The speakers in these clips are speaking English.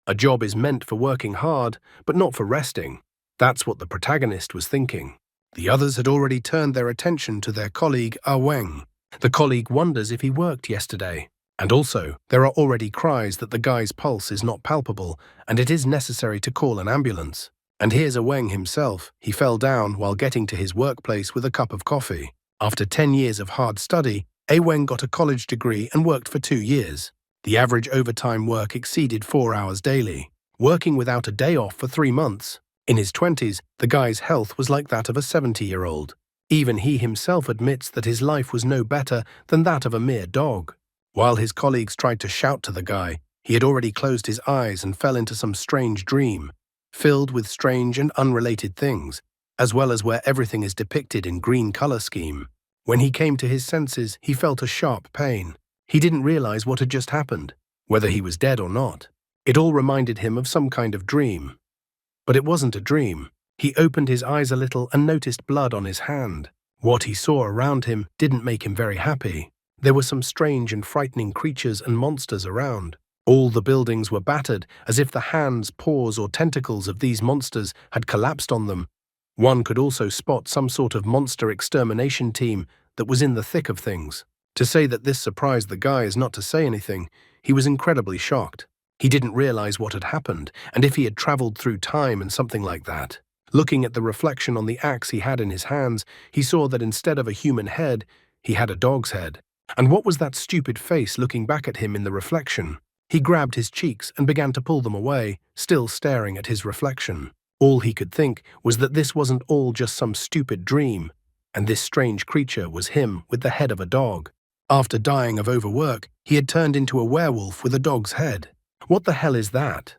A job is meant for working hard, but not for resting. That's what the protagonist was thinking. The others had already turned their attention to their colleague Weng. The colleague wonders if he worked yesterday. And also, there are already cries that the guy's pulse is not palpable and it is necessary to call an ambulance. And here's Weng himself. He fell down while getting to his workplace with a cup of coffee. After 10 years of hard study, Weng got a college degree and worked for 2 years. The average overtime work exceeded 4 hours daily, working without a day off for 3 months. In his 20s, the guy's health was like that of a 70-year-old. Even he himself admits that his life was no better than that of a mere dog. While his colleagues tried to shout to the guy, he had already closed his eyes and fell into some strange dream, filled with strange and unrelated things, as well as where everything is depicted in green color scheme. When he came to his senses, he felt a sharp pain. He didn't realize what had just happened, whether he was dead or not. It all reminded him of some kind of dream. But it wasn't a dream. He opened his eyes a little and noticed blood on his hand. What he saw around him didn't make him very happy. There were some strange and frightening creatures and monsters around. All the buildings were battered, as if the hands, paws, or tentacles of these monsters had collapsed on them. One could also spot some sort of monster extermination team that was in the thick of things. To say that this surprised the guy is not to say anything. He was incredibly shocked. He didn't realize what had happened, and if he had traveled through time and something like that. Looking at the reflection on the axe he had in his hands, he saw that instead of a human head, he had a dog's head. And what was that stupid face looking back at him in the reflection? He grabbed his cheeks and began to pull them away, still staring at his reflection. All he could think was that this wasn't all just some stupid dream, and this strange creature was him with the head of a dog. After dying of overwork, he had turned into a werewolf with a dog's head. What the hell is that?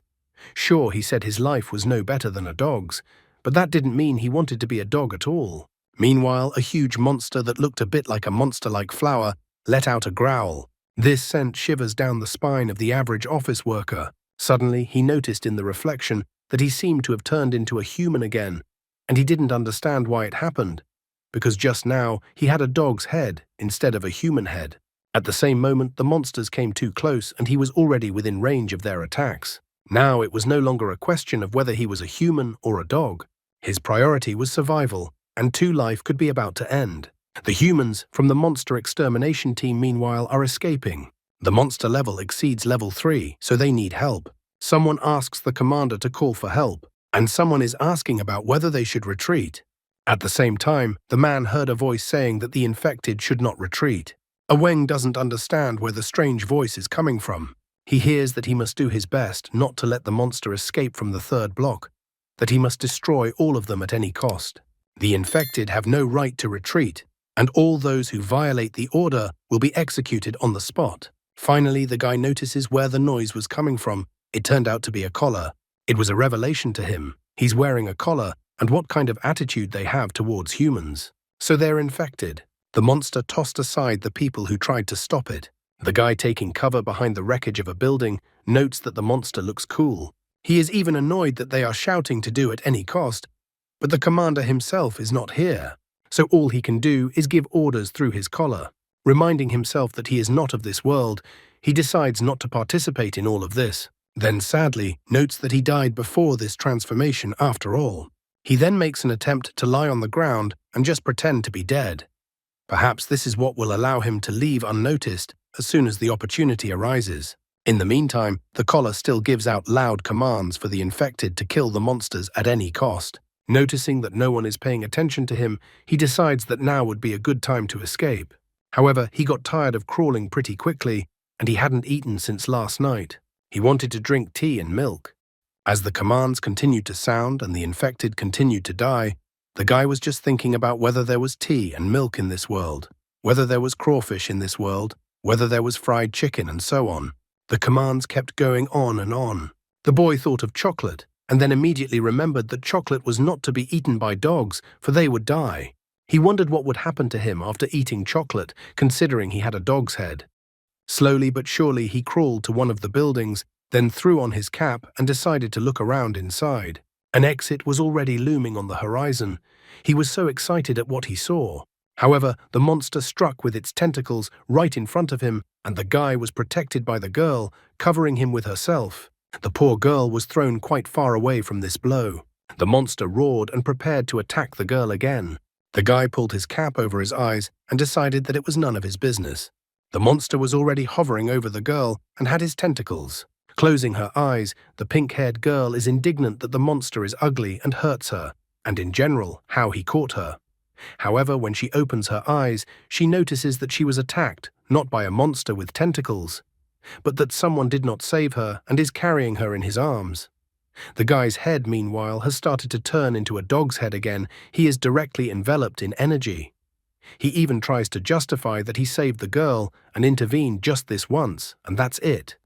Sure, he said his life was no better than a dog's, but that didn't mean he wanted to be a dog at all. Meanwhile, a huge monster that looked a bit like a monster-like flower let out a growl. This sent shivers down the spine of the average office worker. Suddenly, he noticed in the reflection that he seemed to have turned into a human again, and he didn't understand why it happened, because just now he had a dog's head instead of a human head. At the same moment, the monsters came too close and he was already within range of their attacks. Now it was no longer a question of whether he was a human or a dog. His priority was survival, and life could be about to end. The humans from the monster extermination team, meanwhile, are escaping. The monster level exceeds level 3, so they need help. Someone asks the commander to call for help, and someone is asking about whether they should retreat. At the same time, the man heard a voice saying that the infected should not retreat. Weng doesn't understand where the strange voice is coming from. He hears that he must do his best not to let the monster escape from the third block, that he must destroy all of them at any cost. The infected have no right to retreat, and all those who violate the order will be executed on the spot. Finally, the guy notices where the noise was coming from. It turned out to be a collar. It was a revelation to him. He's wearing a collar, and what kind of attitude they have towards humans. So they're infected. The monster tossed aside the people who tried to stop it. The guy taking cover behind the wreckage of a building notes that the monster looks cool. He is even annoyed that they are shouting to do at any cost, but the commander himself is not here. So all he can do is give orders through his collar. Reminding himself that he is not of this world, he decides not to participate in all of this. Then sadly notes that he died before this transformation after all. He then makes an attempt to lie on the ground and just pretend to be dead. Perhaps this is what will allow him to leave unnoticed as soon as the opportunity arises. In the meantime, the collar still gives out loud commands for the infected to kill the monsters at any cost. Noticing that no one is paying attention to him, he decides that now would be a good time to escape. However, he got tired of crawling pretty quickly, and he hadn't eaten since last night. He wanted to drink tea and milk. As the commands continued to sound and the infected continued to die, the guy was just thinking about whether there was tea and milk in this world, whether there was crawfish in this world, whether there was fried chicken, and so on. The commands kept going on and on. The boy thought of chocolate, and then immediately remembered that chocolate was not to be eaten by dogs, for they would die. He wondered what would happen to him after eating chocolate, considering he had a dog's head. Slowly but surely he crawled to one of the buildings, then threw on his cap and decided to look around inside. An exit was already looming on the horizon. He was so excited at what he saw. However, the monster struck with its tentacles right in front of him, and the guy was protected by the girl, covering him with herself. The poor girl was thrown quite far away from this blow. The monster roared and prepared to attack the girl again. The guy pulled his cap over his eyes and decided that it was none of his business. The monster was already hovering over the girl and had his tentacles. Closing her eyes, the pink-haired girl is indignant that the monster is ugly and hurts her, and in general, how he caught her. However, when she opens her eyes, she notices that she was attacked, not by a monster with tentacles, but that someone did not save her and is carrying her in his arms. The guy's head, meanwhile, has started to turn into a dog's head again. He is directly enveloped in energy. He even tries to justify that he saved the girl and intervened just this once, and that's it.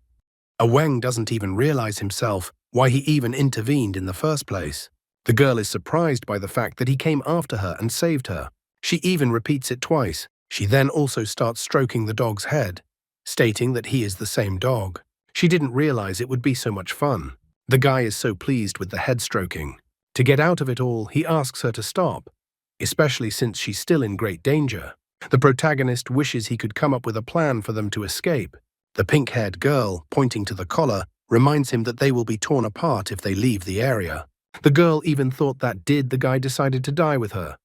Wang doesn't even realize himself why he even intervened in the first place. The girl is surprised by the fact that he came after her and saved her. She even repeats it twice. She then also starts stroking the dog's head, stating that he is the same dog. She didn't realize it would be so much fun. The guy is so pleased with the head stroking. To get out of it all, he asks her to stop, especially since she's still in great danger. The protagonist wishes he could come up with a plan for them to escape. The pink-haired girl, pointing to the collar, reminds him that they will be torn apart if they leave the area. The girl even thought that the guy decided to die with her.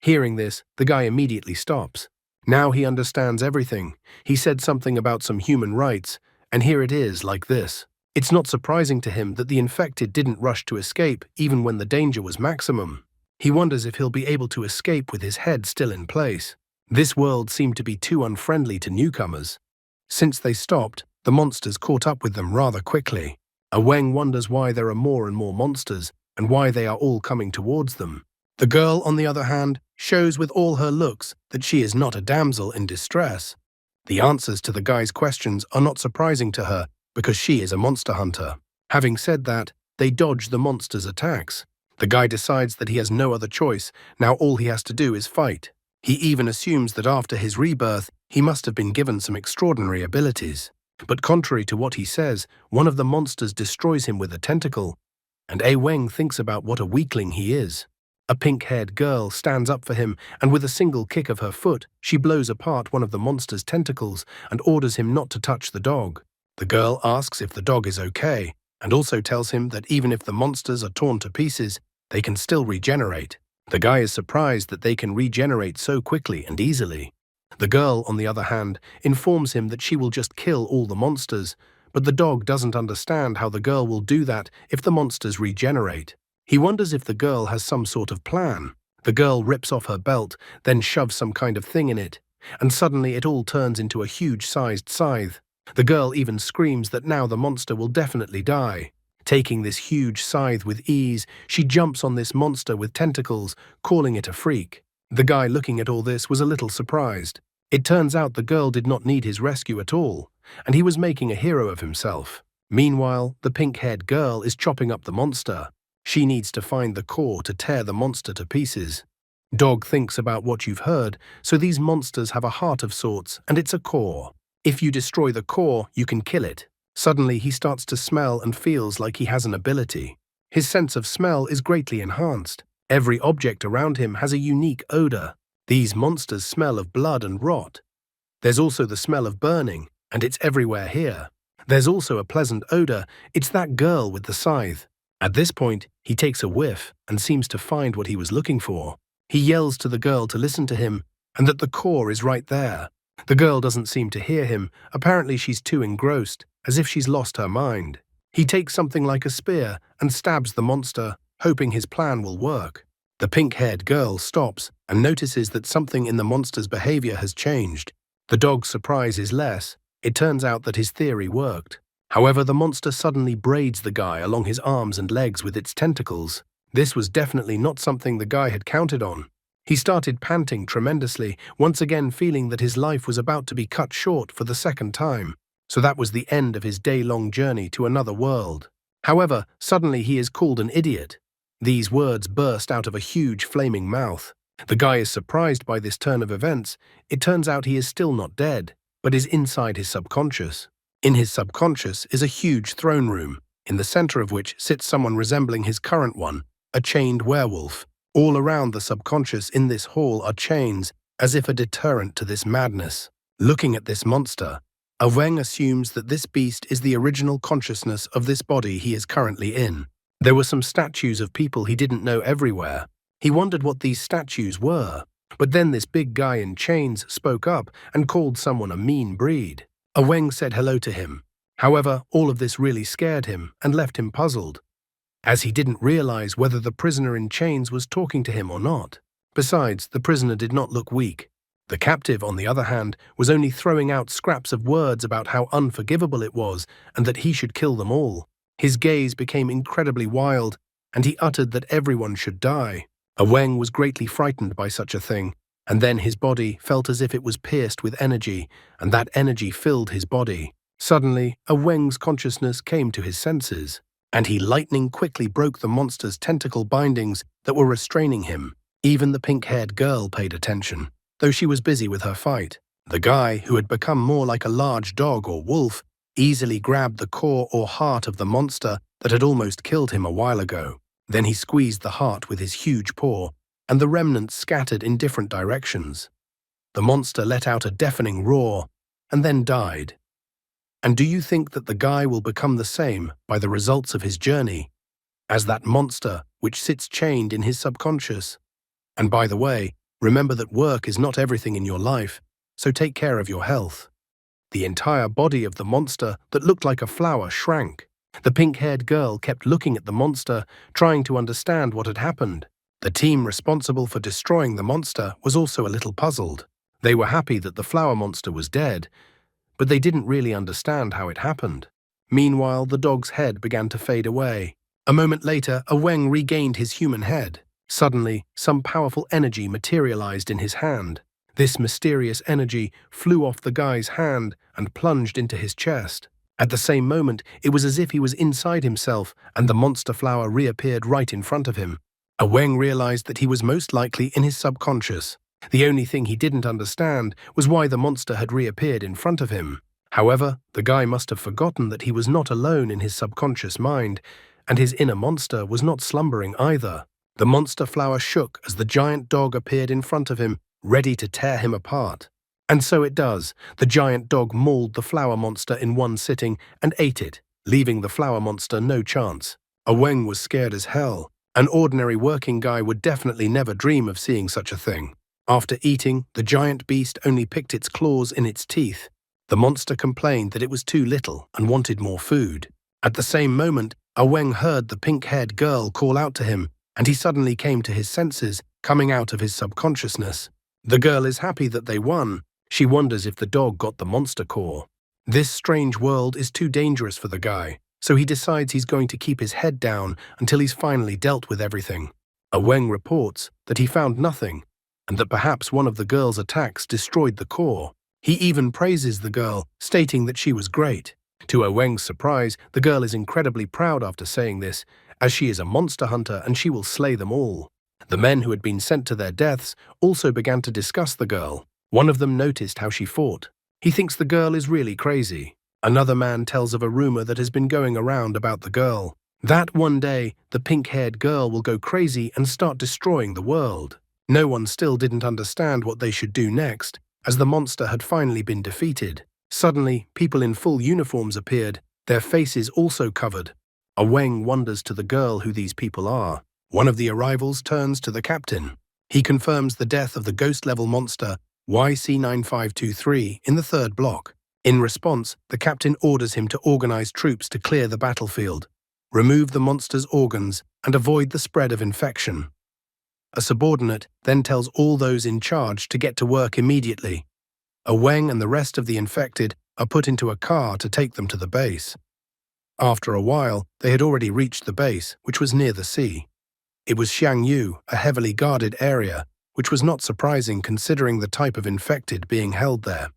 Hearing this, the guy immediately stops. Now he understands everything. He said something about some human rights, and here it is like this. It's not surprising to him that the infected didn't rush to escape even when the danger was maximum. He wonders if he'll be able to escape with his head still in place. This world seemed to be too unfriendly to newcomers. Since they stopped, the monsters caught up with them rather quickly. Wang wonders why there are more and more monsters and why they are all coming towards them. The girl, on the other hand, shows with all her looks that she is not a damsel in distress. The answers to the guy's questions are not surprising to her because she is a monster hunter. Having said that, they dodge the monster's attacks. The guy decides that he has no other choice. Now all he has to do is fight. He even assumes that after his rebirth, he must have been given some extraordinary abilities. But contrary to what he says, one of the monsters destroys him with a tentacle, and Wang thinks about what a weakling he is. A pink-haired girl stands up for him, and with a single kick of her foot, she blows apart one of the monster's tentacles and orders him not to touch the dog. The girl asks if the dog is okay, and also tells him that even if the monsters are torn to pieces, they can still regenerate. The guy is surprised that they can regenerate so quickly and easily. The girl, on the other hand, informs him that she will just kill all the monsters, but the dog doesn't understand how the girl will do that if the monsters regenerate. He wonders if the girl has some sort of plan. The girl rips off her belt, then shoves some kind of thing in it, and suddenly it all turns into a huge-sized scythe. The girl even screams that now the monster will definitely die. Taking this huge scythe with ease, she jumps on this monster with tentacles, calling it a freak. The guy looking at all this was a little surprised. It turns out the girl did not need his rescue at all, and he was making a hero of himself. Meanwhile, the pink-haired girl is chopping up the monster. She needs to find the core to tear the monster to pieces. Dog thinks about what you've heard, so these monsters have a heart of sorts, and it's a core. If you destroy the core, you can kill it. Suddenly, he starts to smell and feels like he has an ability. His sense of smell is greatly enhanced. Every object around him has a unique odor. These monsters smell of blood and rot. There's also the smell of burning, and it's everywhere here. There's also a pleasant odor. It's that girl with the scythe. At this point, he takes a whiff and seems to find what he was looking for. He yells to the girl to listen to him, and that the core is right there. The girl doesn't seem to hear him. Apparently she's too engrossed, as if she's lost her mind. He takes something like a spear and stabs the monster, hoping his plan will work. The pink-haired girl stops and notices that something in the monster's behavior has changed. The dog's surprise is less. It turns out that his theory worked. However, the monster suddenly braids the guy along his arms and legs with its tentacles. This was definitely not something the guy had counted on. He started panting tremendously, once again feeling that his life was about to be cut short for the second time. So that was the end of his day-long journey to another world. However, suddenly he is called an idiot. These words burst out of a huge flaming mouth. The guy is surprised by this turn of events. It turns out he is still not dead, but is inside his subconscious. In his subconscious is a huge throne room, in the center of which sits someone resembling his current one, a chained werewolf. All around the subconscious in this hall are chains, as if a deterrent to this madness. Looking at this monster, Wang assumes that this beast is the original consciousness of this body he is currently in. There were some statues of people he didn't know everywhere. He wondered what these statues were. But then this big guy in chains spoke up and called someone a mean breed. Wang said hello to him. However, all of this really scared him and left him puzzled, as he didn't realize whether the prisoner in chains was talking to him or not. Besides, the prisoner did not look weak. The captive, on the other hand, was only throwing out scraps of words about how unforgivable it was and that he should kill them all. His gaze became incredibly wild, and he uttered that everyone should die. Wang was greatly frightened by such a thing, and then his body felt as if it was pierced with energy, and that energy filled his body. Suddenly, Wang's consciousness came to his senses, and he lightning quickly broke the monster's tentacle bindings that were restraining him. Even the pink-haired girl paid attention, though she was busy with her fight. The guy, who had become more like a large dog or wolf, easily grabbed the core or heart of the monster that had almost killed him a while ago. Then he squeezed the heart with his huge paw, and the remnants scattered in different directions. The monster let out a deafening roar, and then died. And do you think that the guy will become the same by the results of his journey as that monster which sits chained in his subconscious? And by the way, remember that work is not everything in your life, so take care of your health. The entire body of the monster that looked like a flower shrank. The pink-haired girl kept looking at the monster, trying to understand what had happened. The team responsible for destroying the monster was also a little puzzled. They were happy that the flower monster was dead, but they didn't really understand how it happened. Meanwhile, the dog's head began to fade away. A moment later, Wang regained his human head. Suddenly, some powerful energy materialized in his hand. This mysterious energy flew off the guy's hand and plunged into his chest. At the same moment, it was as if he was inside himself, and the monster flower reappeared right in front of him. Wang realized that he was most likely in his subconscious. The only thing he didn't understand was why the monster had reappeared in front of him. However, the guy must have forgotten that he was not alone in his subconscious mind, and his inner monster was not slumbering either. The monster flower shook as the giant dog appeared in front of him, ready to tear him apart. And so it does. The giant dog mauled the flower monster in one sitting and ate it, leaving the flower monster no chance. Wang was scared as hell. An ordinary working guy would definitely never dream of seeing such a thing. After eating, the giant beast only picked its claws in its teeth. The monster complained that it was too little and wanted more food. At the same moment, Wang heard the pink-haired girl call out to him, and he suddenly came to his senses, coming out of his subconsciousness. The girl is happy that they won. She wonders if the dog got the monster core. This strange world is too dangerous for the guy, so he decides he's going to keep his head down until he's finally dealt with everything. Wang reports that he found nothing, and that perhaps one of the girl's attacks destroyed the core. He even praises the girl, stating that she was great. To Wang's surprise, the girl is incredibly proud after saying this, as she is a monster hunter and she will slay them all. The men who had been sent to their deaths also began to discuss the girl. One of them noticed how she fought. He thinks the girl is really crazy. Another man tells of a rumor that has been going around about the girl. That one day, the pink-haired girl will go crazy and start destroying the world. No one still didn't understand what they should do next, as the monster had finally been defeated. Suddenly, people in full uniforms appeared, their faces also covered. Wang wonders to the girl who these people are. One of the arrivals turns to the captain. He confirms the death of the ghost-level monster YC-9523 in the third block. In response, the captain orders him to organize troops to clear the battlefield, remove the monster's organs, and avoid the spread of infection. A subordinate then tells all those in charge to get to work immediately. Wang and the rest of the infected are put into a car to take them to the base. After a while, they had already reached the base, which was near the sea. It was Xiangyu, a heavily guarded area, which was not surprising considering the type of infected being held there.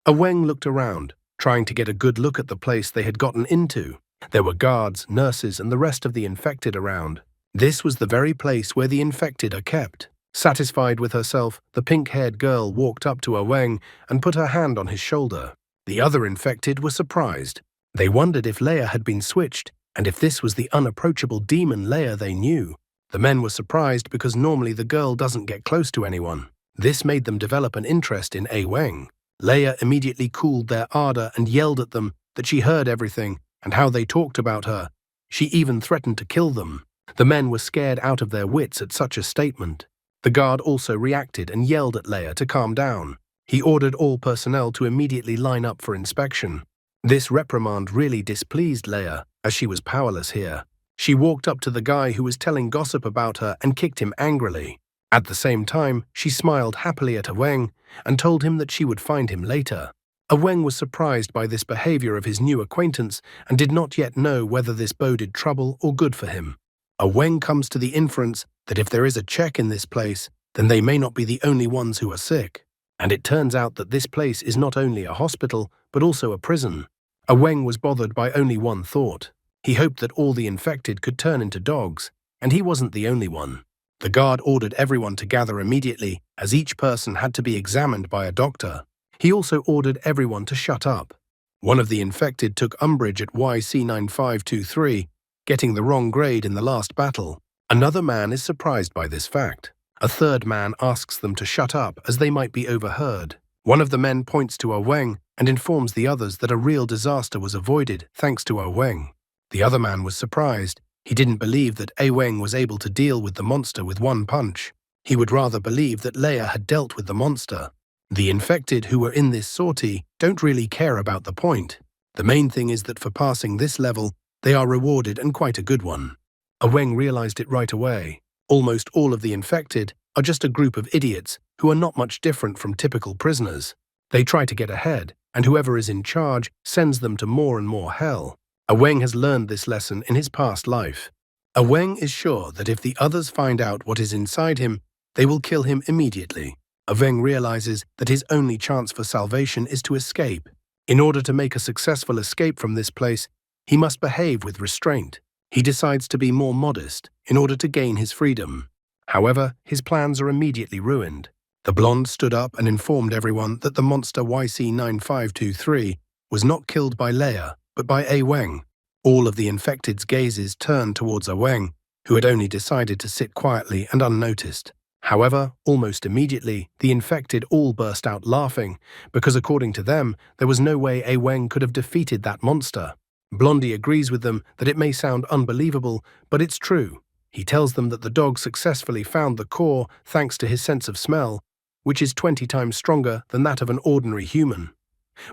Wang looked around, trying to get a good look at the place they had gotten into. There were guards, nurses, and the rest of the infected around. This was the very place where the infected are kept. Satisfied with herself, the pink-haired girl walked up to Wang and put her hand on his shoulder. The other infected were surprised. They wondered if Leia had been switched, and if this was the unapproachable demon Leia they knew. The men were surprised because normally the girl doesn't get close to anyone. This made them develop an interest in Wang. Leia immediately cooled their ardor and yelled at them that she heard everything and how they talked about her. She even threatened to kill them. The men were scared out of their wits at such a statement. The guard also reacted and yelled at Leia to calm down. He ordered all personnel to immediately line up for inspection. This reprimand really displeased Leia, as she was powerless here. She walked up to the guy who was telling gossip about her and kicked him angrily. At the same time, she smiled happily at Wang and told him that she would find him later. Wang was surprised by this behavior of his new acquaintance and did not yet know whether this boded trouble or good for him. Wang comes to the inference that if there is a check in this place, then they may not be the only ones who are sick. And it turns out that this place is not only a hospital, but also a prison. Wang was bothered by only one thought. He hoped that all the infected could turn into dogs, and he wasn't the only one. The guard ordered everyone to gather immediately, as each person had to be examined by a doctor. He also ordered everyone to shut up. One of the infected took umbrage at YC9523, getting the wrong grade in the last battle. Another man is surprised by this fact. A third man asks them to shut up as they might be overheard. One of the men points to Wang and informs the others that a real disaster was avoided thanks to Wang. The other man was surprised. He didn't believe that Wang was able to deal with the monster with one punch. He would rather believe that Leia had dealt with the monster. The infected who were in this sortie don't really care about the point. The main thing is that for passing this level, they are rewarded, and quite a good one. Wang realized it right away. Almost all of the infected are just a group of idiots who are not much different from typical prisoners. They try to get ahead, and whoever is in charge sends them to more and more hell. Wang has learned this lesson in his past life. Wang is sure that if the others find out what is inside him, they will kill him immediately. Wang realizes that his only chance for salvation is to escape. In order to make a successful escape from this place, he must behave with restraint. He decides to be more modest in order to gain his freedom. However, his plans are immediately ruined. The blonde stood up and informed everyone that the monster YC9523 was not killed by Leia, but by Wang. All of the infected's gazes turned towards Wang, who had only decided to sit quietly and unnoticed. However, almost immediately, the infected all burst out laughing, because according to them, there was no way Wang could have defeated that monster. Blondie agrees with them that it may sound unbelievable, but it's true. He tells them that the dog successfully found the core thanks to his sense of smell, which is 20 times stronger than that of an ordinary human.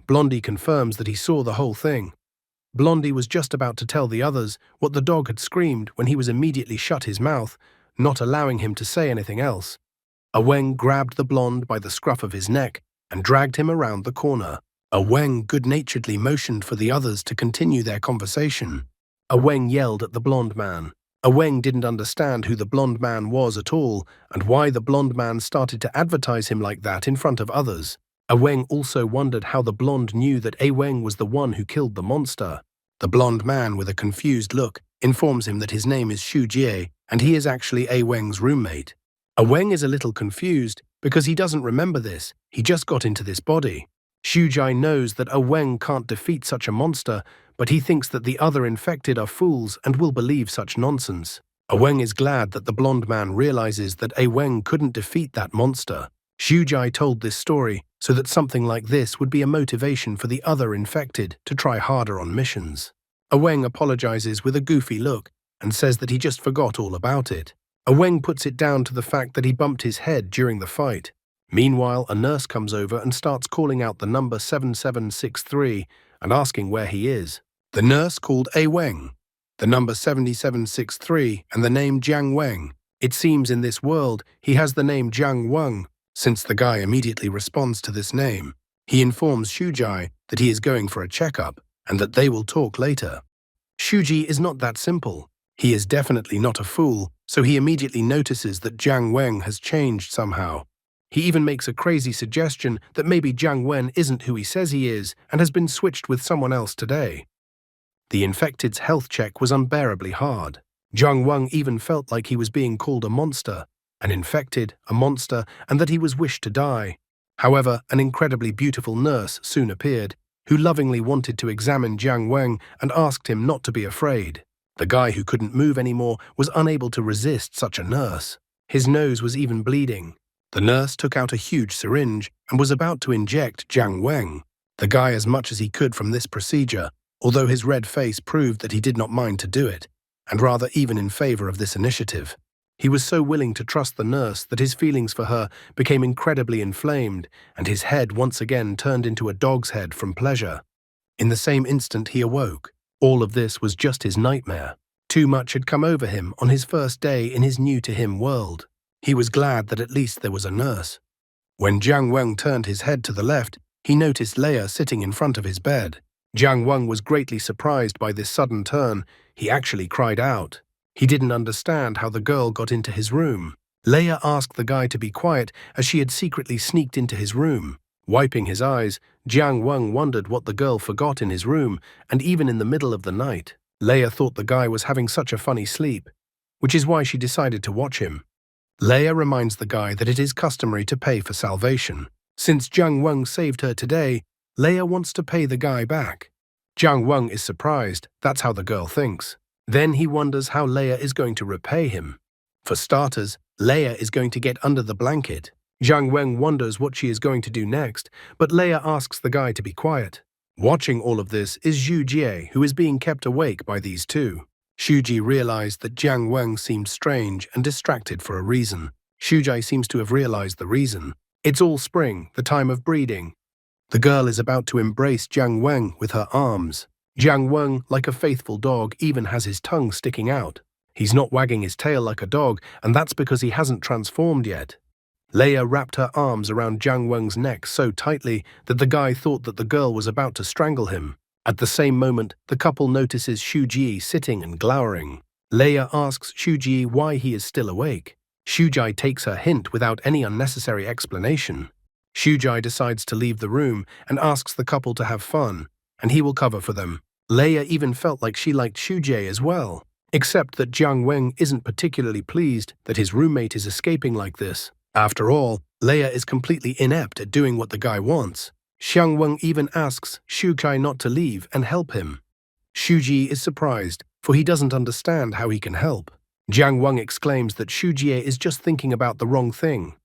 Blondie confirms that he saw the whole thing. Blondie was just about to tell the others what the dog had screamed when he was immediately shut his mouth, not allowing him to say anything else. Wang grabbed the blonde by the scruff of his neck and dragged him around the corner. Wang good-naturedly motioned for the others to continue their conversation. Wang yelled at the blonde man. Wang didn't understand who the blonde man was at all and why the blonde man started to advertise him like that in front of others. Wang also wondered how the blonde knew that Wang was the one who killed the monster. The blonde man, with a confused look, informs him that his name is Xu Jie and he is actually Wang's roommate. Wang is a little confused because he doesn't remember this. He just got into this body. Xu Jie knows that Wang can't defeat such a monster, but he thinks that the other infected are fools and will believe such nonsense. Wang is glad that the blonde man realizes that Wang couldn't defeat that monster. Xu Jie told this story so that something like this would be a motivation for the other infected to try harder on missions. Wang apologizes with a goofy look and says that he just forgot all about it. Wang puts it down to the fact that he bumped his head during the fight. Meanwhile, a nurse comes over and starts calling out the number 7763 and asking where he is. The nurse called Wang, the number 7763, and the name Jiang Wang. It seems in this world he has the name Jiang Wang, since the guy immediately responds to this name. He informs Xu Jie that he is going for a checkup and that they will talk later. Xu Jie is not that simple. He is definitely not a fool, so he immediately notices that Jiang Wang has changed somehow. He even makes a crazy suggestion that maybe Jiang Wen isn't who he says he is and has been switched with someone else today. The infected's health check was unbearably hard. Jiang Wang even felt like he was being called a monster, an infected, a monster, and that he was wished to die. However, an incredibly beautiful nurse soon appeared, who lovingly wanted to examine Jiang Wang and asked him not to be afraid. The guy who couldn't move anymore was unable to resist such a nurse. His nose was even bleeding. The nurse took out a huge syringe and was about to inject Jiang Weng, the guy, as much as he could from this procedure, although his red face proved that he did not mind to do it, and rather even in favor of this initiative. He was so willing to trust the nurse that his feelings for her became incredibly inflamed, and his head once again turned into a dog's head from pleasure. In the same instant he awoke. All of this was just his nightmare. Too much had come over him on his first day in his new-to-him world. He was glad that at least there was a nurse. When Jiang Weng turned his head to the left, he noticed Leia sitting in front of his bed. Jiang Weng was greatly surprised by this sudden turn. He actually cried out. He didn't understand how the girl got into his room. Leia asked the guy to be quiet as she had secretly sneaked into his room. Wiping his eyes, Jiang Weng wondered what the girl forgot in his room, and even in the middle of the night, Leia thought the guy was having such a funny sleep, which is why she decided to watch him. Leia reminds the guy that it is customary to pay for salvation. Since Jiang Weng saved her today, Leia wants to pay the guy back. Jiang Weng is surprised. That's how the girl thinks. Then he wonders how Leia is going to repay him. For starters, Leia is going to get under the blanket. Jiang Weng wonders what she is going to do next, but Leia asks the guy to be quiet. Watching all of this is Zhu Jie, who is being kept awake by these two. Shuji realized that Jiang Weng seemed strange and distracted for a reason. Shujai seems to have realized the reason. It's all spring, the time of breeding. The girl is about to embrace Jiang Weng with her arms. Jiang Weng, like a faithful dog, even has his tongue sticking out. He's not wagging his tail like a dog, and that's because he hasn't transformed yet. Leia wrapped her arms around Jiang Weng's neck so tightly that the guy thought that the girl was about to strangle him. At the same moment, the couple notices Shuji sitting and glowering. Leia asks Shuji why he is still awake. Shujai takes her hint without any unnecessary explanation. Shujai decides to leave the room and asks the couple to have fun, and he will cover for them. Leia even felt like she liked Shujai as well, except that Jiang Weng isn't particularly pleased that his roommate is escaping like this. After all, Leia is completely inept at doing what the guy wants. Jiang Weng even asks Shukai not to leave and help him. Shuji is surprised, for he doesn't understand how he can help. Jiang Weng exclaims that Shujie is just thinking about the wrong thing.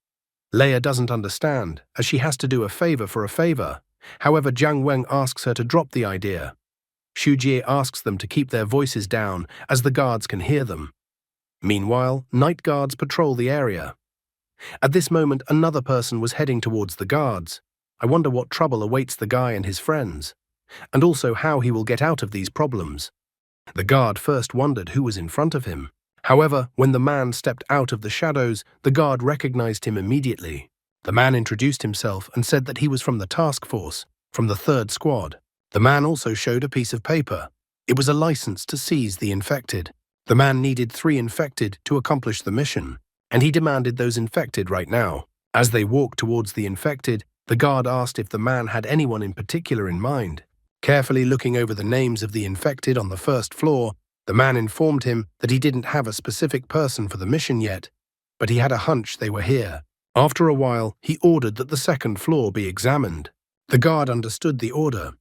Leia doesn't understand, as she has to do a favor for a favor. However, Jiang Weng asks her to drop the idea. Shujie asks them to keep their voices down, as the guards can hear them. Meanwhile, night guards patrol the area. At this moment, another person was heading towards the guards. I wonder what trouble awaits the guy and his friends, and also how he will get out of these problems. The guard first wondered who was in front of him. However, when the man stepped out of the shadows, the guard recognized him immediately. The man introduced himself and said that he was from the task force, from the 3rd squad. The man also showed a piece of paper. It was a license to seize the infected. The man needed 3 infected to accomplish the mission, and he demanded those infected right now. As they walked towards the infected, the guard asked if the man had anyone in particular in mind. Carefully looking over the names of the infected on the 1st floor, the man informed him that he didn't have a specific person for the mission yet, but he had a hunch they were here. After a while, he ordered that the 2nd floor be examined. The guard understood the order.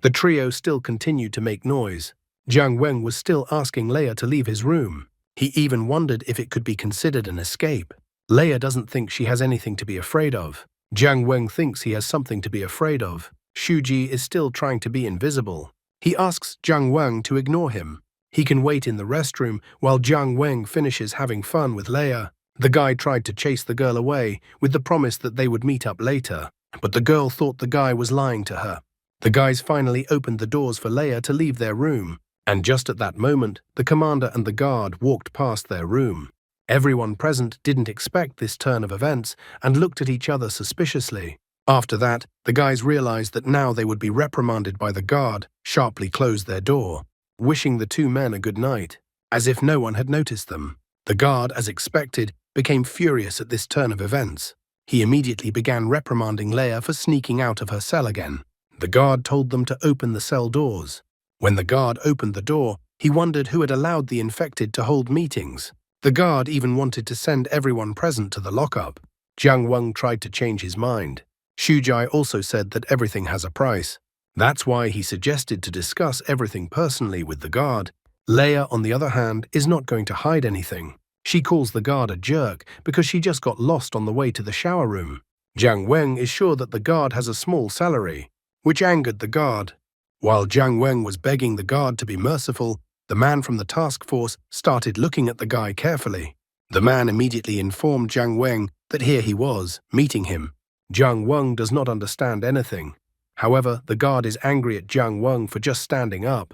The trio still continued to make noise. Jiang Weng was still asking Leia to leave his room. He even wondered if it could be considered an escape. Leia doesn't think she has anything to be afraid of. Jiang Weng thinks he has something to be afraid of. Shuji is still trying to be invisible. He asks Jiang Weng to ignore him. He can wait in the restroom while Jiang Weng finishes having fun with Leia. The guy tried to chase the girl away with the promise that they would meet up later, but the girl thought the guy was lying to her. The guys finally opened the doors for Leia to leave their room, and just at that moment, the commander and the guard walked past their room. Everyone present didn't expect this turn of events and looked at each other suspiciously. After that, the guys realized that now they would be reprimanded by the guard, sharply closed their door, wishing the 2 men a good night, as if no one had noticed them. The guard, as expected, became furious at this turn of events. He immediately began reprimanding Leia for sneaking out of her cell again. The guard told them to open the cell doors. When the guard opened the door, he wondered who had allowed the infected to hold meetings. The guard even wanted to send everyone present to the lockup. Jiang Weng tried to change his mind. Shujai also said that everything has a price. That's why he suggested to discuss everything personally with the guard. Leia, on the other hand, is not going to hide anything. She calls the guard a jerk because she just got lost on the way to the shower room. Jiang Weng is sure that the guard has a small salary, which angered the guard. While Jiang Weng was begging the guard to be merciful, the man from the task force started looking at the guy carefully. The man immediately informed Jiang Weng that here he was, meeting him. Jiang Weng does not understand anything. However, the guard is angry at Jiang Weng for just standing up.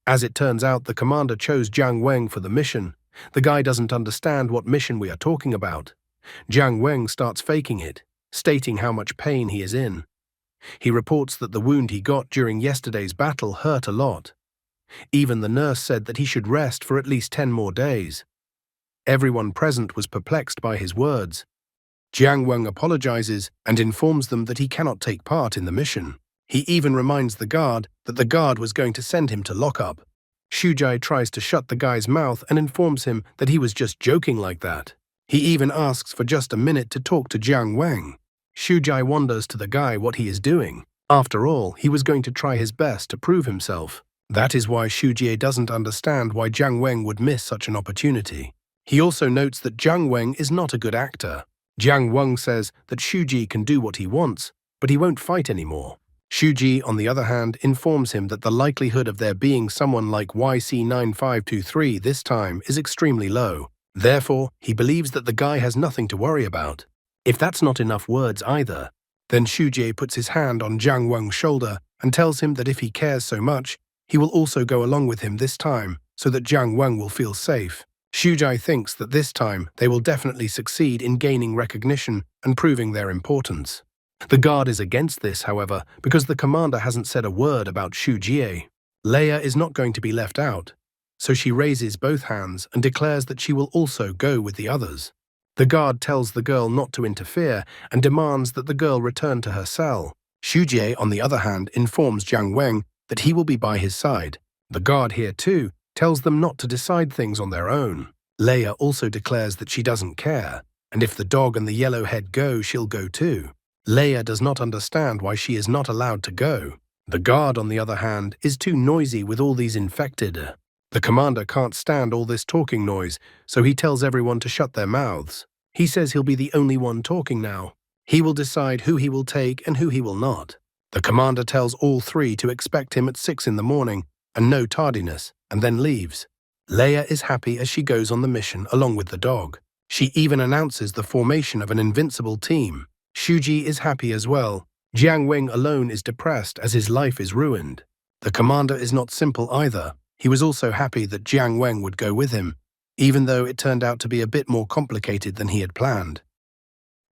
As it turns out, the commander chose Jiang Weng for the mission. The guy doesn't understand what mission we are talking about. Jiang Weng starts faking it, stating how much pain he is in. He reports that the wound he got during yesterday's battle hurt a lot. Even the nurse said that he should rest for at least 10 more days. Everyone present was perplexed by his words. Jiang Weng apologizes and informs them that he cannot take part in the mission. He even reminds the guard that the guard was going to send him to lockup. Shujai tries to shut the guy's mouth and informs him that he was just joking like that. He even asks for just a minute to talk to Jiang Weng. Shujai wonders to the guy what he is doing. After all, he was going to try his best to prove himself. That is why Shujie doesn't understand why Jiang Weng would miss such an opportunity. He also notes that Jiang Weng is not a good actor. Jiang Weng says that Shujie can do what he wants, but he won't fight anymore. Shujie, on the other hand, informs him that the likelihood of there being someone like YC9523 this time is extremely low. Therefore, he believes that the guy has nothing to worry about. If that's not enough words either, then Shujie puts his hand on Jiang Weng's shoulder and tells him that if he cares so much, he will also go along with him this time so that Jiang Weng will feel safe. Shujai thinks that this time they will definitely succeed in gaining recognition and proving their importance. The guard is against this, however, because the commander hasn't said a word about Shujie. Leia is not going to be left out, so she raises both hands and declares that she will also go with the others. The guard tells the girl not to interfere and demands that the girl return to her cell. Shujie, on the other hand, informs Jiang Weng that he will be by his side. The guard here, too, tells them not to decide things on their own. Leia also declares that she doesn't care, and if the dog and the yellow head go, she'll go too. Leia does not understand why she is not allowed to go. The guard, on the other hand, is too noisy with all these infected. The commander can't stand all this talking noise, so he tells everyone to shut their mouths. He says he'll be the only one talking now. He will decide who he will take and who he will not. The commander tells all three to expect him at 6 in the morning and no tardiness, and then leaves. Leia is happy as she goes on the mission along with the dog. She even announces the formation of an invincible team. Shuji is happy as well. Jiang Weng alone is depressed as his life is ruined. The commander is not simple either. He was also happy that Jiang Weng would go with him, even though it turned out to be a bit more complicated than he had planned.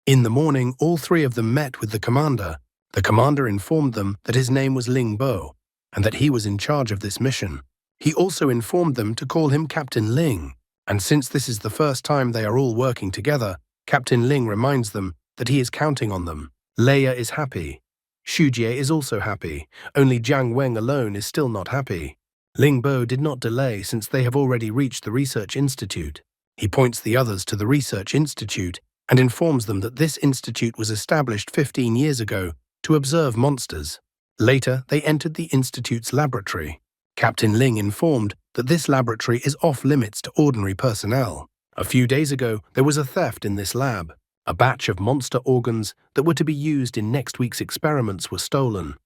In the morning, all three of them met with the commander. The commander informed them that his name was Ling Bo, and that he was in charge of this mission. He also informed them to call him Captain Ling, and since this is the first time they are all working together, Captain Ling reminds them that he is counting on them. Leia is happy. Shujie is also happy, only Jiang Weng alone is still not happy. Ling Bo did not delay since they have already reached the research institute. He points the others to the research institute and informs them that this institute was established 15 years ago to observe monsters. Later, they entered the institute's laboratory. Captain Ling informed that this laboratory is off-limits to ordinary personnel. A few days ago, there was a theft in this lab. A batch of monster organs that were to be used in next week's experiments were stolen.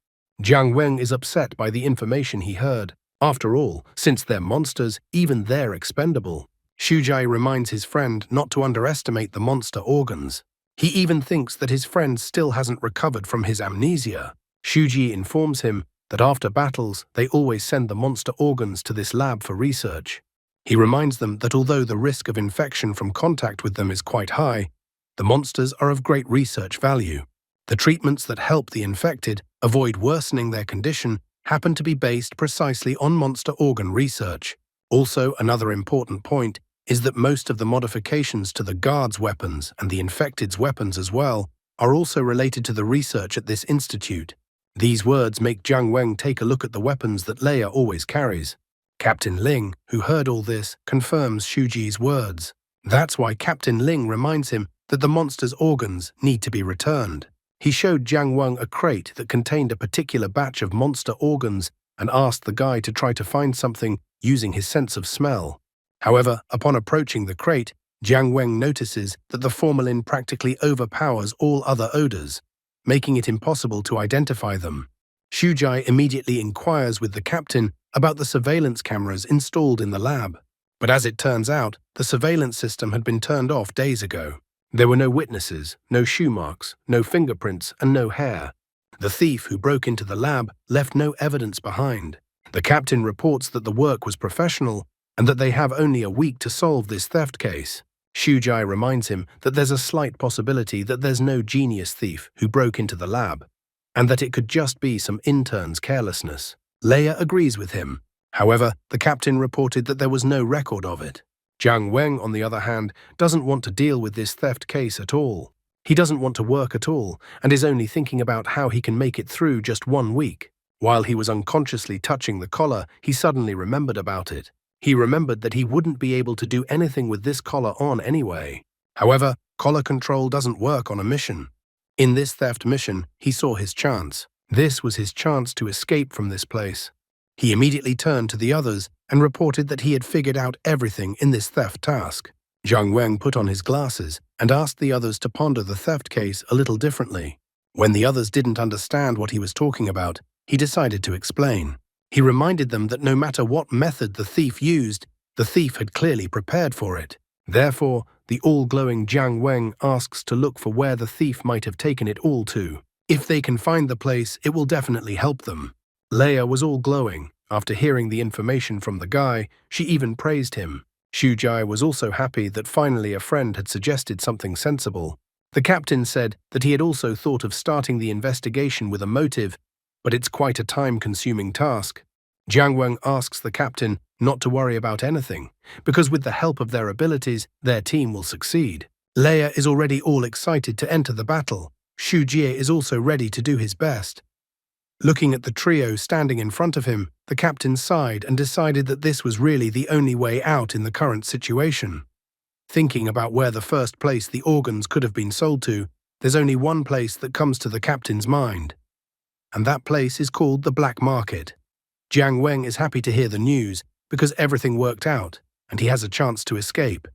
Jiang Weng is upset by the information he heard. After all, since they're monsters, even they're expendable. Shujai reminds his friend not to underestimate the monster organs. He even thinks that his friend still hasn't recovered from his amnesia. Shuji informs him that after battles, they always send the monster organs to this lab for research. He reminds them that although the risk of infection from contact with them is quite high, the monsters are of great research value. The treatments that help the infected avoid worsening their condition happen to be based precisely on monster organ research. Also, another important point is that most of the modifications to the guards' weapons and the infected's weapons as well are also related to the research at this institute. These words make Jiang Weng take a look at the weapons that Leia always carries. Captain Ling, who heard all this, confirms Shuji's words. That's why Captain Ling reminds him that the monster's organs need to be returned. He showed Jiang Weng a crate that contained a particular batch of monster organs and asked the guy to try to find something using his sense of smell. However, upon approaching the crate, Jiang Weng notices that the formalin practically overpowers all other odors, making it impossible to identify them. Xu Jai immediately inquires with the captain about the surveillance cameras installed in the lab. But as it turns out, the surveillance system had been turned off days ago. There were no witnesses, no shoe marks, no fingerprints, and no hair. The thief who broke into the lab left no evidence behind. The captain reports that the work was professional and that they have only a week to solve this theft case. Xu Jai reminds him that there's a slight possibility that there's no genius thief who broke into the lab, and that it could just be some intern's carelessness. Leia agrees with him. However, the captain reported that there was no record of it. Jiang Weng, on the other hand, doesn't want to deal with this theft case at all. He doesn't want to work at all, and is only thinking about how he can make it through just 1 week. While he was unconsciously touching the collar, he suddenly remembered about it. He remembered that he wouldn't be able to do anything with this collar on anyway. However, collar control doesn't work on a mission. In this theft mission, he saw his chance. This was his chance to escape from this place. He immediately turned to the others and reported that he had figured out everything in this theft task. Jiang Weng put on his glasses and asked the others to ponder the theft case a little differently. When the others didn't understand what he was talking about, he decided to explain. He reminded them that no matter what method the thief used, the thief had clearly prepared for it. Therefore, the all-glowing Jiang Weng asks to look for where the thief might have taken it all to. If they can find the place, it will definitely help them. Leia was all glowing. After hearing the information from the guy, she even praised him. Xu Jai was also happy that finally a friend had suggested something sensible. The captain said that he had also thought of starting the investigation with a motive, but it's quite a time-consuming task. Jiang Weng asks the captain not to worry about anything, because with the help of their abilities, their team will succeed. Leia is already all excited to enter the battle. Xu Jie is also ready to do his best. Looking at the trio standing in front of him, the captain sighed and decided that this was really the only way out in the current situation. Thinking about where the first place the organs could have been sold to, there's only one place that comes to the captain's mind. And that place is called the black market. Jiang Weng is happy to hear the news because everything worked out and he has a chance to escape.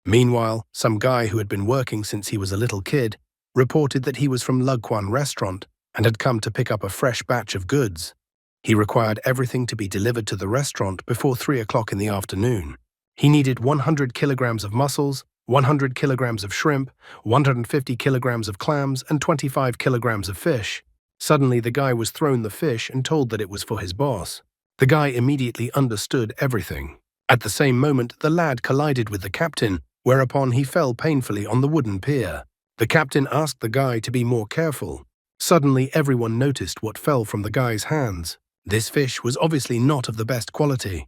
Meanwhile, some guy who had been working since he was a little kid reported that he was from Luguan restaurant and had come to pick up a fresh batch of goods. He required everything to be delivered to the restaurant before 3 o'clock in the afternoon. He needed 100 kilograms of mussels, 100 kilograms of shrimp, 150 kilograms of clams, and 25 kilograms of fish. Suddenly, the guy was thrown the fish and told that it was for his boss. The guy immediately understood everything. At the same moment, the lad collided with the captain, whereupon he fell painfully on the wooden pier. The captain asked the guy to be more careful. Suddenly, everyone noticed what fell from the guy's hands. This fish was obviously not of the best quality.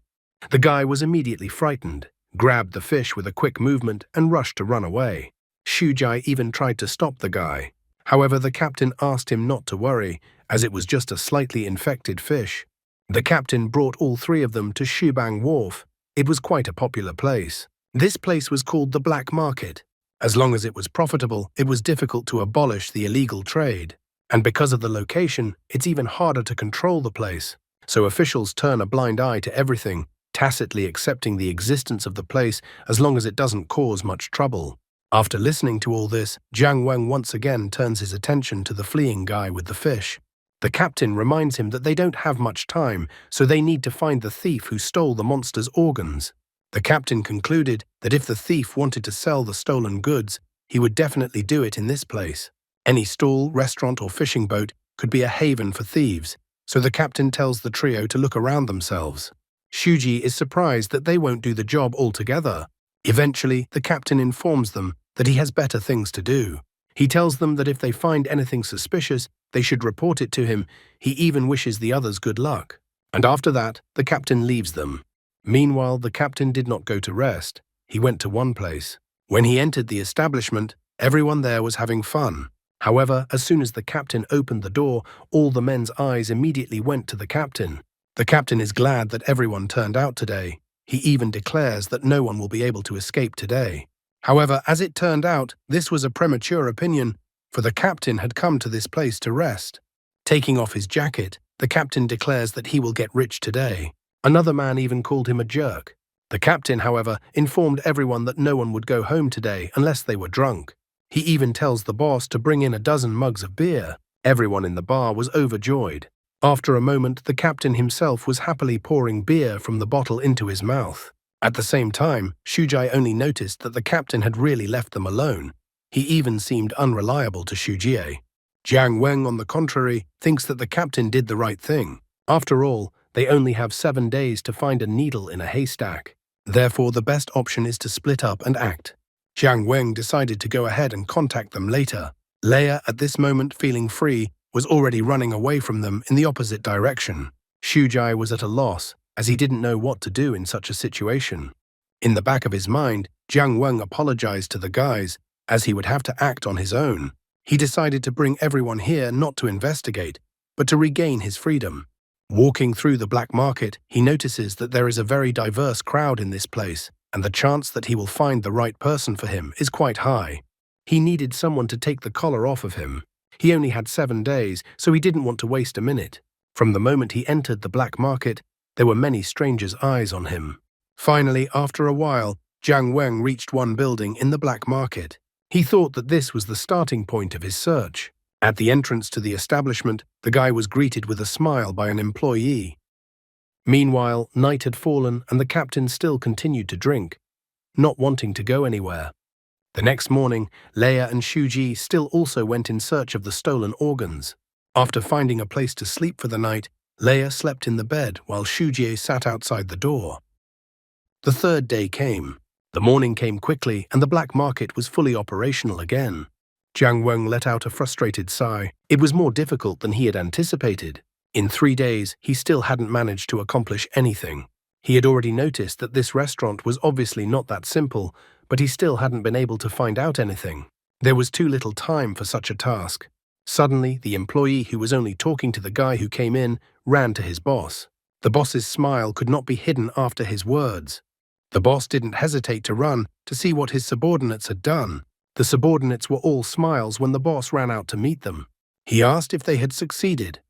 The guy was immediately frightened, grabbed the fish with a quick movement, and rushed to run away. Xu Jai even tried to stop the guy. However, the captain asked him not to worry, as it was just a slightly infected fish. The captain brought all 3 of them to Shubang Wharf. It was quite a popular place. This place was called the Black Market. As long as it was profitable, it was difficult to abolish the illegal trade. And because of the location, it's even harder to control the place. So officials turn a blind eye to everything, tacitly accepting the existence of the place as long as it doesn't cause much trouble. After listening to all this, Jiang Weng once again turns his attention to the fleeing guy with the fish. The captain reminds him that they don't have much time, so they need to find the thief who stole the monster's organs. The captain concluded that if the thief wanted to sell the stolen goods, he would definitely do it in this place. Any stall, restaurant, or fishing boat could be a haven for thieves, so the captain tells the trio to look around themselves. Shuji is surprised that they won't do the job altogether. Eventually, the captain informs them that he has better things to do. He tells them that if they find anything suspicious, they should report it to him. He even wishes the others good luck. And after that, the captain leaves them. Meanwhile, the captain did not go to rest. He went to one place. When he entered the establishment, everyone there was having fun. However, as soon as the captain opened the door, all the men's eyes immediately went to the captain. The captain is glad that everyone turned out today. He even declares that no one will be able to escape today. However, as it turned out, this was a premature opinion, for the captain had come to this place to rest. Taking off his jacket, the captain declares that he will get rich today. Another man even called him a jerk. The captain, however, informed everyone that no one would go home today unless they were drunk. He even tells the boss to bring in a dozen mugs of beer. Everyone in the bar was overjoyed. After a moment, the captain himself was happily pouring beer from the bottle into his mouth. At the same time, Shujai only noticed that the captain had really left them alone. He even seemed unreliable to Shujie. Jiang Weng, on the contrary, thinks that the captain did the right thing. After all, they only have 7 days to find a needle in a haystack. Therefore, the best option is to split up and act. Jiang Weng decided to go ahead and contact them later. Leia, at this moment feeling free, was already running away from them in the opposite direction. Shujai was at a loss, as he didn't know what to do in such a situation. In the back of his mind, Jiang Weng apologized to the guys, as he would have to act on his own. He decided to bring everyone here not to investigate, but to regain his freedom. Walking through the black market, he notices that there is a very diverse crowd in this place, and the chance that he will find the right person for him is quite high. He needed someone to take the collar off of him. He only had 7 days, so he didn't want to waste a minute. From the moment he entered the black market, there were many strangers' eyes on him. Finally, after a while, Jiang Weng reached one building in the black market. He thought that this was the starting point of his search. At the entrance to the establishment, the guy was greeted with a smile by an employee. Meanwhile, night had fallen and the captain still continued to drink, not wanting to go anywhere. The next morning, Leia and Shuji still also went in search of the stolen organs. After finding a place to sleep for the night, Leia slept in the bed while Shuji sat outside the door. The third day came. The morning came quickly and the black market was fully operational again. Jiang Weng let out a frustrated sigh. It was more difficult than he had anticipated. In 3 days, he still hadn't managed to accomplish anything. He had already noticed that this restaurant was obviously not that simple, but he still hadn't been able to find out anything. There was too little time for such a task. Suddenly, the employee who was only talking to the guy who came in ran to his boss. The boss's smile could not be hidden after his words. The boss didn't hesitate to run to see what his subordinates had done. The subordinates were all smiles when the boss ran out to meet them. He asked if they had succeeded.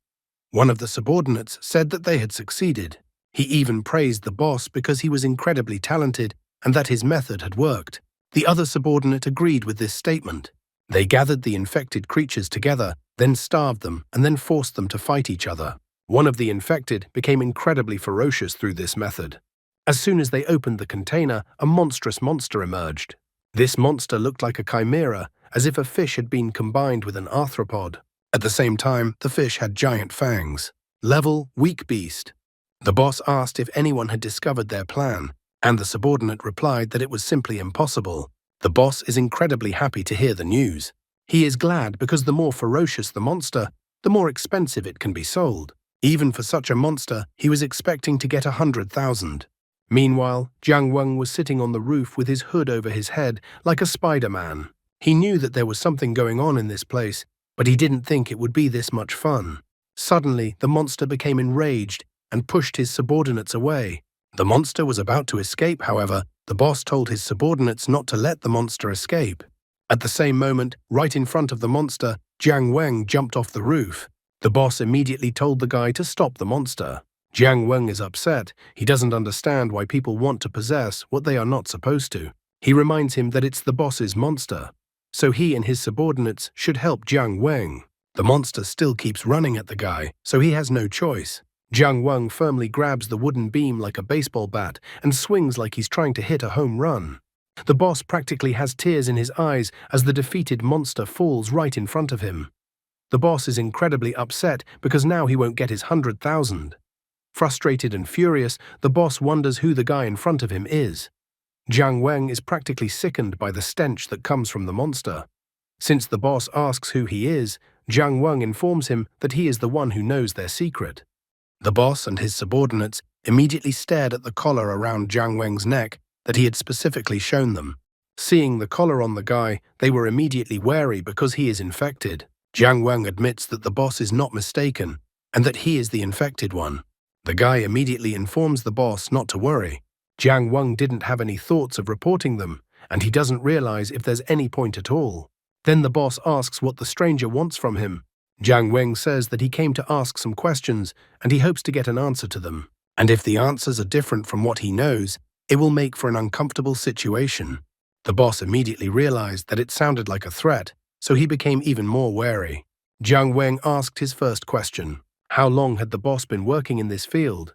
One of the subordinates said that they had succeeded. He even praised the boss because he was incredibly talented and that his method had worked. The other subordinate agreed with this statement. They gathered the infected creatures together, then starved them, and then forced them to fight each other. One of the infected became incredibly ferocious through this method. As soon as they opened the container, a monstrous monster emerged. This monster looked like a chimera, as if a fish had been combined with an arthropod. At the same time, the fish had giant fangs. Level, weak beast. The boss asked if anyone had discovered their plan, and the subordinate replied that it was simply impossible. The boss is incredibly happy to hear the news. He is glad because the more ferocious the monster, the more expensive it can be sold. Even for such a monster, he was expecting to get 100,000. Meanwhile, Jiang Weng was sitting on the roof with his hood over his head like a Spider-Man. He knew that there was something going on in this place, but he didn't think it would be this much fun. Suddenly, the monster became enraged and pushed his subordinates away. The monster was about to escape, however. The boss told his subordinates not to let the monster escape. At the same moment, right in front of the monster, Jiang Weng jumped off the roof. The boss immediately told the guy to stop the monster. Jiang Weng is upset. He doesn't understand why people want to possess what they are not supposed to. He reminds him that it's the boss's monster, so he and his subordinates should help Jiang Weng. The monster still keeps running at the guy, so he has no choice. Jiang Weng firmly grabs the wooden beam like a baseball bat and swings like he's trying to hit a home run. The boss practically has tears in his eyes as the defeated monster falls right in front of him. The boss is incredibly upset because now he won't get his 100,000. Frustrated and furious, the boss wonders who the guy in front of him is. Jiang Weng is practically sickened by the stench that comes from the monster. Since the boss asks who he is, Jiang Weng informs him that he is the one who knows their secret. The boss and his subordinates immediately stared at the collar around Jiang Weng's neck that he had specifically shown them. Seeing the collar on the guy, they were immediately wary because he is infected. Jiang Weng admits that the boss is not mistaken and that he is the infected one. The guy immediately informs the boss not to worry. Jiang Weng didn't have any thoughts of reporting them, and he doesn't realize if there's any point at all. Then the boss asks what the stranger wants from him. Jiang Weng says that he came to ask some questions, and he hopes to get an answer to them. And if the answers are different from what he knows, It will make for an uncomfortable situation. The boss immediately realized that it sounded like a threat, so he became even more wary. Jiang Weng asked his first question. How long had the boss been working in this field?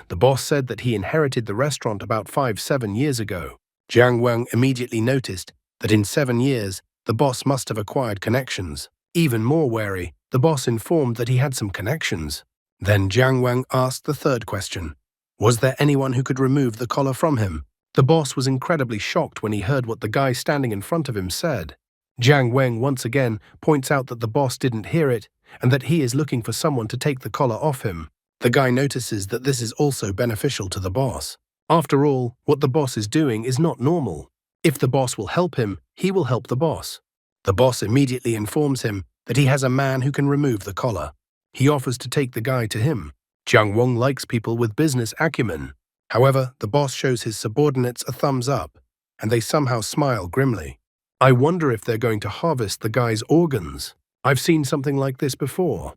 The boss said that he inherited the restaurant about 7 years ago. Jiang Weng immediately noticed that in 7 years, the boss must have acquired connections. Even more wary, the boss informed that he had some connections. Then Jiang Weng asked the third question. Was there anyone who could remove the collar from him? The boss was incredibly shocked when he heard what the guy standing in front of him said. Jiang Weng once again points out that the boss didn't hear it and that he is looking for someone to take the collar off him. The guy notices that this is also beneficial to the boss. After all, what the boss is doing is not normal. If the boss will help him, he will help the boss. The boss immediately informs him that he has a man who can remove the collar. He offers to take the guy to him. Jiang Weng likes people with business acumen. However, the boss shows his subordinates a thumbs up, and they somehow smile grimly. I wonder if they're going to harvest the guy's organs. I've seen something like this before.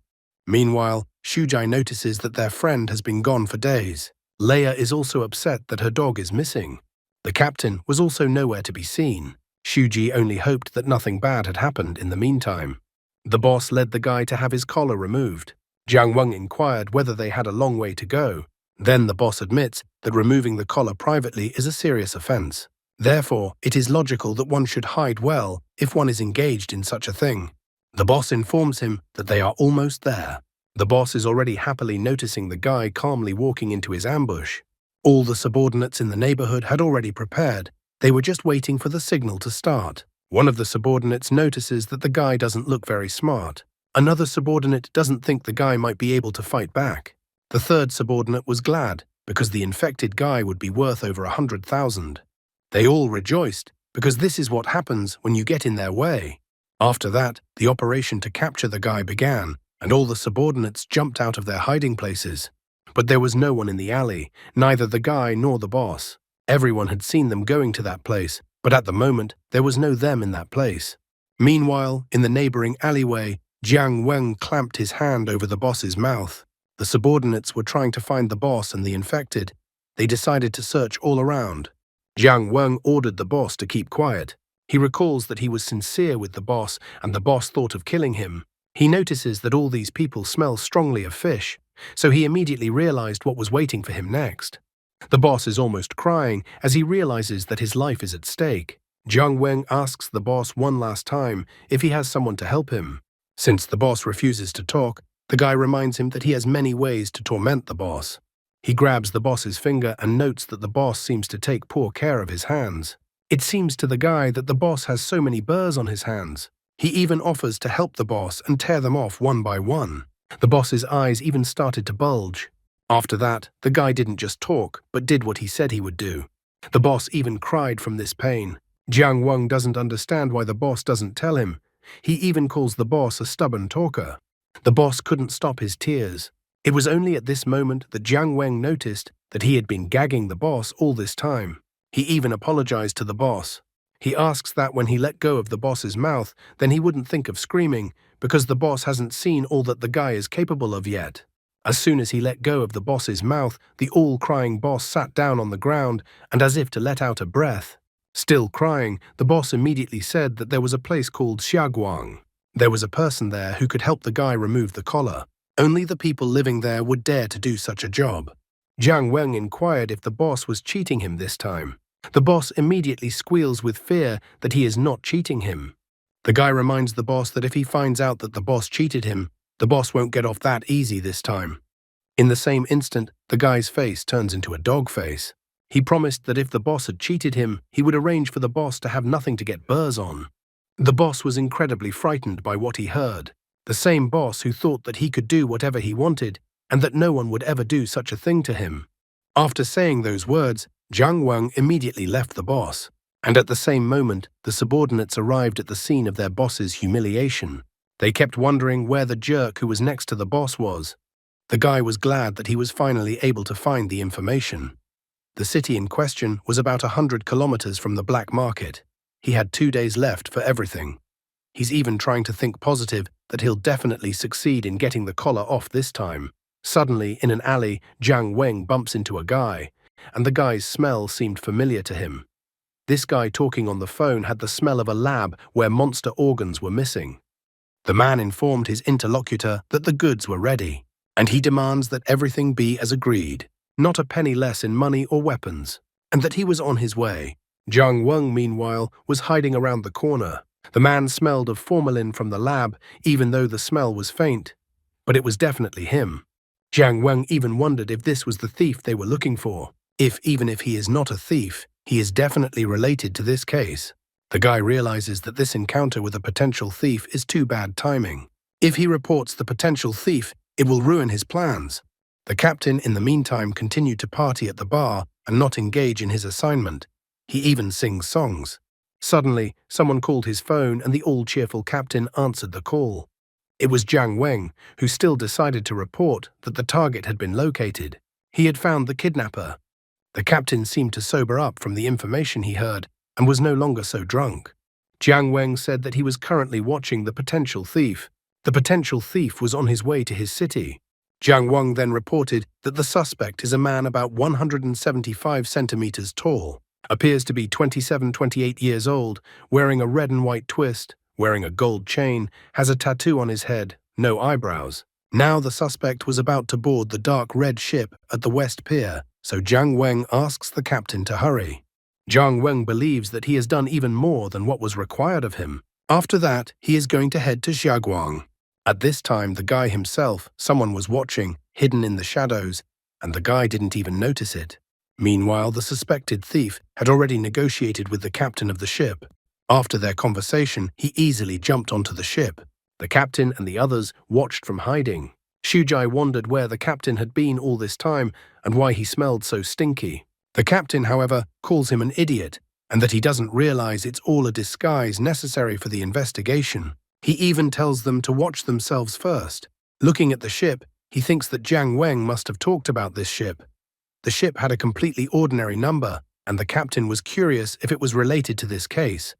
Meanwhile, Shujai notices that their friend has been gone for days. Leia is also upset that her dog is missing. The captain was also nowhere to be seen. Shuji only hoped that nothing bad had happened in the meantime. The boss led the guy to have his collar removed. Jiang Weng inquired whether they had a long way to go. Then the boss admits that removing the collar privately is a serious offense. Therefore, it is logical that one should hide well if one is engaged in such a thing. The boss informs him that they are almost there. The boss is already happily noticing the guy calmly walking into his ambush. All the subordinates in the neighborhood had already prepared. They were just waiting for the signal to start. One of the subordinates notices that the guy doesn't look very smart. Another subordinate doesn't think the guy might be able to fight back. The third subordinate was glad because the infected guy would be worth over 100,000. They all rejoiced because this is what happens when you get in their way. After that, the operation to capture the guy began, and all the subordinates jumped out of their hiding places. But there was no one in the alley, neither the guy nor the boss. Everyone had seen them going to that place, but at the moment, there was no them in that place. Meanwhile, in the neighboring alleyway, Jiang Weng clamped his hand over the boss's mouth. The subordinates were trying to find the boss and the infected. They decided to search all around. Jiang Weng ordered the boss to keep quiet. He recalls that he was sincere with the boss and the boss thought of killing him. He notices that all these people smell strongly of fish, so he immediately realized what was waiting for him next. The boss is almost crying as he realizes that his life is at stake. Jiang Weng asks the boss one last time if he has someone to help him. Since the boss refuses to talk, the guy reminds him that he has many ways to torment the boss. He grabs the boss's finger and notes that the boss seems to take poor care of his hands. It seems to the guy that the boss has so many burrs on his hands. He even offers to help the boss and tear them off one by one. The boss's eyes even started to bulge. After that, the guy didn't just talk, but did what he said he would do. The boss even cried from this pain. Jiang Weng doesn't understand why the boss doesn't tell him. He even calls the boss a stubborn talker. The boss couldn't stop his tears. It was only at this moment that Jiang Weng noticed that he had been gagging the boss all this time. He even apologized to the boss. He asks that when he let go of the boss's mouth, then he wouldn't think of screaming, because the boss hasn't seen all that the guy is capable of yet. As soon as he let go of the boss's mouth, the all-crying boss sat down on the ground and as if to let out a breath. Still crying, the boss immediately said that there was a place called Xiaguang. There was a person there who could help the guy remove the collar. Only the people living there would dare to do such a job. Jiang Weng inquired if the boss was cheating him this time. The boss immediately squeals with fear that he is not cheating him. The guy reminds the boss that if he finds out that the boss cheated him, the boss won't get off that easy this time. In the same instant, the guy's face turns into a dog face. He promised that if the boss had cheated him, he would arrange for the boss to have nothing to get burrs on. The boss was incredibly frightened by what he heard. The same boss who thought that he could do whatever he wanted and that no one would ever do such a thing to him. After saying those words, Jiang Weng immediately left the boss. And at the same moment, the subordinates arrived at the scene of their boss's humiliation. They kept wondering where the jerk who was next to the boss was. The guy was glad that he was finally able to find the information. The city in question was about 100 kilometers from the black market. He had 2 days left for everything. He's even trying to think positive that he'll definitely succeed in getting the collar off this time. Suddenly, in an alley, Jiang Weng bumps into a guy. and the guy's smell seemed familiar to him. This guy talking on the phone had the smell of a lab where monster organs were missing. The man informed his interlocutor that the goods were ready, and he demands that everything be as agreed, not a penny less in money or weapons, and that he was on his way. Jiang Weng, meanwhile, was hiding around the corner. The man smelled of formalin from the lab, even though the smell was faint, but it was definitely him. Jiang Weng even wondered if this was the thief they were looking for. Even if he is not a thief, he is definitely related to this case. The guy realizes that this encounter with a potential thief is too bad timing. If he reports the potential thief, it will ruin his plans. The captain, in the meantime, continued to party at the bar and not engage in his assignment. He even sings songs. Suddenly, someone called his phone and the all-cheerful captain answered the call. It was Jiang Weng, who still decided to report that the target had been located. He had found the kidnapper. The captain seemed to sober up from the information he heard and was no longer so drunk. Jiang Weng said that he was currently watching the potential thief. The potential thief was on his way to his city. Jiang Weng then reported that the suspect is a man about 175 centimeters tall, appears to be 27-28 years old, wearing a red and white twist, wearing a gold chain, has a tattoo on his head, no eyebrows. Now the suspect was about to board the dark red ship at the West Pier, so Jiang Weng asks the captain to hurry. Jiang Weng believes that he has done even more than what was required of him. After that, he is going to head to Xiaguang. At this time, the guy himself, someone was watching, hidden in the shadows, and the guy didn't even notice it. Meanwhile, the suspected thief had already negotiated with the captain of the ship. After their conversation, he easily jumped onto the ship. The captain and the others watched from hiding. Shujai wondered where the captain had been all this time and why he smelled so stinky. The captain, however, calls him an idiot and that he doesn't realize it's all a disguise necessary for the investigation. He even tells them to watch themselves first. Looking at the ship, he thinks that Jiang Weng must have talked about this ship. The ship had a completely ordinary number, and the captain was curious if it was related to this case.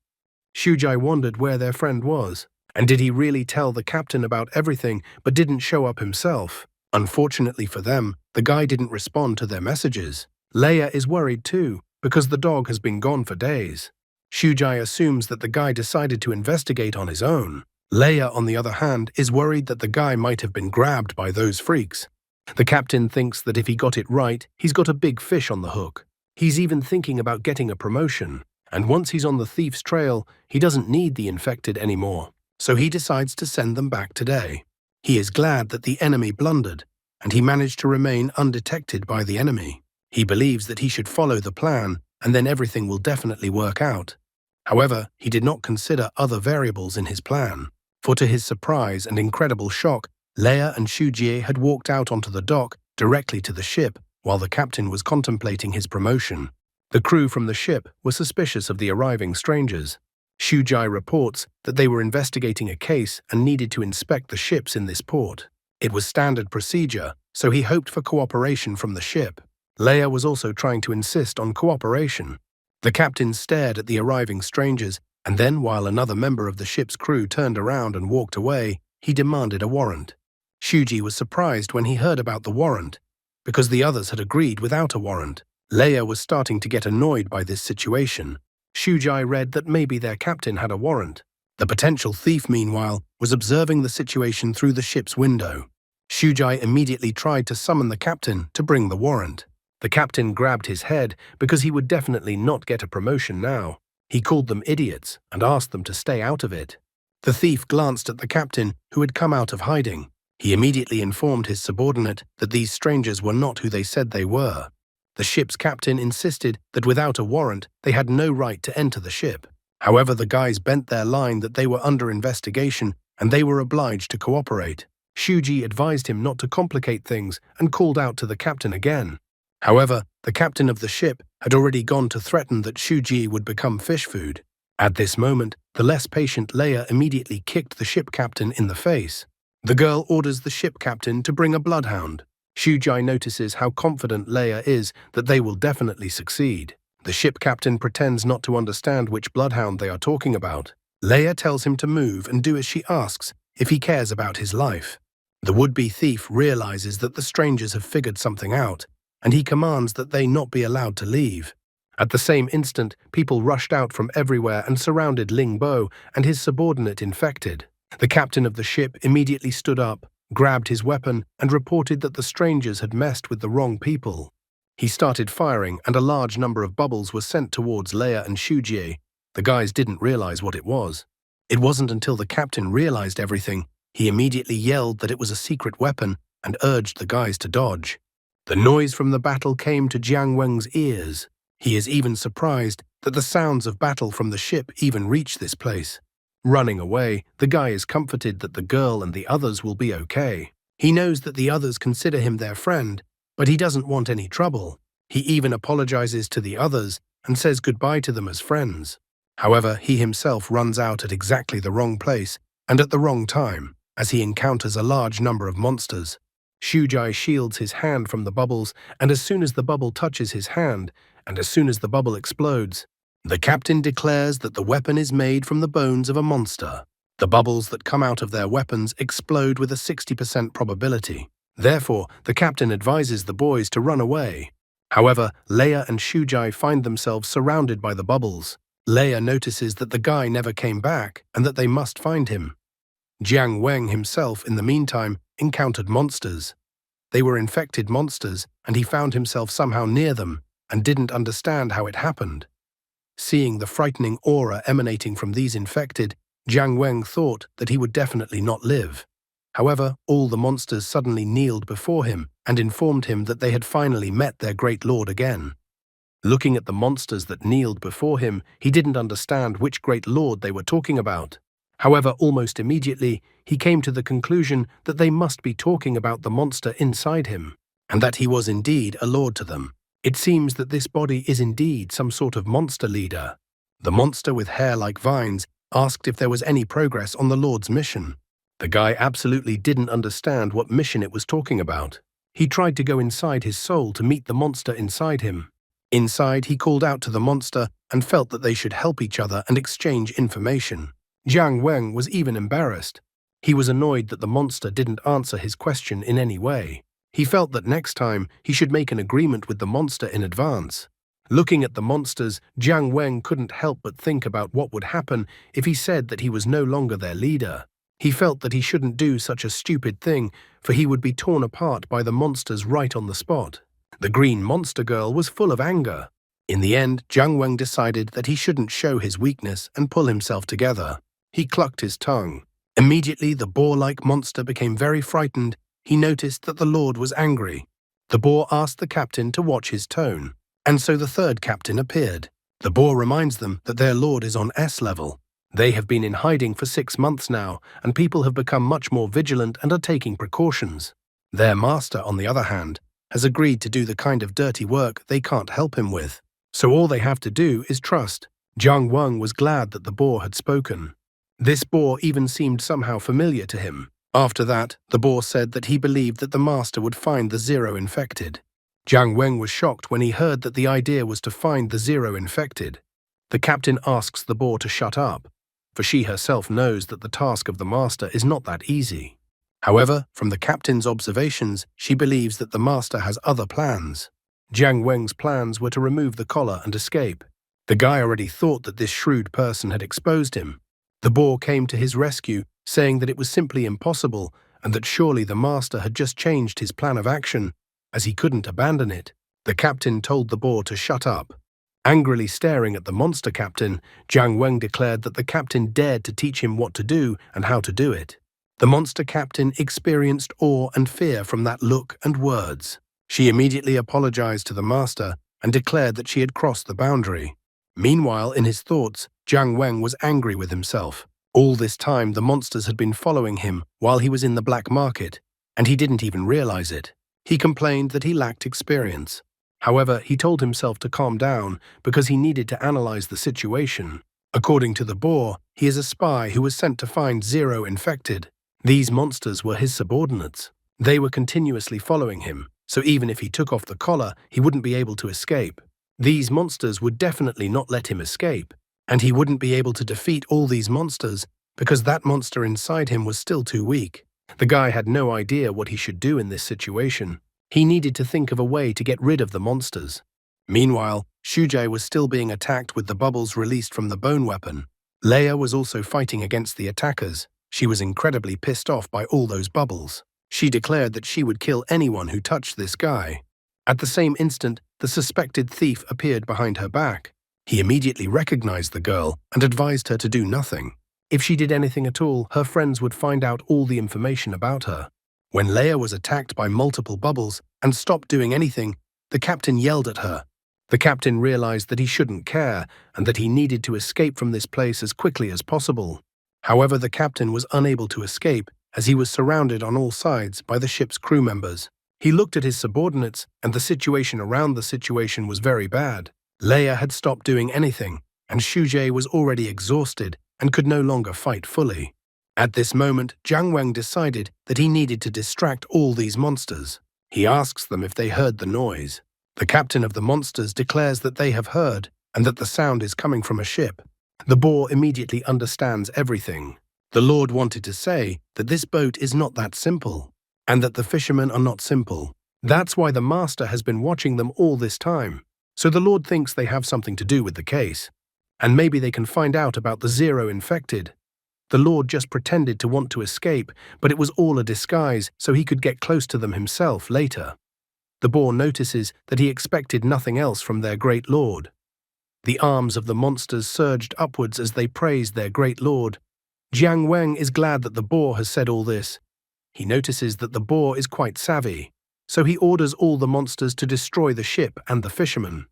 Shujai wondered where their friend was, and did he really tell the captain about everything but didn't show up himself? Unfortunately for them, the guy didn't respond to their messages. Leia is worried too, because the dog has been gone for days. Shujai assumes that the guy decided to investigate on his own. Leia, on the other hand, is worried that the guy might have been grabbed by those freaks. The captain thinks that if he got it right, he's got a big fish on the hook. He's even thinking about getting a promotion, and once he's on the thief's trail, he doesn't need the infected anymore. So he decides to send them back today. He is glad that the enemy blundered, and he managed to remain undetected by the enemy. He believes that he should follow the plan, and then everything will definitely work out. However, he did not consider other variables in his plan, for to his surprise and incredible shock, Leia and Shujie had walked out onto the dock directly to the ship while the captain was contemplating his promotion. The crew from the ship were suspicious of the arriving strangers. Shujai reports that they were investigating a case and needed to inspect the ships in this port. It was standard procedure, so he hoped for cooperation from the ship. Leia was also trying to insist on cooperation. The captain stared at the arriving strangers, and then, while another member of the ship's crew turned around and walked away, he demanded a warrant. Shuji was surprised when he heard about the warrant, because the others had agreed without a warrant. Leia was starting to get annoyed by this situation. Shujai read that maybe their captain had a warrant. The potential thief, meanwhile, was observing the situation through the ship's window. Shujai immediately tried to summon the captain to bring the warrant. The captain grabbed his head because he would definitely not get a promotion now. He called them idiots and asked them to stay out of it. The thief glanced at the captain, who had come out of hiding. He immediately informed his subordinate that these strangers were not who they said they were. The ship's captain insisted that without a warrant, they had no right to enter the ship. However, the guys bent their line that they were under investigation and they were obliged to cooperate. Shuji advised him not to complicate things and called out to the captain again. However, the captain of the ship had already gone to threaten that Shuji would become fish food. At this moment, the less patient Leia immediately kicked the ship captain in the face. The girl orders the ship captain to bring a bloodhound. Shujai notices how confident Leia is that they will definitely succeed. The ship captain pretends not to understand which bloodhound they are talking about. Leia tells him to move and do as she asks if he cares about his life. The would-be thief realizes that the strangers have figured something out, and he commands that they not be allowed to leave. At the same instant, people rushed out from everywhere and surrounded Ling Bo and his subordinate infected. The captain of the ship immediately stood up, grabbed his weapon, and reported that the strangers had messed with the wrong people. He started firing, and a large number of bubbles were sent towards Leia and Shujie. The guys didn't realize what it was. It wasn't until the captain realized everything, he immediately yelled that it was a secret weapon and urged the guys to dodge. The noise from the battle came to Jiang Wen's ears. He is even surprised that the sounds of battle from the ship even reach this place. Running away, the guy is comforted that the girl and the others will be okay. He knows that the others consider him their friend, but he doesn't want any trouble. He even apologizes to the others and says goodbye to them as friends. However, he himself runs out at exactly the wrong place and at the wrong time, as he encounters a large number of monsters. Shujie shields his hand from the bubbles, and as soon as the bubble touches his hand, and as soon as the bubble explodes, the captain declares that the weapon is made from the bones of a monster. The bubbles that come out of their weapons explode with a 60% probability. Therefore, the captain advises the boys to run away. However, Leia and Shujie find themselves surrounded by the bubbles. Leia notices that the guy never came back and that they must find him. Jiang Wen himself, in the meantime, encountered monsters. They were infected monsters, and he found himself somehow near them and didn't understand how it happened. Seeing the frightening aura emanating from these infected, Jiang Wen thought that he would definitely not live. However, all the monsters suddenly kneeled before him and informed him that they had finally met their great lord again. Looking at the monsters that kneeled before him, he didn't understand which great lord they were talking about. However, almost immediately, he came to the conclusion that they must be talking about the monster inside him, and that he was indeed a lord to them. It seems that this body is indeed some sort of monster leader. The monster with hair like vines asked if there was any progress on the Lord's mission. The guy absolutely didn't understand what mission it was talking about. He tried to go inside his soul to meet the monster inside him. Inside, he called out to the monster and felt that they should help each other and exchange information. Jiang Wen was even embarrassed. He was annoyed that the monster didn't answer his question in any way. He felt that next time he should make an agreement with the monster in advance. Looking at the monsters, Jiang Wen couldn't help but think about what would happen if he said that he was no longer their leader. He felt that he shouldn't do such a stupid thing, for he would be torn apart by the monsters right on the spot. The green monster girl was full of anger. In the end, Jiang Wen decided that he shouldn't show his weakness and pull himself together. He clucked his tongue. Immediately, the boar-like monster became very frightened. He noticed that the Lord was angry. The boar asked the captain to watch his tone, and so the third captain appeared. The boar reminds them that their Lord is on S level. They have been in hiding for 6 months now, and people have become much more vigilant and are taking precautions. Their master, on the other hand, has agreed to do the kind of dirty work they can't help him with. So all they have to do is trust. Jiang Wen was glad that the boar had spoken. This boar even seemed somehow familiar to him. After that, the boar said that he believed that the master would find the 0 infected. Jiang Wen was shocked when he heard that the idea was to find the 0 infected. The captain asks the boar to shut up, for she herself knows that the task of the master is not that easy. However, from the captain's observations, she believes that the master has other plans. Jiang Wen's plans were to remove the collar and escape. The guy already thought that this shrewd person had exposed him. The boar came to his rescue, saying that it was simply impossible and that surely the master had just changed his plan of action, as he couldn't abandon it. The captain told the boar to shut up. Angrily staring at the monster captain, Jiang Wen declared that the captain dared to teach him what to do and how to do it. The monster captain experienced awe and fear from that look and words. She immediately apologized to the master and declared that she had crossed the boundary. Meanwhile, in his thoughts, Jiang Wen was angry with himself. All this time, the monsters had been following him while he was in the black market, and he didn't even realize it. He complained that he lacked experience. However, he told himself to calm down because he needed to analyze the situation. According to the boar, he is a spy who was sent to find 0 infected. These monsters were his subordinates. They were continuously following him, so even if he took off the collar, he wouldn't be able to escape. These monsters would definitely not let him escape, and he wouldn't be able to defeat all these monsters because that monster inside him was still too weak. The guy had no idea what he should do in this situation. He needed to think of a way to get rid of the monsters. Meanwhile, Shujai was still being attacked with the bubbles released from the bone weapon. Leia was also fighting against the attackers. She was incredibly pissed off by all those bubbles. She declared that she would kill anyone who touched this guy. At the same instant, the suspected thief appeared behind her back. He immediately recognized the girl and advised her to do nothing. If she did anything at all, her friends would find out all the information about her. When Leia was attacked by multiple bubbles and stopped doing anything, the captain yelled at her. The captain realized that he shouldn't care and that he needed to escape from this place as quickly as possible. However, the captain was unable to escape as he was surrounded on all sides by the ship's crew members. He looked at his subordinates, and the situation around the situation was very bad. Leia had stopped doing anything, and Shujai was already exhausted and could no longer fight fully. At this moment, Jiang Wang decided that he needed to distract all these monsters. He asks them if they heard the noise. The captain of the monsters declares that they have heard and that the sound is coming from a ship. The boar immediately understands everything. The Lord wanted to say that this boat is not that simple, and that the fishermen are not simple. That's why the master has been watching them all this time. So the Lord thinks they have something to do with the case. And maybe they can find out about the 0 infected. The Lord just pretended to want to escape, but it was all a disguise so he could get close to them himself later. The boar notices that he expected nothing else from their great Lord. The arms of the monsters surged upwards as they praised their great Lord. Jiang Wang is glad that the boar has said all this. He notices that the boar is quite savvy, so he orders all the monsters to destroy the ship and the fishermen.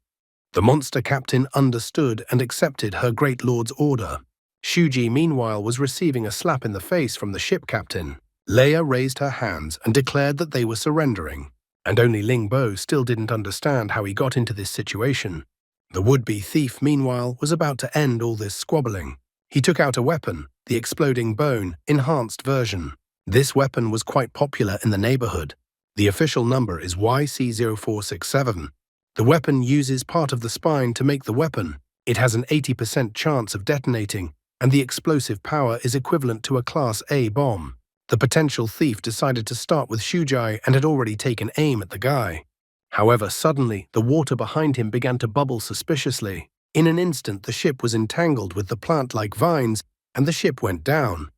The monster captain understood and accepted her great lord's order. Shuji, meanwhile, was receiving a slap in the face from the ship captain. Leia raised her hands and declared that they were surrendering, and only Ling Bo still didn't understand how he got into this situation. The would-be thief, meanwhile, was about to end all this squabbling. He took out a weapon, the exploding bone, enhanced version. This weapon was quite popular in the neighborhood. The official number is YC0467. The weapon uses part of the spine to make the weapon. It has an 80% chance of detonating, and the explosive power is equivalent to a Class A bomb. The potential thief decided to start with Shujai and had already taken aim at the guy. However, suddenly, the water behind him began to bubble suspiciously. In an instant, the ship was entangled with the plant-like vines, and the ship went down.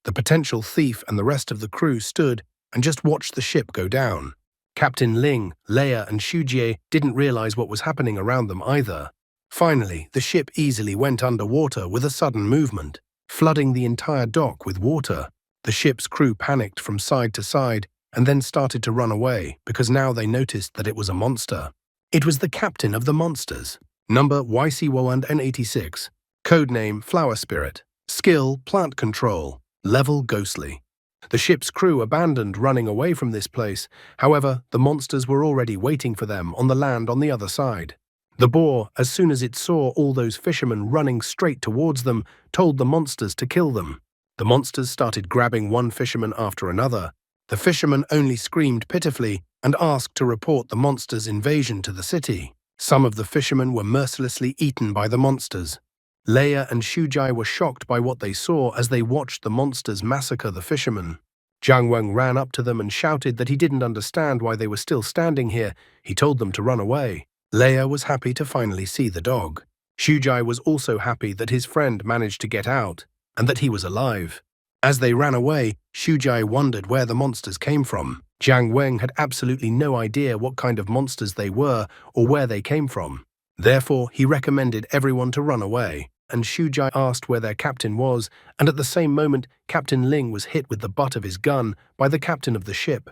The potential thief and the rest of the crew stood and just watched the ship go down. Captain Ling, Leia, and Shujie didn't realize what was happening around them either. Finally, the ship easily went underwater with a sudden movement, flooding the entire dock with water. The ship's crew panicked from side to side and then started to run away because now they noticed that it was a monster. It was the captain of the monsters. Number YC186. Codename Flower Spirit. Skill Plant Control. Level Ghostly. The ship's crew abandoned running away from this place. However, the monsters were already waiting for them on the land on the other side. The boar, as soon as it saw all those fishermen running straight towards them, told the monsters to kill them. The monsters started grabbing one fisherman after another. The fisherman only screamed pitifully and asked to report the monsters' invasion to the city. Some of the fishermen were mercilessly eaten by the monsters. Leia and Shujai were shocked by what they saw as they watched the monsters massacre the fishermen. Jiang Wang ran up to them and shouted that he didn't understand why they were still standing here. He told them to run away. Leia was happy to finally see the dog. Shujai was also happy that his friend managed to get out and that he was alive. As they ran away, Shujai wondered where the monsters came from. Jiang Wang had absolutely no idea what kind of monsters they were or where they came from. Therefore, he recommended everyone to run away, and Shujai asked where their captain was, and at the same moment, Captain Ling was hit with the butt of his gun by the captain of the ship.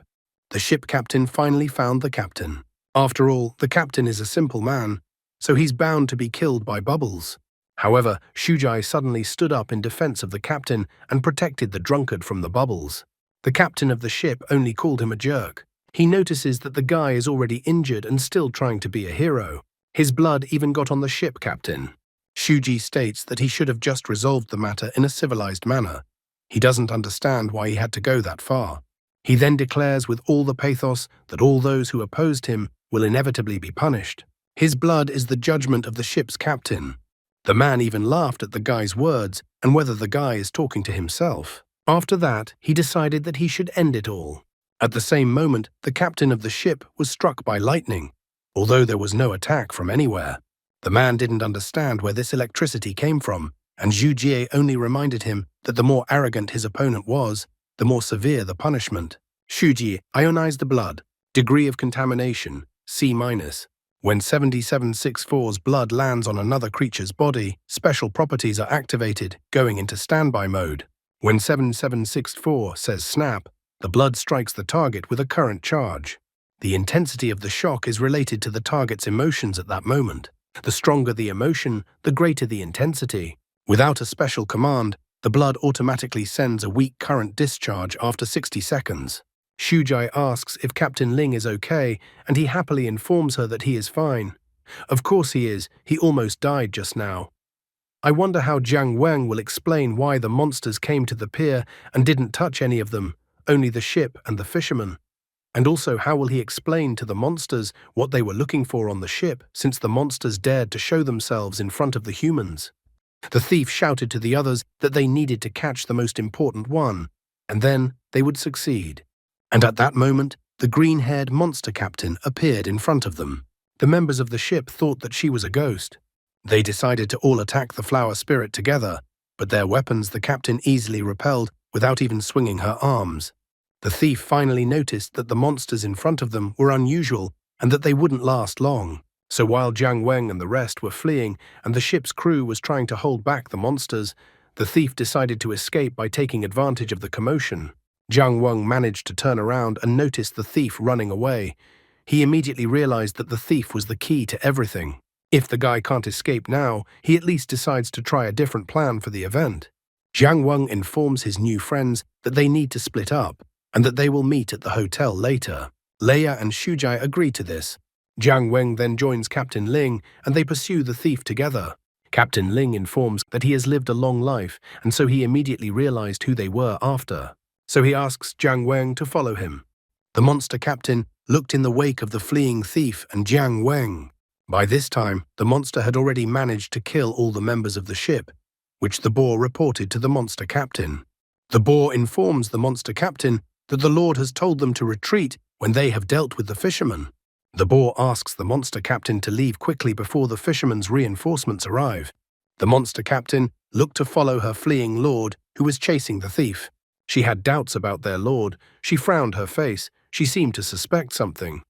The ship captain finally found the captain. After all, the captain is a simple man, so he's bound to be killed by bubbles. However, Shujai suddenly stood up in defense of the captain and protected the drunkard from the bubbles. The captain of the ship only called him a jerk. He notices that the guy is already injured and still trying to be a hero. His blood even got on the ship captain. Shuji states that he should have just resolved the matter in a civilized manner. He doesn't understand why he had to go that far. He then declares with all the pathos that all those who opposed him will inevitably be punished. His blood is the judgment of the ship's captain. The man even laughed at the guy's words and whether the guy is talking to himself. After that, he decided that he should end it all. At the same moment, the captain of the ship was struck by lightning, although there was no attack from anywhere. The man didn't understand where this electricity came from, and Zhu Jie only reminded him that the more arrogant his opponent was, the more severe the punishment. Shuji ionized the blood. Degree of contamination, C-. When 7764's blood lands on another creature's body, special properties are activated, going into standby mode. When 7764 says snap, the blood strikes the target with a current charge. The intensity of the shock is related to the target's emotions at that moment. The stronger the emotion, the greater the intensity. Without a special command, the blood automatically sends a weak current discharge after 60 seconds. Shujai asks if Captain Ling is okay, and he happily informs her that he is fine. Of course he is, he almost died just now. I wonder how Jiang Weng will explain why the monsters came to the pier and didn't touch any of them, only the ship and the fishermen. And also how will he explain to the monsters what they were looking for on the ship, since the monsters dared to show themselves in front of the humans. The thief shouted to the others that they needed to catch the most important one, and then they would succeed. And at that moment, the green-haired monster captain appeared in front of them. The members of the ship thought that she was a ghost. They decided to all attack the flower spirit together, but their weapons the captain easily repelled without even swinging her arms. The thief finally noticed that the monsters in front of them were unusual and that they wouldn't last long. So while Jiang Weng and the rest were fleeing and the ship's crew was trying to hold back the monsters, the thief decided to escape by taking advantage of the commotion. Jiang Weng managed to turn around and noticed the thief running away. He immediately realized that the thief was the key to everything. If the guy can't escape now, he at least decides to try a different plan for the event. Jiang Weng informs his new friends that they need to split up and that they will meet at the hotel later. Leia and Shujai agree to this. Jiang Weng then joins Captain Ling and they pursue the thief together. Captain Ling informs that he has lived a long life, and so he immediately realized who they were after. So he asks Jiang Weng to follow him. The monster captain looked in the wake of the fleeing thief and Jiang Weng. By this time, the monster had already managed to kill all the members of the ship, which the boar reported to the monster captain. The boar informs the monster captain that the Lord has told them to retreat when they have dealt with the fishermen. The boar asks the monster captain to leave quickly before the fishermen's reinforcements arrive. The monster captain looked to follow her fleeing lord, who was chasing the thief. She had doubts about their lord. She frowned her face. She seemed to suspect something.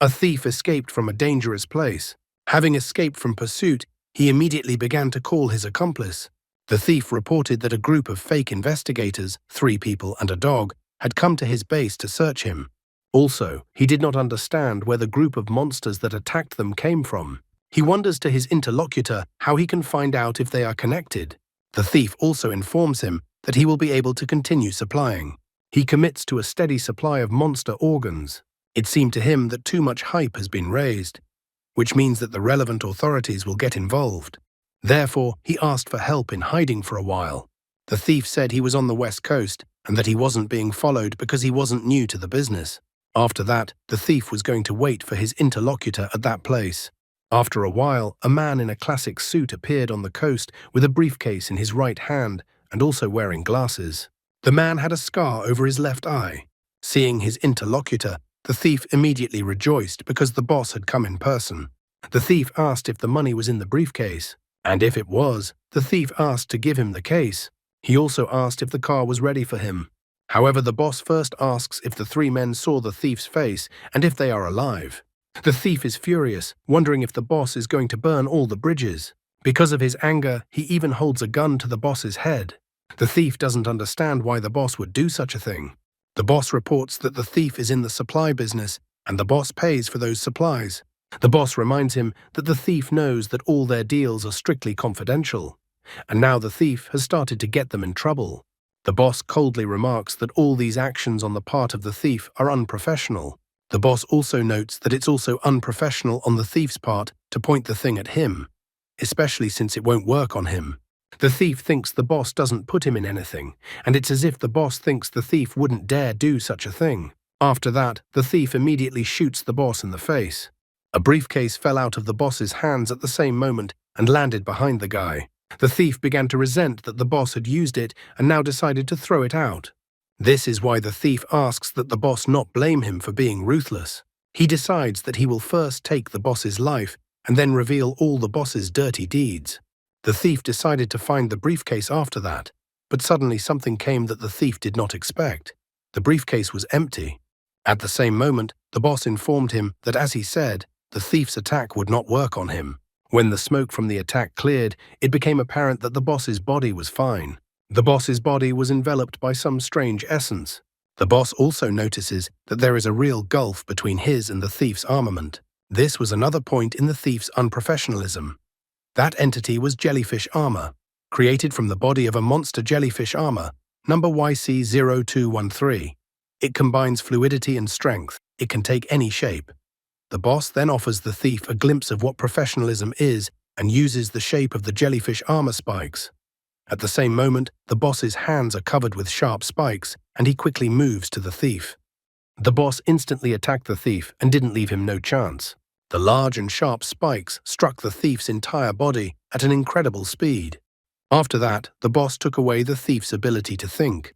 A thief escaped from a dangerous place. Having escaped from pursuit, he immediately began to call his accomplice. The thief reported that a group of fake investigators, 3 people and a dog, had come to his base to search him. Also, he did not understand where the group of monsters that attacked them came from. He wonders to his interlocutor how he can find out if they are connected. The thief also informs him that he will be able to continue supplying. He commits to a steady supply of monster organs. It seemed to him that too much hype has been raised, which means that the relevant authorities will get involved. Therefore, he asked for help in hiding for a while. The thief said he was on the west coast and that he wasn't being followed because he wasn't new to the business. After that, the thief was going to wait for his interlocutor at that place. After a while, a man in a classic suit appeared on the coast with a briefcase in his right hand and also wearing glasses. The man had a scar over his left eye. Seeing his interlocutor, the thief immediately rejoiced because the boss had come in person. The thief asked if the money was in the briefcase, and if it was, the thief asked to give him the case. He also asked if the car was ready for him. However, the boss first asks if the 3 men saw the thief's face and if they are alive. The thief is furious, wondering if the boss is going to burn all the bridges. Because of his anger, he even holds a gun to the boss's head. The thief doesn't understand why the boss would do such a thing. The boss reports that the thief is in the supply business, and the boss pays for those supplies. The boss reminds him that the thief knows that all their deals are strictly confidential, and now the thief has started to get them in trouble. The boss coldly remarks that all these actions on the part of the thief are unprofessional. The boss also notes that it's also unprofessional on the thief's part to point the thing at him, especially since it won't work on him. The thief thinks the boss doesn't put him in anything, and it's as if the boss thinks the thief wouldn't dare do such a thing. After that, the thief immediately shoots the boss in the face. A briefcase fell out of the boss's hands at the same moment and landed behind the guy. The thief began to resent that the boss had used it and now decided to throw it out. This is why the thief asks that the boss not blame him for being ruthless. He decides that he will first take the boss's life and then reveal all the boss's dirty deeds. The thief decided to find the briefcase after that, but suddenly something came that the thief did not expect. The briefcase was empty. At the same moment, the boss informed him that, as he said, the thief's attack would not work on him. When the smoke from the attack cleared, it became apparent that the boss's body was fine. The boss's body was enveloped by some strange essence. The boss also notices that there is a real gulf between his and the thief's armament. This was another point in the thief's unprofessionalism. That entity was jellyfish armor, created from the body of a monster jellyfish armor, number YC0213. It combines fluidity and strength. It can take any shape. The boss then offers the thief a glimpse of what professionalism is and uses the shape of the jellyfish armor spikes. At the same moment, the boss's hands are covered with sharp spikes, and he quickly moves to the thief. The boss instantly attacked the thief and didn't leave him no chance. The large and sharp spikes struck the thief's entire body at an incredible speed. After that, the boss took away the thief's ability to think,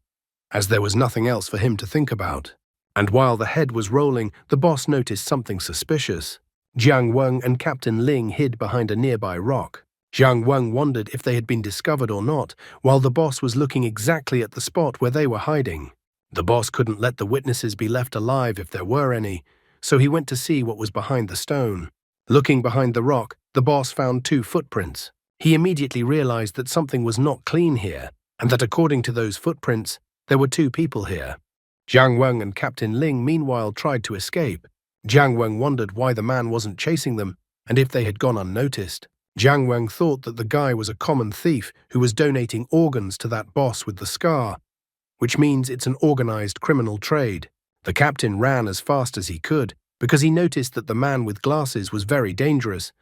as there was nothing else for him to think about. And while the head was rolling, the boss noticed something suspicious. Jiang Weng and Captain Ling hid behind a nearby rock. Jiang Weng wondered if they had been discovered or not, while the boss was looking exactly at the spot where they were hiding. The boss couldn't let the witnesses be left alive if there were any, so he went to see what was behind the stone. Looking behind the rock, the boss found 2 footprints. He immediately realized that something was not clean here, and that according to those footprints, there were 2 people here. Jiang Weng and Captain Ling meanwhile tried to escape. Jiang Weng wondered why the man wasn't chasing them, and if they had gone unnoticed. Jiang Weng thought that the guy was a common thief who was donating organs to that boss with the scar, which means it's an organized criminal trade. The captain ran as fast as he could because he noticed that the man with glasses was very dangerous,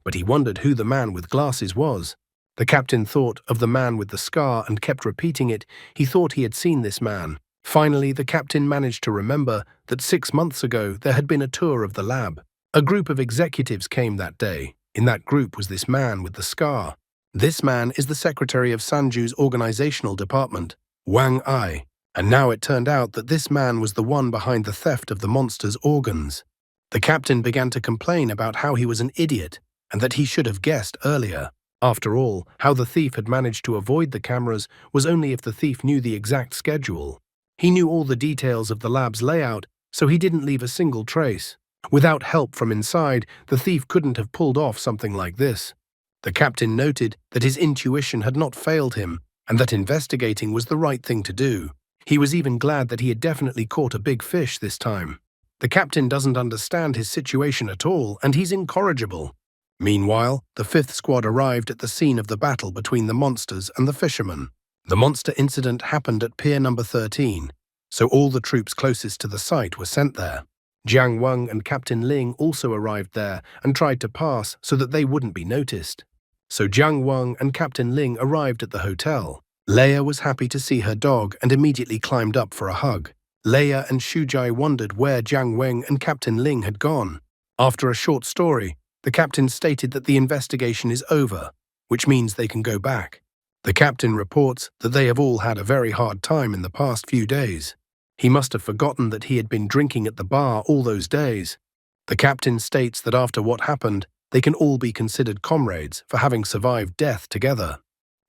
but he wondered who the man with glasses was. The captain thought of the man with the scar and kept repeating it. He thought he had seen this man. Finally, the captain managed to remember that 6 months ago there had been a tour of the lab. A group of executives came that day. In that group was this man with the scar. This man is the secretary of Sanju's organizational department, Wang Ai, and now it turned out that this man was the one behind the theft of the monster's organs. The captain began to complain about how he was an idiot and that he should have guessed earlier. After all, how the thief had managed to avoid the cameras was only if the thief knew the exact schedule. He knew all the details of the lab's layout, so he didn't leave a single trace. Without help from inside, the thief couldn't have pulled off something like this. The captain noted that his intuition had not failed him and that investigating was the right thing to do. He was even glad that he had definitely caught a big fish this time. The captain doesn't understand his situation at all, and he's incorrigible. Meanwhile, the 5th squad arrived at the scene of the battle between the monsters and the fishermen. The monster incident happened at pier number 13, so all the troops closest to the site were sent there. Jiang Weng and Captain Ling also arrived there and tried to pass so that they wouldn't be noticed. So Jiang Weng and Captain Ling arrived at the hotel. Leia was happy to see her dog and immediately climbed up for a hug. Leia and Shujai wondered where Jiang Weng and Captain Ling had gone. After a short story, the captain stated that the investigation is over, which means they can go back. The captain reports that they have all had a very hard time in the past few days. He must have forgotten that he had been drinking at the bar all those days. The captain states that after what happened, they can all be considered comrades for having survived death together.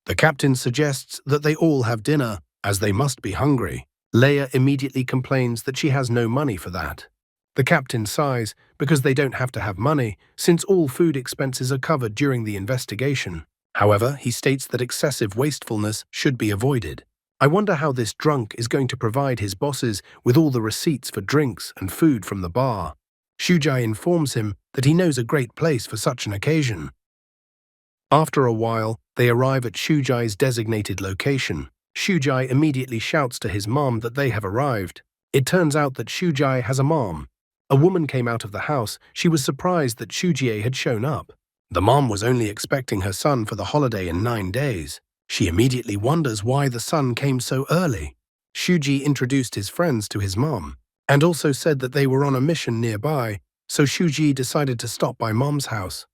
The captain suggests that they all have dinner, as they must be hungry. Leia immediately complains that she has no money for that. The captain sighs because they don't have to have money, since all food expenses are covered during the investigation. However, he states that excessive wastefulness should be avoided. I wonder how this drunk is going to provide his bosses with all the receipts for drinks and food from the bar. Shujai informs him that he knows a great place for such an occasion. After a while, they arrive at Shujai's designated location. Shujai immediately shouts to his mom that they have arrived. It turns out that Shujai has a mom. A woman came out of the house. She was surprised that Shujie had shown up. The mom was only expecting her son for the holiday in 9 days. She immediately wonders why the son came so early. Shuji introduced his friends to his mom, and also said that they were on a mission nearby, so Shuji decided to stop by mom's house.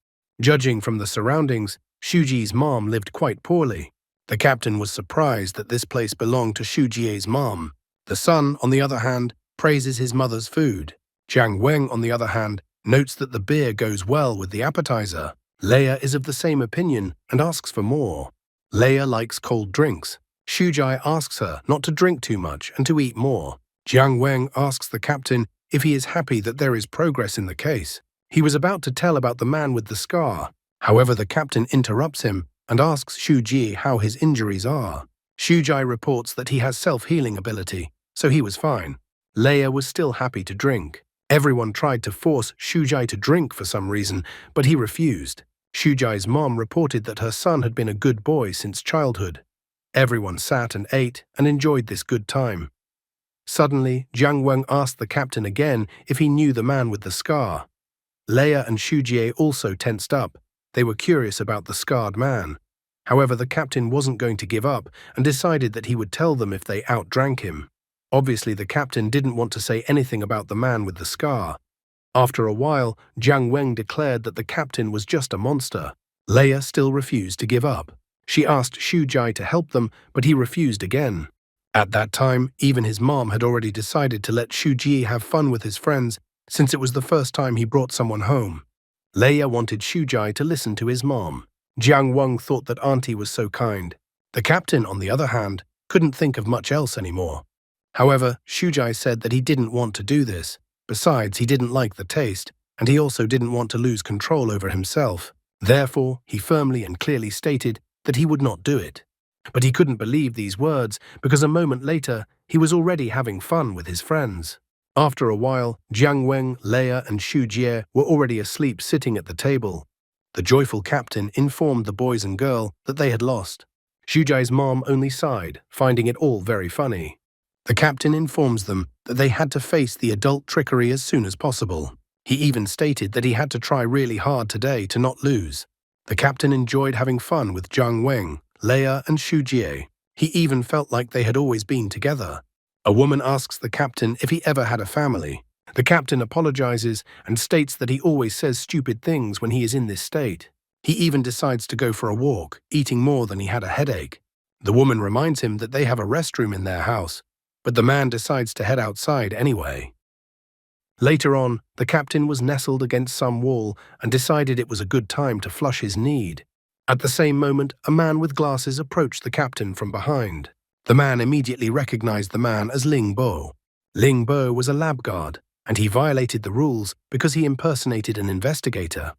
Judging from the surroundings, Shuji's mom lived quite poorly. The captain was surprised that this place belonged to Shujie's mom. The son, on the other hand, praises his mother's food. Jiang Weng, on the other hand, notes that the beer goes well with the appetizer. Leia is of the same opinion and asks for more. Leia likes cold drinks. Shujai asks her not to drink too much and to eat more. Jiang Weng asks the captain if he is happy that there is progress in the case. He was about to tell about the man with the scar. However, the captain interrupts him and asks Shu Ji how his injuries are. Shujai reports that he has self-healing ability, so he was fine. Leia was still happy to drink. Everyone tried to force Shujai to drink for some reason, but he refused. Shujai's mom reported that her son had been a good boy since childhood. Everyone sat and ate and enjoyed this good time. Suddenly, Jiang Weng asked the captain again if he knew the man with the scar. Leia and Shujie also tensed up. They were curious about the scarred man. However, the captain wasn't going to give up and decided that he would tell them if they outdrank him. Obviously, the captain didn't want to say anything about the man with the scar. After a while, Jiang Weng declared that the captain was just a monster. Leia still refused to give up. She asked Shujai to help them, but he refused again. At that time, even his mom had already decided to let Shuji have fun with his friends since it was the first time he brought someone home. Leia wanted Shujai to listen to his mom. Jiang Weng thought that auntie was so kind. The captain, on the other hand, couldn't think of much else anymore. However, Shujai said that he didn't want to do this. Besides, he didn't like the taste, and he also didn't want to lose control over himself. Therefore, he firmly and clearly stated that he would not do it. But he couldn't believe these words because a moment later, he was already having fun with his friends. After a while, Jiang Weng, Leia, and Shu Jie were already asleep sitting at the table. The joyful captain informed the boys and girl that they had lost. Shujai's mom only sighed, finding it all very funny. The captain informs them that they had to face the adult trickery as soon as possible. He even stated that he had to try really hard today to not lose. The captain enjoyed having fun with Jiang Weng, Leia, and Shu Jie. He even felt like they had always been together. A woman asks the captain if he ever had a family. The captain apologizes and states that he always says stupid things when he is in this state. He even decides to go for a walk, eating more than he had a headache. The woman reminds him that they have a restroom in their house, but the man decides to head outside anyway. Later on, the captain was nestled against some wall and decided it was a good time to flush his need. At the same moment, a man with glasses approached the captain from behind. The man immediately recognized the man as Ling Bo. Ling Bo was a lab guard, and he violated the rules because he impersonated an investigator.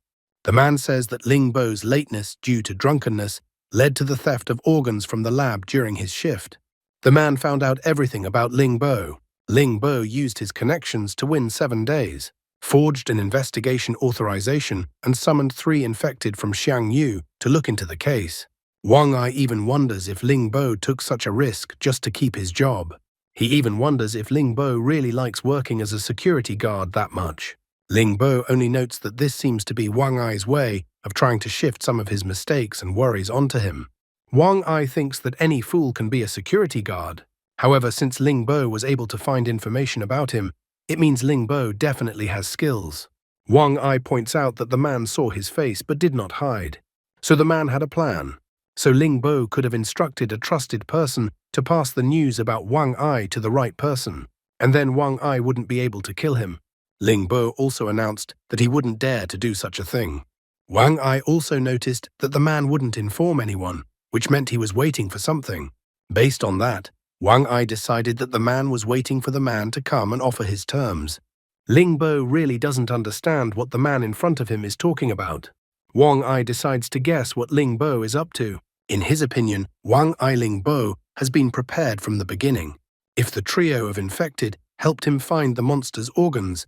The man says that Ling Bo's lateness due to drunkenness led to the theft of organs from the lab during his shift. The man found out everything about Ling Bo. Ling Bo used his connections to win 7 days, forged an investigation authorization, and summoned 3 infected from Xiangyu to look into the case. Wang Ai even wonders if Ling Bo took such a risk just to keep his job. He even wonders if Ling Bo really likes working as a security guard that much. Ling Bo only notes that this seems to be Wang Ai's way of trying to shift some of his mistakes and worries onto him. Wang Ai thinks that any fool can be a security guard. However, since Ling Bo was able to find information about him, it means Ling Bo definitely has skills. Wang Ai points out that the man saw his face but did not hide. So the man had a plan. So Ling Bo could have instructed a trusted person to pass the news about Wang Ai to the right person, and then Wang Ai wouldn't be able to kill him. Ling Bo also announced that he wouldn't dare to do such a thing. Wang Ai also noticed that the man wouldn't inform anyone, which meant he was waiting for something. Based on that, Wang Ai decided that the man was waiting for the man to come and offer his terms. Ling Bo really doesn't understand what the man in front of him is talking about. Wang Ai decides to guess what Ling Bo is up to. In his opinion, Wang Ai Ling Bo has been prepared from the beginning. If the trio of infected helped him find the monster's organs,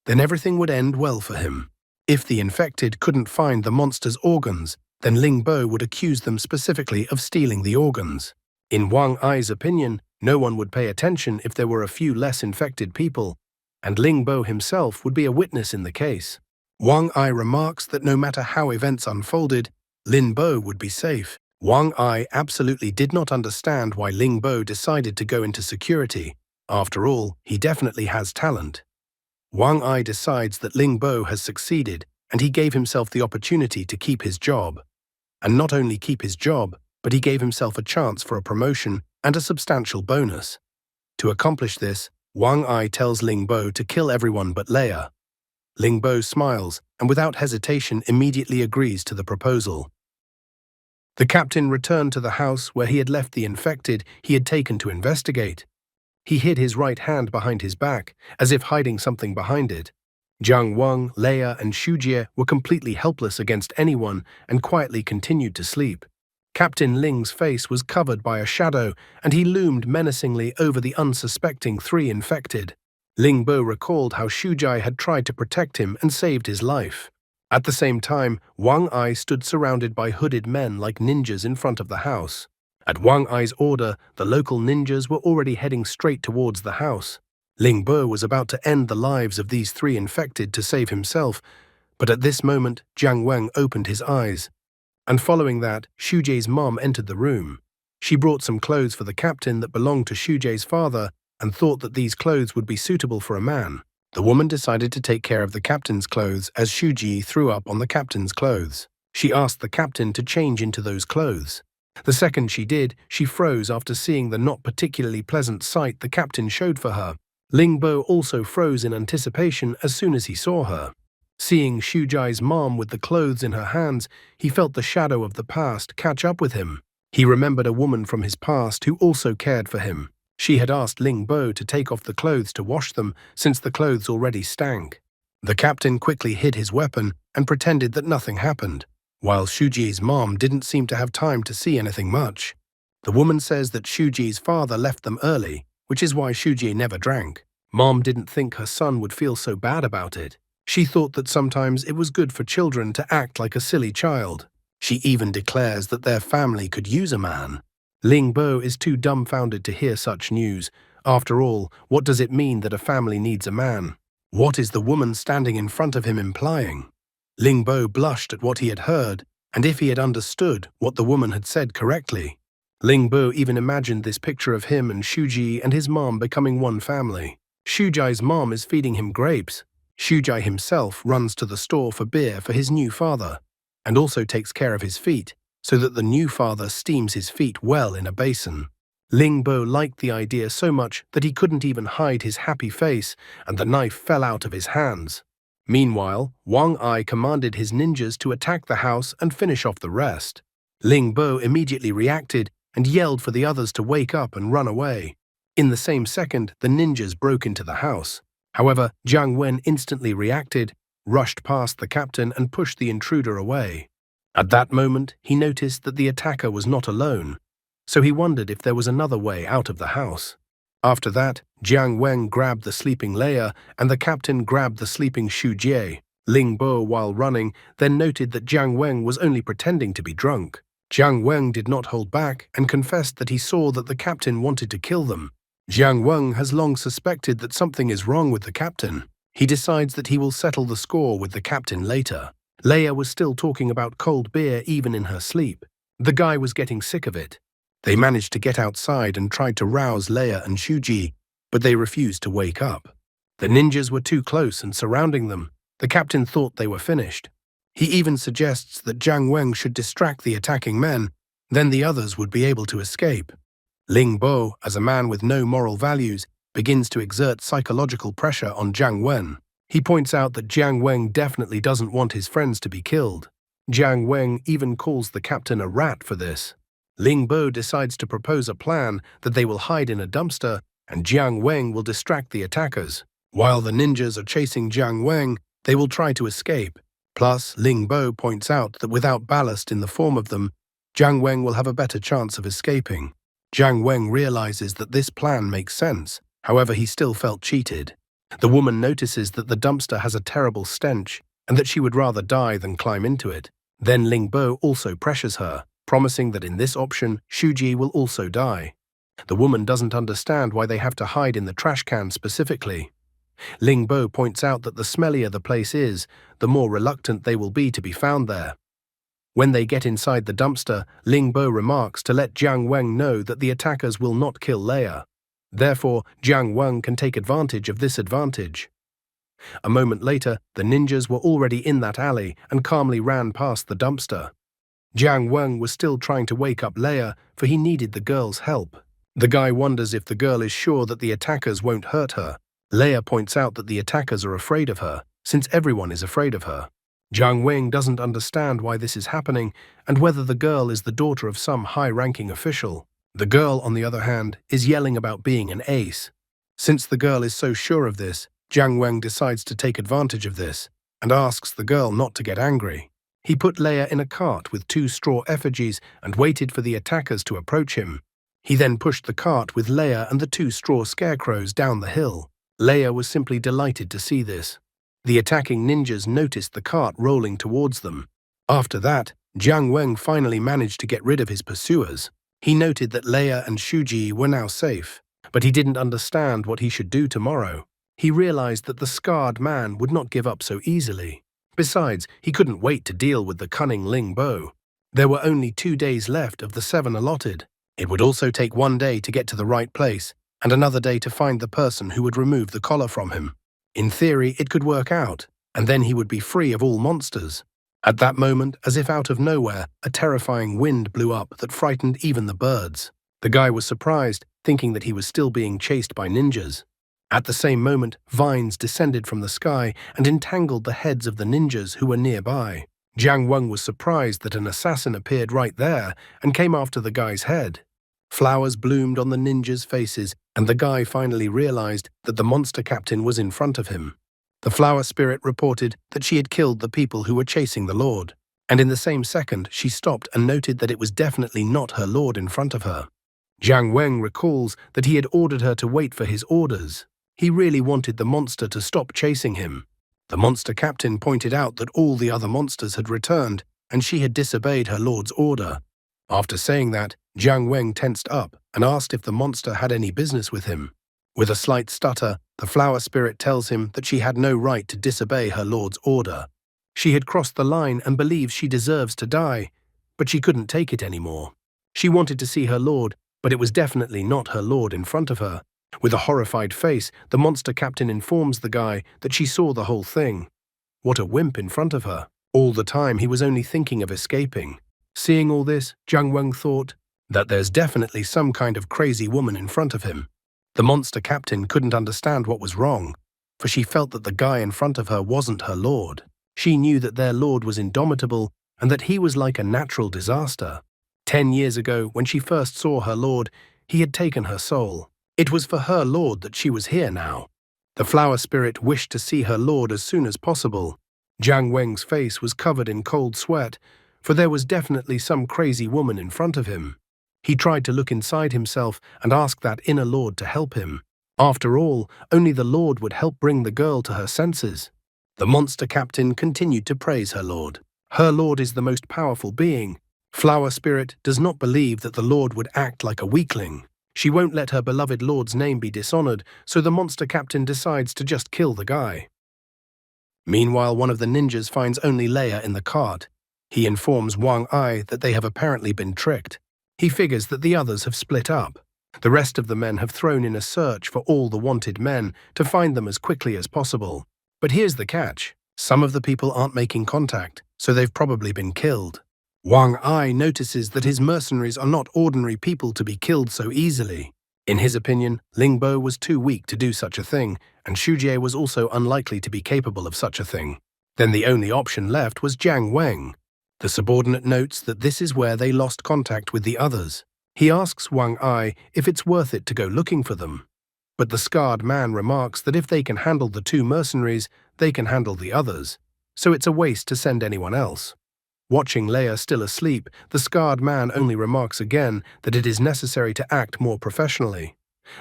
then everything would end well for him. If the infected couldn't find the monster's organs, then Ling Bo would accuse them specifically of stealing the organs. In Wang Ai's opinion, no one would pay attention if there were a few less infected people, and Ling Bo himself would be a witness in the case. Wang Ai remarks that no matter how events unfolded, Ling Bo would be safe. Wang Ai absolutely did not understand why Ling Bo decided to go into security. After all, he definitely has talent. Wang Ai decides that Ling Bo has succeeded, and he gave himself the opportunity to keep his job. And not only keep his job, but he gave himself a chance for a promotion and a substantial bonus. To accomplish this, Wang Ai tells Ling Bo to kill everyone but Leia. Ling Bo smiles and without hesitation immediately agrees to the proposal. The captain returned to the house where he had left the infected he had taken to investigate. He hid his right hand behind his back, as if hiding something behind it. Jiang Wang, Leia, and Shujie were completely helpless against anyone and quietly continued to sleep. Captain Ling's face was covered by a shadow, and he loomed menacingly over the unsuspecting three infected. Ling Bo recalled how Shujie had tried to protect him and saved his life. At the same time, Wang Ai stood surrounded by hooded men like ninjas in front of the house. At Wang Ai's order, the local ninjas were already heading straight towards the house. Ling Bo was about to end the lives of these three infected to save himself, but at this moment, Jiang Wang opened his eyes. And following that, Shujie's mom entered the room. She brought some clothes for the captain that belonged to Shujie's father and thought that these clothes would be suitable for a man. The woman decided to take care of the captain's clothes as Shujie threw up on the captain's clothes. She asked the captain to change into those clothes. The second she did, she froze after seeing the not particularly pleasant sight the captain showed for her. Ling Bo also froze in anticipation as soon as he saw her. Seeing Shujie's mom with the clothes in her hands, he felt the shadow of the past catch up with him. He remembered a woman from his past who also cared for him. She had asked Ling Bo to take off the clothes to wash them since the clothes already stank. The captain quickly hid his weapon and pretended that nothing happened, while Shujie's mom didn't seem to have time to see anything much. The woman says that Shujie's father left them early, which is why Shujie never drank. Mom didn't think her son would feel so bad about it. She thought that sometimes it was good for children to act like a silly child. She even declares that their family could use a man. Ling Bo is too dumbfounded to hear such news. After all, what does it mean that a family needs a man? What is the woman standing in front of him implying? Ling Bo blushed at what he had heard, and if he had understood what the woman had said correctly. Ling Bo even imagined this picture of him and Shujie and his mom becoming one family. Shujie's mom is feeding him grapes. Shujie himself runs to the store for beer for his new father, and also takes care of his feet, so that the new father steams his feet well in a basin. Ling Bo liked the idea so much that he couldn't even hide his happy face, and the knife fell out of his hands. Meanwhile, Wang Ai commanded his ninjas to attack the house and finish off the rest. Ling Bo immediately reacted and yelled for the others to wake up and run away. In the same second, the ninjas broke into the house. However, Jiang Wen instantly reacted, rushed past the captain and pushed the intruder away. At that moment, he noticed that the attacker was not alone, so he wondered if there was another way out of the house. After that, Jiang Wen grabbed the sleeping Leia and the captain grabbed the sleeping Shujie. Ling Bo, while running, then noted that Jiang Wen was only pretending to be drunk. Jiang Wen did not hold back and confessed that he saw that the captain wanted to kill them. Jiang Wen has long suspected that something is wrong with the captain. He decides that he will settle the score with the captain later. Leia was still talking about cold beer even in her sleep. The guy was getting sick of it. They managed to get outside and tried to rouse Leia and Shujie, but they refused to wake up. The ninjas were too close and surrounding them. The captain thought they were finished. He even suggests that Jiang Wen should distract the attacking men, then the others would be able to escape. Ling Bo, as a man with no moral values, begins to exert psychological pressure on Jiang Wen. He points out that Jiang Wen definitely doesn't want his friends to be killed. Jiang Wen even calls the captain a rat for this. Ling Bo decides to propose a plan that they will hide in a dumpster and Jiang Wen will distract the attackers. While the ninjas are chasing Jiang Wen, they will try to escape. Plus, Ling Bo points out that without ballast in the form of them, Jiang Wen will have a better chance of escaping. Jiang Wen realizes that this plan makes sense, however he still felt cheated. The woman notices that the dumpster has a terrible stench and that she would rather die than climb into it. Then Ling Bo also pressures her, promising that in this option, Shujie will also die. The woman doesn't understand why they have to hide in the trash can specifically. Ling Bo points out that the smellier the place is, the more reluctant they will be to be found there. When they get inside the dumpster, Ling Bo remarks to let Jiang Wen know that the attackers will not kill Leia. Therefore, Jiang Wen can take advantage of this advantage. A moment later, the ninjas were already in that alley and calmly ran past the dumpster. Jiang Wen was still trying to wake up Leia, for he needed the girl's help. The guy wonders if the girl is sure that the attackers won't hurt her. Leia points out that the attackers are afraid of her, since everyone is afraid of her. Jiang Weng doesn't understand why this is happening and whether the girl is the daughter of some high-ranking official. The girl, on the other hand, is yelling about being an ace. Since the girl is so sure of this, Jiang Weng decides to take advantage of this and asks the girl not to get angry. He put Leia in a cart with 2 straw effigies and waited for the attackers to approach him. He then pushed the cart with Leia and the 2 straw scarecrows down the hill. Leia was simply delighted to see this. The attacking ninjas noticed the cart rolling towards them. After that, Jiang Weng finally managed to get rid of his pursuers. He noted that Leia and Shuji were now safe, but he didn't understand what he should do tomorrow. He realized that the scarred man would not give up so easily. Besides, he couldn't wait to deal with the cunning Ling Bo. There were only 2 days left of the 7 allotted. It would also take 1 day to get to the right place, and another day to find the person who would remove the collar from him. In theory, it could work out, and then he would be free of all monsters. At that moment, as if out of nowhere, a terrifying wind blew up that frightened even the birds. The guy was surprised, thinking that he was still being chased by ninjas. At the same moment, vines descended from the sky and entangled the heads of the ninjas who were nearby. Jiang Weng was surprised that an assassin appeared right there and came after the guy's head. Flowers bloomed on the ninjas' faces, and the guy finally realized that the monster captain was in front of him. The flower spirit reported that she had killed the people who were chasing the lord, and in the same second she stopped and noted that it was definitely not her lord in front of her. Jiang Weng recalls that he had ordered her to wait for his orders. He really wanted the monster to stop chasing him. The monster captain pointed out that all the other monsters had returned, and she had disobeyed her lord's order. After saying that, Jiang Weng tensed up and asked if the monster had any business with him. With a slight stutter, the flower spirit tells him that she had no right to disobey her lord's order. She had crossed the line and believes she deserves to die, but she couldn't take it anymore. She wanted to see her lord, but it was definitely not her lord in front of her. With a horrified face, the monster captain informs the guy that she saw the whole thing. What a wimp in front of her. All the time he was only thinking of escaping. Seeing all this, Jiang Weng thought that there's definitely some kind of crazy woman in front of him. The monster captain couldn't understand what was wrong, for she felt that the guy in front of her wasn't her lord. She knew that their lord was indomitable and that he was like a natural disaster. 10 years ago, when she first saw her lord, he had taken her soul. It was for her lord that she was here now. The flower spirit wished to see her lord as soon as possible. Jiang Weng's face was covered in cold sweat, for there was definitely some crazy woman in front of him. He tried to look inside himself and ask that inner lord to help him. After all, only the lord would help bring the girl to her senses. The monster captain continued to praise her lord. Her lord is the most powerful being. Flower spirit does not believe that the lord would act like a weakling. She won't let her beloved lord's name be dishonored, so the monster captain decides to just kill the guy. Meanwhile, one of the ninjas finds only Leia in the cart. He informs Wang Ai that they have apparently been tricked. He figures that the others have split up. The rest of the men have thrown in a search for all the wanted men to find them as quickly as possible. But here's the catch. Some of the people aren't making contact, so they've probably been killed. Wang Ai notices that his mercenaries are not ordinary people to be killed so easily. In his opinion, Ling Bo was too weak to do such a thing, and Shujie was also unlikely to be capable of such a thing. Then the only option left was Jiang Weng. The subordinate notes that this is where they lost contact with the others. He asks Wang Ai if it's worth it to go looking for them. But the scarred man remarks that if they can handle the 2 mercenaries, they can handle the others, so it's a waste to send anyone else. Watching Leia still asleep, the scarred man only remarks again that it is necessary to act more professionally.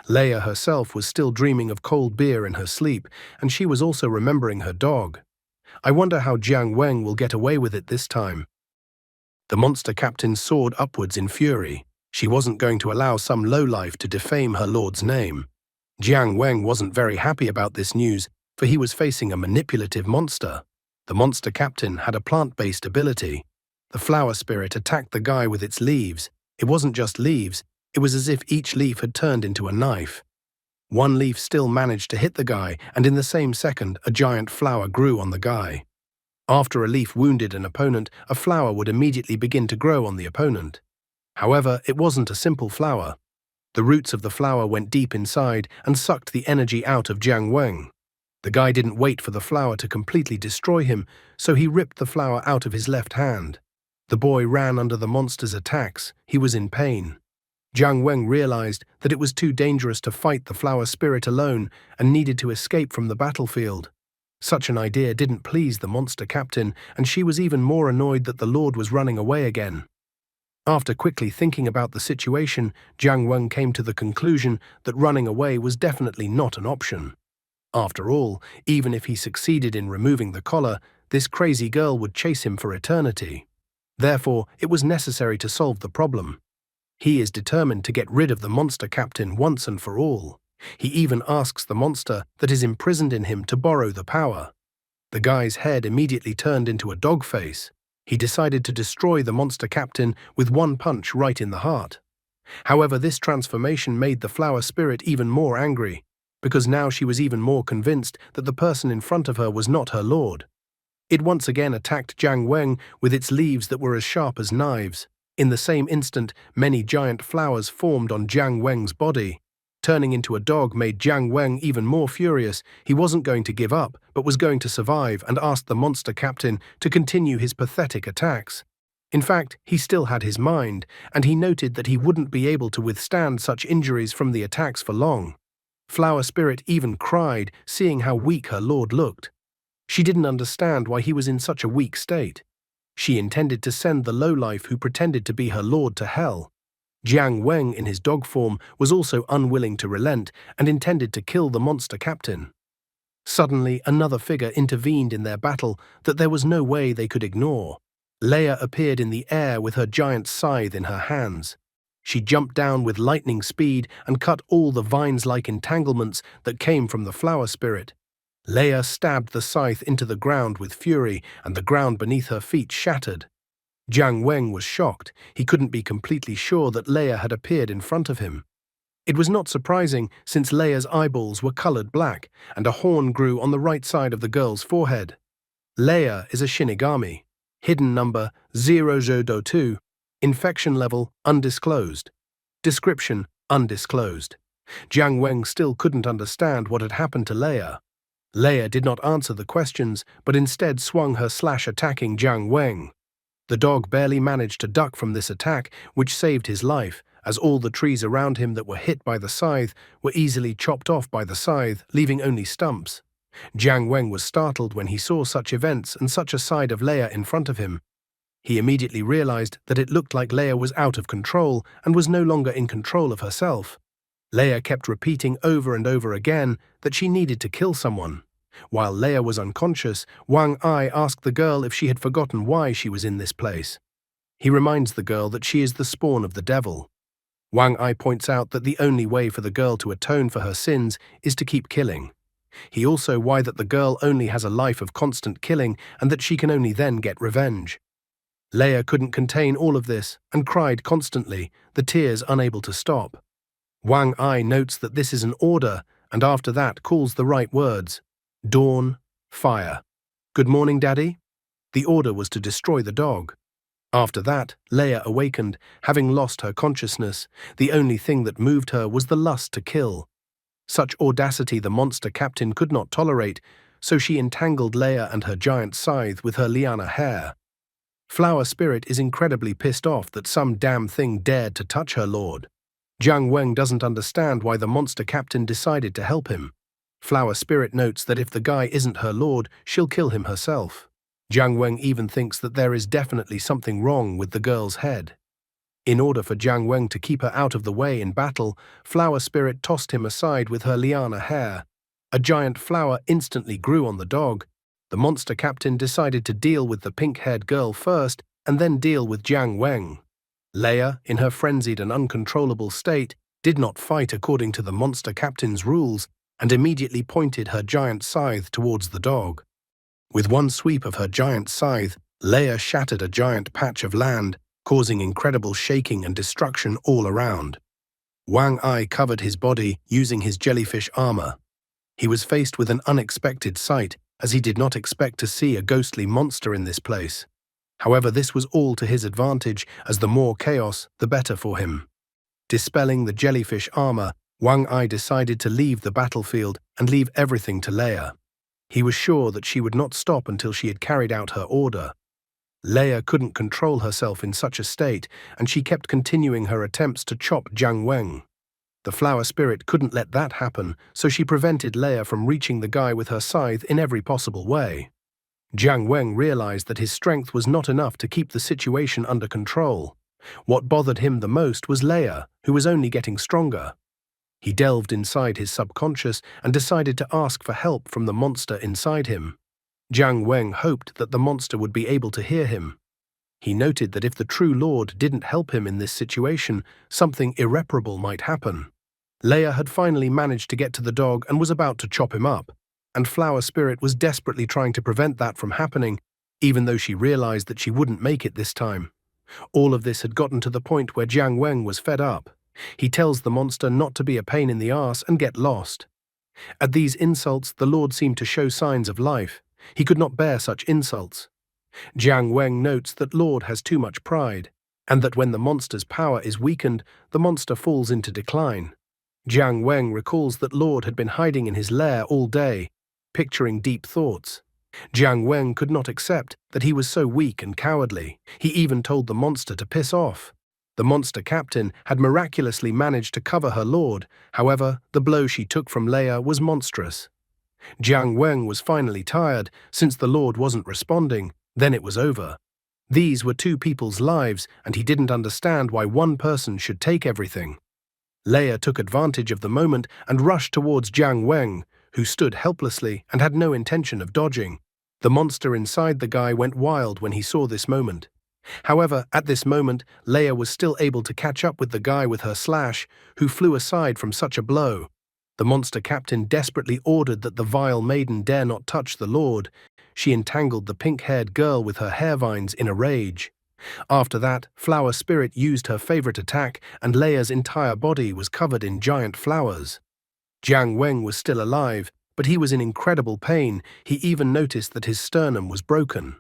Leia herself was still dreaming of cold beer in her sleep, and she was also remembering her dog. I wonder how Jiang Weng will get away with it this time. The monster captain soared upwards in fury. She wasn't going to allow some lowlife to defame her lord's name. Jiang Weng wasn't very happy about this news, for he was facing a manipulative monster. The monster captain had a plant-based ability. The flower spirit attacked the guy with its leaves. It wasn't just leaves, it was as if each leaf had turned into a knife. One leaf still managed to hit the guy, and in the same second, a giant flower grew on the guy. After a leaf wounded an opponent, a flower would immediately begin to grow on the opponent. However, it wasn't a simple flower. The roots of the flower went deep inside and sucked the energy out of Jiang Weng. The guy didn't wait for the flower to completely destroy him, so he ripped the flower out of his left hand. The boy ran under the monster's attacks. He was in pain. Jiang Weng realized that it was too dangerous to fight the flower spirit alone and needed to escape from the battlefield. Such an idea didn't please the monster captain, and she was even more annoyed that the Lord was running away again. After quickly thinking about the situation, Jiang Weng came to the conclusion that running away was definitely not an option. After all, even if he succeeded in removing the collar, this crazy girl would chase him for eternity. Therefore, it was necessary to solve the problem. He is determined to get rid of the monster captain once and for all. He even asks the monster that is imprisoned in him to borrow the power. The guy's head immediately turned into a dog face. He decided to destroy the monster captain with one punch right in the heart. However, this transformation made the flower spirit even more angry, because now she was even more convinced that the person in front of her was not her lord. It once again attacked Jiang Weng with its leaves that were as sharp as knives. In the same instant, many giant flowers formed on Jiang Weng's body. Turning into a dog made Jiang Weng even more furious. He wasn't going to give up, but was going to survive, and asked the monster captain to continue his pathetic attacks. In fact, he still had his mind, and he noted that he wouldn't be able to withstand such injuries from the attacks for long. Flower Spirit even cried, seeing how weak her lord looked. She didn't understand why he was in such a weak state. She intended to send the lowlife who pretended to be her lord to hell. Jiang Weng in his dog form was also unwilling to relent and intended to kill the monster captain. Suddenly, another figure intervened in their battle that there was no way they could ignore. Leia appeared in the air with her giant scythe in her hands. She jumped down with lightning speed and cut all the vines-like entanglements that came from the flower spirit. Leia stabbed the scythe into the ground with fury, and the ground beneath her feet shattered. Jiang Weng was shocked. He couldn't be completely sure that Leia had appeared in front of him. It was not surprising, since Leia's eyeballs were colored black, and a horn grew on the right side of the girl's forehead. Leia is a Shinigami. Hidden number 0002. Infection level undisclosed. Description undisclosed. Jiang Weng still couldn't understand what had happened to Leia. Leia did not answer the questions, but instead swung her slash attacking Jiang Weng. The dog barely managed to duck from this attack, which saved his life, as all the trees around him that were hit by the scythe were easily chopped off by the scythe, leaving only stumps. Jiang Weng was startled when he saw such events and such a side of Leia in front of him. He immediately realized that it looked like Leia was out of control and was no longer in control of herself. Leia kept repeating over and over again that she needed to kill someone. While Leia was unconscious, Wang Ai asked the girl if she had forgotten why she was in this place. He reminds the girl that she is the spawn of the devil. Wang Ai points out that the only way for the girl to atone for her sins is to keep killing. He also why that the girl only has a life of constant killing and that she can only then get revenge. Leia couldn't contain all of this and cried constantly, the tears unable to stop. Wang Ai notes that this is an order, and after that calls the right words. Dawn, fire. Good morning, Daddy. The order was to destroy the dog. After that, Leia awakened, having lost her consciousness. The only thing that moved her was the lust to kill. Such audacity the monster captain could not tolerate, so she entangled Leia and her giant scythe with her liana hair. Flower Spirit is incredibly pissed off that some damn thing dared to touch her lord. Jiang Weng doesn't understand why the monster captain decided to help him. Flower Spirit notes that if the guy isn't her lord, she'll kill him herself. Jiang Weng even thinks that there is definitely something wrong with the girl's head. In order for Jiang Weng to keep her out of the way in battle, Flower Spirit tossed him aside with her liana hair. A giant flower instantly grew on the dog. The monster captain decided to deal with the pink-haired girl first and then deal with Jiang Weng. Leia, in her frenzied and uncontrollable state, did not fight according to the monster captain's rules and immediately pointed her giant scythe towards the dog. With one sweep of her giant scythe, Leia shattered a giant patch of land, causing incredible shaking and destruction all around. Wang Ai covered his body using his jellyfish armor. He was faced with an unexpected sight, as he did not expect to see a ghostly monster in this place. However, this was all to his advantage, as the more chaos, the better for him. Dispelling the jellyfish armor, Wang Ai decided to leave the battlefield and leave everything to Leia. He was sure that she would not stop until she had carried out her order. Leia couldn't control herself in such a state, and she kept continuing her attempts to chop Jiang Weng. The flower spirit couldn't let that happen, so she prevented Leia from reaching the guy with her scythe in every possible way. Jiang Weng realized that his strength was not enough to keep the situation under control. What bothered him the most was Leia, who was only getting stronger. He delved inside his subconscious and decided to ask for help from the monster inside him. Jiang Weng hoped that the monster would be able to hear him. He noted that if the true Lord didn't help him in this situation, something irreparable might happen. Leia had finally managed to get to the dog and was about to chop him up, and Flower Spirit was desperately trying to prevent that from happening, even though she realized that she wouldn't make it this time. All of this had gotten to the point where Jiang Weng was fed up. He tells the monster not to be a pain in the ass and get lost. At these insults, the Lord seemed to show signs of life. He could not bear such insults. Jiang Weng notes that Lord has too much pride, and that when the monster's power is weakened, the monster falls into decline. Jiang Weng recalls that Lord had been hiding in his lair all day, picturing deep thoughts. Jiang Weng could not accept that he was so weak and cowardly. He even told the monster to piss off. The monster captain had miraculously managed to cover her Lord. However, the blow she took from Leia was monstrous. Jiang Weng was finally tired. Since the Lord wasn't responding, then it was over. These were two people's lives, and he didn't understand why one person should take everything. Leia took advantage of the moment and rushed towards Jiang Weng, who stood helplessly and had no intention of dodging. The monster inside the guy went wild when he saw this moment. However, at this moment, Leia was still able to catch up with the guy with her slash, who flew aside from such a blow. The monster captain desperately ordered that the vile maiden dare not touch the Lord. She entangled the pink-haired girl with her hair vines in a rage. After that, Flower Spirit used her favorite attack, and Leia's entire body was covered in giant flowers. Jiang Weng was still alive, but he was in incredible pain. He even noticed that his sternum was broken.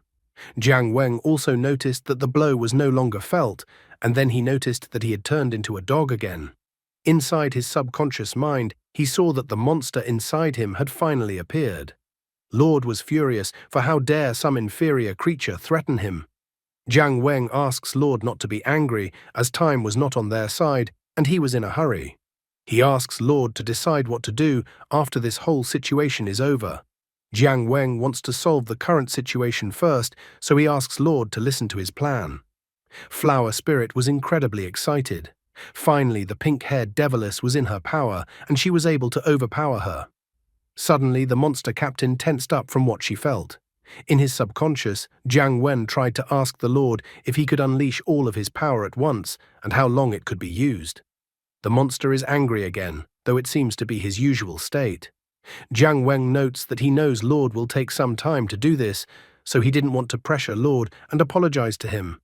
Jiang Weng also noticed that the blow was no longer felt, and then he noticed that he had turned into a dog again. Inside his subconscious mind, he saw that the monster inside him had finally appeared. Lord was furious, for how dare some inferior creature threaten him? Jiang Weng asks Lord not to be angry, as time was not on their side, and he was in a hurry. He asks Lord to decide what to do after this whole situation is over. Jiang Weng wants to solve the current situation first, so he asks Lord to listen to his plan. Flower Spirit was incredibly excited. Finally, the pink-haired deviless was in her power, and she was able to overpower her. Suddenly, the monster captain tensed up from what she felt. In his subconscious, Jiang Weng tried to ask the Lord if he could unleash all of his power at once and how long it could be used. The monster is angry again, though it seems to be his usual state. Jiang Weng notes that he knows Lord will take some time to do this, so he didn't want to pressure Lord and apologized to him.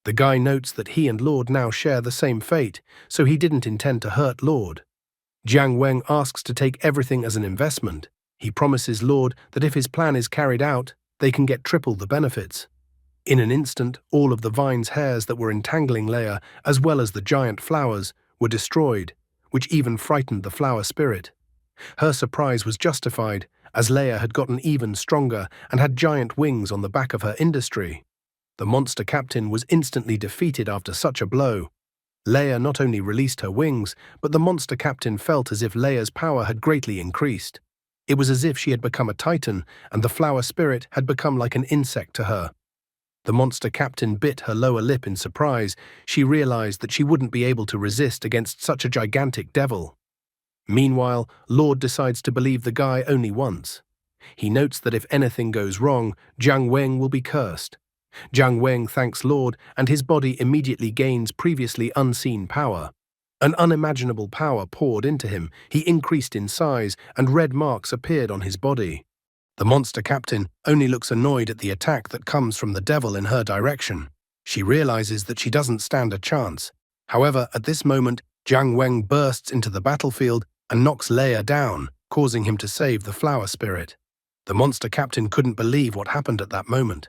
The guy notes that he and Lord now share the same fate, so he didn't intend to hurt Lord. Jiang Weng asks to take everything as an investment. He promises Lord that if his plan is carried out, they can get triple the benefits. In an instant, all of the vine's hairs that were entangling Leia, as well as the giant flowers, were destroyed, which even frightened the Flower Spirit. Her surprise was justified, as Leia had gotten even stronger and had giant wings on the back of her industry. The monster captain was instantly defeated after such a blow. Leia not only released her wings, but the monster captain felt as if Leia's power had greatly increased. It was as if she had become a titan, and the Flower Spirit had become like an insect to her. The monster captain bit her lower lip in surprise. She realized that she wouldn't be able to resist against such a gigantic devil. Meanwhile, Lord decides to believe the guy only once. He notes that if anything goes wrong, Jiang Weng will be cursed. Jiang Weng thanks Lord, and his body immediately gains previously unseen power. An unimaginable power poured into him. He increased in size, and red marks appeared on his body. The monster captain only looks annoyed at the attack that comes from the devil in her direction. She realizes that she doesn't stand a chance. However, at this moment, Jiang Weng bursts into the battlefield and knocks Leia down, causing him to save the Flower Spirit. The monster captain couldn't believe what happened at that moment.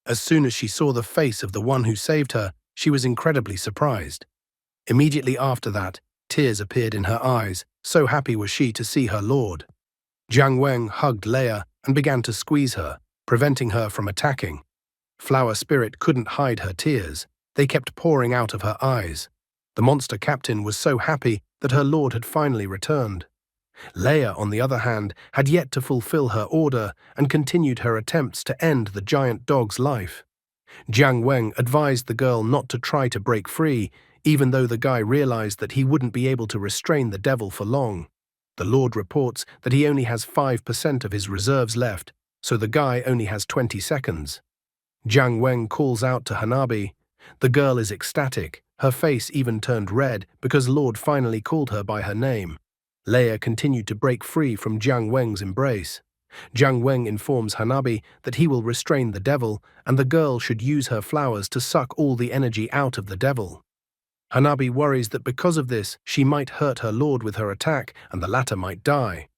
As soon as she saw the face of the one who saved her, she was incredibly surprised. Immediately after that, tears appeared in her eyes, so happy was she to see her lord. Jiang Weng hugged Leia and began to squeeze her, preventing her from attacking. Flower Spirit couldn't hide her tears. They kept pouring out of her eyes. The monster captain was so happy that her lord had finally returned. Leia, on the other hand, had yet to fulfill her order and continued her attempts to end the giant dog's life. Jiang Weng advised the girl not to try to break free, even though the guy realized that he wouldn't be able to restrain the devil for long. The Lord reports that he only has 5% of his reserves left, so the guy only has 20 seconds. Jiang Weng calls out to Hanabi. The girl is ecstatic. Her face even turned red because Lord finally called her by her name. Leia continued to break free from Jiang Weng's embrace. Jiang Weng informs Hanabi that he will restrain the devil and the girl should use her flowers to suck all the energy out of the devil. Hanabi worries that because of this, she might hurt her lord with her attack and the latter might die.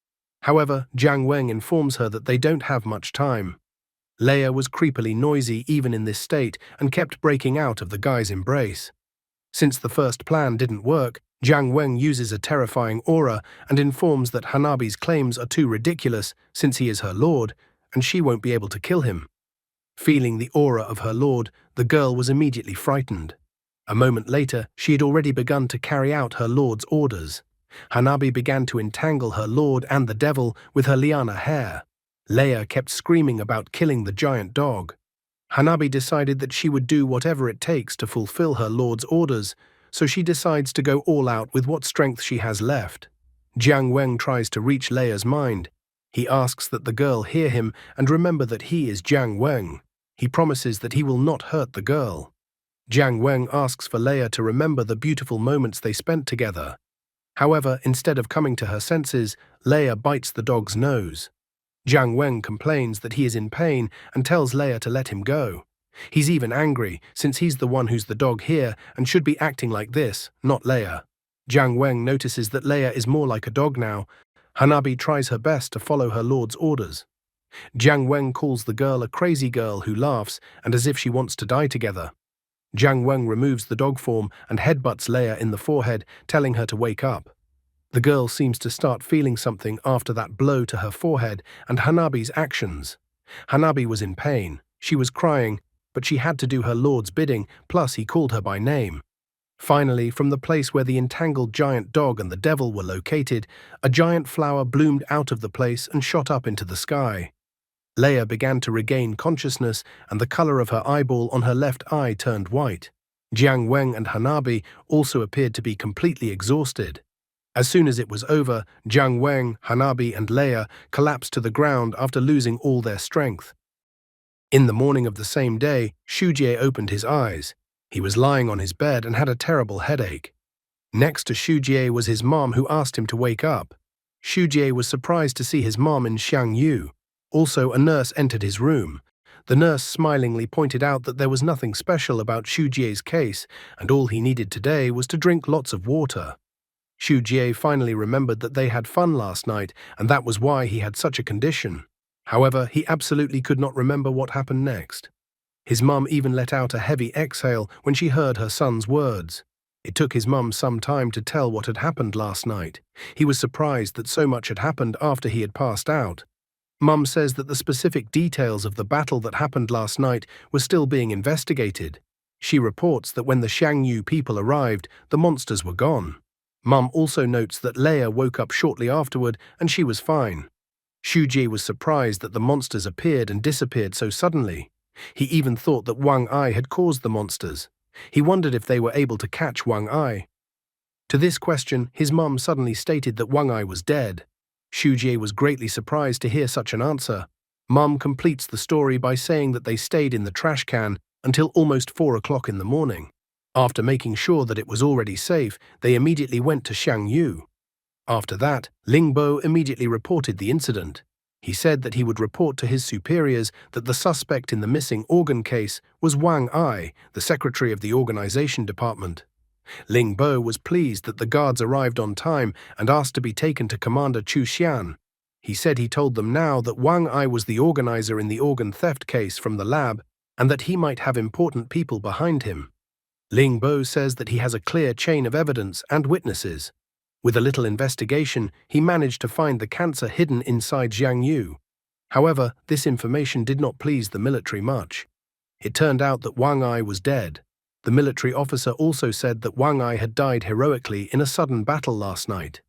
However, Jiang Weng informs her that they don't have much time. Leia was creepily noisy even in this state and kept breaking out of the guy's embrace. Since the first plan didn't work, Jiang Weng uses a terrifying aura and informs that Hanabi's claims are too ridiculous since he is her lord, and she won't be able to kill him. Feeling the aura of her lord, the girl was immediately frightened. A moment later, she had already begun to carry out her lord's orders. Hanabi began to entangle her lord and the devil with her liana hair. Leia kept screaming about killing the giant dog. Hanabi decided that she would do whatever it takes to fulfill her lord's orders, so she decides to go all out with what strength she has left. Jiang Weng tries to reach Leia's mind. He asks that the girl hear him and remember that he is Jiang Weng. He promises that he will not hurt the girl. Jiang Weng asks for Leia to remember the beautiful moments they spent together. However, instead of coming to her senses, Leia bites the dog's nose. Jiang Weng complains that he is in pain and tells Leia to let him go. He's even angry, since he's the one who's the dog here and should be acting like this, not Leia. Jiang Weng notices that Leia is more like a dog now. Hanabi tries her best to follow her lord's orders. Jiang Weng calls the girl a crazy girl who laughs and as if she wants to die together. Jiang Weng removes the dog form and headbutts Leia in the forehead, telling her to wake up. The girl seems to start feeling something after that blow to her forehead and Hanabi's actions. Hanabi was in pain. She was crying, but she had to do her lord's bidding, plus he called her by name. Finally, from the place where the entangled giant dog and the devil were located, a giant flower bloomed out of the place and shot up into the sky. Leia began to regain consciousness and the color of her eyeball on her left eye turned white. Jiang Weng and Hanabi also appeared to be completely exhausted. As soon as it was over, Jiang Weng, Hanabi, and Leia collapsed to the ground after losing all their strength. In the morning of the same day, Shujie opened his eyes. He was lying on his bed and had a terrible headache. Next to Shujie was his mom, who asked him to wake up. Shujie was surprised to see his mom in Xiangyu. Also, a nurse entered his room. The nurse smilingly pointed out that there was nothing special about Shujie's case, and all he needed today was to drink lots of water. Shujie finally remembered that they had fun last night, and that was why he had such a condition. However, he absolutely could not remember what happened next. His mum even let out a heavy exhale when she heard her son's words. It took his mum some time to tell what had happened last night. He was surprised that so much had happened after he had passed out. Mum says that the specific details of the battle that happened last night were still being investigated. She reports that when the Xiangyu people arrived, the monsters were gone. Mum also notes that Leia woke up shortly afterward and she was fine. Shujie was surprised that the monsters appeared and disappeared so suddenly. He even thought that Wang Ai had caused the monsters. He wondered if they were able to catch Wang Ai. To this question, his mum suddenly stated that Wang Ai was dead. Shujie was greatly surprised to hear such an answer. Mum completes the story by saying that they stayed in the trash can until almost 4 o'clock in the morning. After making sure that it was already safe, they immediately went to Xiangyu. After that, Ling Bo immediately reported the incident. He said that he would report to his superiors that the suspect in the missing organ case was Wang Ai, the secretary of the organization department. Ling Bo was pleased that the guards arrived on time and asked to be taken to Commander Chu Xian. He said he told them now that Wang Ai was the organizer in the organ theft case from the lab and that he might have important people behind him. Ling Bo says that he has a clear chain of evidence and witnesses. With a little investigation, he managed to find the cancer hidden inside Jiang Yu. However, this information did not please the military much. It turned out that Wang Ai was dead. The military officer also said that Wang Ai had died heroically in a sudden battle last night.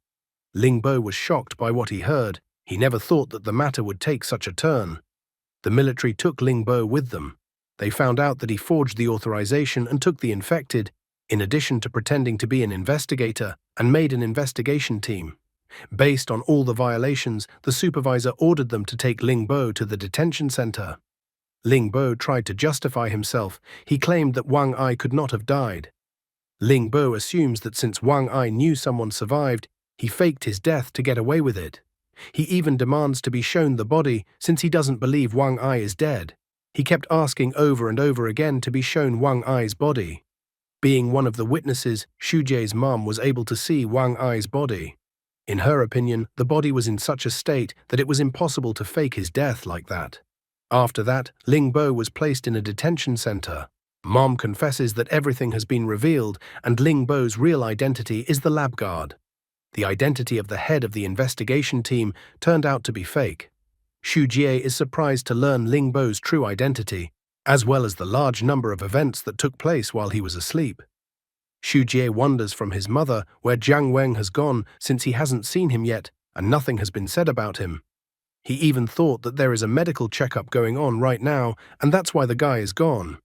Ling Bo was shocked by what he heard. He never thought that the matter would take such a turn. The military took Ling Bo with them. They found out that he forged the authorization and took the infected, in addition to pretending to be an investigator, and made an investigation team. Based on all the violations, the supervisor ordered them to take Ling Bo to the detention center. Ling Bo tried to justify himself. He claimed that Wang Ai could not have died. Ling Bo assumes that since Wang Ai knew someone survived, he faked his death to get away with it. He even demands to be shown the body since he doesn't believe Wang Ai is dead. He kept asking over and over again to be shown Wang Ai's body. Being one of the witnesses, Xu Jie's mom was able to see Wang Ai's body. In her opinion, the body was in such a state that it was impossible to fake his death like that. After that, Ling Bo was placed in a detention center. Mom confesses that everything has been revealed and Ling Bo's real identity is the lab guard. The identity of the head of the investigation team turned out to be fake. Xu Jie is surprised to learn Ling Bo's true identity, as well as the large number of events that took place while he was asleep. Xu Jie wonders from his mother where Jiang Weng has gone since he hasn't seen him yet and nothing has been said about him. He even thought that there is a medical checkup going on right now and that's why the guy is gone.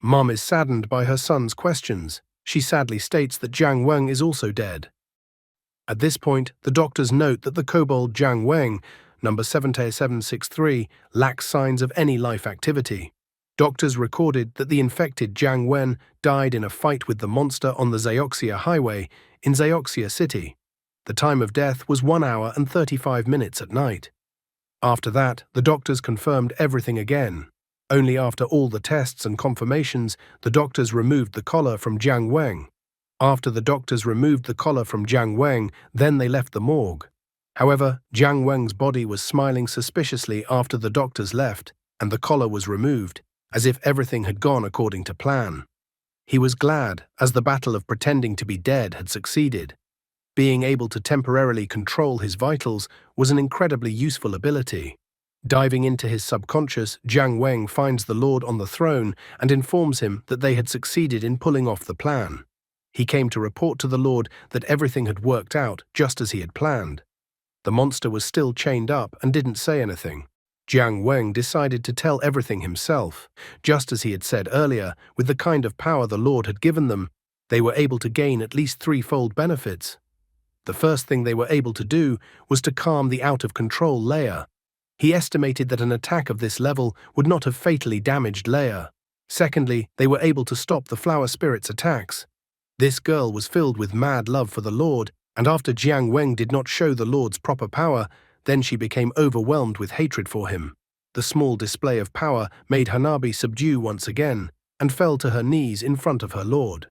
Mom is saddened by her son's questions. She sadly states that Jiang Weng is also dead. At this point, the doctors note that the kobold Jiang Weng, number 77763, lacks signs of any life activity. Doctors recorded that the infected Jiang Wen died in a fight with the monster on the Zioxia Highway in Zioxia City. The time of death was 1 hour and 35 minutes at night. After that, the doctors confirmed everything again. Only after all the tests and confirmations, the doctors removed the collar from Jiang Weng. After the doctors removed the collar from Jiang Weng, then they left the morgue. However, Jiang Weng's body was smiling suspiciously after the doctors left, and the collar was removed, as if everything had gone according to plan. He was glad, as the battle of pretending to be dead had succeeded. Being able to temporarily control his vitals was an incredibly useful ability. Diving into his subconscious, Jiang Weng finds the Lord on the throne and informs him that they had succeeded in pulling off the plan. He came to report to the Lord that everything had worked out just as he had planned. The monster was still chained up and didn't say anything. Jiang Weng decided to tell everything himself. Just as he had said earlier, with the kind of power the Lord had given them, they were able to gain at least threefold benefits. The first thing they were able to do was to calm the out-of-control Leia. He estimated that an attack of this level would not have fatally damaged Leia. Secondly, they were able to stop the flower spirit's attacks. This girl was filled with mad love for the Lord, and after Jiang Weng did not show the Lord's proper power, then she became overwhelmed with hatred for him. The small display of power made Hanabi subdue once again, and fell to her knees in front of her Lord.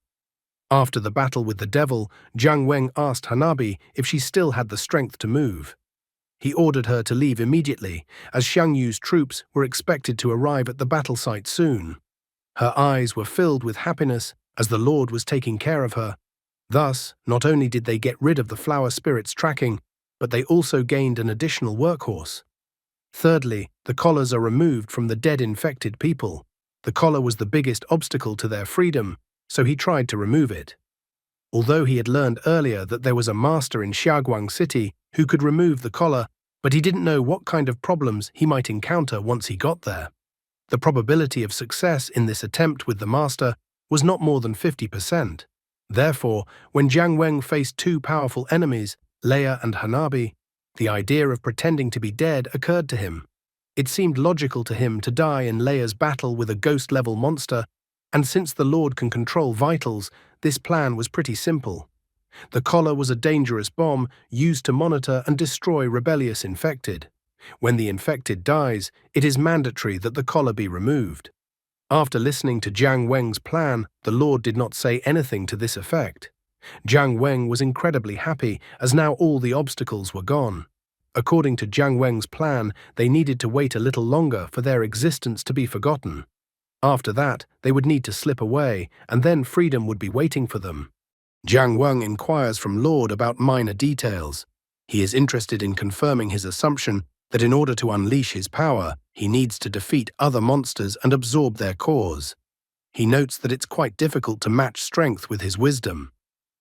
After the battle with the devil, Jiang Weng asked Hanabi if she still had the strength to move. He ordered her to leave immediately, as Xiang Yu's troops were expected to arrive at the battle site soon. Her eyes were filled with happiness, as the Lord was taking care of her. Thus, not only did they get rid of the flower spirit's tracking, but they also gained an additional workhorse. Thirdly, the collars are removed from the dead infected people. The collar was the biggest obstacle to their freedom, so he tried to remove it. Although he had learned earlier that there was a master in Xiaoguang City who could remove the collar, but he didn't know what kind of problems he might encounter once he got there. The probability of success in this attempt with the master was not more than 50%. Therefore, when Jiang Weng faced two powerful enemies, Leia and Hanabi, the idea of pretending to be dead occurred to him. It seemed logical to him to die in Leia's battle with a ghost-level monster, and since the Lord can control vitals, this plan was pretty simple. The collar was a dangerous bomb used to monitor and destroy rebellious infected. When the infected dies, it is mandatory that the collar be removed. After listening to Jiang Weng's plan, the Lord did not say anything to this effect. Jiang Weng was incredibly happy, as now all the obstacles were gone. According to Jiang Weng's plan, they needed to wait a little longer for their existence to be forgotten. After that, they would need to slip away, and then freedom would be waiting for them. Jiang Weng inquires from Lord about minor details. He is interested in confirming his assumption that in order to unleash his power, he needs to defeat other monsters and absorb their cores. He notes that it's quite difficult to match strength with his wisdom.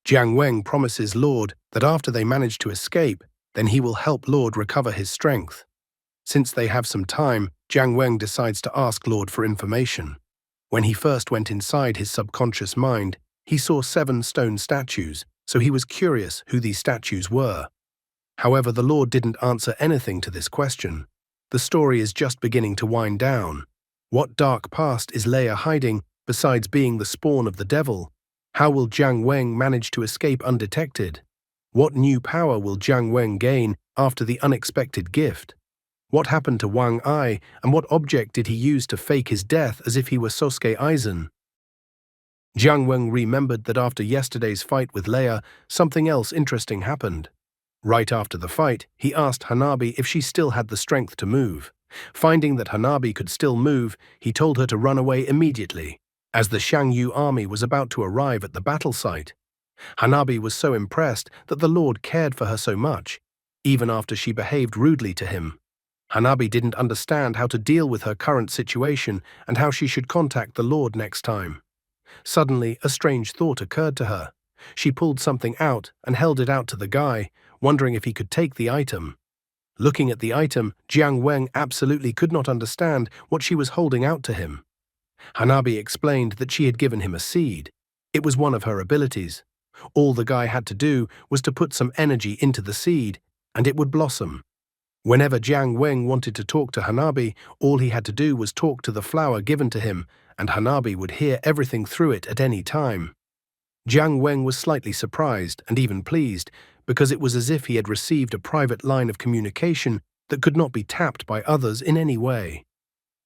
Jiang Weng promises Lord that after they manage to escape, then he will help Lord recover his strength. Since they have some time, Jiang Weng decides to ask Lord for information. When he first went inside his subconscious mind, he saw 7 stone statues, so he was curious who these statues were. However, the Lord didn't answer anything to this question. The story is just beginning to wind down. What dark past is Leia hiding besides being the spawn of the devil? How will Jiang Weng manage to escape undetected? What new power will Jiang Weng gain after the unexpected gift? What happened to Wang Ai, and what object did he use to fake his death as if he were Sosuke Aizen? Jiang Weng remembered that after yesterday's fight with Leia, something else interesting happened. Right after the fight, he asked Hanabi if she still had the strength to move. Finding that Hanabi could still move, he told her to run away immediately. As the Shangyu army was about to arrive at the battle site, Hanabi was so impressed that the Lord cared for her so much, even after she behaved rudely to him. Hanabi didn't understand how to deal with her current situation and how she should contact the Lord next time. Suddenly, a strange thought occurred to her. She pulled something out and held it out to the guy, wondering if he could take the item. Looking at the item, Jiang Weng absolutely could not understand what she was holding out to him. Hanabi explained that she had given him a seed. It was one of her abilities. All the guy had to do was to put some energy into the seed, and it would blossom. Whenever Jiang Weng wanted to talk to Hanabi, all he had to do was talk to the flower given to him, and Hanabi would hear everything through it at any time. Jiang Weng was slightly surprised and even pleased, because it was as if he had received a private line of communication that could not be tapped by others in any way.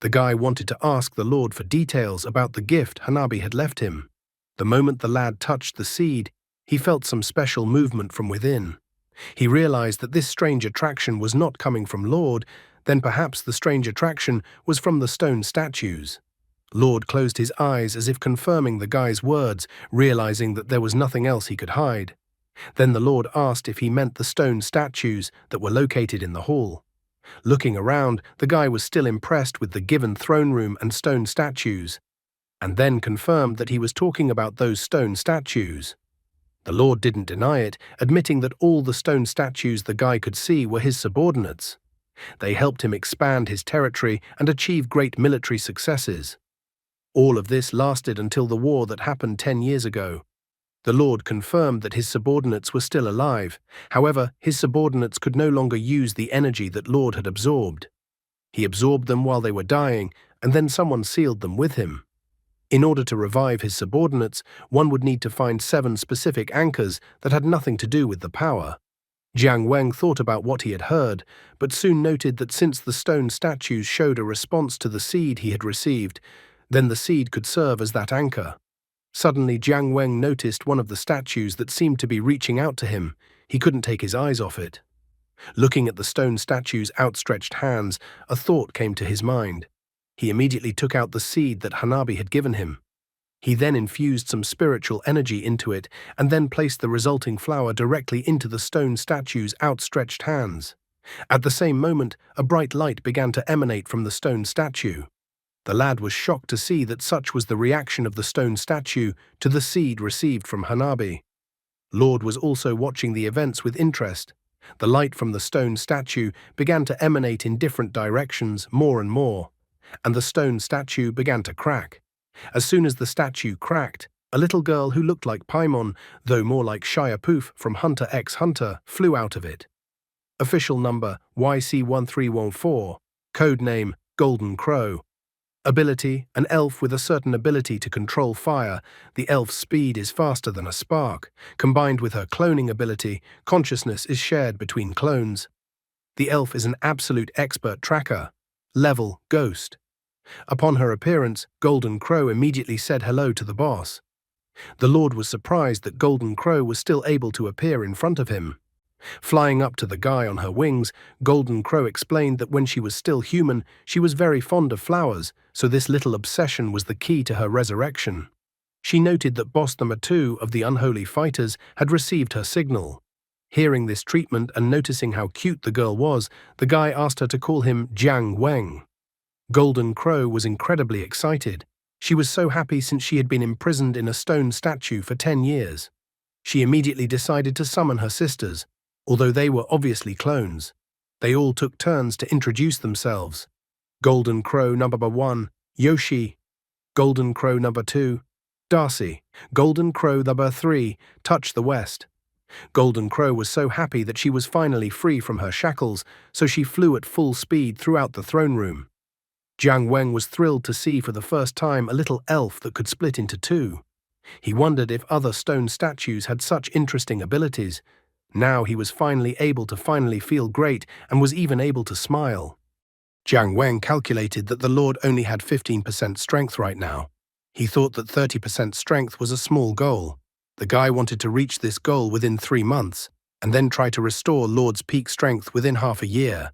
The guy wanted to ask the Lord for details about the gift Hanabi had left him. The moment the lad touched the seed, he felt some special movement from within. He realized that this strange attraction was not coming from Lord, then perhaps the strange attraction was from the stone statues. Lord closed his eyes as if confirming the guy's words, realizing that there was nothing else he could hide. Then the Lord asked if he meant the stone statues that were located in the hall. Looking around, the guy was still impressed with the given throne room and stone statues, and then confirmed that he was talking about those stone statues. The Lord didn't deny it, admitting that all the stone statues the guy could see were his subordinates. They helped him expand his territory and achieve great military successes. All of this lasted until the war that happened 10 years ago. The Lord confirmed that his subordinates were still alive. However, his subordinates could no longer use the energy that Lord had absorbed. He absorbed them while they were dying, and then someone sealed them with him. In order to revive his subordinates, one would need to find 7 specific anchors that had nothing to do with the power. Jiang Weng thought about what he had heard, but soon noted that since the stone statues showed a response to the seed he had received, then the seed could serve as that anchor. Suddenly, Jiang Weng noticed one of the statues that seemed to be reaching out to him. He couldn't take his eyes off it. Looking at the stone statue's outstretched hands, a thought came to his mind. He immediately took out the seed that Hanabi had given him. He then infused some spiritual energy into it and then placed the resulting flower directly into the stone statue's outstretched hands. At the same moment, a bright light began to emanate from the stone statue. The lad was shocked to see that such was the reaction of the stone statue to the seed received from Hanabi. Lord was also watching the events with interest. The light from the stone statue began to emanate in different directions more and more, and the stone statue began to crack. As soon as the statue cracked, a little girl who looked like Paimon, though more like Shia Poof from Hunter x Hunter, flew out of it. Official number YC1314, code name Golden Crow. Ability, an elf with a certain ability to control fire. The elf's speed is faster than a spark. Combined with her cloning ability, consciousness is shared between clones. The elf is an absolute expert tracker. Level, Ghost. Upon her appearance, Golden Crow immediately said hello to the boss. The Lord was surprised that Golden Crow was still able to appear in front of him. Flying up to the guy on her wings, Golden Crow explained that when she was still human, she was very fond of flowers, so this little obsession was the key to her resurrection. She noted that boss number 2 of the unholy fighters had received her signal. Hearing this treatment and noticing how cute the girl was, the guy asked her to call him Jiang Weng. Golden Crow was incredibly excited. She was so happy since she had been imprisoned in a stone statue for 10 years. She immediately decided to summon her sisters, although they were obviously clones. They all took turns to introduce themselves. Golden Crow number 1, Yoshi. Golden Crow number 2, Darcy. Golden Crow number 3, Touch the West. Golden Crow was so happy that she was finally free from her shackles, so she flew at full speed throughout the throne room. Jiang Weng was thrilled to see for the first time a little elf that could split into two. He wondered if other stone statues had such interesting abilities. Now he was finally able to feel great and was even able to smile. Jiang Weng calculated that the Lord only had 15% strength right now. He thought that 30% strength was a small goal. The guy wanted to reach this goal within 3 months, and then try to restore Lord's peak strength within half a year.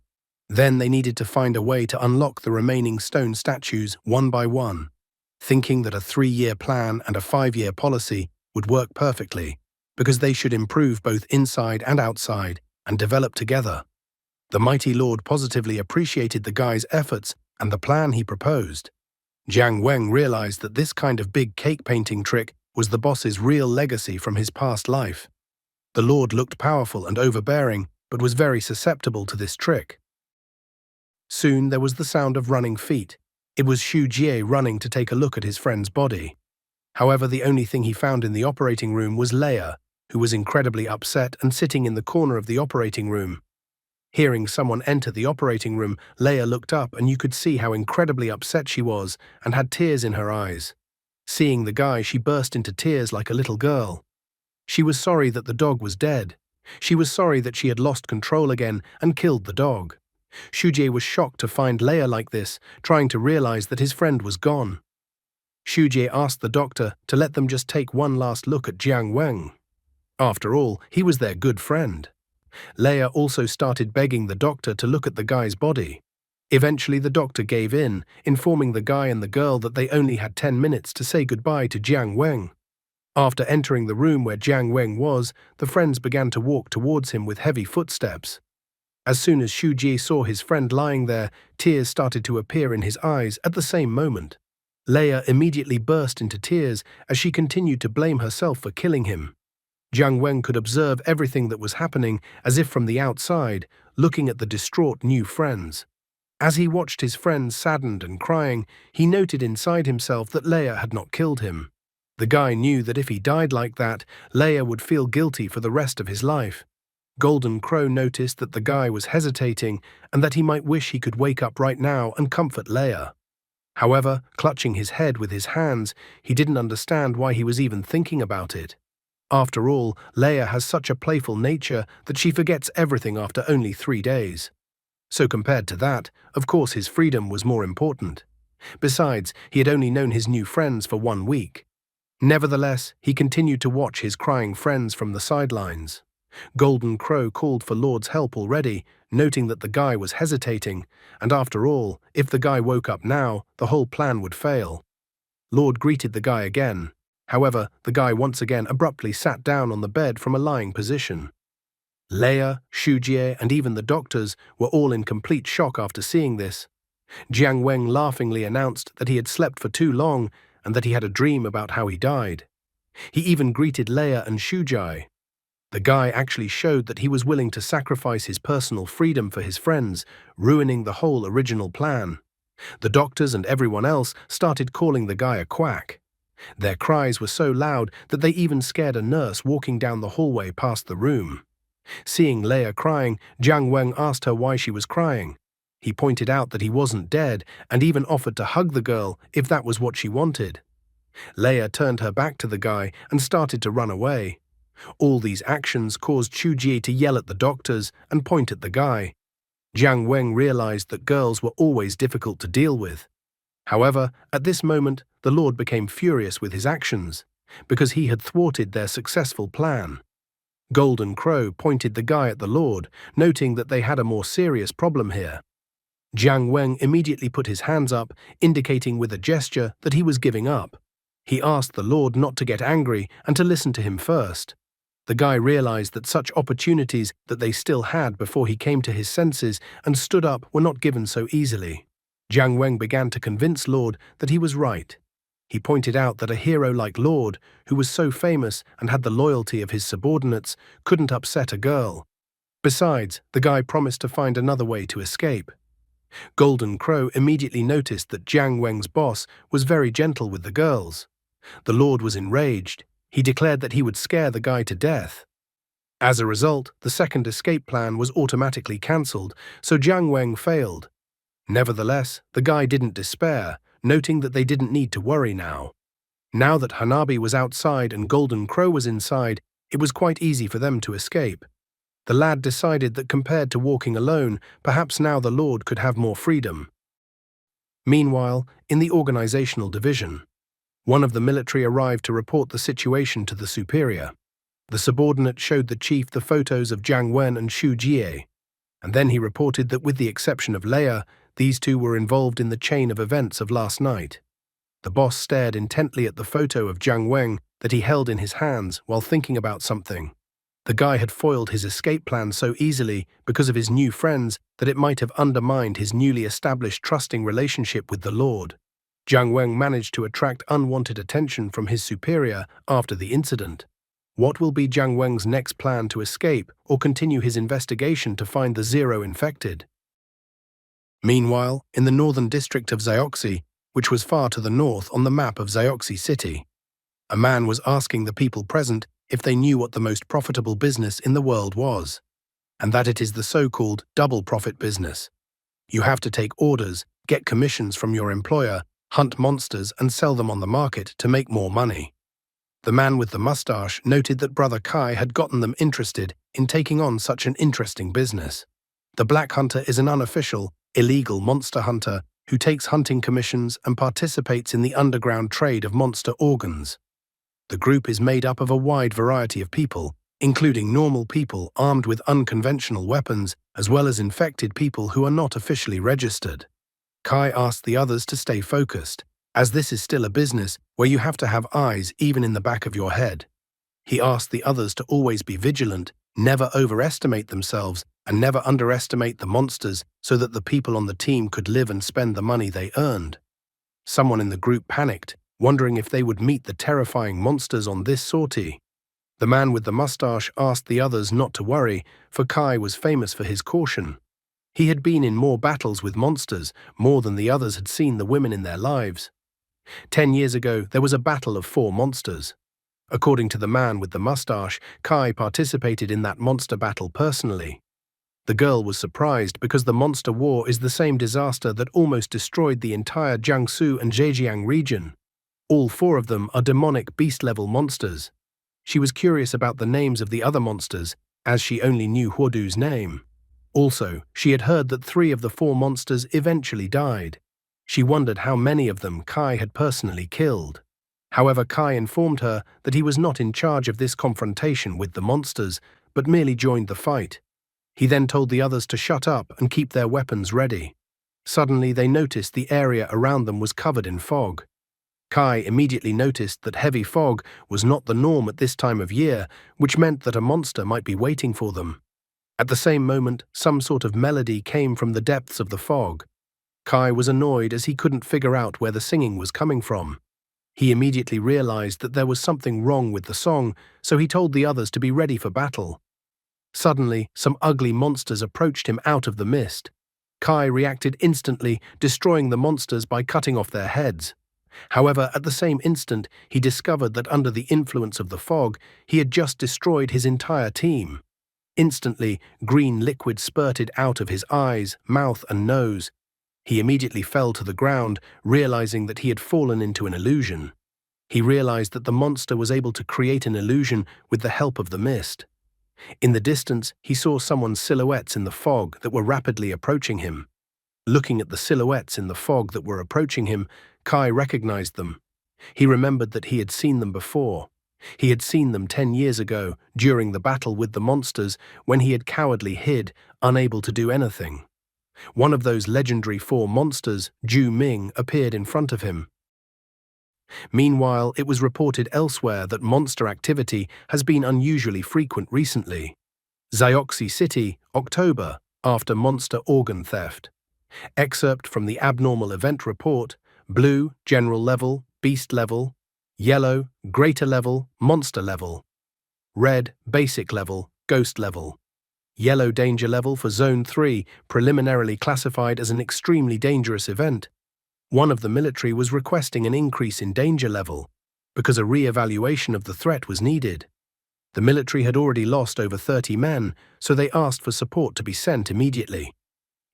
Then they needed to find a way to unlock the remaining stone statues one by one, thinking that a 3-year plan and a 5-year policy would work perfectly, because they should improve both inside and outside and develop together. The mighty Lord positively appreciated the guy's efforts and the plan he proposed. Jiang Weng realized that this kind of big cake painting trick was the boss's real legacy from his past life. The Lord looked powerful and overbearing, but was very susceptible to this trick. Soon there was the sound of running feet. It was Xu Jie running to take a look at his friend's body. However, the only thing he found in the operating room was Leia, who was incredibly upset and sitting in the corner of the operating room. Hearing someone enter the operating room, Leia looked up and you could see how incredibly upset she was and had tears in her eyes. Seeing the guy, she burst into tears like a little girl. She was sorry that the dog was dead. She was sorry that she had lost control again and killed the dog. Xu Jie was shocked to find Leia like this, trying to realize that his friend was gone. Xu Jie asked the doctor to let them just take one last look at Jiang Weng. After all, he was their good friend. Leia also started begging the doctor to look at the guy's body. Eventually the doctor gave in, informing the guy and the girl that they only had 10 minutes to say goodbye to Jiang Weng. After entering the room where Jiang Weng was, the friends began to walk towards him with heavy footsteps. As soon as Xu Jie saw his friend lying there, tears started to appear in his eyes at the same moment. Leia immediately burst into tears as she continued to blame herself for killing him. Jiang Weng could observe everything that was happening as if from the outside, looking at the distraught new friends. As he watched his friends saddened and crying, he noted inside himself that Leia had not killed him. The guy knew that if he died like that, Leia would feel guilty for the rest of his life. Golden Crow noticed that the guy was hesitating and that he might wish he could wake up right now and comfort Leia. However, clutching his head with his hands, he didn't understand why he was even thinking about it. After all, Leia has such a playful nature that she forgets everything after only 3 days. So compared to that, of course his freedom was more important. Besides, he had only known his new friends for 1 week. Nevertheless, he continued to watch his crying friends from the sidelines. Golden Crow called for Lord's help already, noting that the guy was hesitating, and after all, if the guy woke up now, the whole plan would fail. Lord greeted the guy again. However, the guy once again abruptly sat down on the bed from a lying position. Leia, Xu Jie, and even the doctors were all in complete shock after seeing this. Jiang Weng laughingly announced that he had slept for too long and that he had a dream about how he died. He even greeted Leia and Xu Jie. The guy actually showed that he was willing to sacrifice his personal freedom for his friends, ruining the whole original plan. The doctors and everyone else started calling the guy a quack. Their cries were so loud that they even scared a nurse walking down the hallway past the room. Seeing Leia crying, Jiang Weng asked her why she was crying. He pointed out that he wasn't dead and even offered to hug the girl if that was what she wanted. Leia turned her back to the guy and started to run away. All these actions caused Xu Jie to yell at the doctors and point at the guy. Jiang Weng realized that girls were always difficult to deal with. However, at this moment, the Lord became furious with his actions, because he had thwarted their successful plan. Golden Crow pointed the guy at the Lord, noting that they had a more serious problem here. Jiang Weng immediately put his hands up, indicating with a gesture that he was giving up. He asked the Lord not to get angry and to listen to him first. The guy realized that such opportunities that they still had before he came to his senses and stood up were not given so easily. Jiang Weng began to convince Lord that he was right. He pointed out that a hero like Lord, who was so famous and had the loyalty of his subordinates, couldn't upset a girl. Besides, the guy promised to find another way to escape. Golden Crow immediately noticed that Jiang Weng's boss was very gentle with the girls. The Lord was enraged. He declared that he would scare the guy to death. As a result, the second escape plan was automatically cancelled, so Jiang Weng failed. Nevertheless, the guy didn't despair, noting that they didn't need to worry now. Now that Hanabi was outside and Golden Crow was inside, it was quite easy for them to escape. The lad decided that compared to walking alone, perhaps now the Lord could have more freedom. Meanwhile, in the organizational division, one of the military arrived to report the situation to the superior. The subordinate showed the chief the photos of Jiang Wen and Xu Jie, and then he reported that with the exception of Leia, these two were involved in the chain of events of last night. The boss stared intently at the photo of Jiang Weng that he held in his hands while thinking about something. The guy had foiled his escape plan so easily because of his new friends that it might have undermined his newly established trusting relationship with the Lord. Jiang Weng managed to attract unwanted attention from his superior after the incident. What will be Jiang Weng's next plan to escape or continue his investigation to find the Zero infected? Meanwhile, in the northern district of Zioxi, which was far to the north on the map of Zioxi City, a man was asking the people present if they knew what the most profitable business in the world was, and that it is the so-called double profit business. You have to take orders, get commissions from your employer, hunt monsters and sell them on the market to make more money. The man with the mustache noted that Brother Kai had gotten them interested in taking on such an interesting business. The Black Hunter is an unofficial, illegal monster hunter who takes hunting commissions and participates in the underground trade of monster organs. The group is made up of a wide variety of people, including normal people armed with unconventional weapons, as well as infected people who are not officially registered. Kai asked the others to stay focused, as this is still a business where you have to have eyes even in the back of your head. He asked the others to always be vigilant, never overestimate themselves, and never underestimate the monsters so that the people on the team could live and spend the money they earned. Someone in the group panicked, wondering if they would meet the terrifying monsters on this sortie. The man with the mustache asked the others not to worry, for Kai was famous for his caution. He had been in more battles with monsters, more than the others had seen the women in their lives. 10 years ago, there was a battle of 4 monsters. According to the man with the mustache, Kai participated in that monster battle personally. The girl was surprised because the monster war is the same disaster that almost destroyed the entire Jiangsu and Zhejiang region. All 4 of them are demonic beast-level monsters. She was curious about the names of the other monsters, as she only knew Huodu's name. Also, she had heard that 3 of the 4 monsters eventually died. She wondered how many of them Kai had personally killed. However, Kai informed her that he was not in charge of this confrontation with the monsters, but merely joined the fight. He then told the others to shut up and keep their weapons ready. Suddenly, they noticed the area around them was covered in fog. Kai immediately noticed that heavy fog was not the norm at this time of year, which meant that a monster might be waiting for them. At the same moment, some sort of melody came from the depths of the fog. Kai was annoyed as he couldn't figure out where the singing was coming from. He immediately realized that there was something wrong with the song, so he told the others to be ready for battle. Suddenly, some ugly monsters approached him out of the mist. Kai reacted instantly, destroying the monsters by cutting off their heads. However, at the same instant, he discovered that under the influence of the fog, he had just destroyed his entire team. Instantly, green liquid spurted out of his eyes, mouth, and nose. He immediately fell to the ground, realizing that he had fallen into an illusion. He realized that the monster was able to create an illusion with the help of the mist. In the distance, he saw someone's silhouettes in the fog that were rapidly approaching him. Looking at the silhouettes in the fog that were approaching him, Kai recognized them. He remembered that he had seen them before. He had seen them 10 years ago, during the battle with the monsters, when he had cowardly hid, unable to do anything. One of those legendary 4 monsters, Ju Ming, appeared in front of him. Meanwhile, it was reported elsewhere that monster activity has been unusually frequent recently. Zioxi City, October, after monster organ theft. Excerpt from the abnormal event report: blue, general level, beast level; yellow, greater level, monster level; red, basic level, ghost level; yellow, danger level for Zone 3, preliminarily classified as an extremely dangerous event. One of the military was requesting an increase in danger level, because a re-evaluation of the threat was needed. The military had already lost over 30 men, so they asked for support to be sent immediately.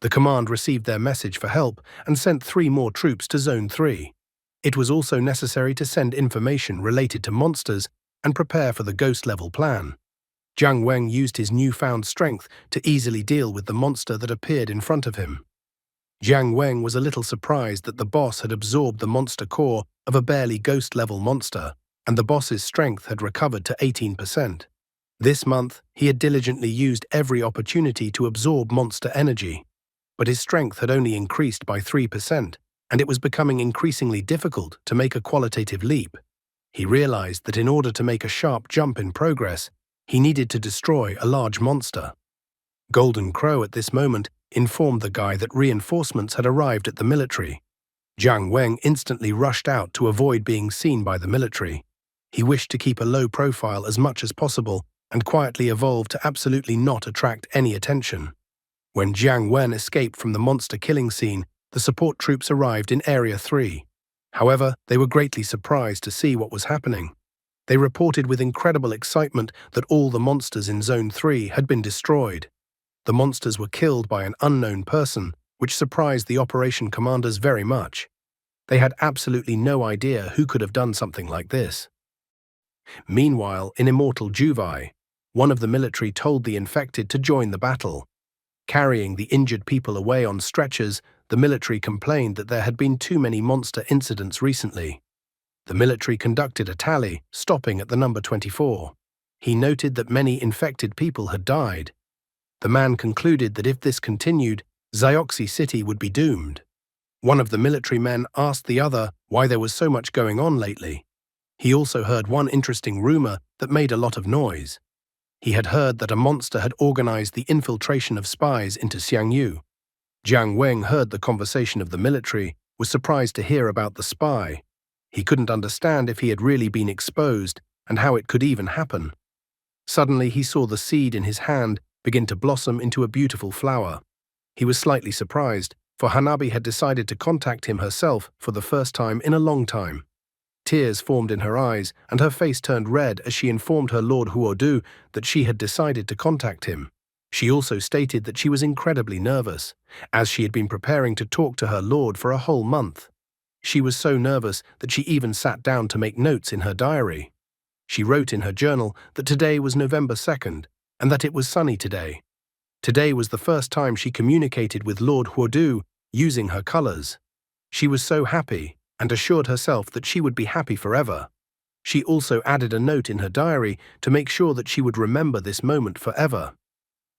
The command received their message for help and sent 3 more troops to Zone 3. It was also necessary to send information related to monsters and prepare for the ghost-level plan. Jiang Weng used his newfound strength to easily deal with the monster that appeared in front of him. Jiang Weng was a little surprised that the boss had absorbed the monster core of a barely ghost-level monster, and the boss's strength had recovered to 18%. This month, he had diligently used every opportunity to absorb monster energy, but his strength had only increased by 3%, and it was becoming increasingly difficult to make a qualitative leap. He realized that in order to make a sharp jump in progress, he needed to destroy a large monster. Golden Crow at this moment informed the guy that reinforcements had arrived at the military. Jiang Weng instantly rushed out to avoid being seen by the military. He wished to keep a low profile as much as possible and quietly evolved to absolutely not attract any attention. When Jiang Wen escaped from the monster killing scene, the support troops arrived in Area 3. However, they were greatly surprised to see what was happening. They reported with incredible excitement that all the monsters in Zone 3 had been destroyed. The monsters were killed by an unknown person, which surprised the operation commanders very much. They had absolutely no idea who could have done something like this. Meanwhile, in Immortal Juvai, one of the military told the infected to join the battle. Carrying the injured people away on stretchers, the military complained that there had been too many monster incidents recently. The military conducted a tally, stopping at the number 24. He noted that many infected people had died. The man concluded that if this continued, Zioxi City would be doomed. One of the military men asked the other why there was so much going on lately. He also heard one interesting rumor that made a lot of noise. He had heard that a monster had organized the infiltration of spies into Xiangyu. Jiang Weng heard the conversation of the military, was surprised to hear about the spy. He couldn't understand if he had really been exposed and how it could even happen. Suddenly he saw the seed in his hand begin to blossom into a beautiful flower. He was slightly surprised, for Hanabi had decided to contact him herself for the first time in a long time. Tears formed in her eyes, and her face turned red as she informed her Lord Huodu that she had decided to contact him. She also stated that she was incredibly nervous, as she had been preparing to talk to her lord for a whole month. She was so nervous that she even sat down to make notes in her diary. She wrote in her journal that today was November 2nd, and that it was sunny today. Today was the first time she communicated with Lord Huodu using her colors. She was so happy, and assured herself that she would be happy forever. She also added a note in her diary to make sure that she would remember this moment forever.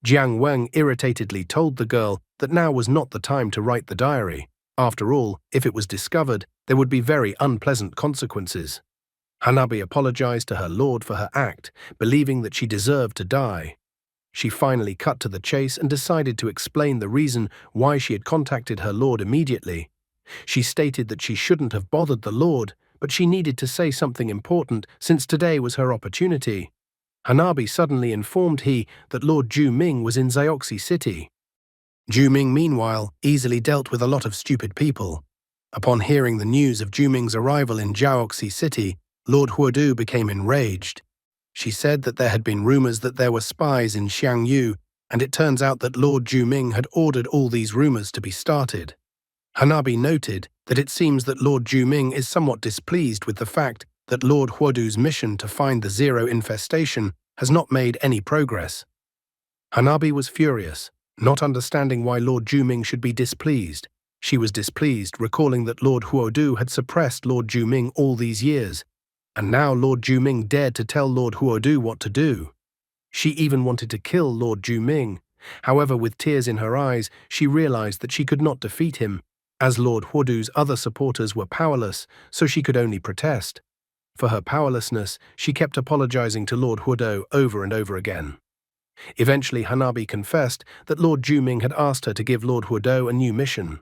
Jiang Weng irritatedly told the girl that now was not the time to write the diary. After all, if it was discovered, there would be very unpleasant consequences. Hanabi apologized to her lord for her act, believing that she deserved to die. She finally cut to the chase and decided to explain the reason why she had contacted her lord immediately. She stated that she shouldn't have bothered the lord, but she needed to say something important since today was her opportunity. Hanabi suddenly informed he that Lord Ju Ming was in Zioxi City. Ju Ming, meanwhile, easily dealt with a lot of stupid people. Upon hearing the news of Ju Ming's arrival in Zioxi City, Lord Huodu became enraged. She said that there had been rumors that there were spies in Xiangyu, and it turns out that Lord Ju Ming had ordered all these rumors to be started. Hanabi noted that it seems that Lord Ju Ming is somewhat displeased with the fact that Lord Huodu's mission to find the Zero infestation has not made any progress. Hanabi was furious, not understanding why Lord Ju Ming should be displeased. She was displeased, recalling that Lord Huodu had suppressed Lord Ju Ming all these years. And now Lord Juming dared to tell Lord Huodu what to do. She even wanted to kill Lord Juming. However, with tears in her eyes, she realized that she could not defeat him, as Lord Huodu's other supporters were powerless, so she could only protest. For her powerlessness, she kept apologizing to Lord Huodu over and over again. Eventually, Hanabi confessed that Lord Juming had asked her to give Lord Huodu a new mission.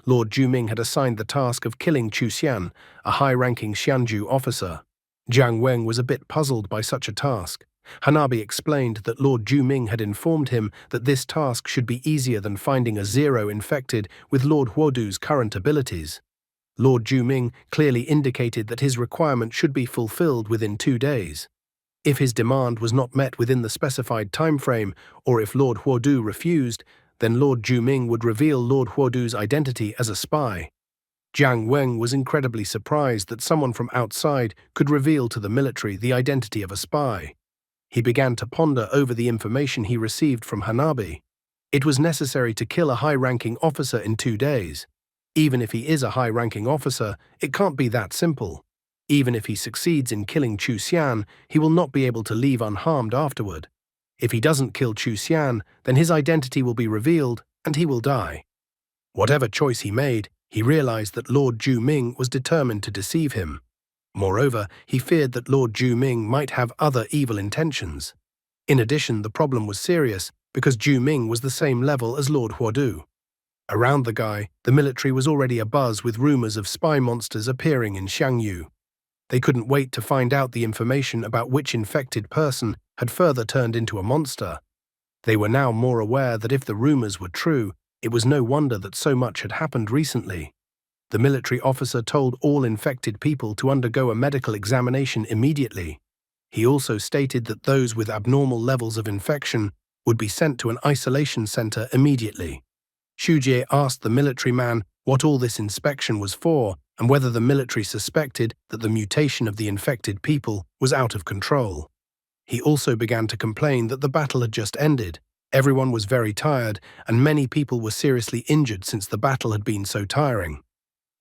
Lord Juming had assigned the task of killing Chu Xian, a high-ranking Xianju officer. Jiang Weng was a bit puzzled by such a task. Hanabi explained that Lord Juming had informed him that this task should be easier than finding a zero infected with Lord Huodu's current abilities. Lord Juming clearly indicated that his requirement should be fulfilled within 2 days. If his demand was not met within the specified time frame, or if Lord Huodu refused, then Lord Juming would reveal Lord Huodu's identity as a spy. Jiang Weng was incredibly surprised that someone from outside could reveal to the military the identity of a spy. He began to ponder over the information he received from Hanabi. It was necessary to kill a high-ranking officer in 2 days. Even if he is a high-ranking officer, it can't be that simple. Even if he succeeds in killing Chu Xian, he will not be able to leave unharmed afterward. If he doesn't kill Chu Xian, then his identity will be revealed and he will die. Whatever choice he made, he realized that Lord Juming was determined to deceive him. Moreover, he feared that Lord Juming might have other evil intentions. In addition, the problem was serious because Juming was the same level as Lord Huodu. Around the guy, the military was already abuzz with rumors of spy monsters appearing in Xiangyu. They couldn't wait to find out the information about which infected person had further turned into a monster. They were now more aware that if the rumors were true, it was no wonder that so much had happened recently. The military officer told all infected people to undergo a medical examination immediately. He also stated that those with abnormal levels of infection would be sent to an isolation center immediately. Xu Jie asked the military man what all this inspection was for and whether the military suspected that the mutation of the infected people was out of control. He also began to complain that the battle had just ended. Everyone was very tired, and many people were seriously injured since the battle had been so tiring.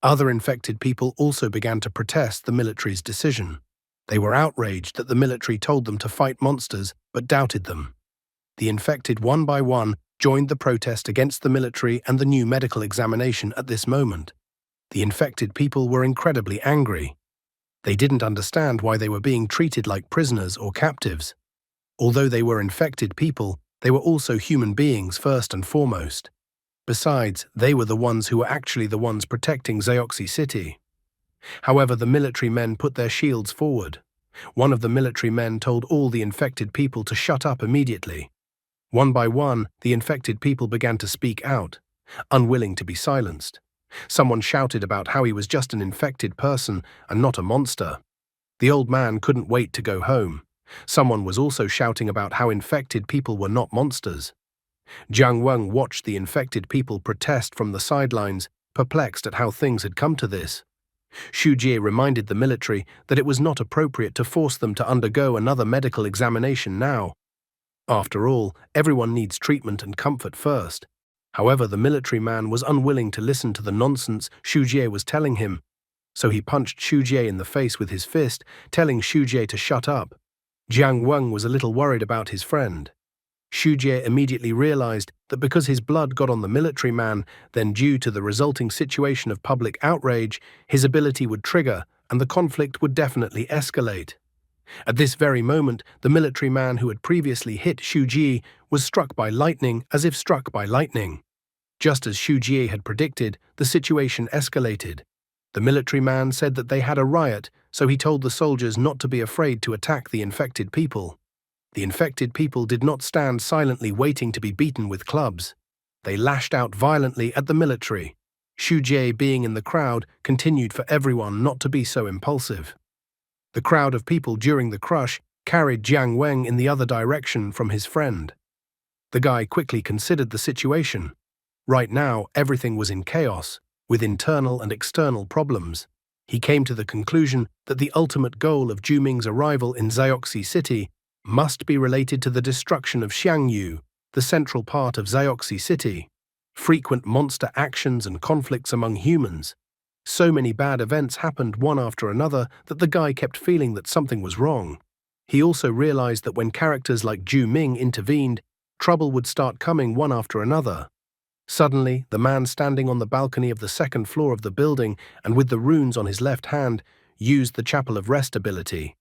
Other infected people also began to protest the military's decision. They were outraged that the military told them to fight monsters, but doubted them. The infected one by one joined the protest against the military and the new medical examination at this moment. The infected people were incredibly angry. They didn't understand why they were being treated like prisoners or captives. Although they were infected people, they were also human beings first and foremost. Besides, they were the ones who were actually the ones protecting Zioxi City. However, the military men put their shields forward. One of the military men told all the infected people to shut up immediately. One by one, the infected people began to speak out, unwilling to be silenced. Someone shouted about how he was just an infected person and not a monster. The old man couldn't wait to go home. Someone was also shouting about how infected people were not monsters. Jiang Weng watched the infected people protest from the sidelines, perplexed at how things had come to this. Xu Jie reminded the military that it was not appropriate to force them to undergo another medical examination now. After all, everyone needs treatment and comfort first. However, the military man was unwilling to listen to the nonsense Xu Jie was telling him, so he punched Xu Jie in the face with his fist, telling Xu Jie to shut up. Jiang Weng was a little worried about his friend. Xu Jie immediately realized that because his blood got on the military man, then due to the resulting situation of public outrage, his ability would trigger and the conflict would definitely escalate. At this very moment, the military man who had previously hit Xu Jie was struck by lightning as if struck by lightning. Just as Xu Jie had predicted, the situation escalated. The military man said that they had a riot, so he told the soldiers not to be afraid to attack the infected people. The infected people did not stand silently waiting to be beaten with clubs. They lashed out violently at the military. Xu Jie, being in the crowd, continued for everyone not to be so impulsive. The crowd of people during the crush carried Jiang Weng in the other direction from his friend. The guy quickly considered the situation. Right now, everything was in chaos, with internal and external problems. He came to the conclusion that the ultimate goal of Juming's arrival in Zioxi City must be related to the destruction of Xiangyu, the central part of Zioxi City. Frequent monster actions and conflicts among humans. So many bad events happened one after another that the guy kept feeling that something was wrong. He also realized that when characters like Ju Ming intervened, trouble would start coming one after another. Suddenly, the man standing on the balcony of the second floor of the building and with the runes on his left hand used the Chapel of Rest ability.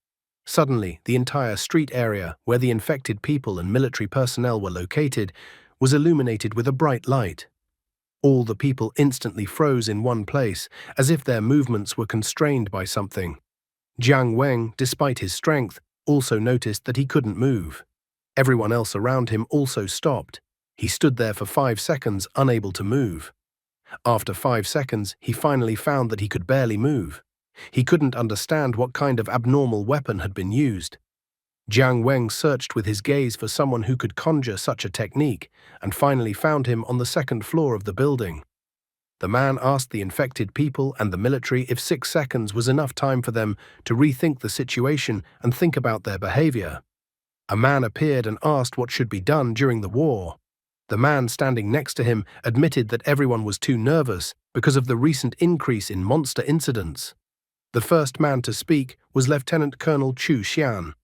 Suddenly, the entire street area, where the infected people and military personnel were located, was illuminated with a bright light. All the people instantly froze in one place, as if their movements were constrained by something. Jiang Weng, despite his strength, also noticed that he couldn't move. Everyone else around him also stopped. He stood there for 5 seconds, unable to move. After 5 seconds, he finally found that he could barely move. He couldn't understand what kind of abnormal weapon had been used. Jiang Weng searched with his gaze for someone who could conjure such a technique, and finally found him on the second floor of the building. The man asked the infected people and the military if 6 seconds was enough time for them to rethink the situation and think about their behavior. A man appeared and asked what should be done during the war. The man standing next to him admitted that everyone was too nervous because of the recent increase in monster incidents. The first man to speak was Lieutenant Colonel Chu Xian.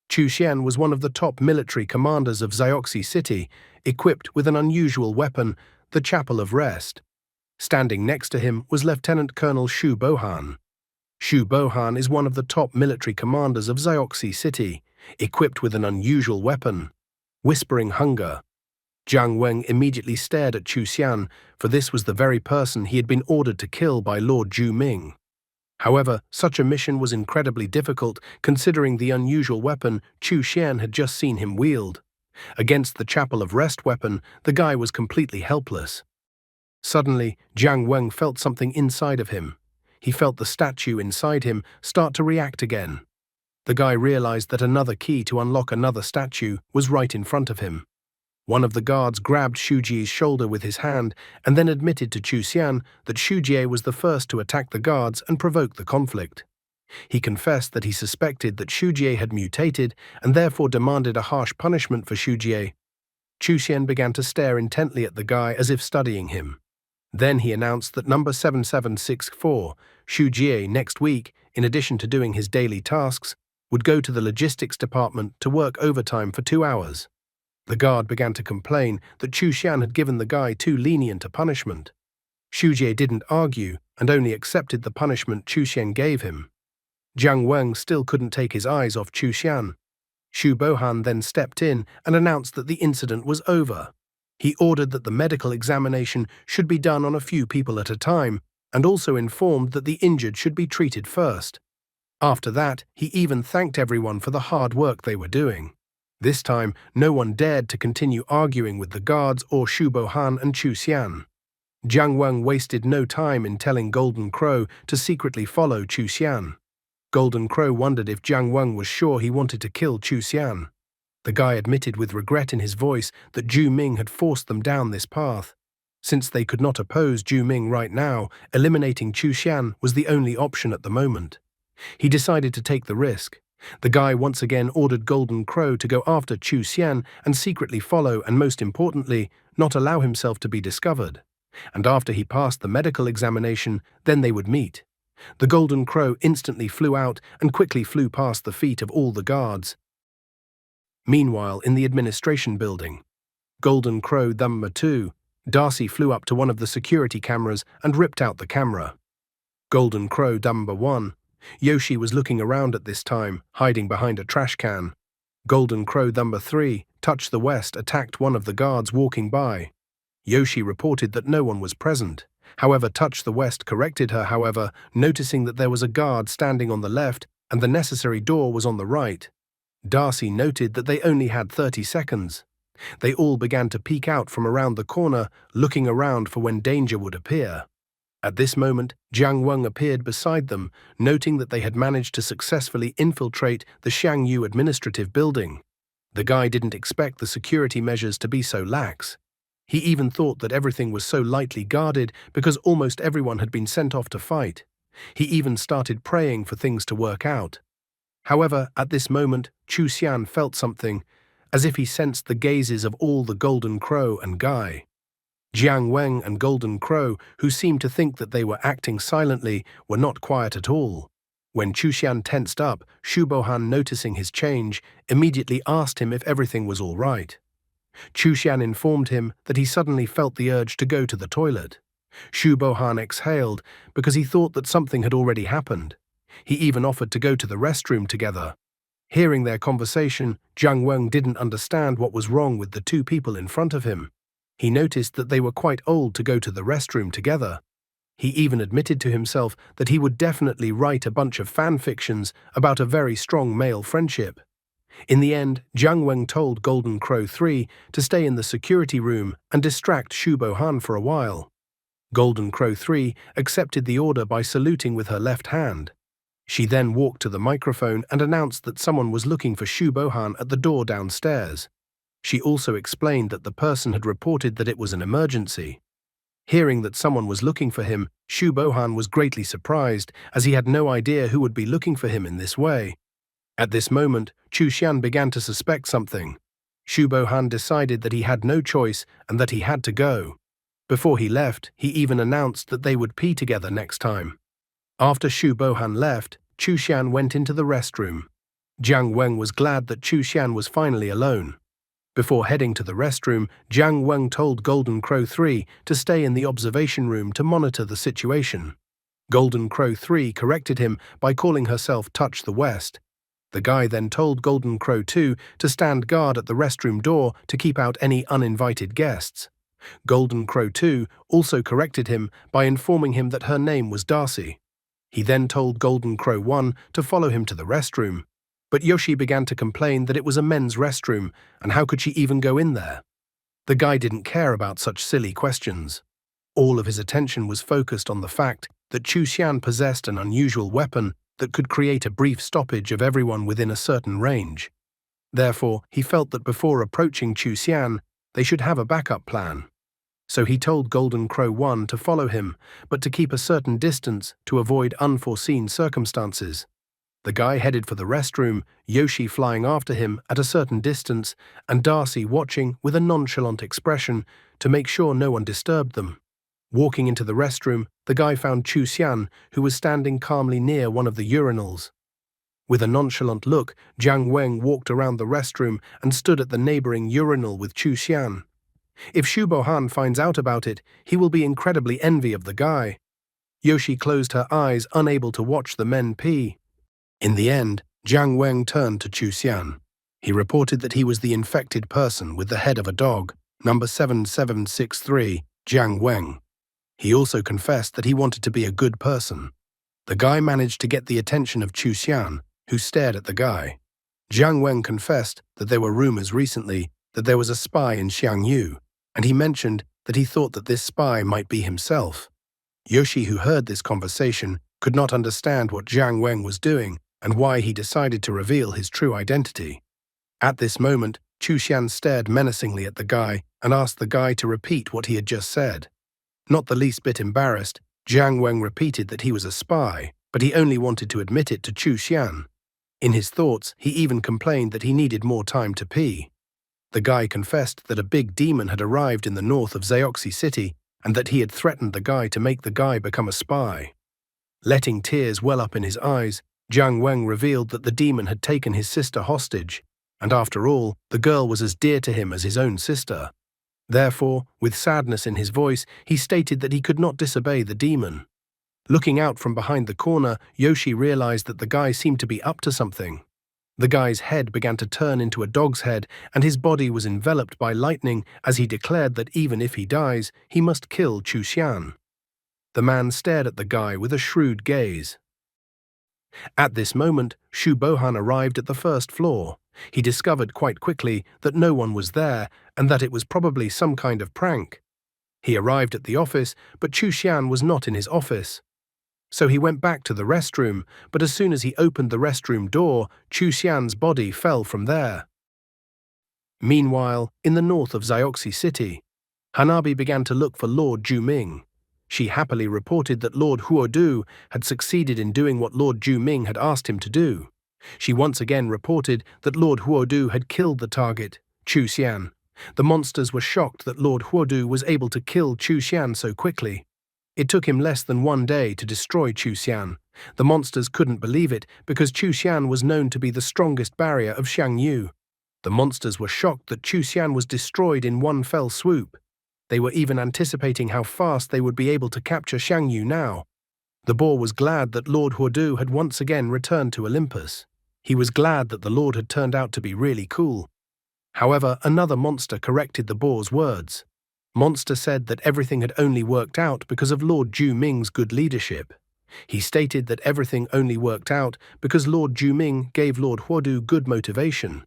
Chu Xian was one of the top military commanders of Zioxi City, equipped with an unusual weapon, the Chapel of Rest. Standing next to him was Lieutenant Colonel Xu Bohan. Xu Bohan is one of the top military commanders of Zioxi City, equipped with an unusual weapon, Whispering Hunger. Jiang Weng immediately stared at Chu Xian, for this was the very person he had been ordered to kill by Lord Ju Ming. However, such a mission was incredibly difficult considering the unusual weapon Chu Xian had just seen him wield. Against the Chapel of Rest weapon, the guy was completely helpless. Suddenly, Jiang Weng felt something inside of him. He felt the statue inside him start to react again. The guy realized that another key to unlock another statue was right in front of him. One of the guards grabbed Xu Jie's shoulder with his hand and then admitted to Chu Xian that Xu Jie was the first to attack the guards and provoke the conflict. He confessed that he suspected that Xu Jie had mutated and therefore demanded a harsh punishment for Xu Jie. Chu Xian began to stare intently at the guy as if studying him. Then he announced that number 7764, Xu Jie, next week, in addition to doing his daily tasks, would go to the logistics department to work overtime for 2 hours. The guard began to complain that Chu Xian had given the guy too lenient a punishment. Xu Jie didn't argue and only accepted the punishment Chu Xian gave him. Jiang Weng still couldn't take his eyes off Chu Xian. Xu Bohan then stepped in and announced that the incident was over. He ordered that the medical examination should be done on a few people at a time, and also informed that the injured should be treated first. After that, he even thanked everyone for the hard work they were doing. This time, no one dared to continue arguing with the guards or Xu Bohan and Chu Xian. Jiang Weng wasted no time in telling Golden Crow to secretly follow Chu Xian. Golden Crow wondered if Jiang Weng was sure he wanted to kill Chu Xian. The guy admitted with regret in his voice that Ju Ming had forced them down this path. Since they could not oppose Ju Ming right now, eliminating Chu Xian was the only option at the moment. He decided to take the risk. The guy once again ordered Golden Crow to go after Chu Xian and secretly follow and, most importantly, not allow himself to be discovered. And after he passed the medical examination, then they would meet. The Golden Crow instantly flew out and quickly flew past the feet of all the guards. Meanwhile, in the administration building, Golden Crow Number 2, Darcy flew up to one of the security cameras and ripped out the camera. Golden Crow Number 1, Yoshi was looking around at this time, hiding behind a trash can. Golden Crow Number 3, Touch the West, attacked one of the guards walking by. Yoshi reported that no one was present. However, Touch the West corrected her, noticing that there was a guard standing on the left and the necessary door was on the right. Darcy noted that they only had 30 seconds. They all began to peek out from around the corner, looking around for when danger would appear. At this moment, Jiang Weng appeared beside them, noting that they had managed to successfully infiltrate the Xiangyu administrative building. The guy didn't expect the security measures to be so lax. He even thought that everything was so lightly guarded because almost everyone had been sent off to fight. He even started praying for things to work out. However, at this moment, Chu Xian felt something, as if he sensed the gazes of all the Golden Crow and Guy. Jiang Weng and Golden Crow, who seemed to think that they were acting silently, were not quiet at all. When Chu Xian tensed up, Shu Bohan, noticing his change, immediately asked him if everything was all right. Chu Xian informed him that he suddenly felt the urge to go to the toilet. Shu Bohan exhaled because he thought that something had already happened. He even offered to go to the restroom together. Hearing their conversation, Jiang Weng didn't understand what was wrong with the two people in front of him. He noticed that they were quite old to go to the restroom together. He even admitted to himself that he would definitely write a bunch of fan fictions about a very strong male friendship. In the end, Jiang Weng told Golden Crow 3 to stay in the security room and distract Shu Bohan for a while. Golden Crow 3 accepted the order by saluting with her left hand. She then walked to the microphone and announced that someone was looking for Shu Bohan at the door downstairs. She also explained that the person had reported that it was an emergency. Hearing that someone was looking for him, Shu Bohan was greatly surprised, as he had no idea who would be looking for him in this way. At this moment, Chu Xian began to suspect something. Shu Bohan decided that he had no choice and that he had to go. Before he left, he even announced that they would pee together next time. After Shu Bohan left, Chu Xian went into the restroom. Jiang Weng was glad that Chu Xian was finally alone. Before heading to the restroom, Jiang Weng told Golden Crow 3 to stay in the observation room to monitor the situation. Golden Crow 3 corrected him by calling herself Touch the West. The guy then told Golden Crow 2 to stand guard at the restroom door to keep out any uninvited guests. Golden Crow 2 also corrected him by informing him that her name was Darcy. He then told Golden Crow 1 to follow him to the restroom. But Yoshi began to complain that it was a men's restroom, and how could she even go in there? The guy didn't care about such silly questions. All of his attention was focused on the fact that Chu Xian possessed an unusual weapon that could create a brief stoppage of everyone within a certain range. Therefore, he felt that before approaching Chu Xian, they should have a backup plan. So he told Golden Crow 1 to follow him, but to keep a certain distance to avoid unforeseen circumstances. The guy headed for the restroom, Yoshi flying after him at a certain distance, and Darcy watching with a nonchalant expression to make sure no one disturbed them. Walking into the restroom, the guy found Chu Xian, who was standing calmly near one of the urinals. With a nonchalant look, Jiang Weng walked around the restroom and stood at the neighboring urinal with Chu Xian. If Shu Bohan finds out about it, he will be incredibly envious of the guy. Yoshi closed her eyes, unable to watch the men pee. In the end, Jiang Weng turned to Chu Xian. He reported that he was the infected person with the head of a dog, number 7763, Jiang Weng. He also confessed that he wanted to be a good person. The guy managed to get the attention of Chu Xian, who stared at the guy. Jiang Weng confessed that there were rumors recently that there was a spy in Xiangyu, and he mentioned that he thought that this spy might be himself. Yoshi, who heard this conversation, could not understand what Jiang Weng was doing and why he decided to reveal his true identity. At this moment, Chu Xian stared menacingly at the guy and asked the guy to repeat what he had just said. Not the least bit embarrassed, Jiang Weng repeated that he was a spy, but he only wanted to admit it to Chu Xian. In his thoughts, he even complained that he needed more time to pee. The guy confessed that a big demon had arrived in the north of Zioxi City and that he had threatened the guy to make the guy become a spy. Letting tears well up in his eyes, Jiang Weng revealed that the demon had taken his sister hostage, and after all, the girl was as dear to him as his own sister. Therefore, with sadness in his voice, he stated that he could not disobey the demon. Looking out from behind the corner, Yoshi realized that the guy seemed to be up to something. The guy's head began to turn into a dog's head, and his body was enveloped by lightning as he declared that even if he dies, he must kill Chu Xian. The man stared at the guy with a shrewd gaze. At this moment, Shu Bohan arrived at the first floor. He discovered quite quickly that no one was there and that it was probably some kind of prank. He arrived at the office, but Chu Xian was not in his office. So he went back to the restroom, but as soon as he opened the restroom door, Chu Xian's body fell from there. Meanwhile, in the north of Zioxi City, Hanabi began to look for Lord Juming. She happily reported that Lord Huodu had succeeded in doing what Lord Juming had asked him to do. She once again reported that Lord Huodu had killed the target, Chu Xian. The monsters were shocked that Lord Huodu was able to kill Chu Xian so quickly. It took him less than 1 day to destroy Chu Xian. The monsters couldn't believe it because Chu Xian was known to be the strongest barrier of Xiangyu. The monsters were shocked that Chu Xian was destroyed in one fell swoop. They were even anticipating how fast they would be able to capture Xiangyu now. The boar was glad that Lord Huodu had once again returned to Olympus. He was glad that the Lord had turned out to be really cool. However, another monster corrected the boar's words. Monster said that everything had only worked out because of Lord Ju Ming's good leadership. He stated that everything only worked out because Lord Ju Ming gave Lord Huodu good motivation.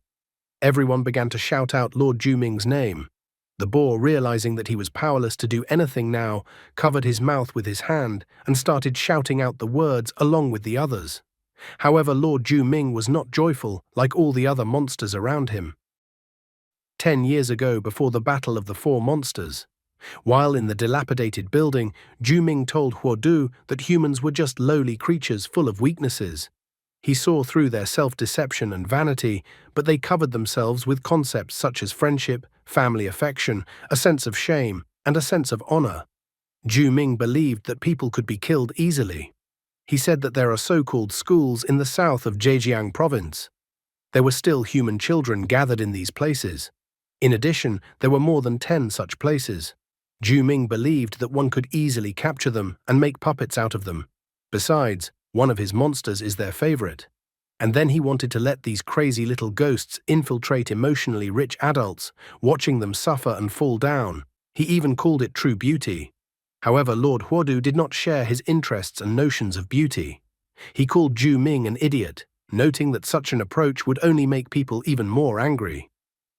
Everyone began to shout out Lord Ju Ming's name. The boar, realizing that he was powerless to do anything now, covered his mouth with his hand and started shouting out the words along with the others. However, Lord Ju Ming was not joyful like all the other monsters around him. 10 years ago, before the Battle of the Four Monsters, while in the dilapidated building, Ju Ming told Huodu that humans were just lowly creatures full of weaknesses. He saw through their self-deception and vanity, but they covered themselves with concepts such as friendship, family affection, a sense of shame, and a sense of honor. Ju Ming believed that people could be killed easily. He said that there are so-called schools in the south of Zhejiang province. There were still human children gathered in these places. In addition, there were more than 10 such places. Ju Ming believed that one could easily capture them and make puppets out of them. Besides, one of his monsters is their favorite. And then he wanted to let these crazy little ghosts infiltrate emotionally rich adults, watching them suffer and fall down. He even called it true beauty. However, Lord Huodu did not share his interests and notions of beauty. He called Ju Ming an idiot, noting that such an approach would only make people even more angry.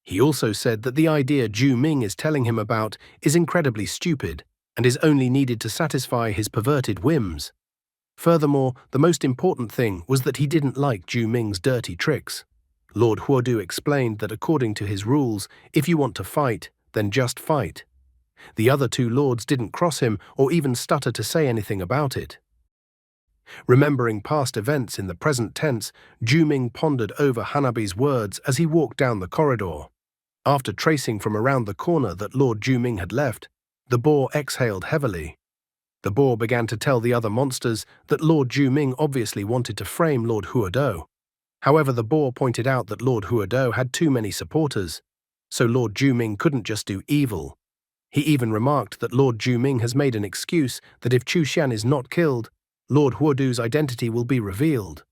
He also said that the idea Ju Ming is telling him about is incredibly stupid and is only needed to satisfy his perverted whims. Furthermore, the most important thing was that he didn't like Ju Ming's dirty tricks. Lord Huodu explained that according to his rules, if you want to fight, then just fight. The other 2 lords didn't cross him or even stutter to say anything about it. Remembering past events in the present tense, Ju Ming pondered over Hanabi's words as he walked down the corridor. After tracing from around the corner that Lord Ju Ming had left, the boar exhaled heavily. The boar began to tell the other monsters that Lord Ju Ming obviously wanted to frame Lord Huodu. However, the boar pointed out that Lord Huodu had too many supporters, so Lord Ju Ming couldn't just do evil. He even remarked that Lord Ju Ming has made an excuse that if Chu Xian is not killed, Lord Huodu's identity will be revealed.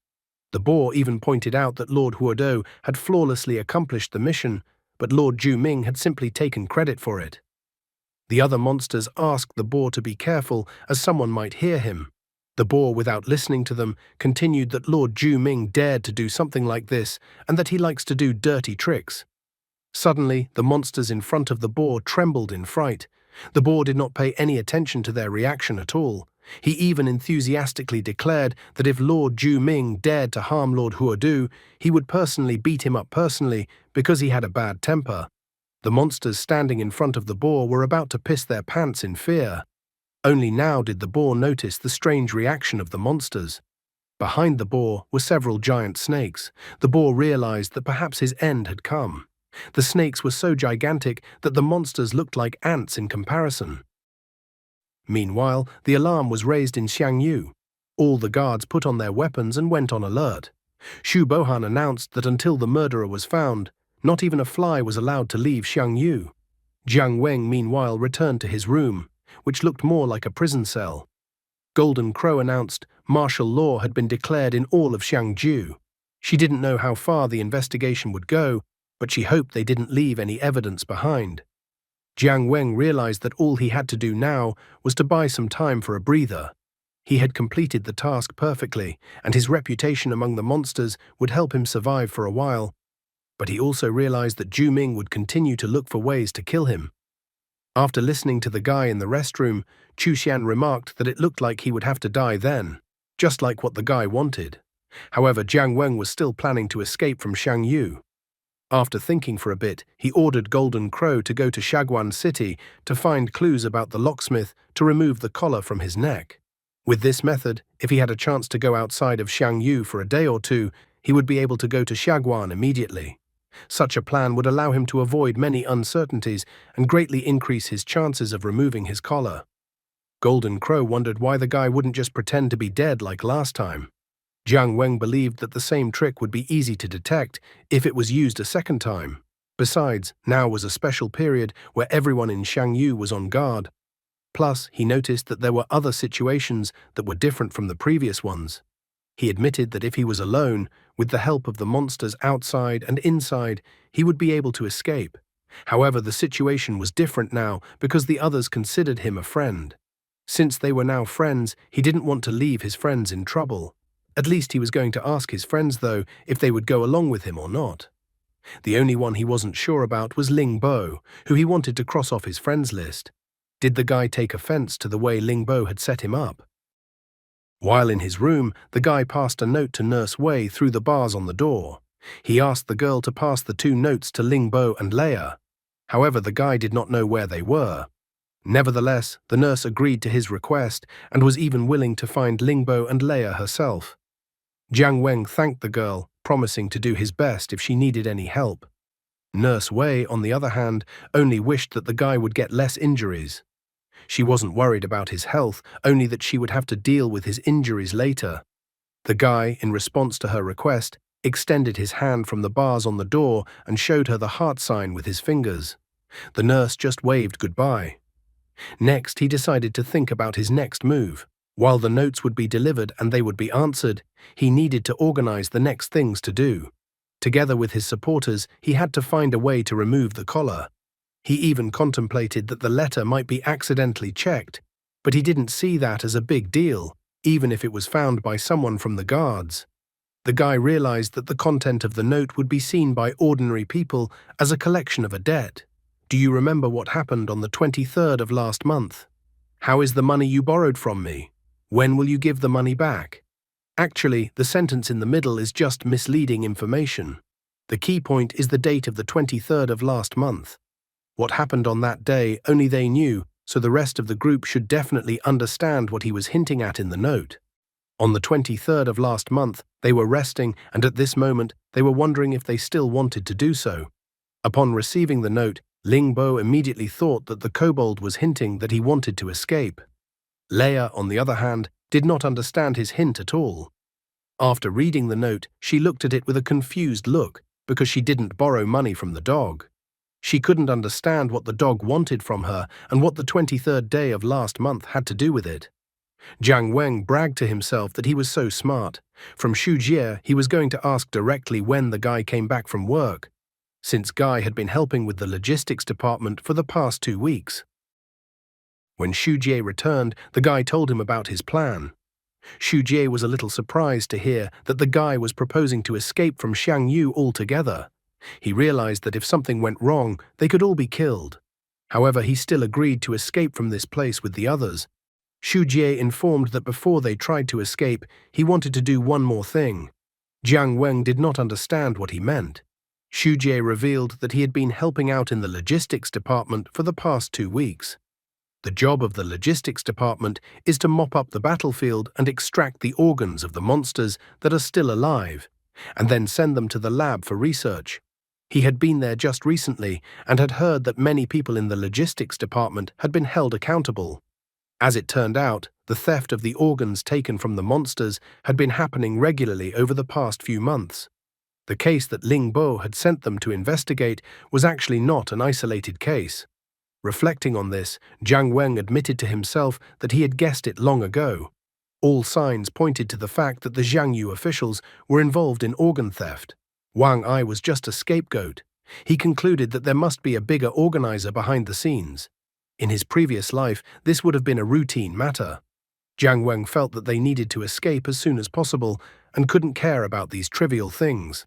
The boar even pointed out that Lord Huodu had flawlessly accomplished the mission, but Lord Ju Ming had simply taken credit for it. The other monsters asked the boar to be careful as someone might hear him. The boar, without listening to them, continued that Lord Ju Ming dared to do something like this and that he likes to do dirty tricks. Suddenly, the monsters in front of the boar trembled in fright. The boar did not pay any attention to their reaction at all. He even enthusiastically declared that if Lord Ju Ming dared to harm Lord Huodu, he would personally beat him up personally because he had a bad temper. The monsters standing in front of the boar were about to piss their pants in fear. Only now did the boar notice the strange reaction of the monsters. Behind the boar were several giant snakes. The boar realized that perhaps his end had come. The snakes were so gigantic that the monsters looked like ants in comparison. Meanwhile, the alarm was raised in Xiangyu. All the guards put on their weapons and went on alert. Xu Bohan announced that until the murderer was found, not even a fly was allowed to leave Xiangyu. Jiang Weng meanwhile returned to his room, which looked more like a prison cell. Golden Crow announced martial law had been declared in all of Xiangju. She didn't know how far the investigation would go, but she hoped they didn't leave any evidence behind. Jiang Weng realized that all he had to do now was to buy some time for a breather. He had completed the task perfectly, and his reputation among the monsters would help him survive for a while. But he also realized that Ju Ming would continue to look for ways to kill him. After listening to the guy in the restroom, Chu Xian remarked that it looked like he would have to die then, just like what the guy wanted. However, Jiang Weng was still planning to escape from Xiangyu. After thinking for a bit, he ordered Golden Crow to go to Shaguan City to find clues about the locksmith to remove the collar from his neck. With this method, if he had a chance to go outside of Xiangyu for a day or two, he would be able to go to Shaguan immediately. Such a plan would allow him to avoid many uncertainties and greatly increase his chances of removing his collar. Golden Crow wondered why the guy wouldn't just pretend to be dead like last time. Jiang Weng believed that the same trick would be easy to detect if it was used a second time. Besides, now was a special period where everyone in Shangyu was on guard. Plus, he noticed that there were other situations that were different from the previous ones. He admitted that if he was alone, with the help of the monsters outside and inside, he would be able to escape. However, the situation was different now because the others considered him a friend. Since they were now friends, he didn't want to leave his friends in trouble. At least he was going to ask his friends, though, if they would go along with him or not. The only one he wasn't sure about was Ling Bo, who he wanted to cross off his friends list. Did the guy take offense to the way Ling Bo had set him up? While in his room, the guy passed a note to Nurse Wei through the bars on the door. He asked the girl to pass the 2 notes to Ling Bo and Leia. However, the guy did not know where they were. Nevertheless, the nurse agreed to his request and was even willing to find Ling Bo and Leia herself. Jiang Weng thanked the girl, promising to do his best if she needed any help. Nurse Wei, on the other hand, only wished that the guy would get less injuries. She wasn't worried about his health, only that she would have to deal with his injuries later. The guy, in response to her request, extended his hand from the bars on the door and showed her the heart sign with his fingers. The nurse just waved goodbye. Next, he decided to think about his next move. While the notes would be delivered and they would be answered, he needed to organize the next things to do. Together with his supporters, he had to find a way to remove the collar. He even contemplated that the letter might be accidentally checked, but he didn't see that as a big deal, even if it was found by someone from the guards. The guy realized that the content of the note would be seen by ordinary people as a collection of a debt. Do you remember what happened on the 23rd of last month? How is the money you borrowed from me? When will you give the money back? Actually, the sentence in the middle is just misleading information. The key point is the date of the 23rd of last month. What happened on that day, only they knew, so the rest of the group should definitely understand what he was hinting at in the note. On the 23rd of last month, they were resting, and at this moment, they were wondering if they still wanted to do so. Upon receiving the note, Ling Bo immediately thought that the kobold was hinting that he wanted to escape. Leia, on the other hand, did not understand his hint at all. After reading the note, she looked at it with a confused look because she didn't borrow money from the dog. She couldn't understand what the dog wanted from her and what the 23rd day of last month had to do with it. Jiang Weng bragged to himself that he was so smart. From Xu Jie, he was going to ask directly when the guy came back from work, since Guy had been helping with the logistics department for the past 2 weeks. When Xu Jie returned, the guy told him about his plan. Xu Jie was a little surprised to hear that the guy was proposing to escape from Shangyu altogether. He realized that if something went wrong, they could all be killed. However, he still agreed to escape from this place with the others. Xu Jie informed that before they tried to escape, he wanted to do one more thing. Jiang Weng did not understand what he meant. Xu Jie revealed that he had been helping out in the logistics department for the past 2 weeks. The job of the logistics department is to mop up the battlefield and extract the organs of the monsters that are still alive, and then send them to the lab for research. He had been there just recently and had heard that many people in the logistics department had been held accountable. As it turned out, the theft of the organs taken from the monsters had been happening regularly over the past few months. The case that Ling Bo had sent them to investigate was actually not an isolated case. Reflecting on this, Jiang Weng admitted to himself that he had guessed it long ago. All signs pointed to the fact that the Jiangyu officials were involved in organ theft. Wang Ai was just a scapegoat. He concluded that there must be a bigger organizer behind the scenes. In his previous life, this would have been a routine matter. Jiang Weng felt that they needed to escape as soon as possible and couldn't care about these trivial things.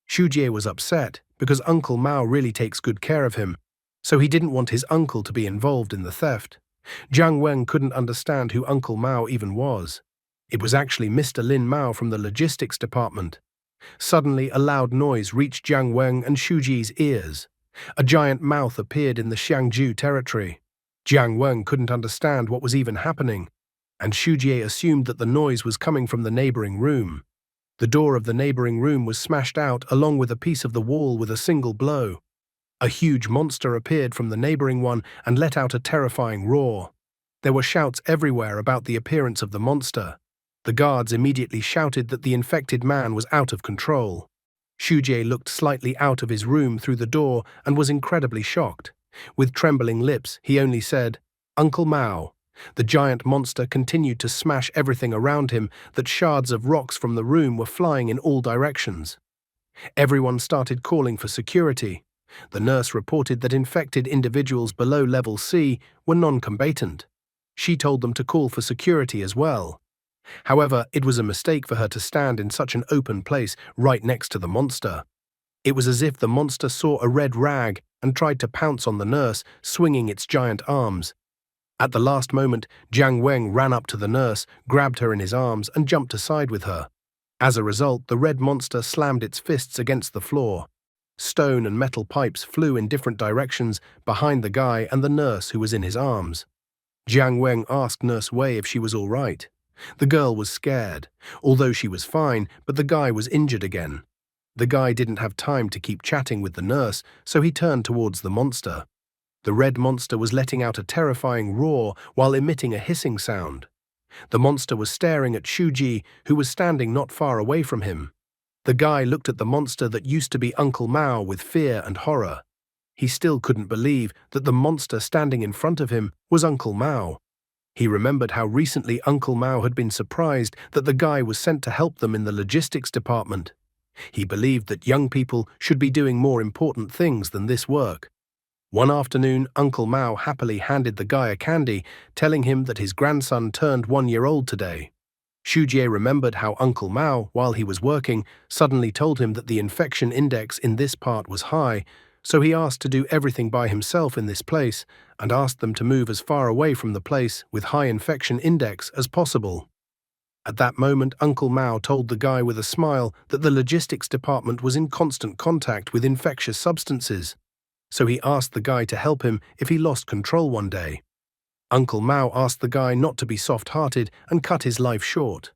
Xu Jie was upset because Uncle Mao really takes good care of him, so he didn't want his uncle to be involved in the theft. Jiang Weng couldn't understand who Uncle Mao even was. It was actually Mr. Lin Mao from the logistics department. Suddenly, a loud noise reached Jiang Weng and Xu Jie's ears. A giant mouth appeared in the Xiangju territory. Jiang Weng couldn't understand what was even happening, and Xu Jie assumed that the noise was coming from the neighboring room. The door of the neighboring room was smashed out along with a piece of the wall with a single blow. A huge monster appeared from the neighboring one and let out a terrifying roar. There were shouts everywhere about the appearance of the monster. The guards immediately shouted that the infected man was out of control. Shujie looked slightly out of his room through the door and was incredibly shocked. With trembling lips, he only said, "Uncle Mao." The giant monster continued to smash everything around him, that shards of rocks from the room were flying in all directions. Everyone started calling for security. The nurse reported that infected individuals below level C were non-combatant. She told them to call for security as well. However, it was a mistake for her to stand in such an open place right next to the monster. It was as if the monster saw a red rag and tried to pounce on the nurse, swinging its giant arms. At the last moment, Jiang Weng ran up to the nurse, grabbed her in his arms, and jumped aside with her. As a result, the red monster slammed its fists against the floor. Stone and metal pipes flew in different directions behind the guy and the nurse who was in his arms. Jiang Weng asked Nurse Wei if she was all right. The girl was scared, although she was fine, but the guy was injured again. The guy didn't have time to keep chatting with the nurse, so he turned towards the monster. The red monster was letting out a terrifying roar while emitting a hissing sound. The monster was staring at Shuji, who was standing not far away from him. The guy looked at the monster that used to be Uncle Mao with fear and horror. He still couldn't believe that the monster standing in front of him was Uncle Mao. He remembered how recently Uncle Mao had been surprised that the guy was sent to help them in the logistics department. He believed that young people should be doing more important things than this work. One afternoon, Uncle Mao happily handed the guy a candy, telling him that his grandson turned 1 year old today. Shujie remembered how Uncle Mao, while he was working, suddenly told him that the infection index in this part was high, so he asked to do everything by himself in this place and asked them to move as far away from the place with high infection index as possible. At that moment, Uncle Mao told the guy with a smile that the logistics department was in constant contact with infectious substances, so he asked the guy to help him if he lost control one day. Uncle Mao asked the guy not to be soft-hearted and cut his life short.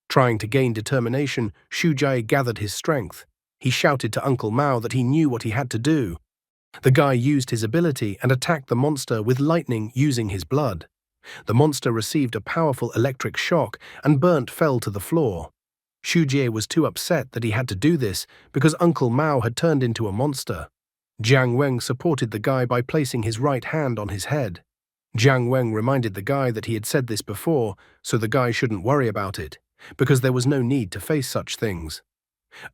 Trying to gain determination, Shujie gathered his strength. He shouted to Uncle Mao that he knew what he had to do. The guy used his ability and attacked the monster with lightning using his blood. The monster received a powerful electric shock and fell to the floor. Shujie was too upset that he had to do this because Uncle Mao had turned into a monster. Jiang Weng supported the guy by placing his right hand on his head. Jiang Weng reminded the guy that he had said this before, so the guy shouldn't worry about it, because there was no need to face such things.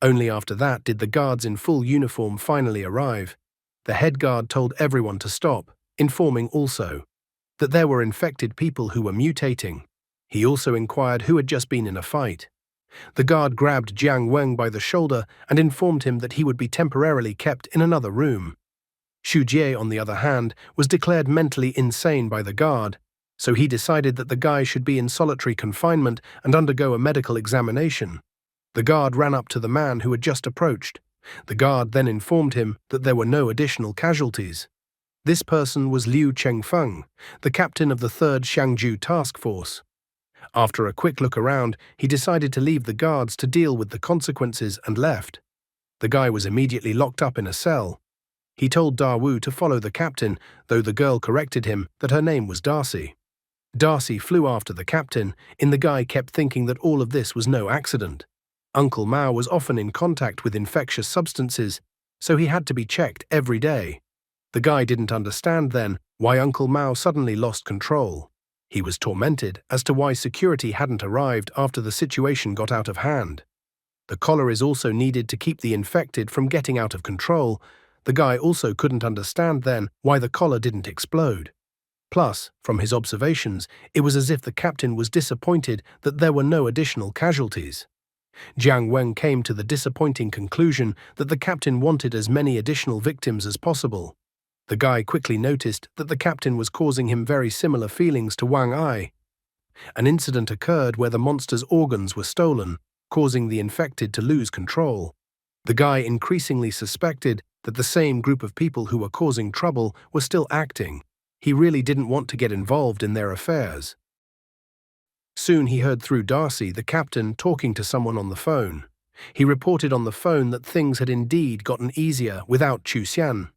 Only after that did the guards in full uniform finally arrive. The head guard told everyone to stop, informing also that there were infected people who were mutating. He also inquired who had just been in a fight. The guard grabbed Jiang Weng by the shoulder and informed him that he would be temporarily kept in another room. Shujie, on the other hand, was declared mentally insane by the guard, so he decided that the guy should be in solitary confinement and undergo a medical examination. The guard ran up to the man who had just approached. The guard then informed him that there were no additional casualties. This person was Liu Chengfeng, the captain of the 3rd Xiangju Task Force. After a quick look around, he decided to leave the guards to deal with the consequences and left. The guy was immediately locked up in a cell. He told Dawu to follow the captain, though the girl corrected him that her name was Darcy. Darcy flew after the captain, and the guy kept thinking that all of this was no accident. Uncle Mao was often in contact with infectious substances, so he had to be checked every day. The guy didn't understand then why Uncle Mao suddenly lost control. He was tormented as to why security hadn't arrived after the situation got out of hand. The collar is also needed to keep the infected from getting out of control. The guy also couldn't understand then why the collar didn't explode. Plus, from his observations, it was as if the captain was disappointed that there were no additional casualties. Jiang Weng came to the disappointing conclusion that the captain wanted as many additional victims as possible. The guy quickly noticed that the captain was causing him very similar feelings to Wang Ai. An incident occurred where the monster's organs were stolen, causing the infected to lose control. The guy increasingly suspected that the same group of people who were causing trouble were still acting. He really didn't want to get involved in their affairs. Soon he heard through Darcy, the captain, talking to someone on the phone. He reported on the phone that things had indeed gotten easier without Chu Xian.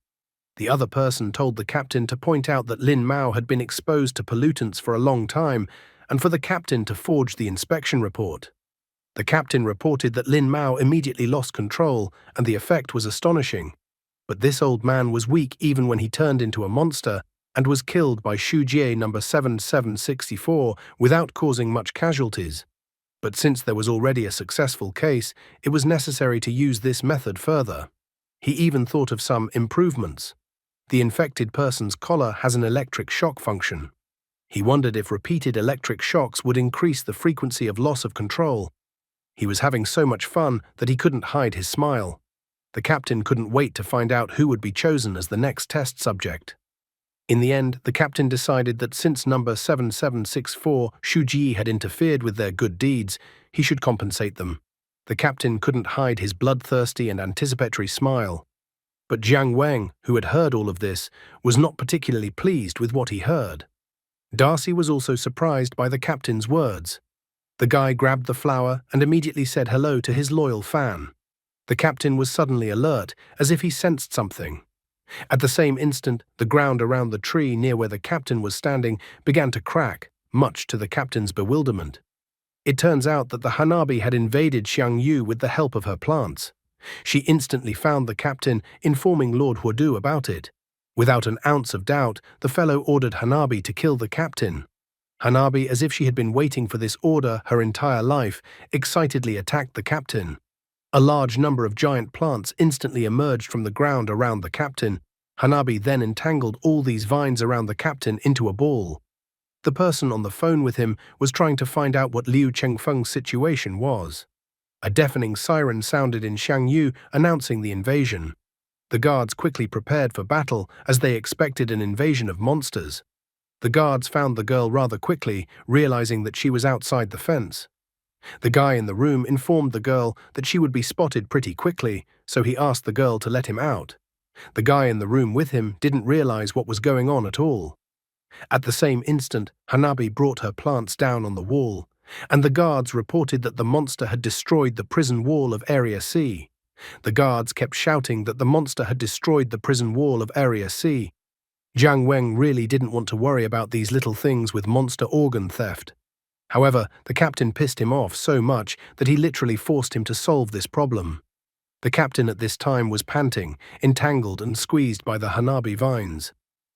The other person told the captain to point out that Lin Mao had been exposed to pollutants for a long time and for the captain to forge the inspection report. The captain reported that Lin Mao immediately lost control, and the effect was astonishing. But this old man was weak even when he turned into a monster and was killed by Shu Jie number 7764 without causing much casualties. But since there was already a successful case, it was necessary to use this method further. He even thought of some improvements. The infected person's collar has an electric shock function. He wondered if repeated electric shocks would increase the frequency of loss of control. He was having so much fun that he couldn't hide his smile. The captain couldn't wait to find out who would be chosen as the next test subject. In the end, the captain decided that since number 7764 Shu Ji had interfered with their good deeds, he should compensate them. The captain couldn't hide his bloodthirsty and anticipatory smile. But Jiang Weng, who had heard all of this, was not particularly pleased with what he heard. Darcy was also surprised by the captain's words. The guy grabbed the flower and immediately said hello to his loyal fan. The captain was suddenly alert, as if he sensed something. At the same instant, the ground around the tree near where the captain was standing began to crack, much to the captain's bewilderment. It turns out that the Hanabi had invaded Xiang Yu with the help of her plants. She instantly found the captain, informing Lord Huodu about it. Without an ounce of doubt, the fellow ordered Hanabi to kill the captain. Hanabi, as if she had been waiting for this order her entire life, excitedly attacked the captain. A large number of giant plants instantly emerged from the ground around the captain. Hanabi then entangled all these vines around the captain into a ball. The person on the phone with him was trying to find out what Liu Chengfeng's situation was. A deafening siren sounded in Xiangyu, announcing the invasion. The guards quickly prepared for battle, as they expected an invasion of monsters. The guards found the girl rather quickly, realizing that she was outside the fence. The guy in the room informed the girl that she would be spotted pretty quickly, so he asked the girl to let him out. The guy in the room with him didn't realize what was going on at all. At the same instant, Hanabi brought her plants down on the wall, and the guards reported that the monster had destroyed the prison wall of Area C. The guards kept shouting that the monster had destroyed the prison wall of Area C. Jiang Weng really didn't want to worry about these little things with monster organ theft. However, the captain pissed him off so much that he literally forced him to solve this problem. The captain at this time was panting, entangled and squeezed by the Hanabi vines.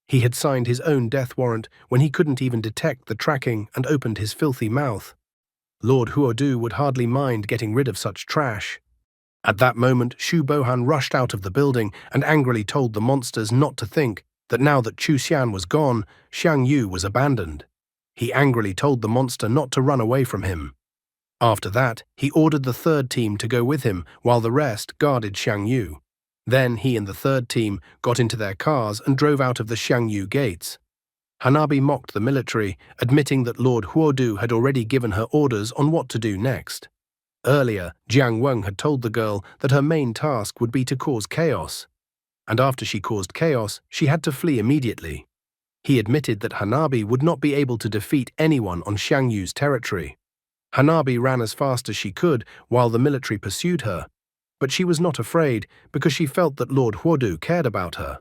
He had signed his own death warrant when he couldn't even detect the tracking and opened his filthy mouth. Lord Huodu would hardly mind getting rid of such trash. At that moment, Shu Bohan rushed out of the building and angrily told the monsters not to think that now that Chu Xian was gone, Xiang Yu was abandoned. He angrily told the monster not to run away from him. After that, he ordered the third team to go with him while the rest guarded Xiang Yu. Then he and the third team got into their cars and drove out of the Xiang Yu gates. Hanabi mocked the military, admitting that Lord Huodu had already given her orders on what to do next. Earlier, Jiang Weng had told the girl that her main task would be to cause chaos. And after she caused chaos, she had to flee immediately. He admitted that Hanabi would not be able to defeat anyone on Xiang Yu's territory. Hanabi ran as fast as she could while the military pursued her, but she was not afraid because she felt that Lord Huodu cared about her.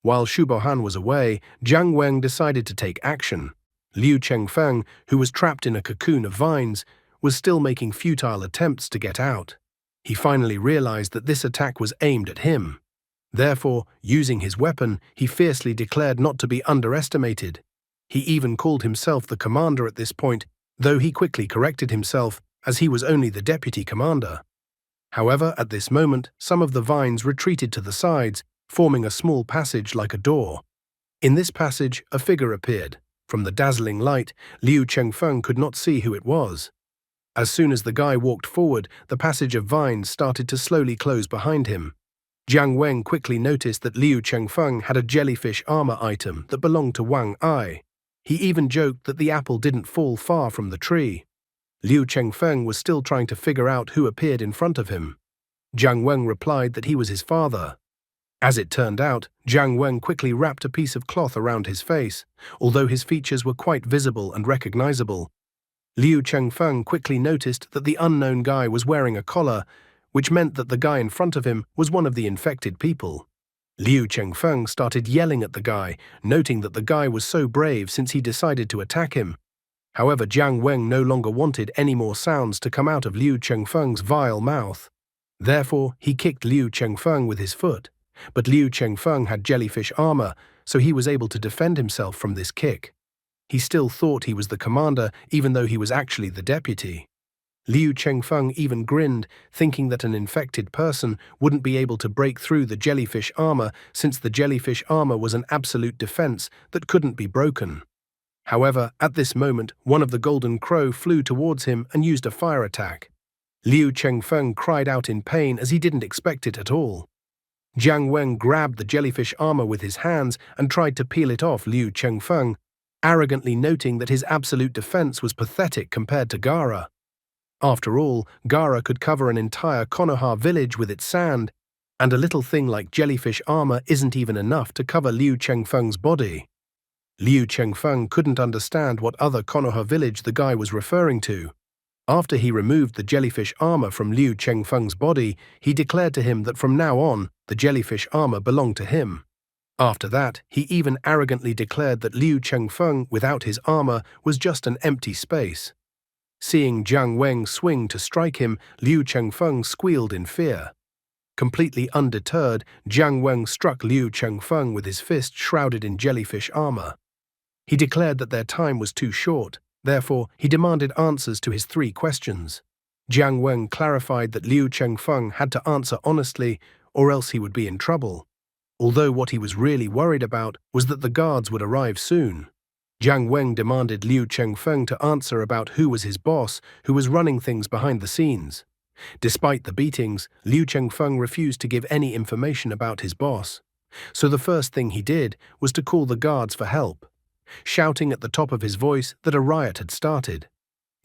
While Shu Bohan was away, Jiang Weng decided to take action. Liu Chengfeng, who was trapped in a cocoon of vines, was still making futile attempts to get out. He finally realized that this attack was aimed at him. Therefore, using his weapon, he fiercely declared not to be underestimated. He even called himself the commander at this point, though he quickly corrected himself, as he was only the deputy commander. However, at this moment, some of the vines retreated to the sides, forming a small passage like a door. In this passage, a figure appeared. From the dazzling light, Liu Chengfeng could not see who it was. As soon as the guy walked forward, the passage of vines started to slowly close behind him. Jiang Weng quickly noticed that Liu Chengfeng had a jellyfish armor item that belonged to Wang Ai. He even joked that the apple didn't fall far from the tree. Liu Chengfeng was still trying to figure out who appeared in front of him. Jiang Weng replied that he was his father. As it turned out, Jiang Weng quickly wrapped a piece of cloth around his face. Although his features were quite visible and recognizable, Liu Chengfeng quickly noticed that the unknown guy was wearing a collar, which meant that the guy in front of him was one of the infected people. Liu Chengfeng started yelling at the guy, noting that the guy was so brave since he decided to attack him. However, Jiang Weng no longer wanted any more sounds to come out of Liu Chengfeng's vile mouth. Therefore, he kicked Liu Chengfeng with his foot. But Liu Chengfeng had jellyfish armor, so he was able to defend himself from this kick. He still thought he was the commander, even though he was actually the deputy. Liu Chengfeng even grinned, thinking that an infected person wouldn't be able to break through the jellyfish armor since the jellyfish armor was an absolute defense that couldn't be broken. However, at this moment, one of the golden crow flew towards him and used a fire attack. Liu Chengfeng cried out in pain as he didn't expect it at all. Jiang Weng grabbed the jellyfish armor with his hands and tried to peel it off Liu Chengfeng, arrogantly noting that his absolute defense was pathetic compared to Gaara. After all, Gaara could cover an entire Konoha village with its sand, and a little thing like jellyfish armor isn't even enough to cover Liu Chengfeng's body. Liu Chengfeng couldn't understand what other Konoha village the guy was referring to. After he removed the jellyfish armor from Liu Chengfeng's body, he declared to him that from now on, the jellyfish armor belonged to him. After that, he even arrogantly declared that Liu Chengfeng, without his armor, was just an empty space. Seeing Jiang Weng swing to strike him, Liu Chengfeng squealed in fear. Completely undeterred, Jiang Weng struck Liu Chengfeng with his fist shrouded in jellyfish armor. He declared that their time was too short, therefore he demanded answers to his 3 questions. Jiang Weng clarified that Liu Chengfeng had to answer honestly, or else he would be in trouble. Although what he was really worried about was that the guards would arrive soon. Jiang Weng demanded Liu Chengfeng to answer about who was his boss, who was running things behind the scenes. Despite the beatings, Liu Chengfeng refused to give any information about his boss. So the first thing he did was to call the guards for help, shouting at the top of his voice that a riot had started.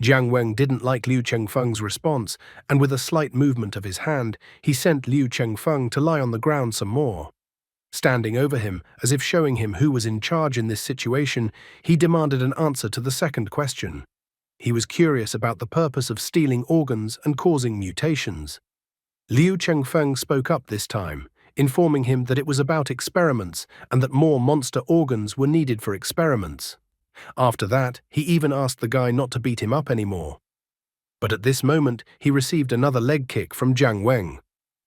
Jiang Weng didn't like Liu Chengfeng's response, and with a slight movement of his hand, he sent Liu Chengfeng to lie on the ground some more. Standing over him, as if showing him who was in charge in this situation, he demanded an answer to the second question. He was curious about the purpose of stealing organs and causing mutations. Liu Chengfeng spoke up this time, informing him that it was about experiments and that more monster organs were needed for experiments. After that, he even asked the guy not to beat him up anymore. But at this moment, he received another leg kick from Jiang Weng.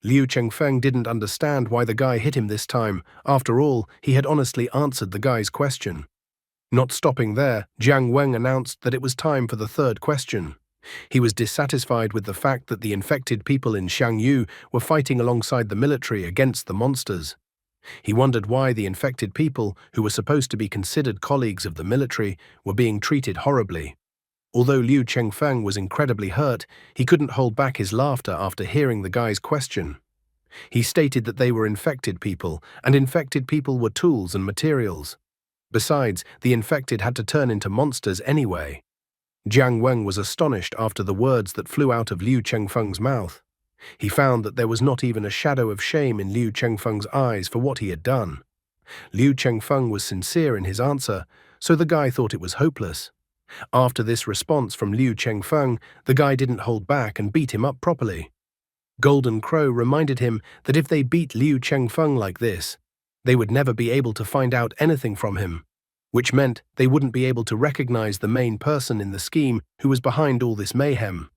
Liu Chengfeng didn't understand why the guy hit him this time. After all, he had honestly answered the guy's question. Not stopping there, Jiang Weng announced that it was time for the third question. He was dissatisfied with the fact that the infected people in Xiangyu were fighting alongside the military against the monsters. He wondered why the infected people, who were supposed to be considered colleagues of the military, were being treated horribly. Although Liu Chengfeng was incredibly hurt, he couldn't hold back his laughter after hearing the guy's question. He stated that they were infected people, and infected people were tools and materials. Besides, the infected had to turn into monsters anyway. Jiang Weng was astonished after the words that flew out of Liu Chengfeng's mouth. He found that there was not even a shadow of shame in Liu Chengfeng's eyes for what he had done. Liu Chengfeng was sincere in his answer, so the guy thought it was hopeless. After this response from Liu Chengfeng, the guy didn't hold back and beat him up properly. Golden Crow reminded him that if they beat Liu Chengfeng like this, they would never be able to find out anything from him, which meant they wouldn't be able to recognize the main person in the scheme who was behind all this mayhem.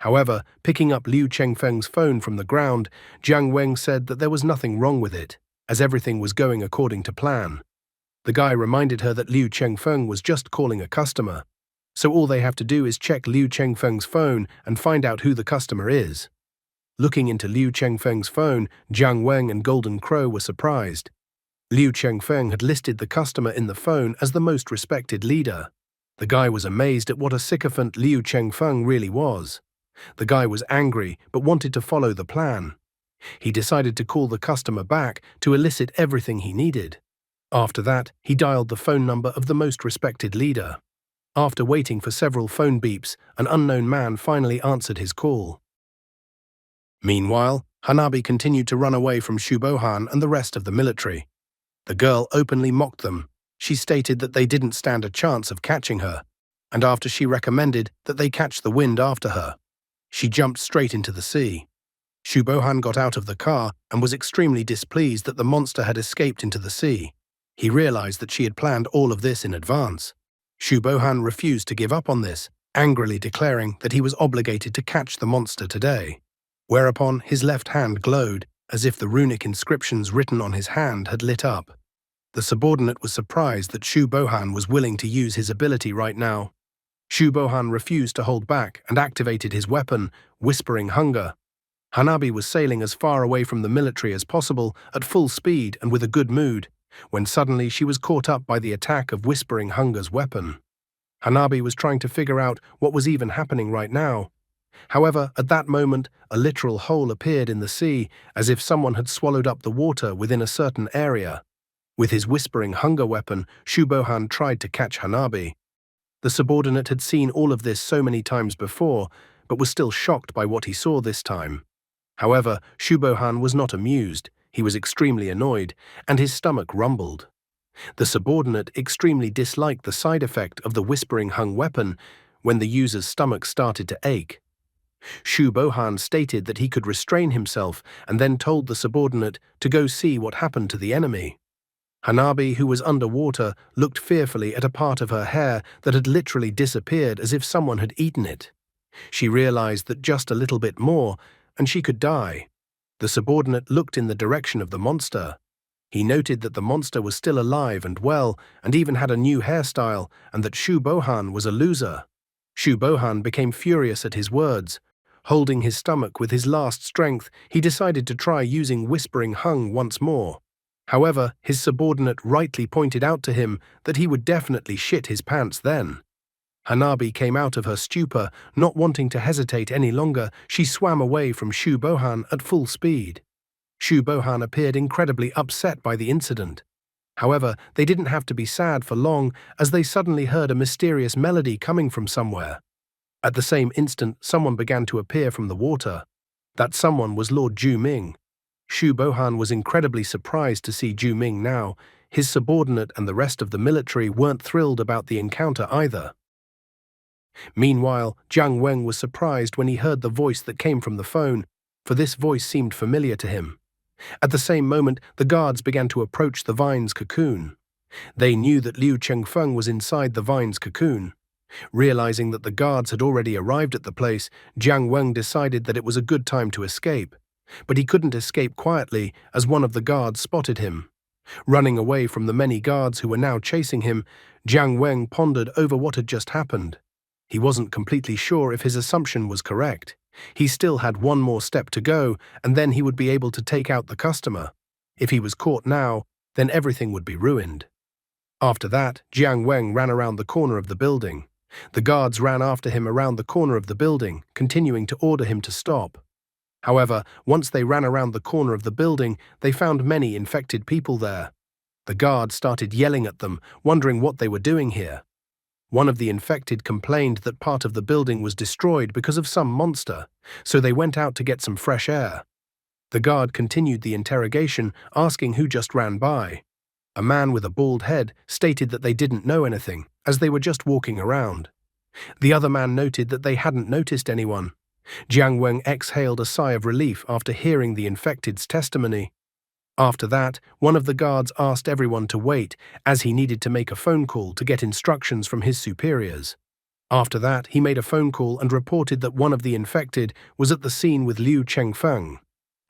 However, picking up Liu Chengfeng's phone from the ground, Jiang Weng said that there was nothing wrong with it, as everything was going according to plan. The guy reminded her that Liu Chengfeng was just calling a customer, so all they have to do is check Liu Chengfeng's phone and find out who the customer is. Looking into Liu Chengfeng's phone, Jiang Weng and Golden Crow were surprised. Liu Chengfeng had listed the customer in the phone as the most respected leader. The guy was amazed at what a sycophant Liu Chengfeng really was. The guy was angry but wanted to follow the plan. He decided to call the customer back to elicit everything he needed. After that, he dialed the phone number of the most respected leader. After waiting for several phone beeps, an unknown man finally answered his call. Meanwhile, Hanabi continued to run away from Shubohan and the rest of the military. The girl openly mocked them. She stated that they didn't stand a chance of catching her, and after she recommended that they catch the wind after her, she jumped straight into the sea. Shu Bohan got out of the car and was extremely displeased that the monster had escaped into the sea. He realized that she had planned all of this in advance. Shu Bohan refused to give up on this, angrily declaring that he was obligated to catch the monster today. Whereupon his left hand glowed, as if the runic inscriptions written on his hand had lit up. The subordinate was surprised that Shu Bohan was willing to use his ability right now. Shu Bohan refused to hold back and activated his weapon, Whispering Hunger. Hanabi was sailing as far away from the military as possible at full speed and with a good mood, when suddenly she was caught up by the attack of Whispering Hunger's weapon. Hanabi was trying to figure out what was even happening right now. However, at that moment, a literal hole appeared in the sea, as if someone had swallowed up the water within a certain area. With his Whispering Hunger weapon, Shu Bohan tried to catch Hanabi. The subordinate had seen all of this so many times before, but was still shocked by what he saw this time. However, Shu Bohan was not amused, he was extremely annoyed, and his stomach rumbled. The subordinate extremely disliked the side effect of the Whispering Hung weapon when the user's stomach started to ache. Shu Bohan stated that he could restrain himself and then told the subordinate to go see what happened to the enemy. Hanabi, who was underwater, looked fearfully at a part of her hair that had literally disappeared as if someone had eaten it. She realized that just a little bit more, and she could die. The subordinate looked in the direction of the monster. He noted that the monster was still alive and well, and even had a new hairstyle, and that Shu Bohan was a loser. Shu Bohan became furious at his words. Holding his stomach with his last strength, he decided to try using Whispering Hung once more. However, his subordinate rightly pointed out to him that he would definitely shit his pants then. Hanabi came out of her stupor, not wanting to hesitate any longer. She swam away from Shu Bohan at full speed. Shu Bohan appeared incredibly upset by the incident. However, they didn't have to be sad for long, as they suddenly heard a mysterious melody coming from somewhere. At the same instant, someone began to appear from the water. That someone was Lord Ju Ming. Shu Bohan was incredibly surprised to see Ju Ming now. His subordinate and the rest of the military weren't thrilled about the encounter either. Meanwhile, Jiang Weng was surprised when he heard the voice that came from the phone, for this voice seemed familiar to him. At the same moment, the guards began to approach the vine's cocoon. They knew that Liu Chengfeng was inside the vine's cocoon. Realizing that the guards had already arrived at the place, Jiang Weng decided that it was a good time to escape. But he couldn't escape quietly, as one of the guards spotted him. Running away from the many guards who were now chasing him, Jiang Weng pondered over what had just happened. He wasn't completely sure if his assumption was correct. He still had one more step to go, and then he would be able to take out the customer. If he was caught now, then everything would be ruined. After that, Jiang Weng ran around the corner of the building. The guards ran after him around the corner of the building, continuing to order him to stop. However, once they ran around the corner of the building, they found many infected people there. The guards started yelling at them, wondering what they were doing here. One of the infected complained that part of the building was destroyed because of some monster, so they went out to get some fresh air. The guard continued the interrogation, asking who just ran by. A man with a bald head stated that they didn't know anything, as they were just walking around. The other man noted that they hadn't noticed anyone. Jiang Weng exhaled a sigh of relief after hearing the infected's testimony. After that, one of the guards asked everyone to wait, as he needed to make a phone call to get instructions from his superiors. After that, he made a phone call and reported that one of the infected was at the scene with Liu Chengfeng,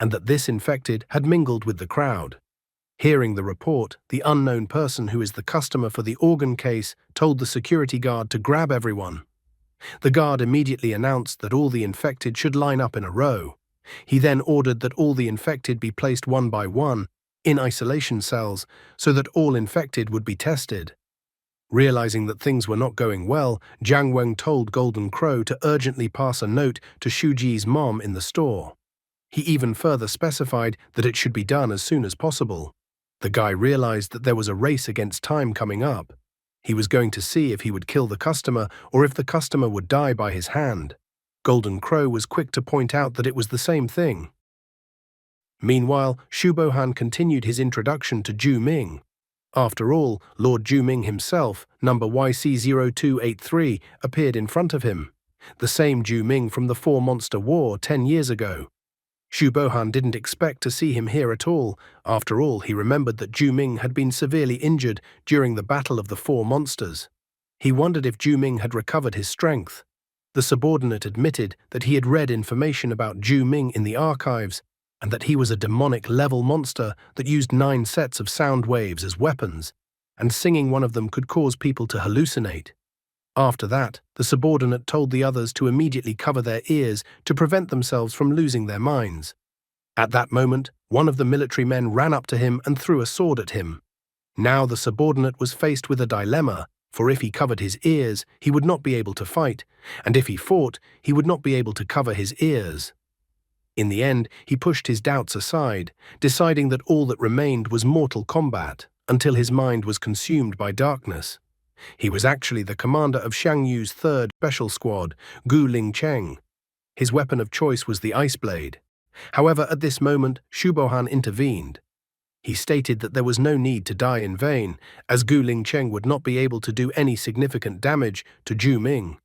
and that this infected had mingled with the crowd. Hearing the report, the unknown person who is the customer for the organ case told the security guard to grab everyone. The guard immediately announced that all the infected should line up in a row. He then ordered that all the infected be placed one by one in isolation cells so that all infected would be tested. Realizing that things were not going well, Jiang Weng told Golden Crow to urgently pass a note to Shuji's mom in the store. He even further specified that it should be done as soon as possible. The guy realized that there was a race against time coming up. He was going to see if he would kill the customer or if the customer would die by his hand. Golden Crow was quick to point out that it was the same thing. Meanwhile, Shu Bohan continued his introduction to Ju Ming. After all, Lord Juming himself, number YC0283, appeared in front of him. The same Juming from the Four-Monster War 10 years ago. Xu Bohan didn't expect to see him here at all. After all, he remembered that Juming had been severely injured during the Battle of the Four Monsters. He wondered if Juming had recovered his strength. The subordinate admitted that he had read information about Juming in the archives, and that he was a demonic-level monster that used 9 sets of sound waves as weapons, and singing one of them could cause people to hallucinate. After that, the subordinate told the others to immediately cover their ears to prevent themselves from losing their minds. At that moment, one of the military men ran up to him and threw a sword at him. Now the subordinate was faced with a dilemma, for if he covered his ears, he would not be able to fight, and if he fought, he would not be able to cover his ears. In the end, he pushed his doubts aside, deciding that all that remained was mortal combat, until his mind was consumed by darkness. He was actually the commander of Xiang Yu's 3rd Special Squad, Gu Lingcheng. His weapon of choice was the ice blade. However, at this moment, Xu Bohan intervened. He stated that there was no need to die in vain, as Gu Lingcheng would not be able to do any significant damage to Juming.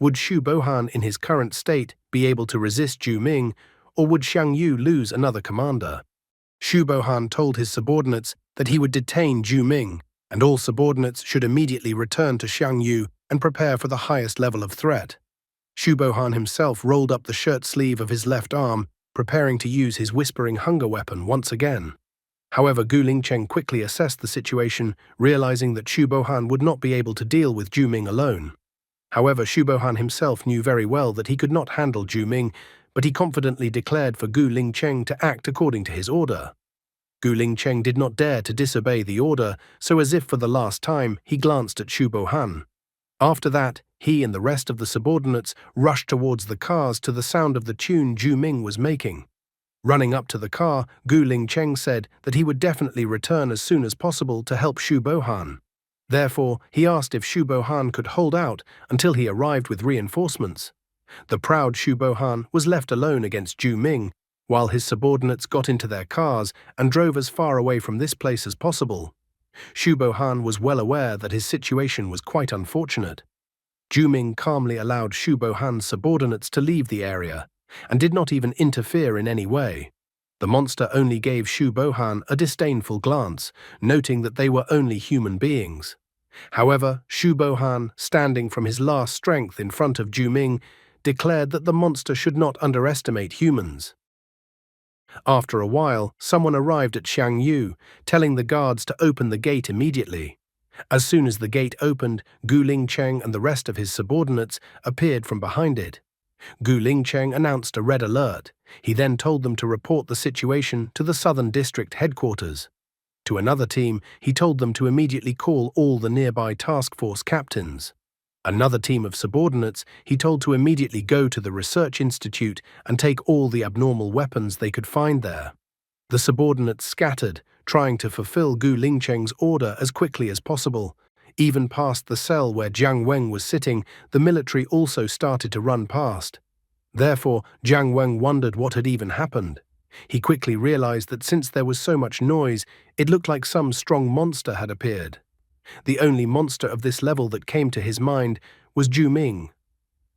Would Xu Bohan in his current state be able to resist Juming, or would Xiang Yu lose another commander? Xu Bohan told his subordinates that he would detain Juming, and all subordinates should immediately return to Xiang Yu and prepare for the highest level of threat. Xu Bohan himself rolled up the shirt sleeve of his left arm, preparing to use his whispering hunger weapon once again. However, Gu Lingcheng quickly assessed the situation, realizing that Xu Bohan would not be able to deal with Juming alone. However, Xu Bohan himself knew very well that he could not handle Juming, but he confidently declared for Gu Lingcheng to act according to his order. Gu Lingcheng did not dare to disobey the order, so as if for the last time, he glanced at Xu Bohan. After that, he and the rest of the subordinates rushed towards the cars to the sound of the tune Juming was making. Running up to the car, Gu Lingcheng said that he would definitely return as soon as possible to help Xu Bohan. Therefore, he asked if Xu Bohan could hold out until he arrived with reinforcements. The proud Xu Bohan was left alone against Juming, while his subordinates got into their cars and drove as far away from this place as possible. Xu Bohan was well aware that his situation was quite unfortunate. Juming calmly allowed Xu Bohan's subordinates to leave the area, and did not even interfere in any way. The monster only gave Xu Bohan a disdainful glance, noting that they were only human beings. However, Xu Bohan, standing from his last strength in front of Juming, declared that the monster should not underestimate humans. After a while, someone arrived at Xiang Yu, telling the guards to open the gate immediately. As soon as the gate opened, Gu Lingcheng and the rest of his subordinates appeared from behind it. Gu Lingcheng announced a red alert. He then told them to report the situation to the Southern District headquarters. To another team, he told them to immediately call all the nearby task force captains. Another team of subordinates he told to immediately go to the research institute and take all the abnormal weapons they could find there. The subordinates scattered, trying to fulfill Gu Lingcheng's order as quickly as possible. Even past the cell where Jiang Weng was sitting, the military also started to run past. Therefore, Jiang Weng wondered what had even happened. He quickly realized that since there was so much noise, it looked like some strong monster had appeared. The only monster of this level that came to his mind was Juming.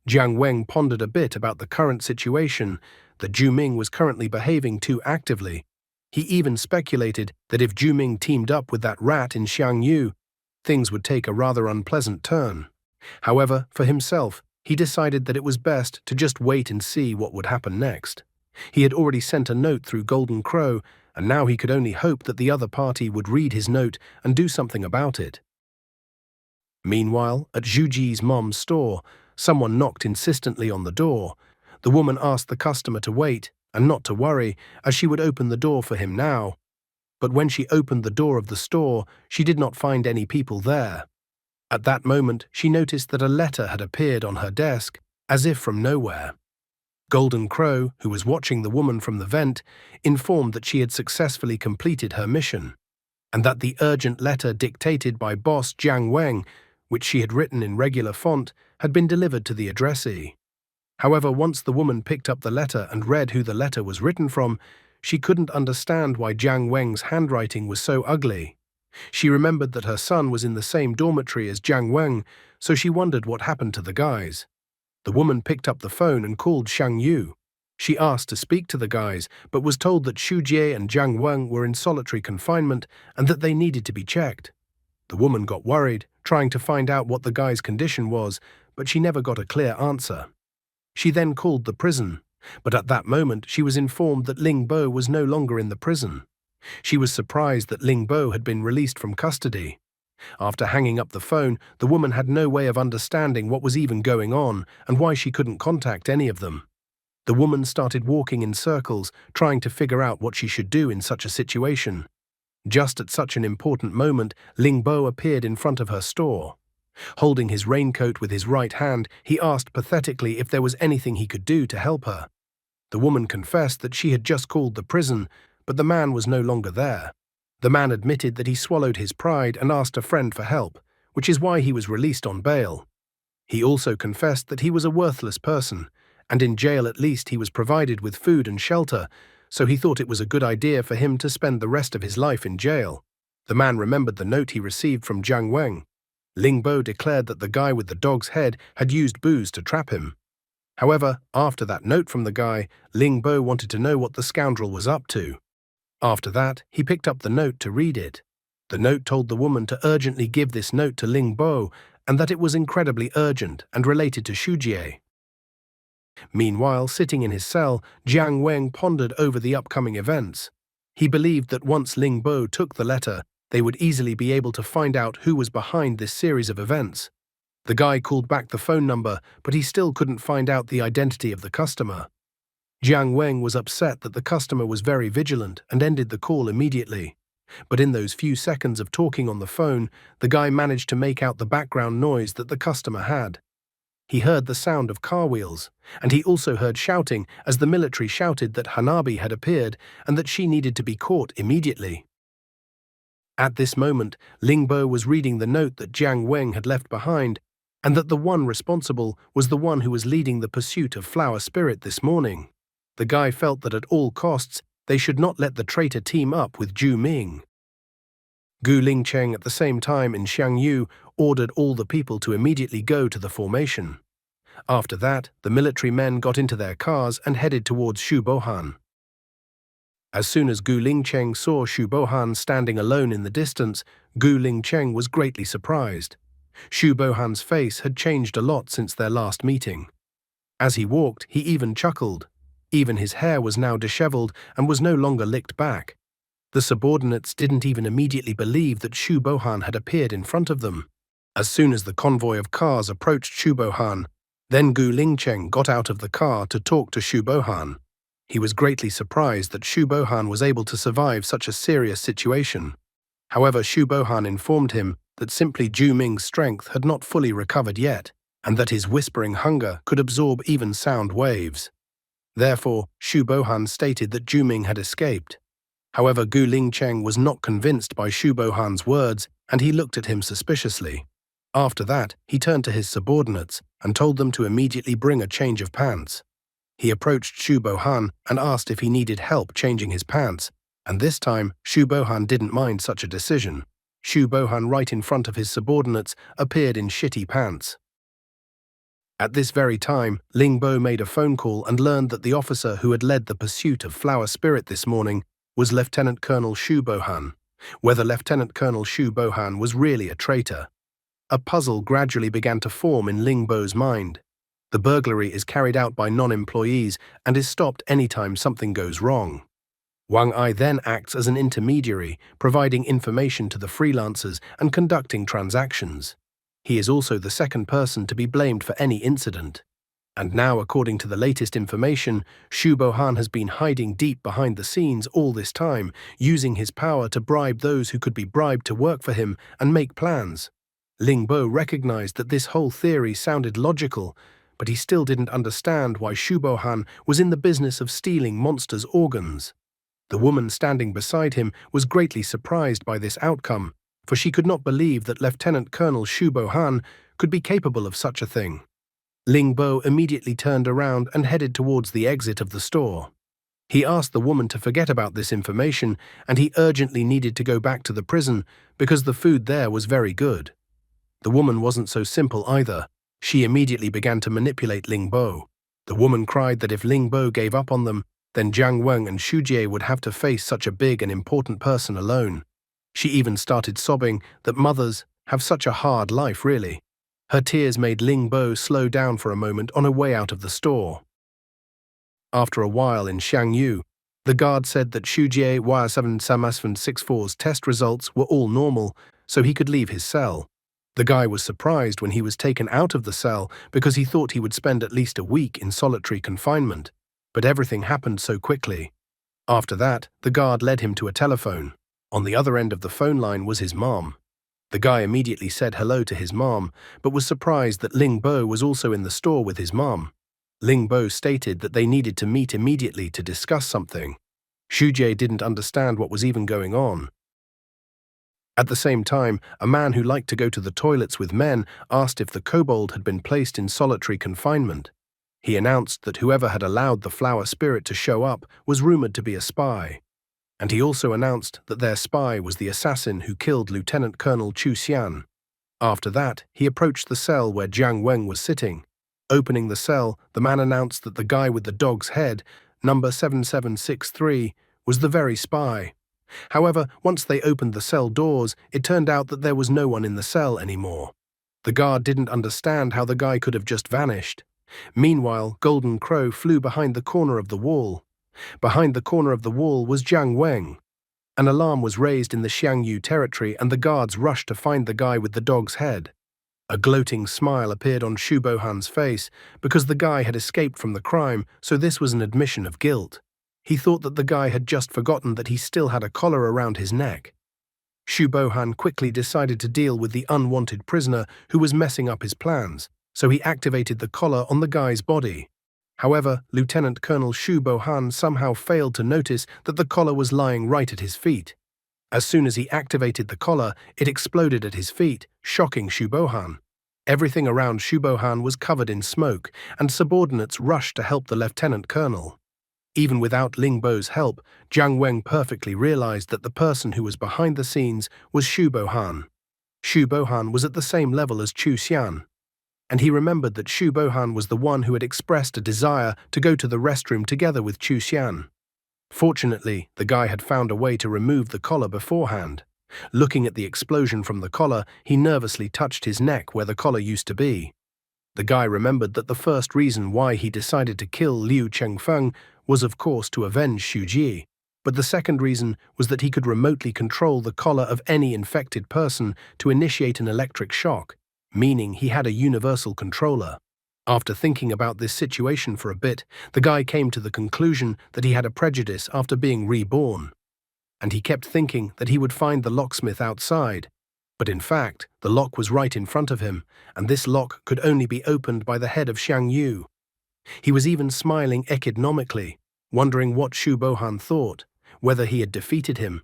Jiang Weng pondered a bit about the current situation, that Juming was currently behaving too actively. He even speculated that if Juming teamed up with that rat in Xiang Yu, things would take a rather unpleasant turn. However, for himself, he decided that it was best to just wait and see what would happen next. He had already sent a note through Golden Crow, and now he could only hope that the other party would read his note and do something about it. Meanwhile, at Zhuji's mom's store, someone knocked insistently on the door. The woman asked the customer to wait and not to worry, as she would open the door for him now. But when she opened the door of the store, she did not find any people there. At that moment, she noticed that a letter had appeared on her desk, as if from nowhere. Golden Crow, who was watching the woman from the vent, informed that she had successfully completed her mission, and that the urgent letter dictated by boss Jiang Weng, which she had written in regular font, had been delivered to the addressee. However, once the woman picked up the letter and read who the letter was written from, she couldn't understand why Jiang Weng's handwriting was so ugly. She remembered that her son was in the same dormitory as Jiang Weng, so she wondered what happened to the guys. The woman picked up the phone and called Shang Yu. She asked to speak to the guys, but was told that Xu Jie and Jiang Weng were in solitary confinement and that they needed to be checked. The woman got worried, trying to find out what the guy's condition was, but she never got a clear answer. She then called the prison, but at that moment she was informed that Ling Bo was no longer in the prison. She was surprised that Ling Bo had been released from custody. After hanging up the phone, the woman had no way of understanding what was even going on and why she couldn't contact any of them. The woman started walking in circles, trying to figure out what she should do in such a situation. Just at such an important moment, Ling Bo appeared in front of her store. Holding his raincoat with his right hand, he asked pathetically if there was anything he could do to help her. The woman confessed that she had just called the prison, but the man was no longer there. The man admitted that he swallowed his pride and asked a friend for help, which is why he was released on bail. He also confessed that he was a worthless person, and in jail at least he was provided with food and shelter, so he thought it was a good idea for him to spend the rest of his life in jail. The man remembered the note he received from Jiang Weng. Ling Bo declared that the guy with the dog's head had used booze to trap him. However, after that note from the guy, Ling Bo wanted to know what the scoundrel was up to. After that, he picked up the note to read it. The note told the woman to urgently give this note to Ling Bo and that it was incredibly urgent and related to Xu Jie. Meanwhile, sitting in his cell, Jiang Weng pondered over the upcoming events. He believed that once Ling Bo took the letter, they would easily be able to find out who was behind this series of events. The guy called back the phone number, but he still couldn't find out the identity of the customer. Jiang Weng was upset that the customer was very vigilant and ended the call immediately. But in those few seconds of talking on the phone, the guy managed to make out the background noise that the customer had. He heard the sound of car wheels, and he also heard shouting as the military shouted that Hanabi had appeared and that she needed to be caught immediately. At this moment, Ling Bo was reading the note that Jiang Weng had left behind, and that the one responsible was the one who was leading the pursuit of Flower Spirit this morning. The guy felt that at all costs, they should not let the traitor team up with Zhu Ming. Gu Lingcheng at the same time in Xiangyu ordered all the people to immediately go to the formation. After that, the military men got into their cars and headed towards Shu Bohan. As soon as Gu Lingcheng saw Shu Bohan standing alone in the distance, Gu Lingcheng was greatly surprised. Shu Bohan's face had changed a lot since their last meeting. As he walked, he even chuckled. Even his hair was now disheveled and was no longer licked back. The subordinates didn't even immediately believe that Shu Bohan had appeared in front of them. As soon as the convoy of cars approached Shu Bohan, then Gu Lingcheng got out of the car to talk to Shu Bohan. He was greatly surprised that Shu Bohan was able to survive such a serious situation. However, Shu Bohan informed him that simply Zhu Ming's strength had not fully recovered yet, and that his whispering hunger could absorb even sound waves. Therefore, Shu Bohan stated that Zhu Ming had escaped. However, Gu Lingcheng was not convinced by Shu Bohan's words, and he looked at him suspiciously. After that, he turned to his subordinates and told them to immediately bring a change of pants. He approached Shu Bohan and asked if he needed help changing his pants, and this time Shu Bohan didn't mind such a decision. Shu Bohan, right in front of his subordinates, appeared in shitty pants. At this very time, Ling Bo made a phone call and learned that the officer who had led the pursuit of Flower Spirit this morning was Lieutenant Colonel Shu Bohan. Whether Lieutenant Colonel Shu Bohan was really a traitor. A puzzle gradually began to form in Ling Bo's mind. The burglary is carried out by non-employees and is stopped anytime something goes wrong. Wang Ai then acts as an intermediary, providing information to the freelancers and conducting transactions. He is also the second person to be blamed for any incident. And now, according to the latest information, Shu Bohan has been hiding deep behind the scenes all this time, using his power to bribe those who could be bribed to work for him and make plans. Ling Bo recognized that this whole theory sounded logical, but he still didn't understand why Shu Bohan was in the business of stealing monsters' organs. The woman standing beside him was greatly surprised by this outcome, for she could not believe that Lieutenant Colonel Shu Bohan could be capable of such a thing. Ling Bo immediately turned around and headed towards the exit of the store. He asked the woman to forget about this information, and he urgently needed to go back to the prison because the food there was very good. The woman wasn't so simple either. She immediately began to manipulate Ling Bo. The woman cried that if Ling Bo gave up on them, then Jiang Weng and Xu Jie would have to face such a big and important person alone. She even started sobbing that mothers have such a hard life, really. Her tears made Ling Bo slow down for a moment on her way out of the store. After a while in Xiangyu, the guard said that Xu Jie Y7-64's test results were all normal, so he could leave his cell. The guy was surprised when he was taken out of the cell because he thought he would spend at least a week in solitary confinement, but everything happened so quickly. After that, the guard led him to a telephone. On the other end of the phone line was his mom. The guy immediately said hello to his mom, but was surprised that Ling Bo was also in the store with his mom. Ling Bo stated that they needed to meet immediately to discuss something. Xu Jie didn't understand what was even going on. At the same time, a man who liked to go to the toilets with men asked if the kobold had been placed in solitary confinement. He announced that whoever had allowed the flower spirit to show up was rumored to be a spy. And he also announced that their spy was the assassin who killed Lieutenant Colonel Chu Xian. After that, he approached the cell where Jiang Weng was sitting. Opening the cell, the man announced that the guy with the dog's head, number 7763, was the very spy. However, once they opened the cell doors, it turned out that there was no one in the cell anymore. The guard didn't understand how the guy could have just vanished. Meanwhile, Golden Crow flew behind the corner of the wall. Behind the corner of the wall was Jiang Weng. An alarm was raised in the Xiangyu territory and the guards rushed to find the guy with the dog's head. A gloating smile appeared on Xu Bohan's face because the guy had escaped from the crime, so this was an admission of guilt. He thought that the guy had just forgotten that he still had a collar around his neck. Xu Bohan quickly decided to deal with the unwanted prisoner who was messing up his plans, so he activated the collar on the guy's body. However, Lieutenant Colonel Xu Bohan somehow failed to notice that the collar was lying right at his feet. As soon as he activated the collar, it exploded at his feet, shocking Xu Bohan. Everything around Xu Bohan was covered in smoke, and subordinates rushed to help the lieutenant colonel. Even without Ling Bo's help, Jiang Weng perfectly realized that the person who was behind the scenes was Xu Bohan. Xu Bohan was at the same level as Chu Xian, and he remembered that Xu Bohan was the one who had expressed a desire to go to the restroom together with Chu Xian. Fortunately, the guy had found a way to remove the collar beforehand. Looking at the explosion from the collar, he nervously touched his neck where the collar used to be. The guy remembered that the first reason why he decided to kill Liu Chengfeng was of course to avenge Xu Ji, but the second reason was that he could remotely control the collar of any infected person to initiate an electric shock, meaning he had a universal controller. After thinking about this situation for a bit, the guy came to the conclusion that he had a prejudice after being reborn. And he kept thinking that he would find the locksmith outside. But in fact, the lock was right in front of him, and this lock could only be opened by the head of Xiangyu. He was even smiling economically, wondering what Xu Bohan thought, whether he had defeated him.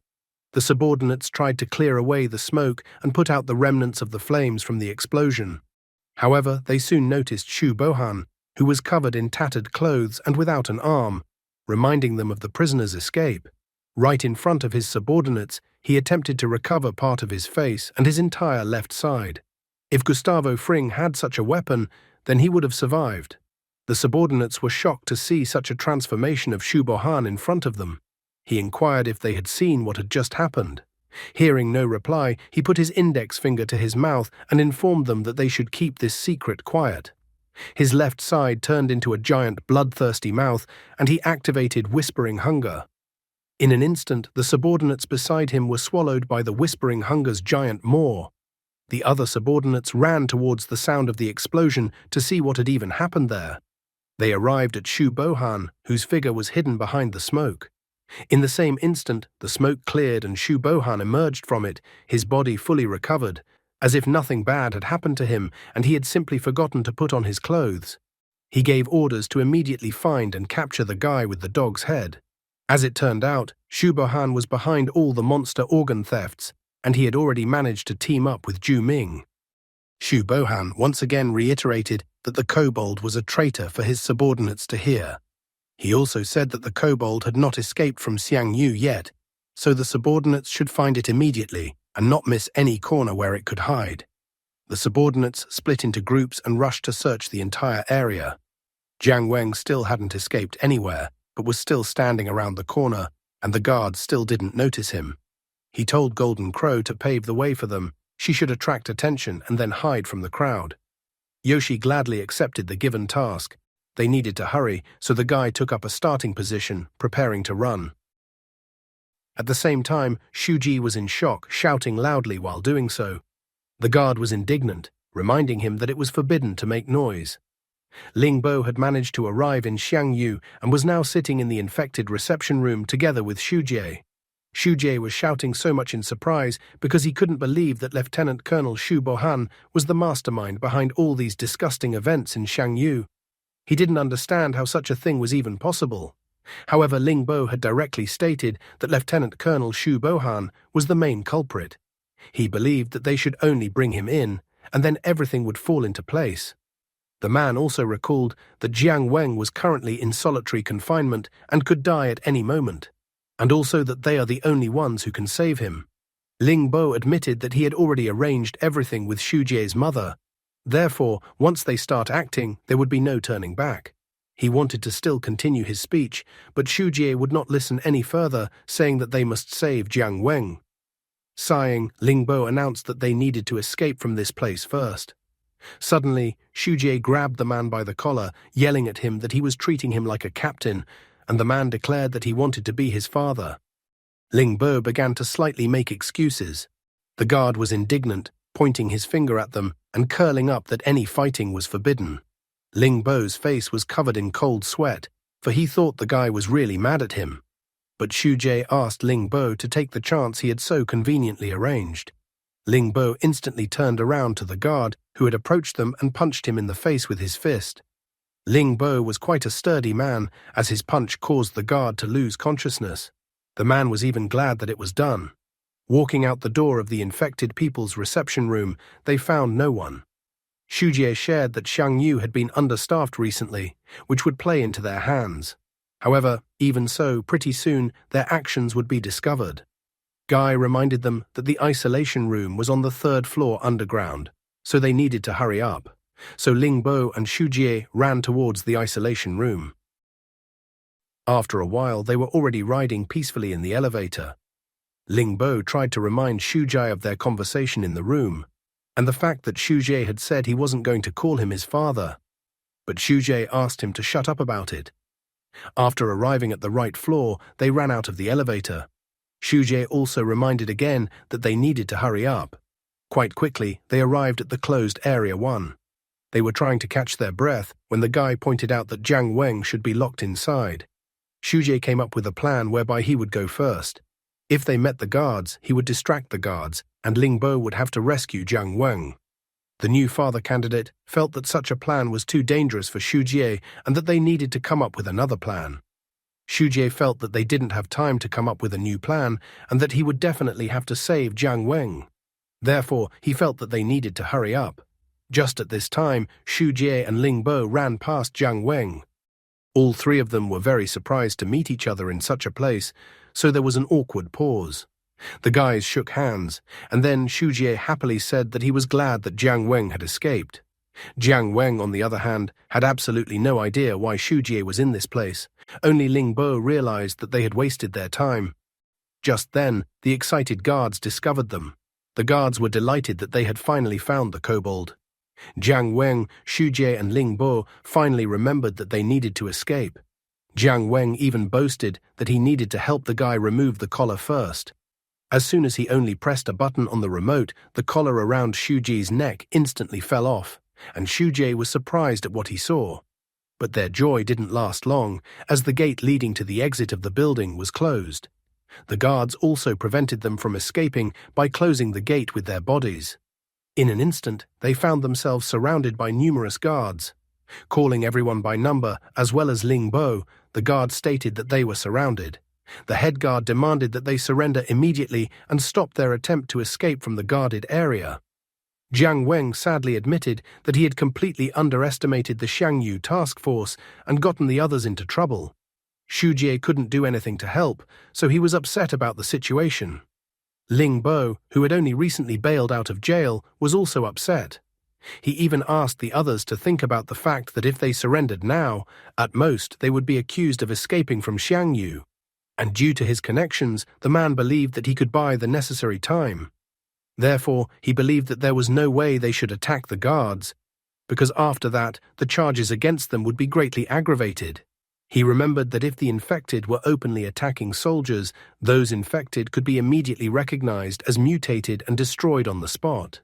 The subordinates tried to clear away the smoke and put out the remnants of the flames from the explosion. However, they soon noticed Xu Bohan, who was covered in tattered clothes and without an arm, reminding them of the prisoner's escape. Right in front of his subordinates, he attempted to recover part of his face and his entire left side. If Gustavo Fring had such a weapon, then he would have survived. The subordinates were shocked to see such a transformation of Xu Bohan in front of them. He inquired if they had seen what had just happened. Hearing no reply, he put his index finger to his mouth and informed them that they should keep this secret quiet. His left side turned into a giant bloodthirsty mouth, and he activated Whispering Hunger. In an instant, the subordinates beside him were swallowed by the Whispering Hunger's giant maw. The other subordinates ran towards the sound of the explosion to see what had even happened there. They arrived at Xu Bohan, whose figure was hidden behind the smoke. In the same instant, the smoke cleared and Xu Bohan emerged from it, his body fully recovered, as if nothing bad had happened to him and he had simply forgotten to put on his clothes. He gave orders to immediately find and capture the guy with the dog's head. As it turned out, Xu Bohan was behind all the monster organ thefts, and he had already managed to team up with Zhu Ming. Xu Bohan once again reiterated that the kobold was a traitor for his subordinates to hear. He also said that the kobold had not escaped from Xiang Yu yet, so the subordinates should find it immediately and not miss any corner where it could hide. The subordinates split into groups and rushed to search the entire area. Jiang Weng still hadn't escaped anywhere, but was still standing around the corner, and the guards still didn't notice him. He told Golden Crow to pave the way for them. She should attract attention and then hide from the crowd. Yoshi gladly accepted the given task. They needed to hurry, so the guy took up a starting position, preparing to run. At the same time, Shuji was in shock, shouting loudly while doing so. The guard was indignant, reminding him that it was forbidden to make noise. Ling Bo had managed to arrive in Xiangyu and was now sitting in the infected reception room together with Shujie. Shujie was shouting so much in surprise because he couldn't believe that Lieutenant Colonel Shu Bohan was the mastermind behind all these disgusting events in Xiangyu. He didn't understand how such a thing was even possible. However, Ling Bo had directly stated that Lieutenant Colonel Shu Bohan was the main culprit. He believed that they should only bring him in, and then everything would fall into place. The man also recalled that Jiang Weng was currently in solitary confinement and could die at any moment, and also that they are the only ones who can save him. Ling Bo admitted that he had already arranged everything with Shujie's mother. Therefore, once they start acting, there would be no turning back. He wanted to still continue his speech, but Shujie would not listen any further, saying that they must save Jiang Weng. Sighing, Ling Bo announced that they needed to escape from this place first. Suddenly, Shujie grabbed the man by the collar, yelling at him that he was treating him like a captain, and the man declared that he wanted to be his father. Ling Bo began to slightly make excuses. The guard was indignant, pointing his finger at them and curling up that any fighting was forbidden. Ling Bo's face was covered in cold sweat, for he thought the guy was really mad at him. But Shujie asked Ling Bo to take the chance he had so conveniently arranged. Ling Bo instantly turned around to the guard, who had approached them, and punched him in the face with his fist. Ling Bo was quite a sturdy man, as his punch caused the guard to lose consciousness. The man was even glad that it was done. Walking out the door of the infected people's reception room, they found no one. Shujie shared that Xiangyu had been understaffed recently, which would play into their hands. However, even so, pretty soon their actions would be discovered. Guy reminded them that the isolation room was on the 3rd floor underground, so they needed to hurry up. So Ling Bo and Shujie ran towards the isolation room. After a while, they were already riding peacefully in the elevator. Ling Bo tried to remind Shujie of their conversation in the room, and the fact that Shujie had said he wasn't going to call him his father. But Shujie asked him to shut up about it. After arriving at the right floor, they ran out of the elevator. Shujie also reminded again that they needed to hurry up. Quite quickly, they arrived at the closed Area 1. They were trying to catch their breath when the guy pointed out that Jiang Weng should be locked inside. Shujie came up with a plan whereby he would go first. If they met the guards, he would distract the guards, and Ling Bo would have to rescue Jiang Weng. The new father candidate felt that such a plan was too dangerous for Shujie and that they needed to come up with another plan. Shujie felt that they didn't have time to come up with a new plan and that he would definitely have to save Jiang Weng. Therefore, he felt that they needed to hurry up. Just at this time, Shujie and Ling Bo ran past Jiang Weng. All three of them were very surprised to meet each other in such a place, so there was an awkward pause. The guys shook hands, and then Shujie happily said that he was glad that Jiang Weng had escaped. Jiang Weng, on the other hand, had absolutely no idea why Shujie was in this place. Only Ling Bo realized that they had wasted their time. Just then, the excited guards discovered them. The guards were delighted that they had finally found the kobold. Jiang Weng, Shujie, and Ling Bo finally remembered that they needed to escape. Jiang Weng even boasted that he needed to help the guy remove the collar first. As soon as he only pressed a button on the remote, the collar around Shujie's neck instantly fell off, and Shujie was surprised at what he saw. But their joy didn't last long, as the gate leading to the exit of the building was closed. The guards also prevented them from escaping by closing the gate with their bodies. In an instant, they found themselves surrounded by numerous guards. Calling everyone by number, as well as Ling Bo, the guard stated that they were surrounded. The head guard demanded that they surrender immediately and stop their attempt to escape from the guarded area. Jiang Weng sadly admitted that he had completely underestimated the Xiangyu task force and gotten the others into trouble. Shujie couldn't do anything to help, so he was upset about the situation. Ling Bo, who had only recently bailed out of jail, was also upset. He even asked the others to think about the fact that if they surrendered now, at most they would be accused of escaping from Xiangyu. And due to his connections, the man believed that he could buy the necessary time. Therefore, he believed that there was no way they should attack the guards, because after that, the charges against them would be greatly aggravated. He remembered that if the infected were openly attacking soldiers, those infected could be immediately recognized as mutated and destroyed on the spot.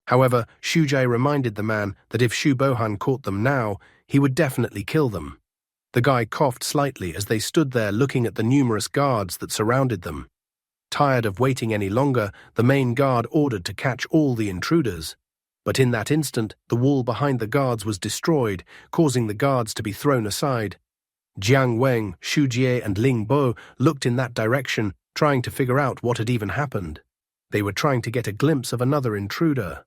However, Shujie reminded the man that if Shu Bohan caught them now, he would definitely kill them. The guy coughed slightly as they stood there looking at the numerous guards that surrounded them. Tired of waiting any longer, the main guard ordered to catch all the intruders. But in that instant, the wall behind the guards was destroyed, causing the guards to be thrown aside. Jiang Weng, Xu Jie, and Ling Bo looked in that direction, trying to figure out what had even happened. They were trying to get a glimpse of another intruder.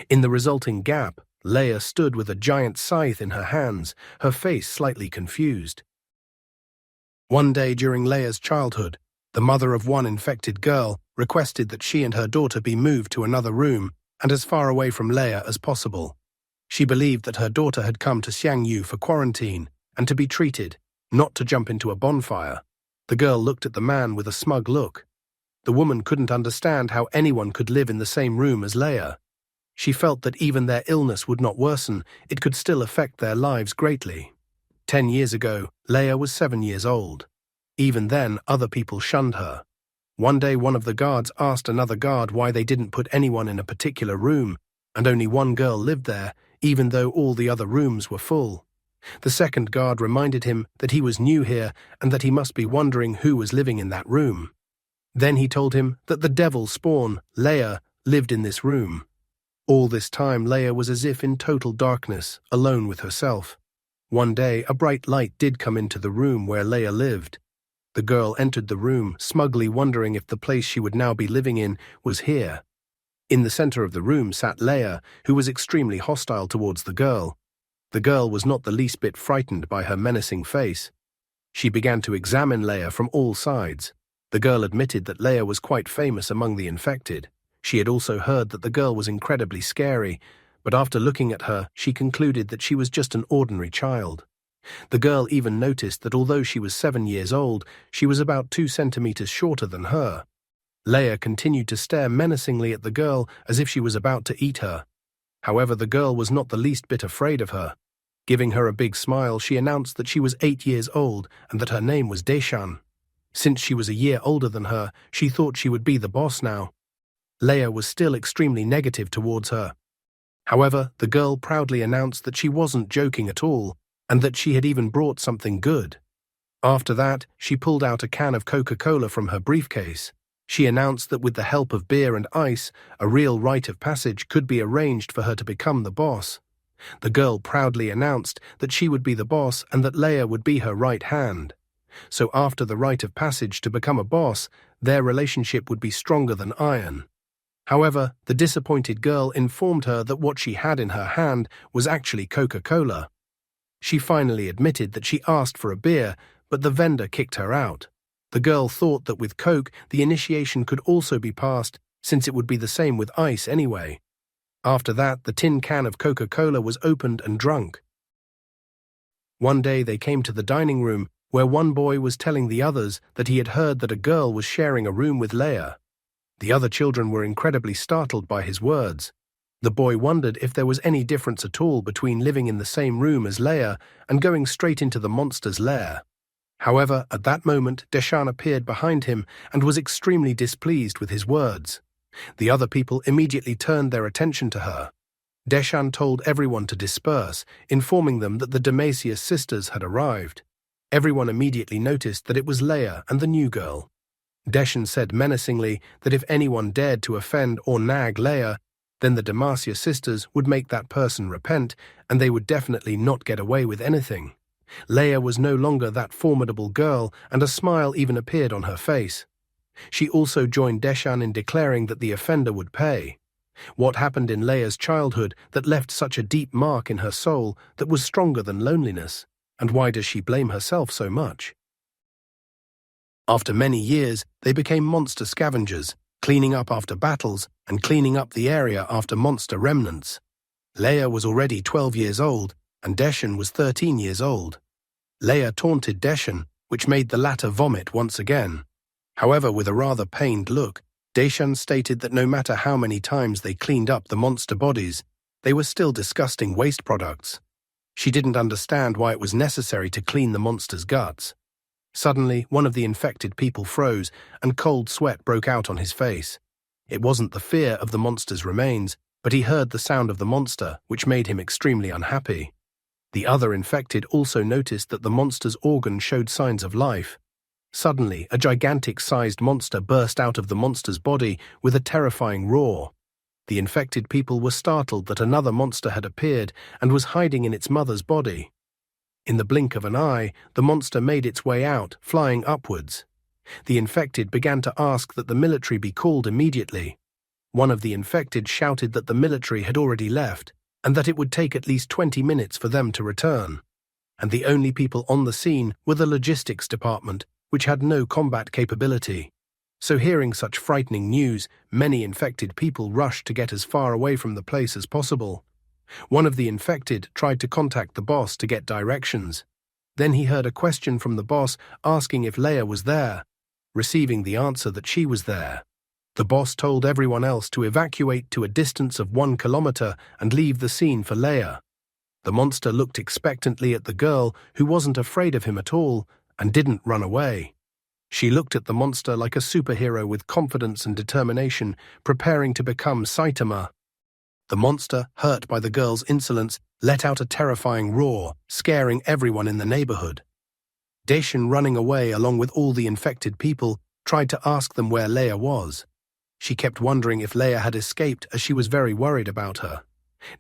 In the resulting gap, Leia stood with a giant scythe in her hands, her face slightly confused. One day during Leia's childhood, the mother of one infected girl requested that she and her daughter be moved to another room and as far away from Leia as possible. She believed that her daughter had come to Xiangyu for quarantine and to be treated, not to jump into a bonfire. The girl looked at the man with a smug look. The woman couldn't understand how anyone could live in the same room as Leia. She felt that even their illness would not worsen, it could still affect their lives greatly. 10 years ago, Leia was 7 years old. Even then, other people shunned her. One day one of the guards asked another guard why they didn't put anyone in a particular room, and only one girl lived there, even though all the other rooms were full. The second guard reminded him that he was new here and that he must be wondering who was living in that room. Then he told him that the devil spawn, Leia, lived in this room. All this time Leia was as if in total darkness, alone with herself. One day a bright light did come into the room where Leia lived. The girl entered the room, smugly wondering if the place she would now be living in was here. In the center of the room sat Leia, who was extremely hostile towards the girl. The girl was not the least bit frightened by her menacing face. She began to examine Leia from all sides. The girl admitted that Leia was quite famous among the infected. She had also heard that the girl was incredibly scary, but after looking at her, she concluded that she was just an ordinary child. The girl even noticed that although she was 7 years old, she was about 2 centimeters shorter than her. Leia continued to stare menacingly at the girl as if she was about to eat her. However, the girl was not the least bit afraid of her. Giving her a big smile, she announced that she was 8 years old and that her name was Deshan. Since she was a year older than her, she thought she would be the boss now. Leia was still extremely negative towards her. However, the girl proudly announced that she wasn't joking at all, and that she had even brought something good. After that, she pulled out a can of Coca-Cola from her briefcase. She announced that with the help of beer and ice, a real rite of passage could be arranged for her to become the boss. The girl proudly announced that she would be the boss and that Leia would be her right hand. So after the rite of passage to become a boss, their relationship would be stronger than iron. However, the disappointed girl informed her that what she had in her hand was actually Coca-Cola. She finally admitted that she asked for a beer, but the vendor kicked her out. The girl thought that with Coke, the initiation could also be passed, since it would be the same with ice anyway. After that, the tin can of Coca-Cola was opened and drunk. One day they came to the dining room, where one boy was telling the others that he had heard that a girl was sharing a room with Leia. The other children were incredibly startled by his words. The boy wondered if there was any difference at all between living in the same room as Leia and going straight into the monster's lair. However, at that moment, Deshan appeared behind him and was extremely displeased with his words. The other people immediately turned their attention to her. Deshan told everyone to disperse, informing them that the Demacious sisters had arrived. Everyone immediately noticed that it was Leia and the new girl. Deshan said menacingly that if anyone dared to offend or nag Leia, then the Demacia sisters would make that person repent, and they would definitely not get away with anything. Leia was no longer that formidable girl, and a smile even appeared on her face. She also joined Deshan in declaring that the offender would pay. What happened in Leia's childhood that left such a deep mark in her soul that was stronger than loneliness? And why does she blame herself so much? After many years, they became monster scavengers, cleaning up after battles and cleaning up the area after monster remnants. Leia was already 12 years old, and Deshan was 13 years old. Leia taunted Deshan, which made the latter vomit once again. However, with a rather pained look, Deshan stated that no matter how many times they cleaned up the monster bodies, they were still disgusting waste products. She didn't understand why it was necessary to clean the monster's guts. Suddenly, one of the infected people froze, and cold sweat broke out on his face. It wasn't the fear of the monster's remains, but he heard the sound of the monster, which made him extremely unhappy. The other infected also noticed that the monster's organ showed signs of life. Suddenly, a gigantic-sized monster burst out of the monster's body with a terrifying roar. The infected people were startled that another monster had appeared and was hiding in its mother's body. In the blink of an eye, the monster made its way out, flying upwards. The infected began to ask that the military be called immediately. One of the infected shouted that the military had already left, and that it would take at least 20 minutes for them to return. And the only people on the scene were the logistics department, which had no combat capability. So hearing such frightening news, many infected people rushed to get as far away from the place as possible. One of the infected tried to contact the boss to get directions. Then he heard a question from the boss asking if Leia was there. Receiving the answer that she was there, the boss told everyone else to evacuate to a distance of 1 kilometer and leave the scene for Leia. The monster looked expectantly at the girl, who wasn't afraid of him at all and didn't run away. She looked at the monster like a superhero with confidence and determination, preparing to become Saitama. The monster, hurt by the girl's insolence, let out a terrifying roar, scaring everyone in the neighborhood. Deshan, running away along with all the infected people, tried to ask them where Leia was. She kept wondering if Leia had escaped, as she was very worried about her.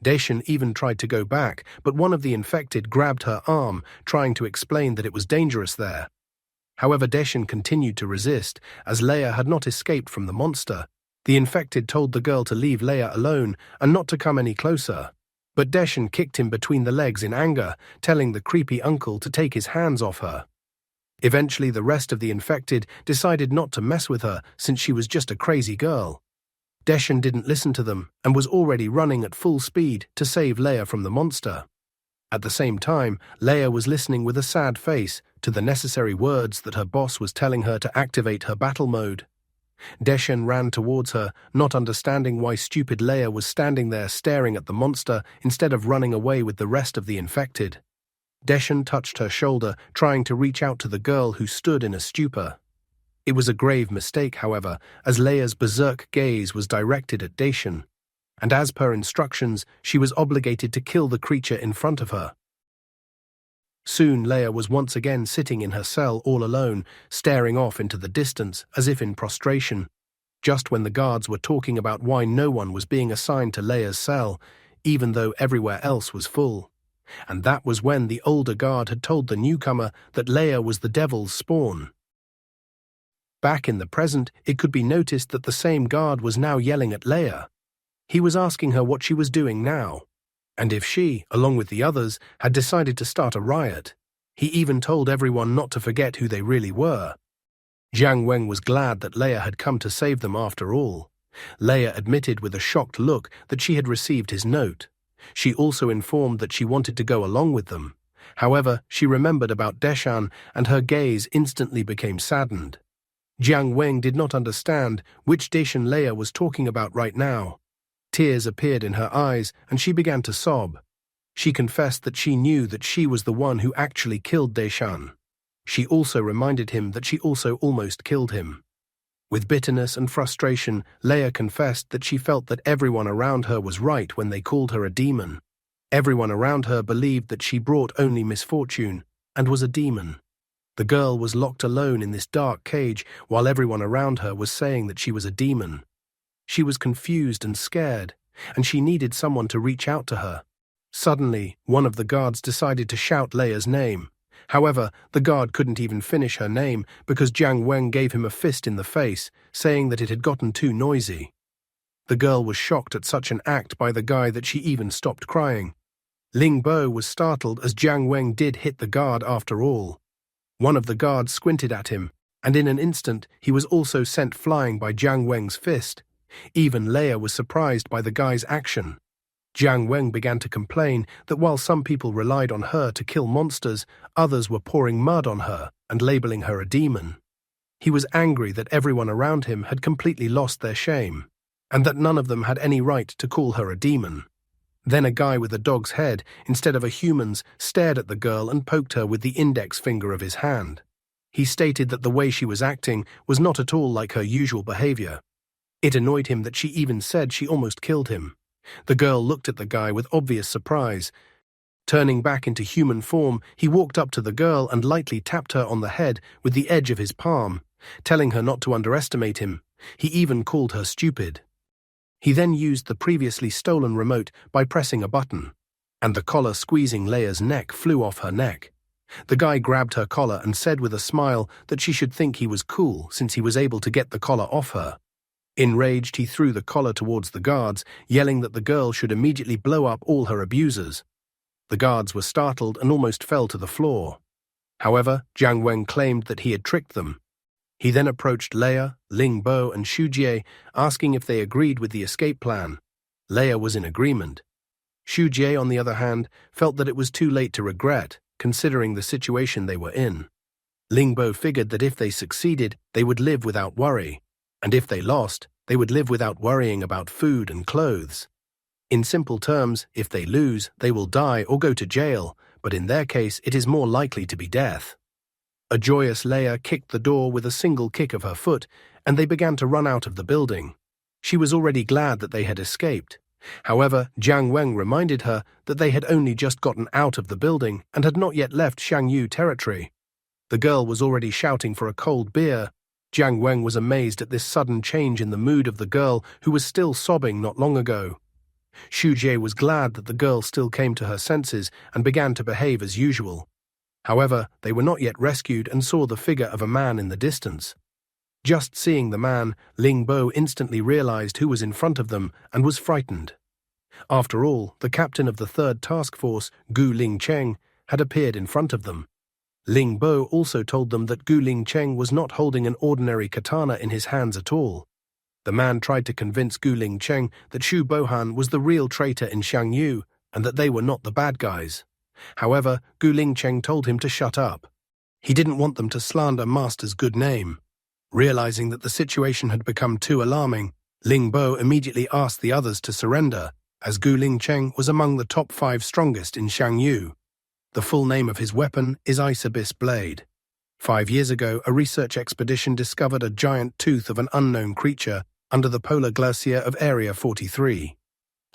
Deshan even tried to go back, but one of the infected grabbed her arm, trying to explain that it was dangerous there. However, Deshan continued to resist, as Leia had not escaped from the monster. The infected told the girl to leave Leia alone and not to come any closer. But Deshan kicked him between the legs in anger, telling the creepy uncle to take his hands off her. Eventually, the rest of the infected decided not to mess with her since she was just a crazy girl. Deshan didn't listen to them and was already running at full speed to save Leia from the monster. At the same time, Leia was listening with a sad face to the necessary words that her boss was telling her to activate her battle mode. Deshan ran towards her, not understanding why stupid Leia was standing there staring at the monster instead of running away with the rest of the infected. Deshan touched her shoulder, trying to reach out to the girl who stood in a stupor. It was a grave mistake, however, as Leia's berserk gaze was directed at Deshan, and as per instructions, she was obligated to kill the creature in front of her. Soon Leia was once again sitting in her cell all alone, staring off into the distance as if in prostration. Just when the guards were talking about why no one was being assigned to Leia's cell, even though everywhere else was full. And that was when the older guard had told the newcomer that Leia was the devil's spawn. Back in the present, it could be noticed that the same guard was now yelling at Leia. He was asking her what she was doing now, and if she, along with the others, had decided to start a riot. He even told everyone not to forget who they really were. Jiang Weng was glad that Leia had come to save them after all. Leia admitted with a shocked look that she had received his note. She also informed that she wanted to go along with them. However, she remembered about Deshan, and her gaze instantly became saddened. Jiang Weng did not understand which Deshan Leia was talking about right now. Tears appeared in her eyes, and she began to sob. She confessed that she knew that she was the one who actually killed Deshan. She also reminded him that she also almost killed him. With bitterness and frustration, Leia confessed that she felt that everyone around her was right when they called her a demon. Everyone around her believed that she brought only misfortune and was a demon. The girl was locked alone in this dark cage while everyone around her was saying that she was a demon. She was confused and scared, and she needed someone to reach out to her. Suddenly, one of the guards decided to shout Leia's name. However, the guard couldn't even finish her name because Jiang Weng gave him a fist in the face, saying that it had gotten too noisy. The girl was shocked at such an act by the guy that she even stopped crying. Ling Bo was startled as Jiang Weng did hit the guard after all. One of the guards squinted at him, and in an instant he was also sent flying by Jiang Weng's fist. Even Leia was surprised by the guy's action. Jiang Weng began to complain that while some people relied on her to kill monsters, others were pouring mud on her and labeling her a demon. He was angry that everyone around him had completely lost their shame, and that none of them had any right to call her a demon. Then a guy with a dog's head, instead of a human's, stared at the girl and poked her with the index finger of his hand. He stated that the way she was acting was not at all like her usual behavior. It annoyed him that she even said she almost killed him. The girl looked at the guy with obvious surprise. Turning back into human form, he walked up to the girl and lightly tapped her on the head with the edge of his palm, telling her not to underestimate him. He even called her stupid. He then used the previously stolen remote by pressing a button, and the collar squeezing Leia's neck flew off her neck. The guy grabbed her collar and said with a smile that she should think he was cool since he was able to get the collar off her. Enraged, he threw the collar towards the guards, yelling that the girl should immediately blow up all her abusers. The guards were startled and almost fell to the floor. However, Jiang Weng claimed that he had tricked them. He then approached Leia, Ling Bo, and Xu Jie, asking if they agreed with the escape plan. Leia was in agreement. Xu Jie, on the other hand, felt that it was too late to regret, considering the situation they were in. Ling Bo figured that if they succeeded, they would live without worry, and if they lost, they would live without worrying about food and clothes. In simple terms, if they lose, they will die or go to jail, but in their case it is more likely to be death. A joyous Leia kicked the door with a single kick of her foot, and they began to run out of the building. She was already glad that they had escaped. However, Jiang Weng reminded her that they had only just gotten out of the building and had not yet left Shangyu territory. The girl was already shouting for a cold beer. Jiang Weng was amazed at this sudden change in the mood of the girl who was still sobbing not long ago. Xu Jie was glad that the girl still came to her senses and began to behave as usual. However, they were not yet rescued and saw the figure of a man in the distance. Just seeing the man, Ling Bo instantly realized who was in front of them and was frightened. After all, the captain of the 3rd Task Force, Gu Lingcheng, had appeared in front of them. Ling Bo also told them that Gu Lingcheng was not holding an ordinary katana in his hands at all. The man tried to convince Gu Lingcheng that Xu Bohan was the real traitor in Shangyu and that they were not the bad guys. However, Gu Lingcheng told him to shut up. He didn't want them to slander Master's good name. Realizing that the situation had become too alarming, Ling Bo immediately asked the others to surrender, as Gu Lingcheng was among the top 5 strongest in Shangyu. The full name of his weapon is Ice Abyss Blade. 5 years ago, a research expedition discovered a giant tooth of an unknown creature under the polar glacier of Area 43.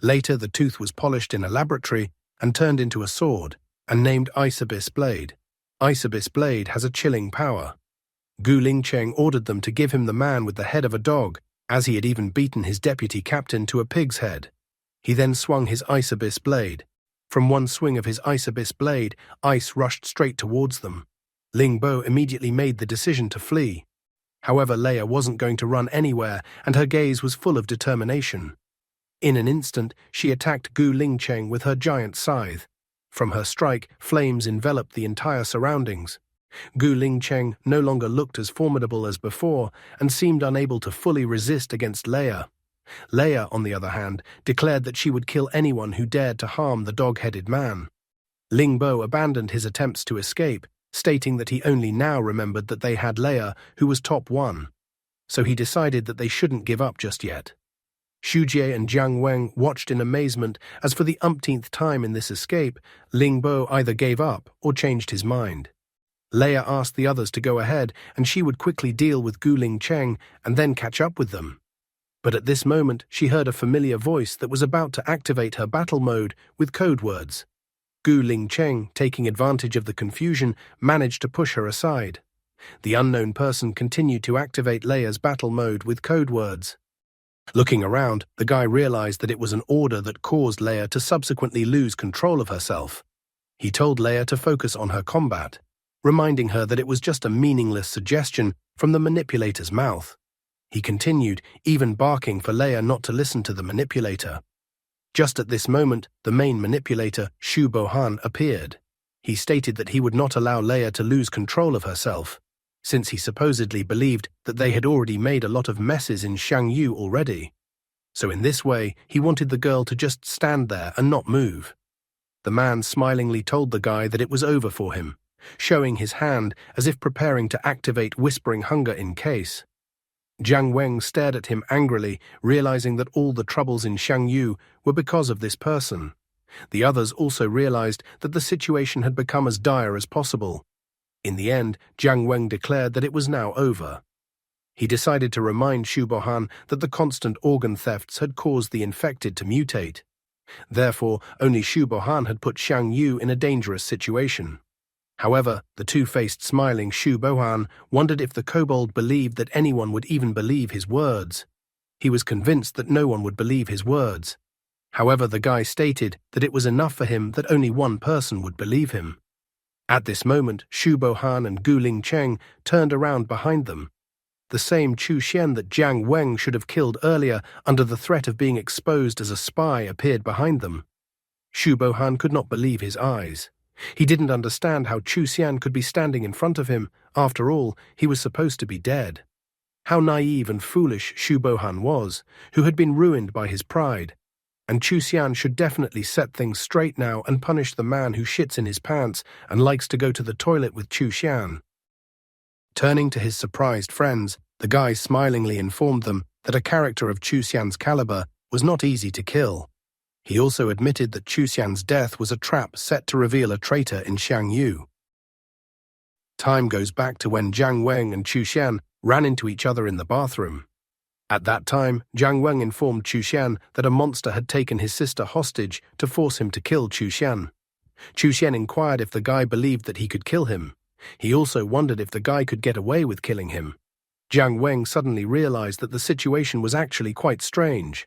Later, the tooth was polished in a laboratory and turned into a sword, and named Ice Abyss Blade. Ice Abyss Blade has a chilling power. Gu Lingcheng ordered them to give him the man with the head of a dog, as he had even beaten his deputy captain to a pig's head. He then swung his Ice Abyss Blade. From one swing of his Ice Abyss Blade, ice rushed straight towards them. Ling Bo immediately made the decision to flee. However, Leia wasn't going to run anywhere, and her gaze was full of determination. In an instant, she attacked Gu Lingcheng with her giant scythe. From her strike, flames enveloped the entire surroundings. Gu Lingcheng no longer looked as formidable as before and seemed unable to fully resist against Leia. Leia, on the other hand, declared that she would kill anyone who dared to harm the dog-headed man. Ling Bo abandoned his attempts to escape, stating that he only now remembered that they had Leia, who was top 1. So he decided that they shouldn't give up just yet. Xu Jie and Jiang Weng watched in amazement as for the umpteenth time in this escape, Ling Bo either gave up or changed his mind. Leia asked the others to go ahead and she would quickly deal with Gu Lingcheng and then catch up with them. But at this moment, she heard a familiar voice that was about to activate her battle mode with code words. Gu Lingcheng, taking advantage of the confusion, managed to push her aside. The unknown person continued to activate Leia's battle mode with code words. Looking around, the guy realized that it was an order that caused Leia to subsequently lose control of herself. He told Leia to focus on her combat, reminding her that it was just a meaningless suggestion from the manipulator's mouth. He continued, even barking for Leia not to listen to the manipulator. Just at this moment, the main manipulator, Shu Bohan, appeared. He stated that he would not allow Leia to lose control of herself, since he supposedly believed that they had already made a lot of messes in Xiangyu already. So in this way, he wanted the girl to just stand there and not move. The man smilingly told the guy that it was over for him, showing his hand as if preparing to activate Whispering Hunger in case. Jiang Weng stared at him angrily, realizing that all the troubles in Xiangyu were because of this person. The others also realized that the situation had become as dire as possible. In the end, Jiang Weng declared that it was now over. He decided to remind Shu Bohan that the constant organ thefts had caused the infected to mutate. Therefore, only Shu Bohan had put Xiangyu in a dangerous situation. However, the two-faced smiling Shu Bohan wondered if the kobold believed that anyone would even believe his words. He was convinced that no one would believe his words. However, the guy stated that it was enough for him that only one person would believe him. At this moment, Shu Bohan and Gu Lingcheng turned around behind them. The same Chu Xian that Jiang Weng should have killed earlier under the threat of being exposed as a spy appeared behind them. Shu Bohan could not believe his eyes. He didn't understand how Chu Xian could be standing in front of him. After all, he was supposed to be dead. How naive and foolish Shu Bohan was, who had been ruined by his pride. And Chu Xian should definitely set things straight now and punish the man who shits in his pants and likes to go to the toilet with Chu Xian. Turning to his surprised friends, the guy smilingly informed them that a character of Chu Xian's caliber was not easy to kill. He also admitted that Chu Xian's death was a trap set to reveal a traitor in Xiangyu. Time goes back to when Jiang Weng and Chu Xian ran into each other in the bathroom. At that time, Jiang Weng informed Chu Xian that a monster had taken his sister hostage to force him to kill Chu Xian. Chu Xian inquired if the guy believed that he could kill him. He also wondered if the guy could get away with killing him. Jiang Weng suddenly realized that the situation was actually quite strange.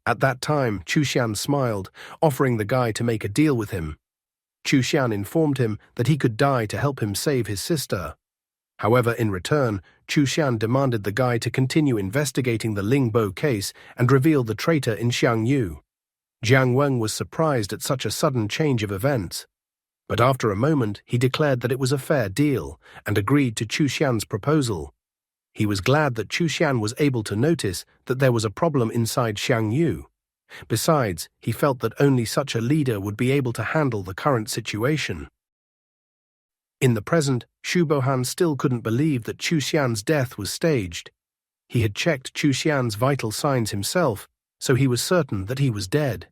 At that time, Chu Xian smiled, offering the guy to make a deal with him. Chu Xian informed him that he could die to help him save his sister. However, in return, Chu Xian demanded the guy to continue investigating the Lingbo case and reveal the traitor in Xiangyu. Jiang Weng was surprised at such a sudden change of events. But after a moment, he declared that it was a fair deal and agreed to Chu Xian's proposal. He was glad that Chu Xian was able to notice that there was a problem inside Xiangyu. Besides, he felt that only such a leader would be able to handle the current situation. In the present, Shu Bohan still couldn't believe that Chu Xian's death was staged. He had checked Chu Xian's vital signs himself, so he was certain that he was dead.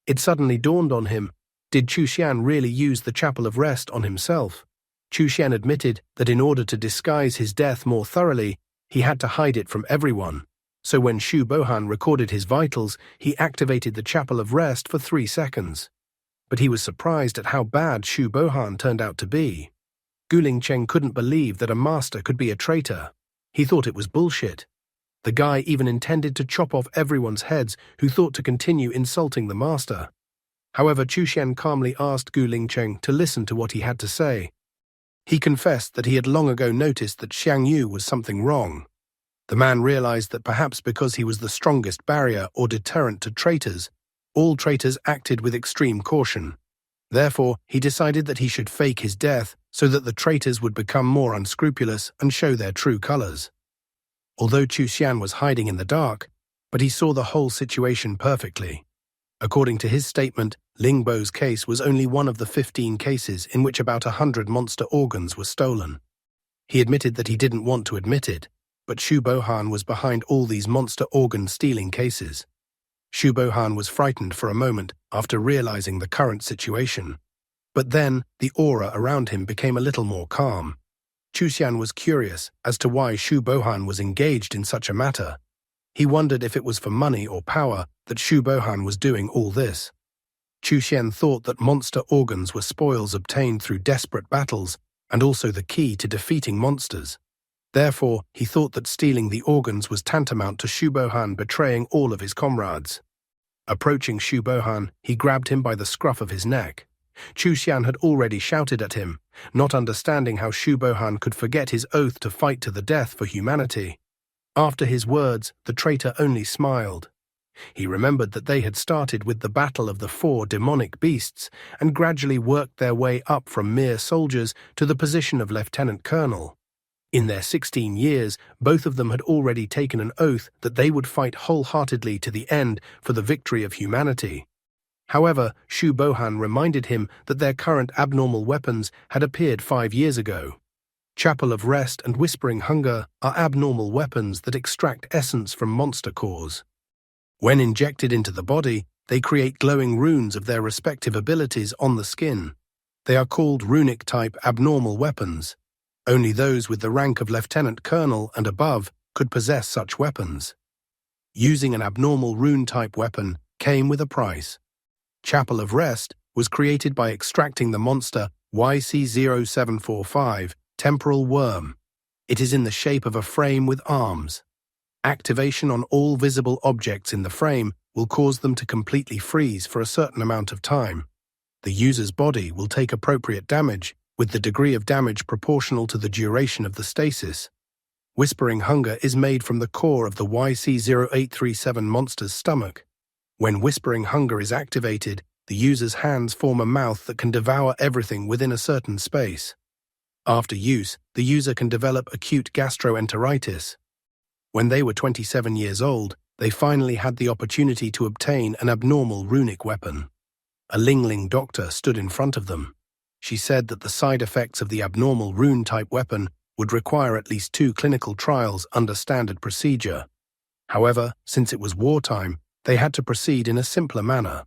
It suddenly dawned on him, did Chu Xian really use the Chapel of Rest on himself? Chu Xian admitted that in order to disguise his death more thoroughly, he had to hide it from everyone. So when Shu Bohan recorded his vitals, he activated the Chapel of Rest for 3 seconds. But he was surprised at how bad Shu Bohan turned out to be. Gu Lingcheng couldn't believe that a master could be a traitor. He thought it was bullshit. The guy even intended to chop off everyone's heads who thought to continue insulting the master. However, Chu Xian calmly asked Gu Lingcheng to listen to what he had to say. He confessed that he had long ago noticed that Xiangyu was something wrong. The man realized that perhaps because he was the strongest barrier or deterrent to traitors, all traitors acted with extreme caution. Therefore, he decided that he should fake his death so that the traitors would become more unscrupulous and show their true colors. Although Chu Xian was hiding in the dark, but he saw the whole situation perfectly. According to his statement, Lingbo's case was only one of the 15 cases in which about 100 monster organs were stolen. He admitted that he didn't want to admit it, but Shu Bohan was behind all these monster organ-stealing cases. Shu Bohan was frightened for a moment after realizing the current situation. But then, the aura around him became a little more calm. Chu Xian was curious as to why Shu Bohan was engaged in such a matter. He wondered if it was for money or power that Shu Bohan was doing all this. Chu Xian thought that monster organs were spoils obtained through desperate battles and also the key to defeating monsters. Therefore, he thought that stealing the organs was tantamount to Shu Bohan betraying all of his comrades. Approaching Shu Bohan, he grabbed him by the scruff of his neck. Chu Xian had already shouted at him, not understanding how Shu Bohan could forget his oath to fight to the death for humanity. After his words, the traitor only smiled. He remembered that they had started with the battle of the 4 demonic beasts and gradually worked their way up from mere soldiers to the position of lieutenant colonel. In their 16 years, both of them had already taken an oath that they would fight wholeheartedly to the end for the victory of humanity. However, Shu Bohan reminded him that their current abnormal weapons had appeared 5 years ago. Chapel of Rest and Whispering Hunger are abnormal weapons that extract essence from monster cores. When injected into the body, they create glowing runes of their respective abilities on the skin. They are called runic-type abnormal weapons. Only those with the rank of lieutenant colonel and above could possess such weapons. Using an abnormal rune-type weapon came with a price. Chapel of Rest was created by extracting the monster YC0745, Temporal Worm. It is in the shape of a frame with arms. Activation on all visible objects in the frame will cause them to completely freeze for a certain amount of time. The user's body will take appropriate damage, with the degree of damage proportional to the duration of the stasis. Whispering Hunger is made from the core of the YC0837 monster's stomach. When Whispering Hunger is activated, the user's hands form a mouth that can devour everything within a certain space. After use, the user can develop acute gastroenteritis. When they were 27 years old, they finally had the opportunity to obtain an abnormal runic weapon. A Lingling doctor stood in front of them. She said that the side effects of the abnormal rune-type weapon would require at least 2 clinical trials under standard procedure. However, since it was wartime, they had to proceed in a simpler manner.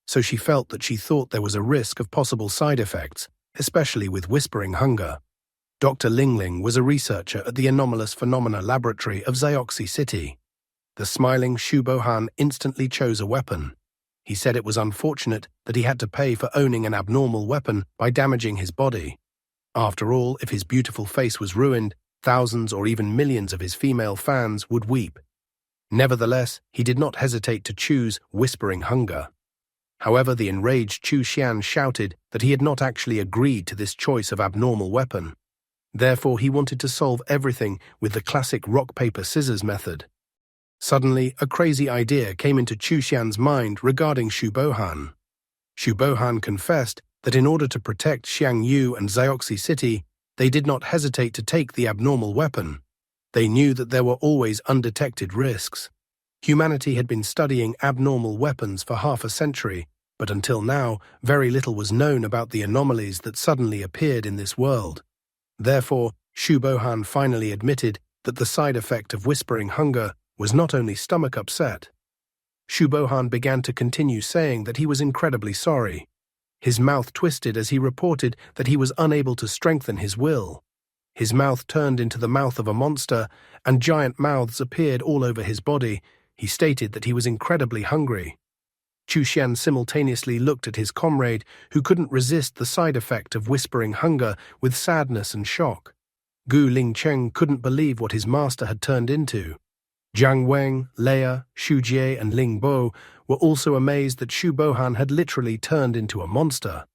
So she felt that she thought there was a risk of possible side effects, especially with Whispering Hunger. Dr. Lingling was a researcher at the Anomalous Phenomena Laboratory of Xioxi City. The smiling Shu Bohan instantly chose a weapon. He said it was unfortunate that he had to pay for owning an abnormal weapon by damaging his body. After all, if his beautiful face was ruined, thousands or even millions of his female fans would weep. Nevertheless, he did not hesitate to choose Whispering Hunger. However, the enraged Chu Xian shouted that he had not actually agreed to this choice of abnormal weapon. Therefore, he wanted to solve everything with the classic rock-paper-scissors method. Suddenly, a crazy idea came into Chu Xian's mind regarding Shu Bohan. Shu Bohan confessed that in order to protect Xiang Yu and Xioxi City, they did not hesitate to take the abnormal weapon. They knew that there were always undetected risks. Humanity had been studying abnormal weapons for half a century, but until now, very little was known about the anomalies that suddenly appeared in this world. Therefore, Shu Bohan finally admitted that the side effect of Whispering Hunger was not only stomach upset. Shu Bohan began to continue saying that he was incredibly sorry. His mouth twisted as he reported that he was unable to strengthen his will. His mouth turned into the mouth of a monster, and giant mouths appeared all over his body. He stated that he was incredibly hungry. Chu Xian simultaneously looked at his comrade, who couldn't resist the side effect of Whispering Hunger, with sadness and shock. Gu Lingcheng couldn't believe what his master had turned into. Jiang Weng, Leia, Xu Jie, and Ling Bo were also amazed that Shu Bohan had literally turned into a monster.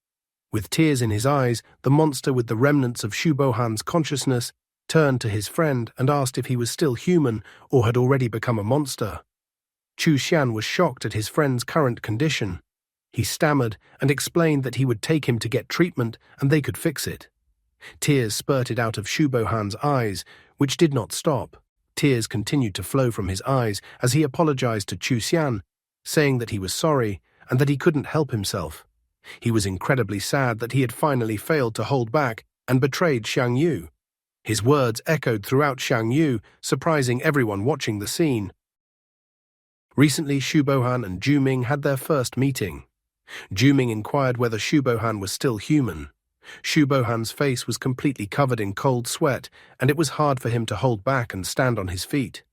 With tears in his eyes, the monster with the remnants of Shu Bohan's consciousness turned to his friend and asked if he was still human or had already become a monster. Chu Xian was shocked at his friend's current condition. He stammered and explained that he would take him to get treatment and they could fix it. Tears spurted out of Shu Bohan's eyes, which did not stop. Tears continued to flow from his eyes as he apologized to Chu Xian, saying that he was sorry and that he couldn't help himself. He was incredibly sad that he had finally failed to hold back and betrayed Xiang Yu. His words echoed throughout Xiang Yu, surprising everyone watching the scene. Recently, Shu Bohan and Ju Ming had their first meeting. Ju Ming inquired whether Shu Bohan was still human. Shu Bohan's face was completely covered in cold sweat, and it was hard for him to hold back and stand on his feet.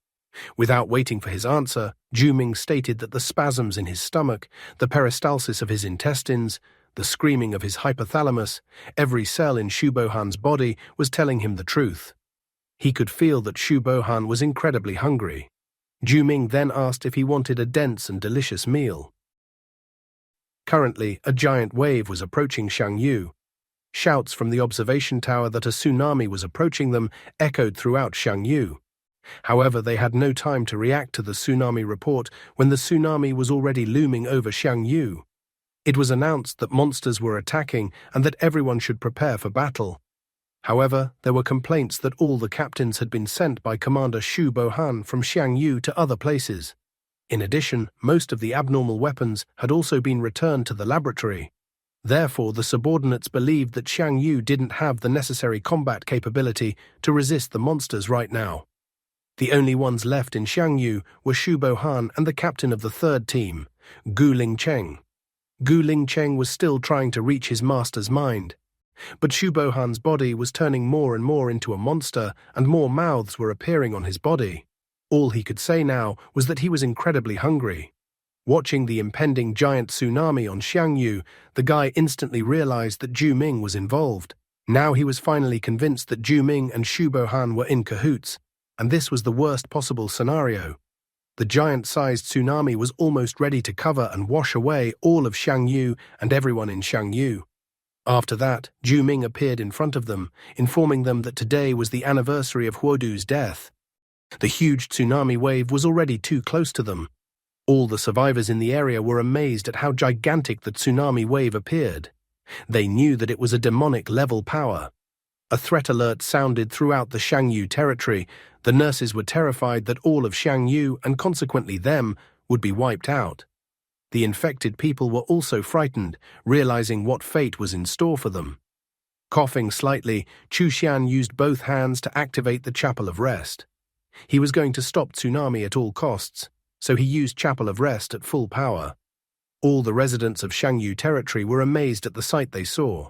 Without waiting for his answer, Ju Ming stated that the spasms in his stomach, the peristalsis of his intestines, the screaming of his hypothalamus, every cell in Shu Bohan's body was telling him the truth. He could feel that Shu Bohan was incredibly hungry. Ju Ming then asked if he wanted a dense and delicious meal. Currently, a giant wave was approaching Xiang Yu. Shouts from the observation tower that a tsunami was approaching them echoed throughout Xiang Yu. However, they had no time to react to the tsunami report when the tsunami was already looming over Xiangyu. It was announced that monsters were attacking and that everyone should prepare for battle. However, there were complaints that all the captains had been sent by Commander Xu Bohan from Xiangyu to other places. In addition, most of the abnormal weapons had also been returned to the laboratory. Therefore, the subordinates believed that Xiangyu didn't have the necessary combat capability to resist the monsters right now. The only ones left in Xiangyu were Xu Bohan and the captain of the third team, Gu Lingcheng. Gu Lingcheng was still trying to reach his master's mind. But Xu Bohan's body was turning more and more into a monster, and more mouths were appearing on his body. All he could say now was that he was incredibly hungry. Watching the impending giant tsunami on Xiangyu, the guy instantly realized that Zhu Ming was involved. Now he was finally convinced that Zhu Ming and Xu Bohan were in cahoots, and this was the worst possible scenario. The giant-sized tsunami was almost ready to cover and wash away all of Xiangyu and everyone in Xiangyu. After that, Zhu Ming appeared in front of them, informing them that today was the anniversary of Huodu's death. The huge tsunami wave was already too close to them. All the survivors in the area were amazed at how gigantic the tsunami wave appeared. They knew that it was a demonic-level power. A threat alert sounded throughout the Xiangyu territory. The nurses were terrified that all of Xiangyu, and consequently them, would be wiped out. The infected people were also frightened, realizing what fate was in store for them. Coughing slightly, Chu Xian used both hands to activate the Chapel of Rest. He was going to stop tsunami at all costs, so he used Chapel of Rest at full power. All the residents of Xiangyu territory were amazed at the sight they saw.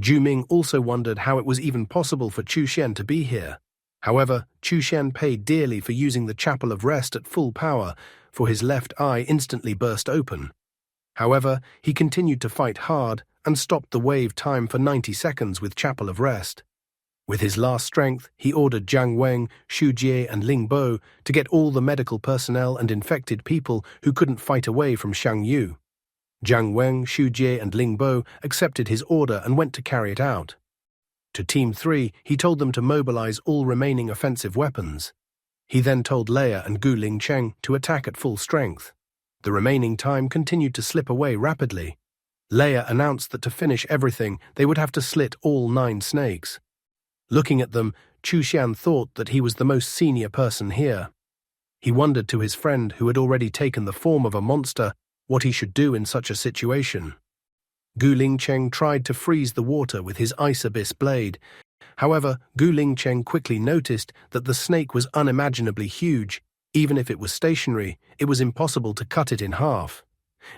Zhu Ming also wondered how it was even possible for Chu Xian to be here. However, Chu Xian paid dearly for using the Chapel of Rest at full power, for his left eye instantly burst open. However, he continued to fight hard and stopped the wave time for 90 seconds with Chapel of Rest. With his last strength, he ordered Jiang Weng, Xu Jie and Ling Bo to get all the medical personnel and infected people who couldn't fight away from Xiangyu. Jiang Weng, Xu Jie and Ling Bo accepted his order and went to carry it out. To Team 3, he told them to mobilize all remaining offensive weapons. He then told Leia and Gu Lingcheng to attack at full strength. The remaining time continued to slip away rapidly. Leia announced that to finish everything, they would have to slit all 9 snakes. Looking at them, Chu Xian thought that he was the most senior person here. He wondered to his friend, who had already taken the form of a monster, what he should do in such a situation. Gu Lingcheng tried to freeze the water with his ice abyss blade. However, Gu Lingcheng quickly noticed that the snake was unimaginably huge. Even if it was stationary, it was impossible to cut it in half.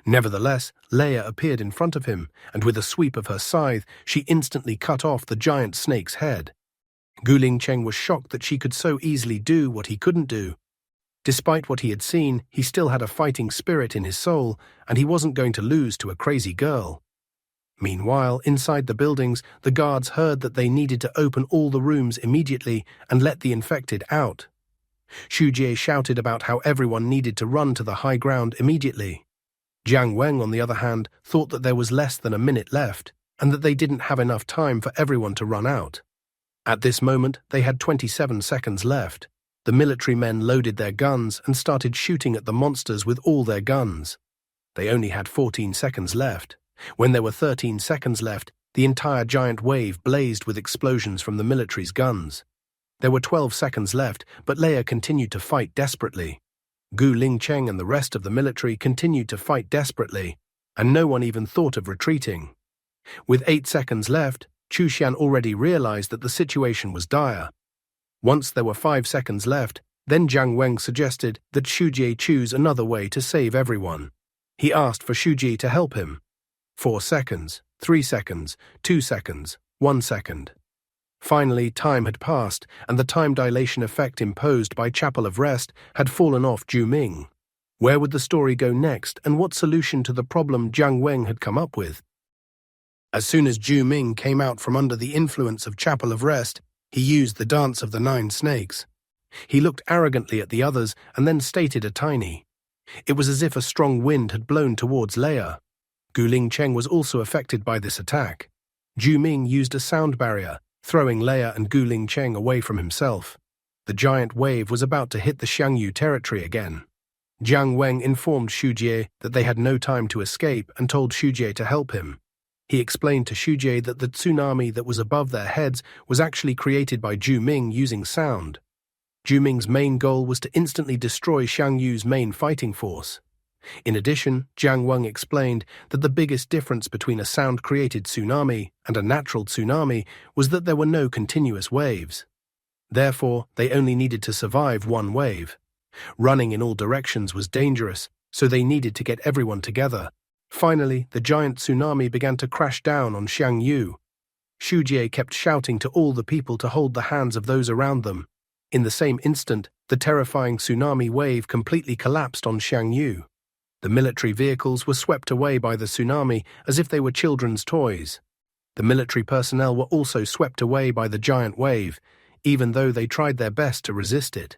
Nevertheless, Leia appeared in front of him, and with a sweep of her scythe, she instantly cut off the giant snake's head. Gu Lingcheng was shocked that she could so easily do what he couldn't do. Despite what he had seen, he still had a fighting spirit in his soul, and he wasn't going to lose to a crazy girl. Meanwhile, inside the buildings, the guards heard that they needed to open all the rooms immediately and let the infected out. Xu Jie shouted about how everyone needed to run to the high ground immediately. Jiang Weng, on the other hand, thought that there was less than a minute left, and that they didn't have enough time for everyone to run out. At this moment, they had 27 seconds left. The military men loaded their guns and started shooting at the monsters with all their guns. They only had 14 seconds left. When there were 13 seconds left, the entire giant wave blazed with explosions from the military's guns. There were 12 seconds left, but Leia continued to fight desperately. Gu Lingcheng and the rest of the military continued to fight desperately, and no one even thought of retreating. With 8 seconds left, Chu Xian already realized that the situation was dire. Once there were 5 seconds left, then Jiang Weng suggested that Xu Jie choose another way to save everyone. He asked for Xu Jie to help him. 4 seconds, 3 seconds, 2 seconds, 1 second. Finally, time had passed, and the time dilation effect imposed by Chapel of Rest had fallen off Zhu Ming. Where would the story go next, and what solution to the problem Jiang Weng had come up with? As soon as Zhu Ming came out from under the influence of Chapel of Rest, he used the Dance of the 9 Snakes. He looked arrogantly at the others and then stated a tiny. It was as if a strong wind had blown towards Leia. Gu Lingcheng was also affected by this attack. Zhu Ming used a sound barrier, throwing Leia and Gu Lingcheng away from himself. The giant wave was about to hit the Xiangyu territory again. Jiang Weng informed Xu Jie that they had no time to escape and told Xu Jie to help him. He explained to Xu Jie that the tsunami that was above their heads was actually created by Zhu Ming using sound. Zhu Ming's main goal was to instantly destroy Xiangyu's main fighting force. In addition, Jiang Weng explained that the biggest difference between a sound-created tsunami and a natural tsunami was that there were no continuous waves. Therefore, they only needed to survive one wave. Running in all directions was dangerous, so they needed to get everyone together. Finally, the giant tsunami began to crash down on Xiangyu. Xu Jie kept shouting to all the people to hold the hands of those around them. In the same instant, the terrifying tsunami wave completely collapsed on Xiangyu. The military vehicles were swept away by the tsunami as if they were children's toys. The military personnel were also swept away by the giant wave, even though they tried their best to resist it.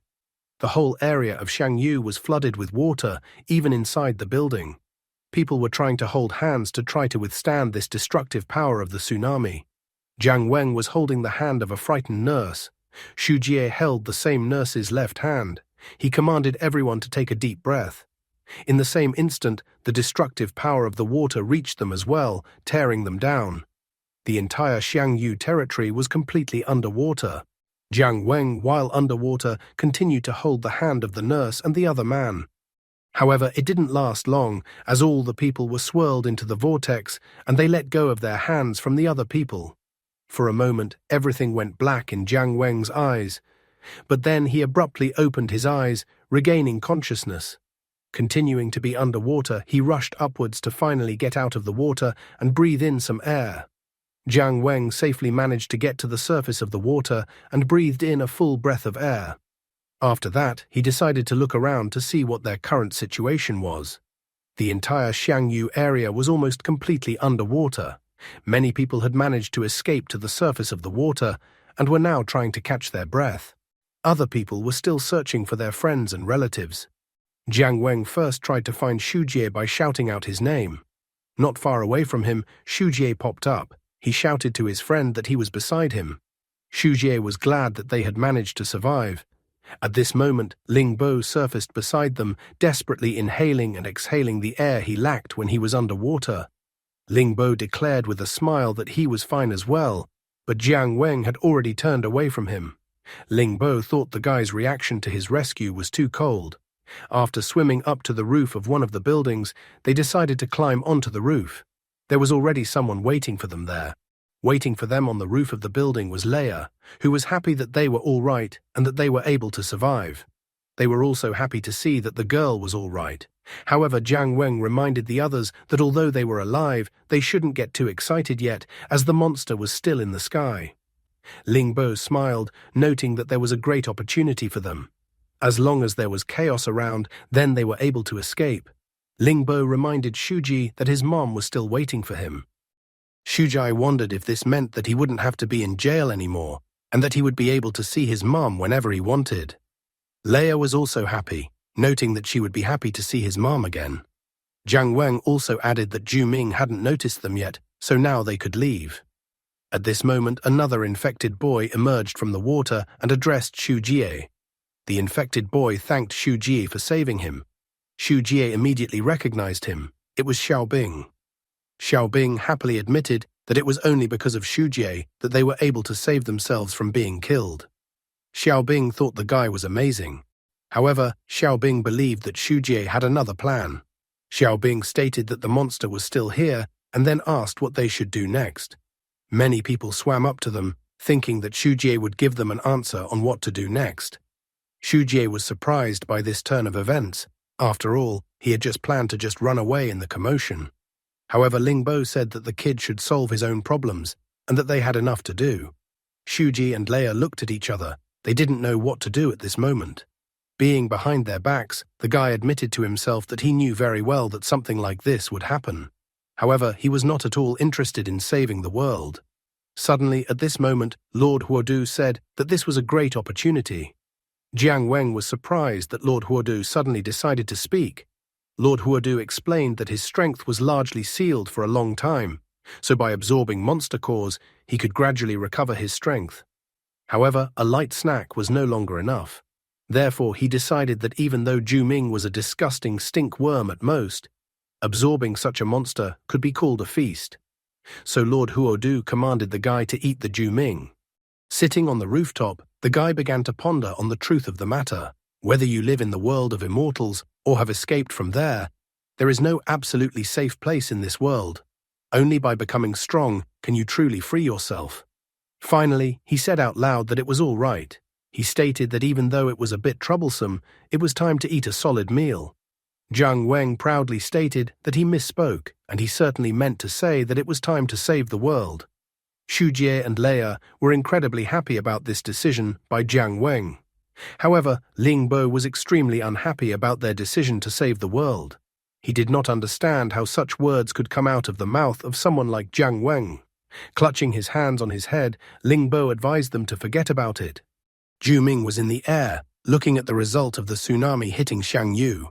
The whole area of Xiangyu was flooded with water, even inside the building. People were trying to hold hands to try to withstand this destructive power of the tsunami. Jiang Weng was holding the hand of a frightened nurse. Xu Jie held the same nurse's left hand. He commanded everyone to take a deep breath. In the same instant, the destructive power of the water reached them as well, tearing them down. The entire Xiangyu territory was completely underwater. Jiang Weng, while underwater, continued to hold the hand of the nurse and the other man. However, it didn't last long, as all the people were swirled into the vortex, and they let go of their hands from the other people. For a moment, everything went black in Jiang Weng's eyes, but then he abruptly opened his eyes, regaining consciousness. Continuing to be underwater, he rushed upwards to finally get out of the water and breathe in some air. Jiang Weng safely managed to get to the surface of the water and breathed in a full breath of air. After that, he decided to look around to see what their current situation was. The entire Xiangyu area was almost completely underwater. Many people had managed to escape to the surface of the water and were now trying to catch their breath. Other people were still searching for their friends and relatives. Jiang Weng first tried to find Xu Jie by shouting out his name. Not far away from him, Xu Jie popped up. He shouted to his friend that he was beside him. Xu Jie was glad that they had managed to survive. At this moment, Ling Bo surfaced beside them, desperately inhaling and exhaling the air he lacked when he was underwater. Ling Bo declared with a smile that he was fine as well, but Jiang Weng had already turned away from him. Ling Bo thought the guy's reaction to his rescue was too cold. After swimming up to the roof of one of the buildings, they decided to climb onto the roof. There was already someone waiting for them there. Waiting for them on the roof of the building was Leia, who was happy that they were all right and that they were able to survive. They were also happy to see that the girl was all right. However, Jiang Weng reminded the others that although they were alive, they shouldn't get too excited yet, as the monster was still in the sky. Ling Bo smiled, noting that there was a great opportunity for them. As long as there was chaos around, then they were able to escape. Ling Bo reminded Xu Ji that his mom was still waiting for him. Xu Ji wondered if this meant that he wouldn't have to be in jail anymore, and that he would be able to see his mom whenever he wanted. Leia was also happy, noting that she would be happy to see his mom again. Jiang Weng also added that Zhu Ming hadn't noticed them yet, so now they could leave. At this moment, another infected boy emerged from the water and addressed Xu Jie. The infected boy thanked Xu Jie for saving him. Xu Jie immediately recognized him. It was Xiaobing. Xiaobing happily admitted that it was only because of Xu Jie that they were able to save themselves from being killed. Xiaobing thought the guy was amazing. However, Xiaobing believed that Xu Jie had another plan. Xiaobing stated that the monster was still here and then asked what they should do next. Many people swam up to them, thinking that Xu Jie would give them an answer on what to do next. Xu Jie was surprised by this turn of events. After all, he had just planned to just run away in the commotion. However, Ling Bo said that the kid should solve his own problems and that they had enough to do. Xu Ji and Leia looked at each other. They didn't know what to do at this moment. Being behind their backs, the guy admitted to himself that he knew very well that something like this would happen. However, he was not at all interested in saving the world. Suddenly, at this moment, Lord Huodu said that this was a great opportunity. Jiang Weng was surprised that Lord Huodu suddenly decided to speak. Lord Huodu explained that his strength was largely sealed for a long time, so by absorbing monster cores, he could gradually recover his strength. However, a light snack was no longer enough. Therefore, he decided that even though Ju Ming was a disgusting stink worm at most, absorbing such a monster could be called a feast. So Lord Huodu commanded the guy to eat the Ju Ming. Sitting on the rooftop, the guy began to ponder on the truth of the matter. Whether you live in the world of immortals or have escaped from there is no absolutely safe place in this world. Only by becoming strong can you truly free yourself. Finally, he said out loud that it was all right. He stated that even though it was a bit troublesome, it was time to eat a solid meal. Jiang Weng proudly stated that he misspoke, and he certainly meant to say that it was time to save the world. Xu Jie and Leia were incredibly happy about this decision by Jiang Weng. However, Ling Bo was extremely unhappy about their decision to save the world. He did not understand how such words could come out of the mouth of someone like Jiang Weng. Clutching his hands on his head, Ling Bo advised them to forget about it. Ju Ming was in the air, looking at the result of the tsunami hitting Xiangyu.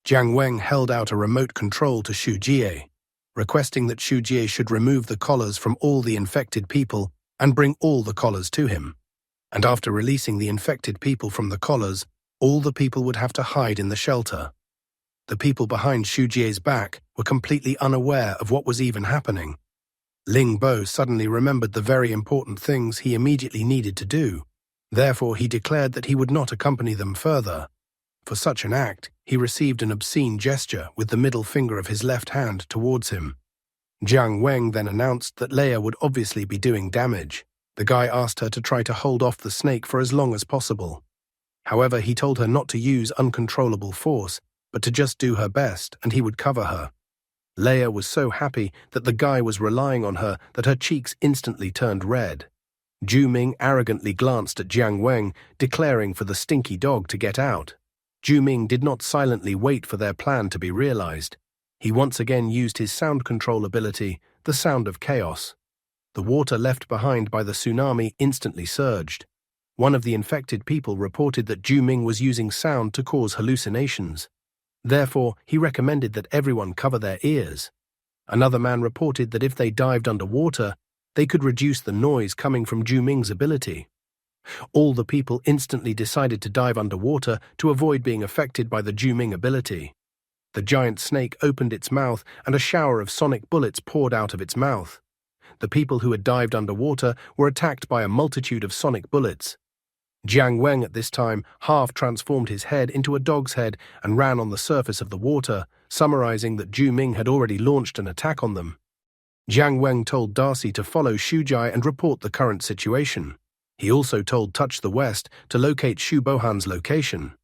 Jiang Weng held out a remote control to Xu Jie, requesting that Xu Jie should remove the collars from all the infected people and bring all the collars to him. And after releasing the infected people from the collars, all the people would have to hide in the shelter. The people behind Xu Jie's back were completely unaware of what was even happening. Ling Bo suddenly remembered the very important things he immediately needed to do. Therefore, he declared that he would not accompany them further. For such an act, he received an obscene gesture with the middle finger of his left hand towards him. Jiang Weng then announced that Leia would obviously be doing damage. The guy asked her to try to hold off the snake for as long as possible. However, he told her not to use uncontrollable force, but to just do her best, and he would cover her. Leia was so happy that the guy was relying on her that her cheeks instantly turned red. Ju Ming arrogantly glanced at Jiang Weng, declaring for the stinky dog to get out. Ju Ming did not silently wait for their plan to be realized. He once again used his sound control ability, the sound of chaos. The water left behind by the tsunami instantly surged. One of the infected people reported that Ju Ming was using sound to cause hallucinations. Therefore, he recommended that everyone cover their ears. Another man reported that if they dived underwater, they could reduce the noise coming from Ju Ming's ability. All the people instantly decided to dive underwater to avoid being affected by the Ju Ming ability. The giant snake opened its mouth and a shower of sonic bullets poured out of its mouth. The people who had dived underwater were attacked by a multitude of sonic bullets. Jiang Weng at this time half transformed his head into a dog's head and ran on the surface of the water, summarizing that Ju Ming had already launched an attack on them. Jiang Weng told Darcy to follow Xu Jie and report the current situation. He also told Touch the West to locate Xu Bohan's location.